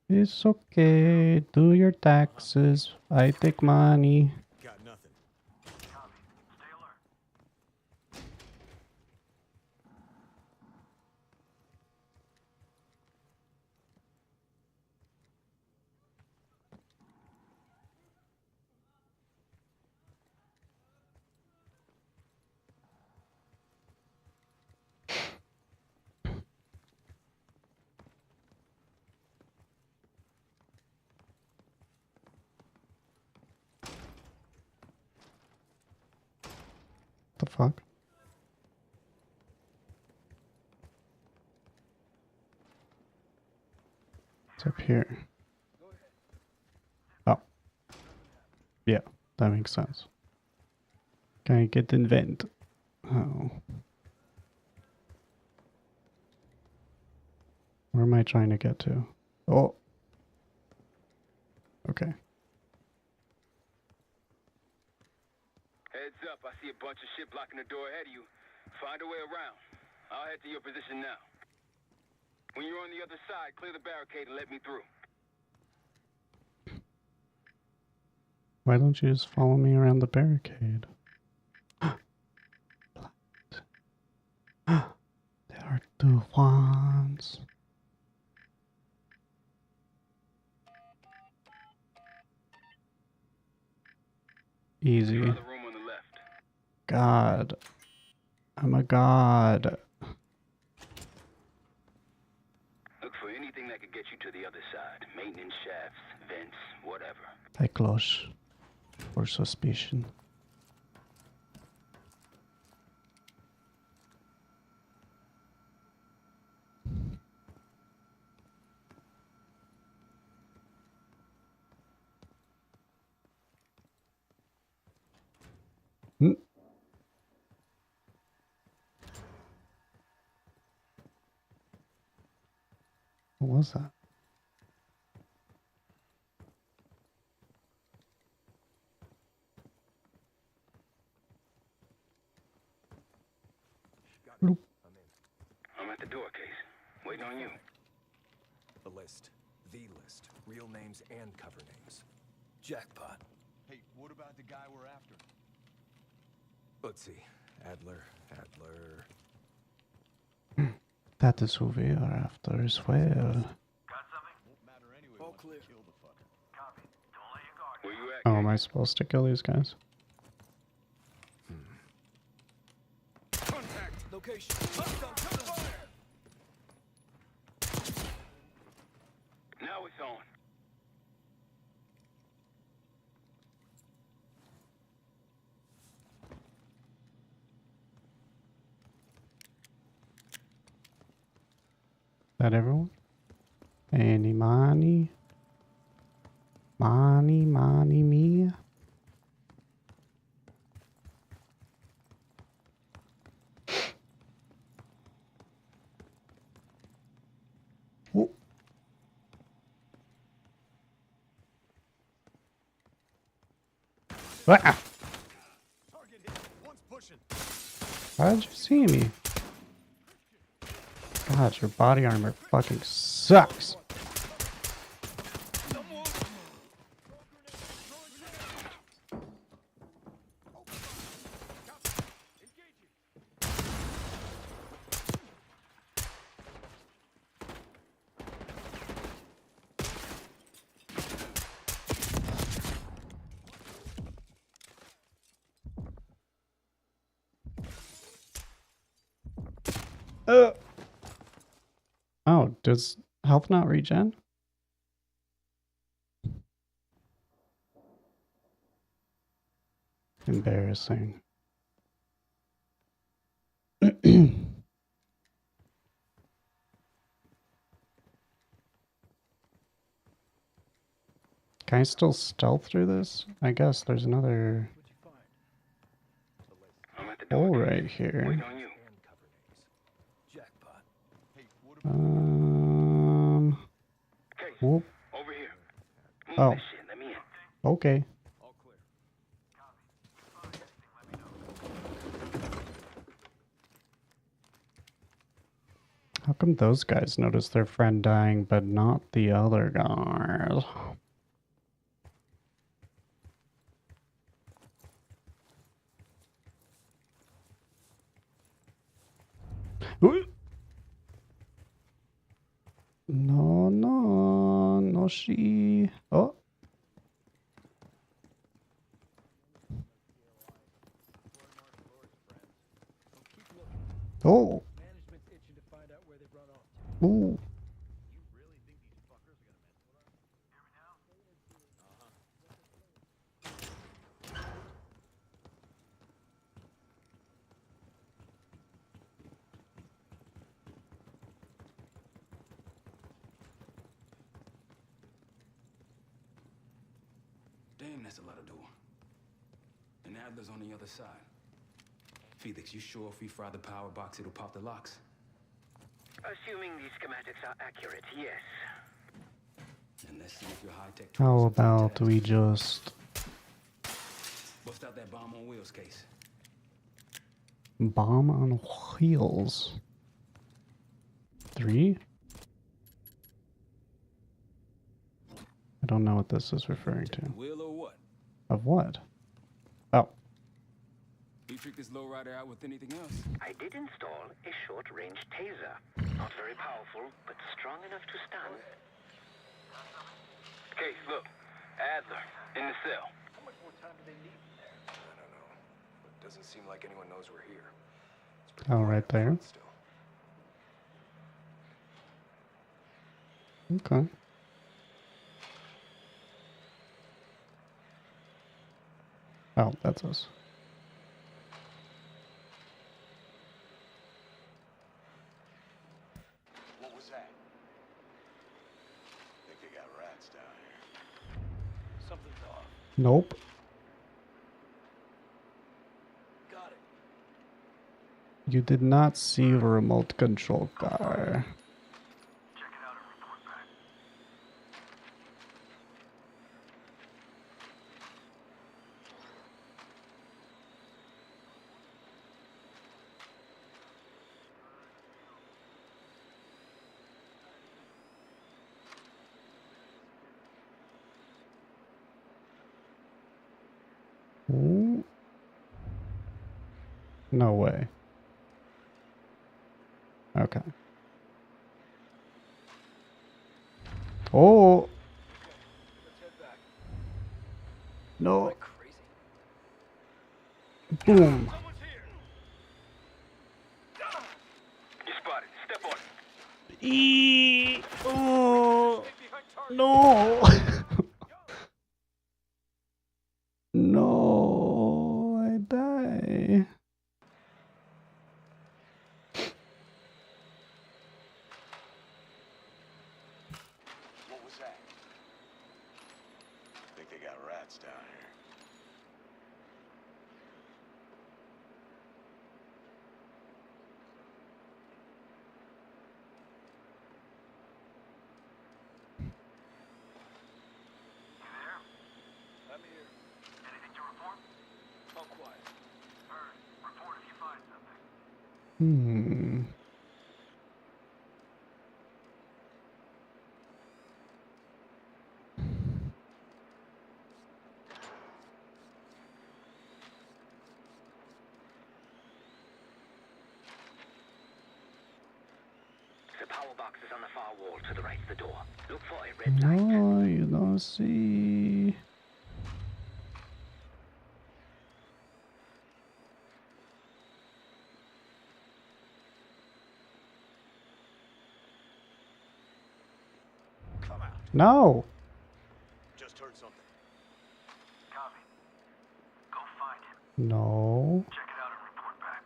It's okay. Do your taxes. I take money. Got nothing. The fuck? It's up here. Oh. Yeah, that makes sense. Can I get the vent? Oh. Where am I trying to get to? Oh. Okay. Heads up. I see a bunch of shit blocking the door ahead of you. Find a way around. I'll head to your position now. When you're on the other side, clear the barricade and let me through. Why don't you just follow me around the barricade? There are two ones. Easy. Try the room on the left. God. I'm a god. Look for anything that could get you to the other side. Maintenance shafts, vents, whatever. I close. For suspicion. What was that? Bloop. I'm at the door, Case. Waiting on you. The list. The list. Real names and cover names. Jackpot. Hey, what about the guy we're after? Let's see. Adler. That is who we are after as well. All clear. Where you at? Oh, am I supposed to kill these guys? Contact. Location. Hostile gunfire. Now it's on. That everyone? Any money? Money, money, me. Whoa. Ah. How did you see me? God, your body armor fucking sucks. Oh, does health not regen? Embarrassing. Can I still stealth through this? I guess there's another hole right here. Whoop. Oh. Okay. How come those guys notice their friend dying, but not the other guys? No, no, no, she. Oh. Oh. Ooh. Damn, that's a lot of door. And Adler's on the other side. Felix, you sure if we fry the power box, it'll pop the locks? Assuming these schematics are accurate, yes. And let's see if your high-tech... How about we just... Bust out that bomb on wheels case. Bomb on wheels. 3? I don't know what this is referring to. Wheel or what? Of what? Oh. You trick this lowrider out with anything else? I did install a short-range taser. Not very powerful, but strong enough to stun. Case, look. Adler, in the cell. How much more time do they need in there? I don't know. But it doesn't seem like anyone knows we're here. Oh, right there. Okay. Oh, that's us. What was that? Think they got rats down here. Something's off. Nope. Got it. You did not see a remote control car. Check it out and report back. Ooh. No way. Okay. Oh. No. Boom. You spotted. Step on it. Oh. No. No. I die. What was that? All quiet. Bird, report if you find something. The power box is on the far wall to the right of the door. Look for a red light. No, you don't see. Come out. No. Just heard something. Copy. Go find him. No. Check it out and report back.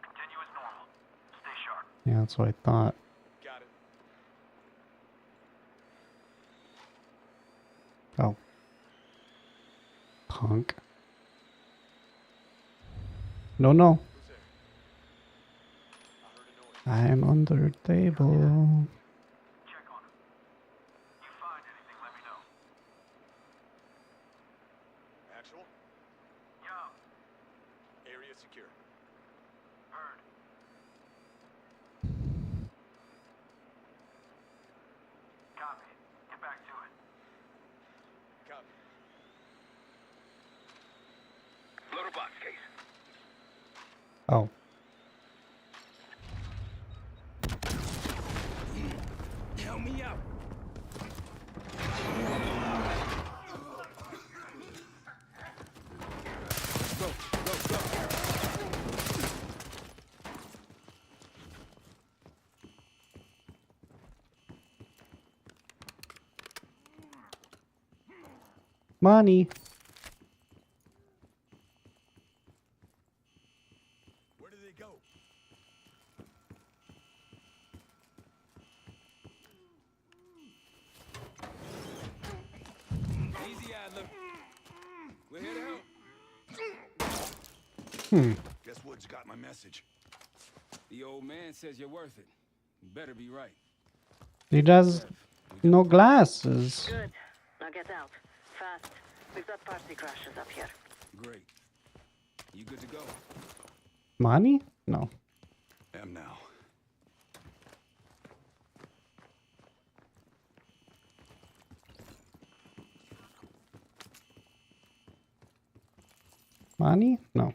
Continue as normal. Stay sharp. Yeah, that's what I thought. Got it. Oh. Punk. No, no. I am under the table. Check on him. You find anything, let me know. Actual? Yeah. Area secure. Heard. Copy. Get back to it. Copy. Loader box case. Oh. Help me out. Go, go, go. Money. Where did they go? Easy, Adler. We're here to help. Guess Woods got my message. The old man says you're worth it. You better be right. He does no glasses. Good. Now get out. Fast. We've got party crashes up here. Great. You good to go? Money? No. Am now. Money? No.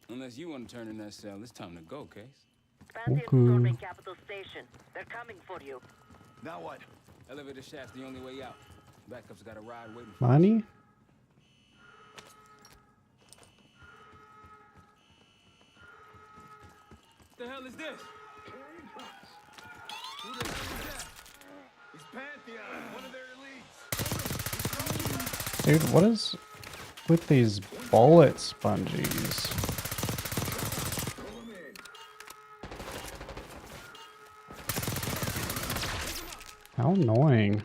Unless you want to turn in that cell, it's time to go, Case. Bandits storming Capital Station. They're coming for you. Now what? Elevator shaft's the only way out. Backup's got a ride waiting for Money? What the hell is this? Who the hell is that? It's Pantheon, one of their elites. Dude, what is with these bullet spongies? How annoying.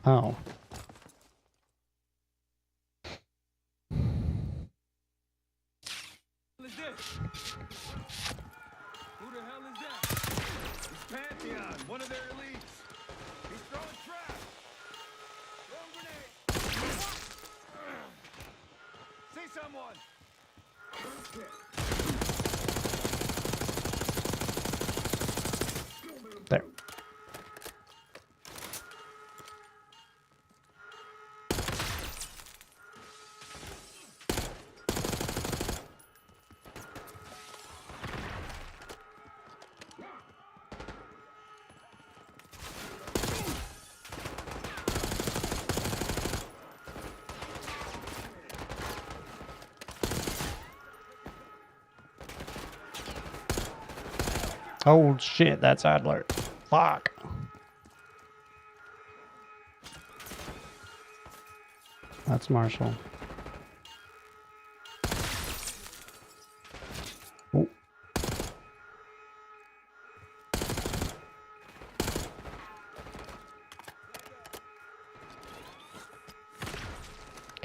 Oh. Who is this? Who the hell is that? It's Pantheon, one of their elites. He's throwing traps. Throwing grenades. See someone. There. Oh shit, that's Adler. Fuck. That's Marshall. Oh.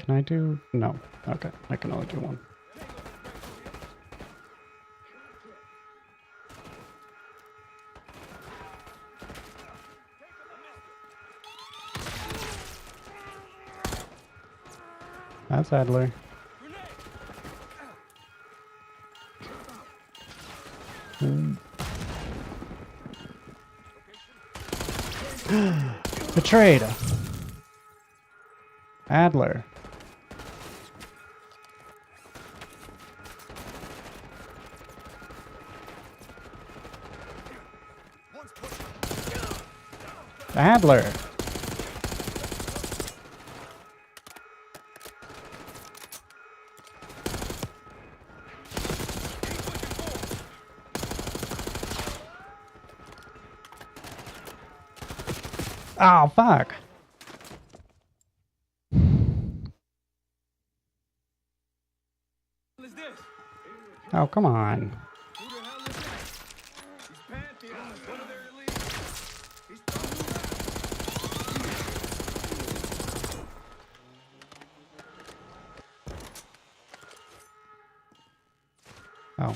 Can I do? No. Okay, I can only do one. That's Adler. Betrayed. Adler. Adler. Oh, fuck. Oh, come on. Oh.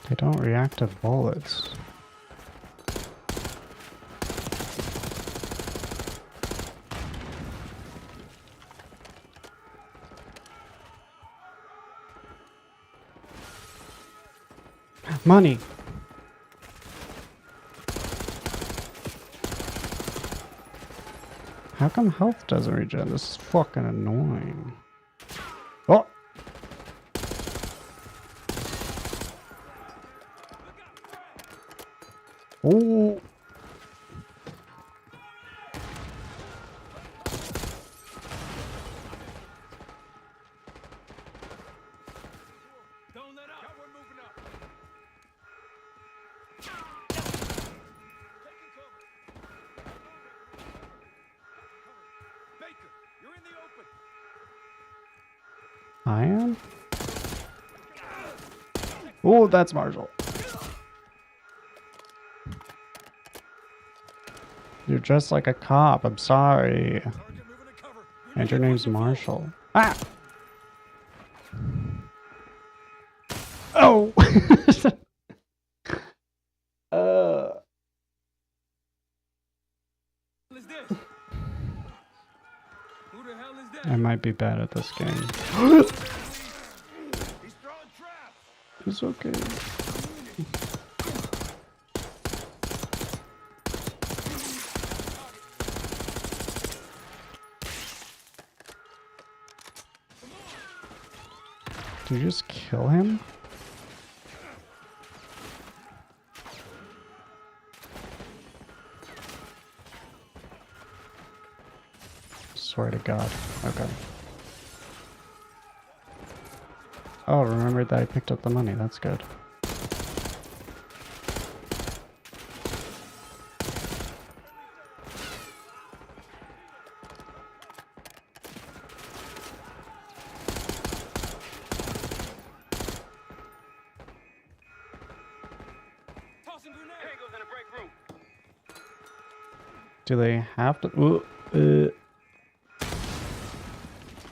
They don't react to bullets. Money! How come health doesn't regen? This is fucking annoying. Oh! Oh! I am? Oh, that's Marshall. You're dressed like a cop. I'm sorry. And your name's Marshall. Ah! Oh! I might be bad at this game. It's okay. Did you just kill him? Swear to God. Okay. Oh, remembered that I picked up the money. That's good. Do they have to?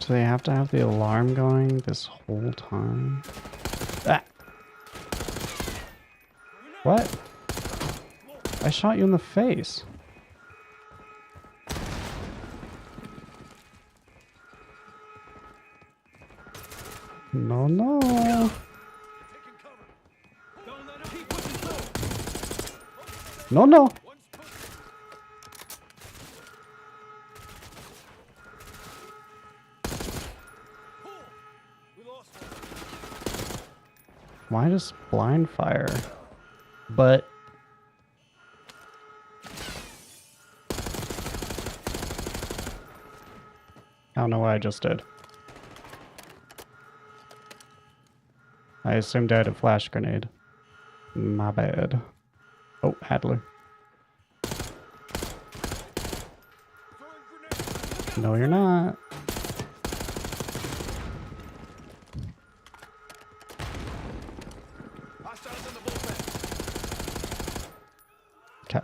Do they have to have the alarm going this whole time? Ah! What? I shot you in the face. No, no. No, no. Why just blind fire? But I don't know what I just did. I assumed I had a flash grenade. My bad. Oh, Adler. No, you're not. Okay.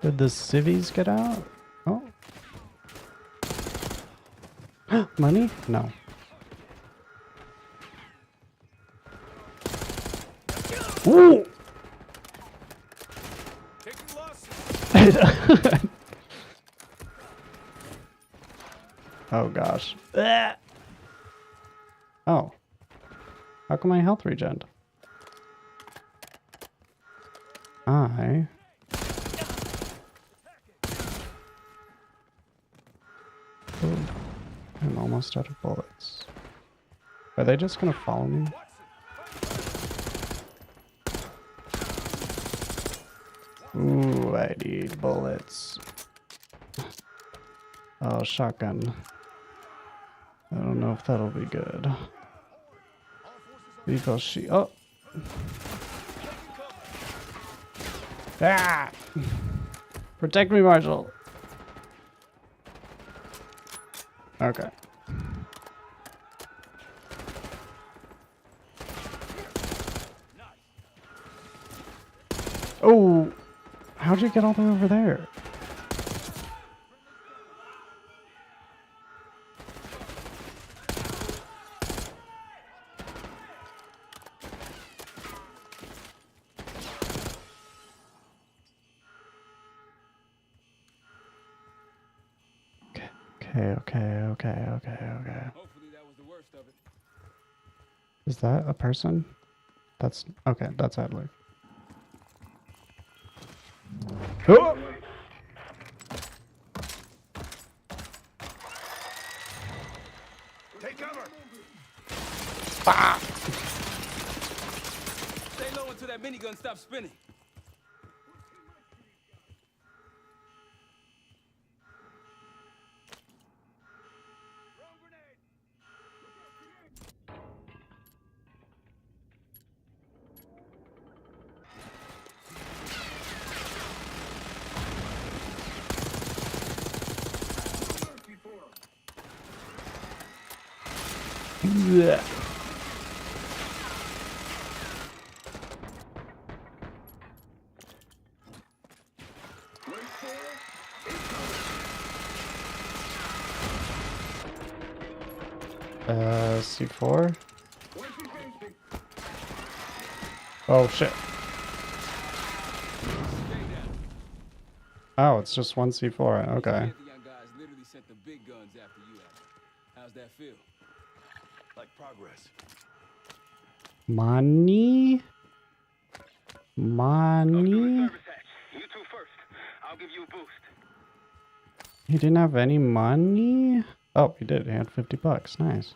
Did the civvies get out? Oh. Money? No. Ooh! Oh gosh. Oh. How come my health regened? I'm almost out of bullets. Are they just gonna follow me? Ooh, I need bullets. Oh, shotgun. I don't know if that'll be good. Lethal sheet. Oh! Ah! Protect me, Marshall! Okay. Oh! How'd you get all the way over there? Okay. Hopefully that was the worst of it. Is that a person? That's okay, that's Adler. Oh! Take cover. Ah! Stay low until that minigun stops spinning. Yeah. C4? Oh shit. Oh, it's just one C4, okay. The young guys literally sent the big guns after you. How's that feel? Like progress. Money? Money? You two first. I'll give you a boost. He didn't have any money? Oh, he did. He had 50 bucks. Nice.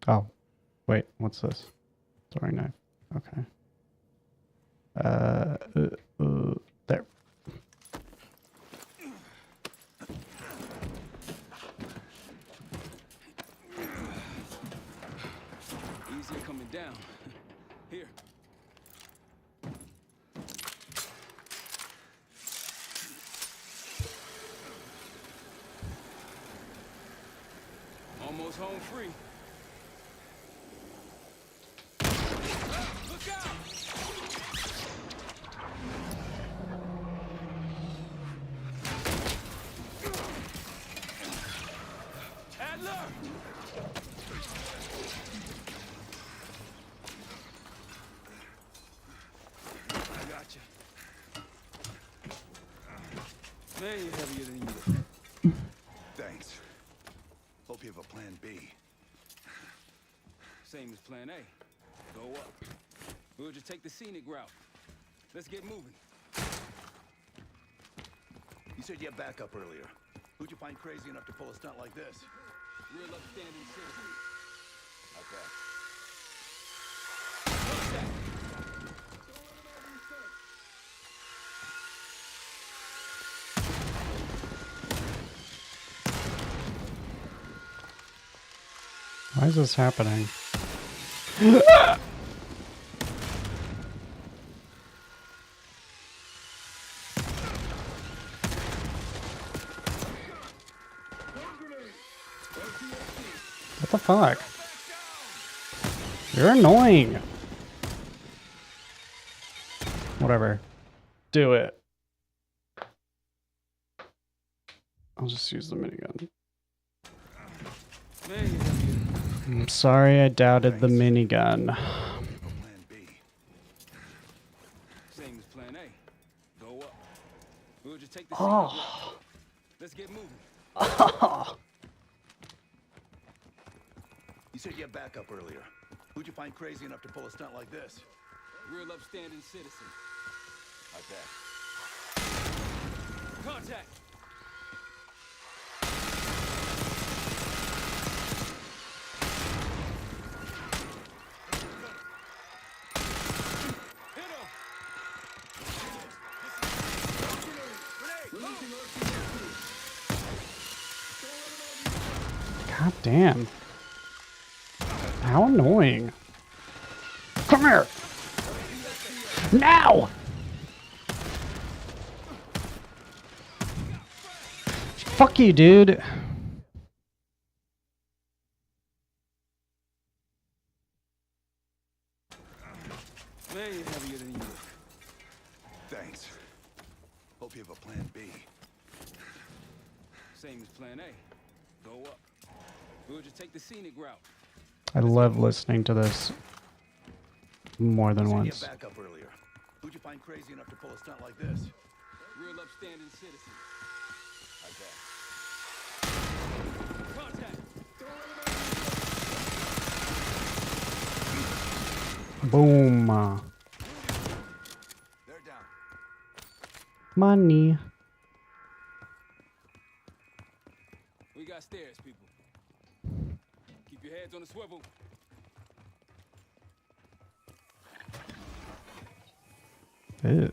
Oh, wait. What's this? Throwing knife. Okay. There. Easier coming down. Here. Almost home free. Look out! Adler! I got you. Man, you're heavier than you. Thanks. Hope you a plan B. Same as plan A. Go up. We'll just take the scenic route. Let's get moving. You said you had backup earlier. Who'd you find crazy enough to pull a stunt like this? Real upstanding citizen. Okay. Why is this happening? What the fuck? You're annoying. Whatever. Do it. I'll just use the minigun. I'm sorry I doubted the minigun. Same as plan A. Go up. We'll just take the Oh. Let's get moving. Oh. You said you had backup earlier. Who'd you find crazy enough to pull a stunt like this? Real upstanding citizen. Okay. Contact! God damn. How annoying. Come here. Now! Fuck you, dude. Way heavier than you look. Thanks. Hope you have a plan B. Same as plan A. Go up. We'll just take the scenic route. I love listening to this more than You once. said you had backup earlier. Who'd you find crazy enough to pull a stunt like this? Real upstanding citizen. Okay. Contact! Boom. They're down. Money. We got stairs, people. Keep your heads on the swivel. Ew.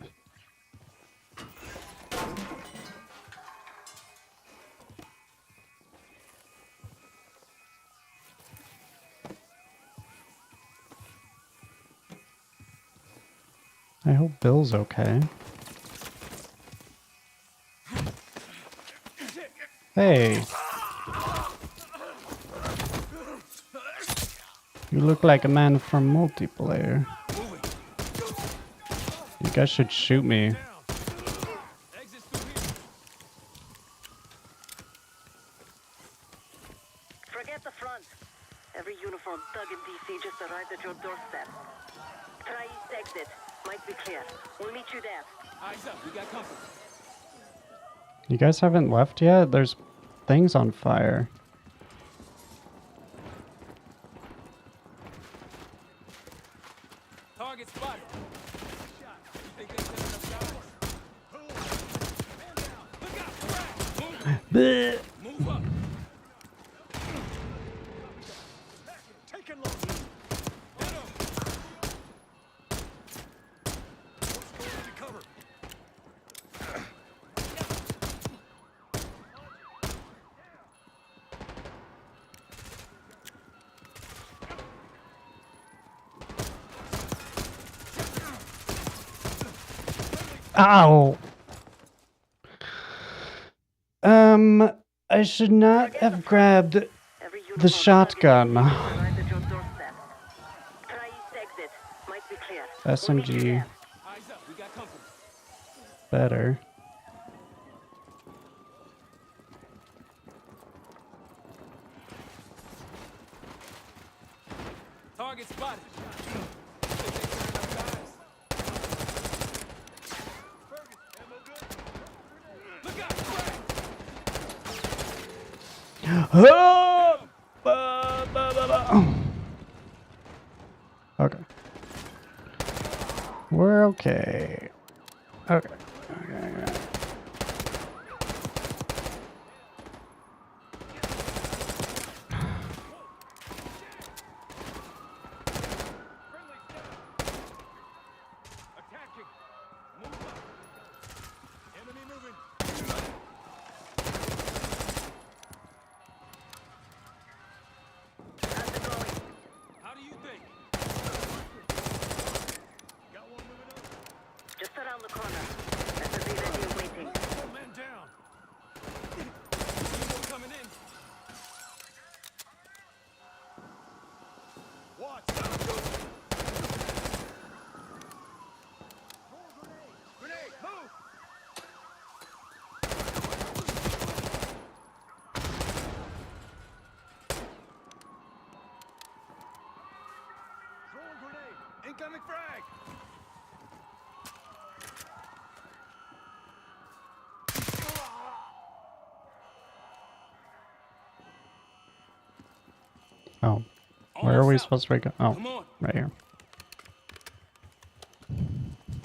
I hope Bill's okay. Hey. You look like a man from multiplayer. You guys should shoot me. Forget the front. Every uniformed thug in DC just arrived at your doorstep. Try east exit. Might be clear. We'll meet you there. Eyes up, we got company. You guys haven't left yet? There's things on fire. Target spotted. You think they sent enough guys? Bleh. Move up. Taking low. Hit him. What's going to cover? Ow! I should not have grabbed the shotgun. Arrived at your doorstep. Try east exit. Might be clear. SMG. Eyes up, we got company. Better. Target spotted. Oh! Okay. We're okay. Okay. Okay. Attacking. Move up. Enemy moving. How's it going? How do you think? Got one moving up. Just around the corner. Better be ready and waiting. One man down. One coming in. Watch. Grenade, move! Throwing grenade! Incoming frag! Oh. Where are we supposed to go? Oh, Come on. right here.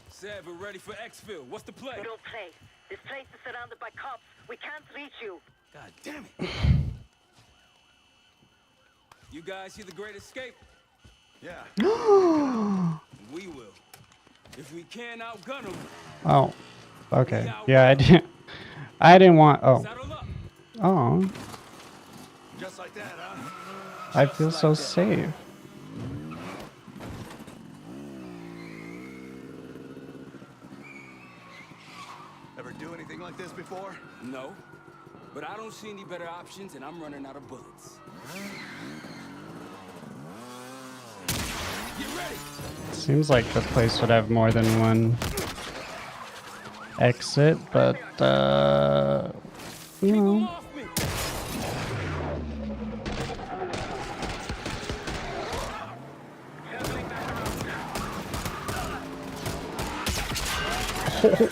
Said we're ready for exfil. What's the play? Don't play. This place is surrounded by cops. We can't reach you. God damn it. You guys see the Great Escape? Yeah. We will. If we can't outgun them. Oh. Okay. Yeah, I didn't. I didn't want. Oh. Oh. Just like that, huh? I feel so safe. Ever do anything like this before? No. But I don't see any better options, and I'm running out of bullets. Get ready! Seems like the place would have more than one exit, but you know.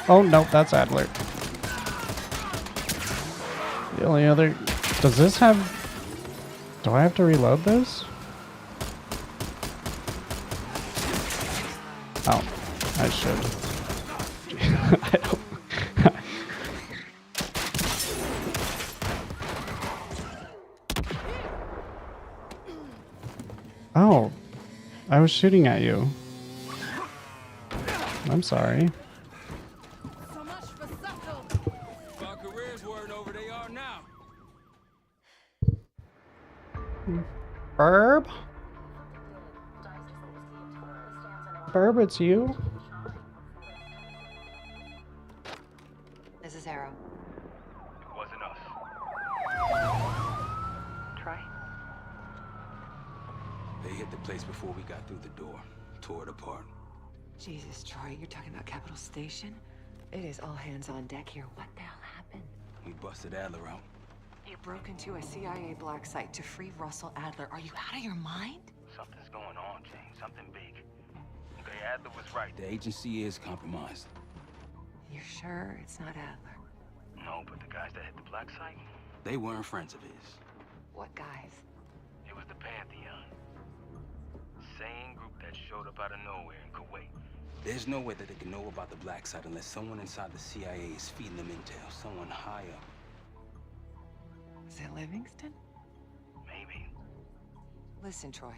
Oh no, that's Adler. The only other. Does this have? Do I have to reload this? Oh, I should. I don't. Oh, I was shooting at you. I'm sorry. Our careers weren't over, they are now. Burb? Burb, it's you? This is Arrow. It wasn't us. Troy? They hit the place before we got through the door. Tore it apart. Jesus, Troy, you're talking about Capital Station? It is all hands on deck here. What the hell happened? We busted Adler out. You broke into a CIA black site to free Russell Adler. Are you out of your mind? Something's going on, James. Something big. Okay, Adler was right. The agency is compromised. You're sure it's not Adler? No, but the guys that hit the black site, they weren't friends of his. What guys? It was the Pantheon. Same group that showed up out of nowhere in Kuwait. There's no way that they can know about the black site unless someone inside the CIA is feeding them intel. Someone high up. Is it Livingston? Maybe. Listen, Troy.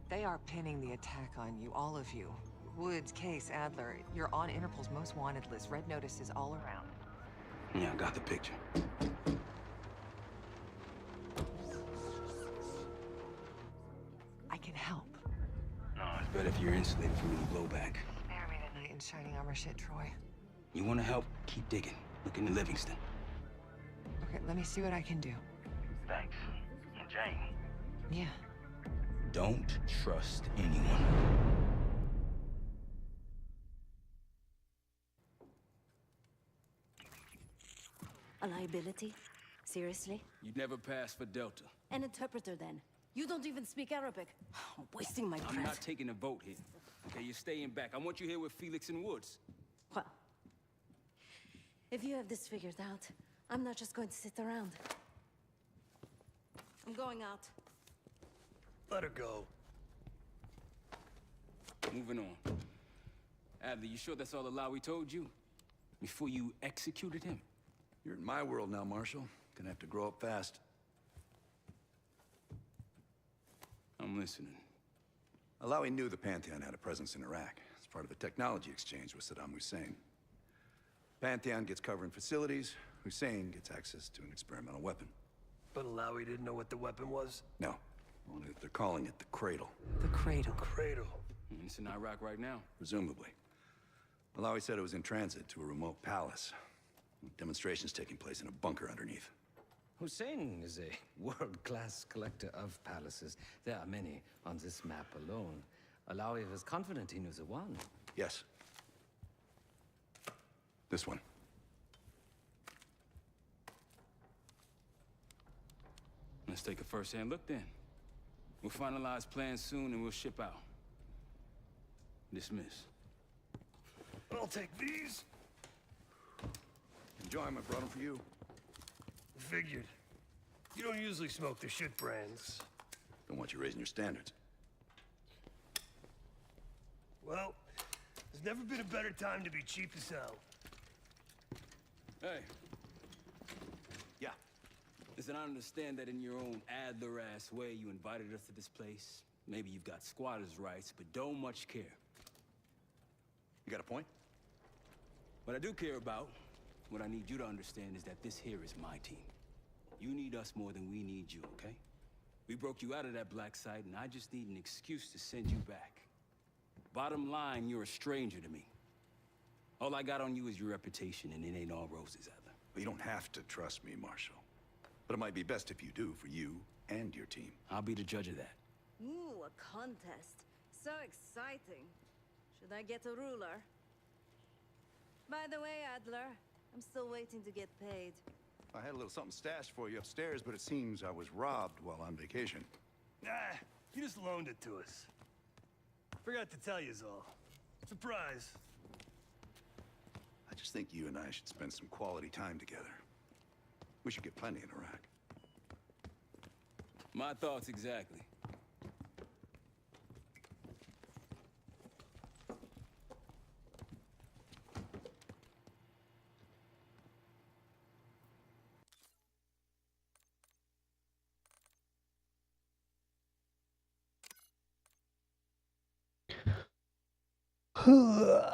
They are pinning the attack on you, all of you. Woods, Case, Adler. You're on Interpol's most wanted list. Red notices all around. Yeah, I got the picture. I can help. No, it's better if you're insulated from any blowback. Spare me tonight in shining armor shit, Troy. You want to help? Keep digging. Look into Livingston. Okay, let me see what I can do. Thanks. And Jane. Yeah. Don't trust anyone. A liability? Seriously? You'd never pass for Delta. An interpreter then? You don't even speak Arabic. Wasting my breath. I'm not taking a vote here. Okay, you're staying back. I want you here with Felix and Woods. Well, if you have this figured out, I'm not just going to sit around. I'm going out. Let her go. Moving on. Adler, you sure that's all the lie we told you? Before you executed him? You're in my world now, Marshal. Gonna have to grow up fast. I'm listening. Alawi knew the Pantheon had a presence in Iraq. It's part of a technology exchange with Saddam Hussein. Pantheon gets cover in facilities. Hussein gets access to an experimental weapon. But Alawi didn't know what the weapon was? No. Only that they're calling it the Cradle. The Cradle. Cradle. It's in Iraq right now. Presumably. Alawi said it was in transit to a remote palace. Demonstrations taking place in a bunker underneath. Hussein is a world-class collector of palaces. There are many on this map alone. Alawi was confident he knew the one. Yes. This one. Let's take a first-hand look then. We'll finalize plans soon and we'll ship out. Dismiss. I'll take these. Enjoy them. I brought them for you. Figured. You don't usually smoke the shit brands. Don't want you raising your standards. Well, there's never been a better time to be cheap as hell. Hey. Yeah. Listen, I understand that in your own Adler-ass way you invited us to this place. Maybe you've got squatters' rights, but don't much care. You got a point? What I do care about, what I need you to understand is that this here is my team. You need us more than we need you, okay? We broke you out of that black site, and I just need an excuse to send you back. Bottom line, you're a stranger to me. All I got on you is your reputation, and it ain't all roses, Adler. Well, you don't have to trust me, Marshal. But it might be best if you do, for you and your team. I'll be the judge of that. Ooh, a contest. So exciting. Should I get a ruler? By the way, Adler, I'm still waiting to get paid. I had a little something stashed for you upstairs, but it seems I was robbed while on vacation. Nah, you just loaned it to us. Forgot to tell yous all. Surprise. I just think you and I should spend some quality time together. We should get plenty in Iraq. My thoughts exactly. Oh.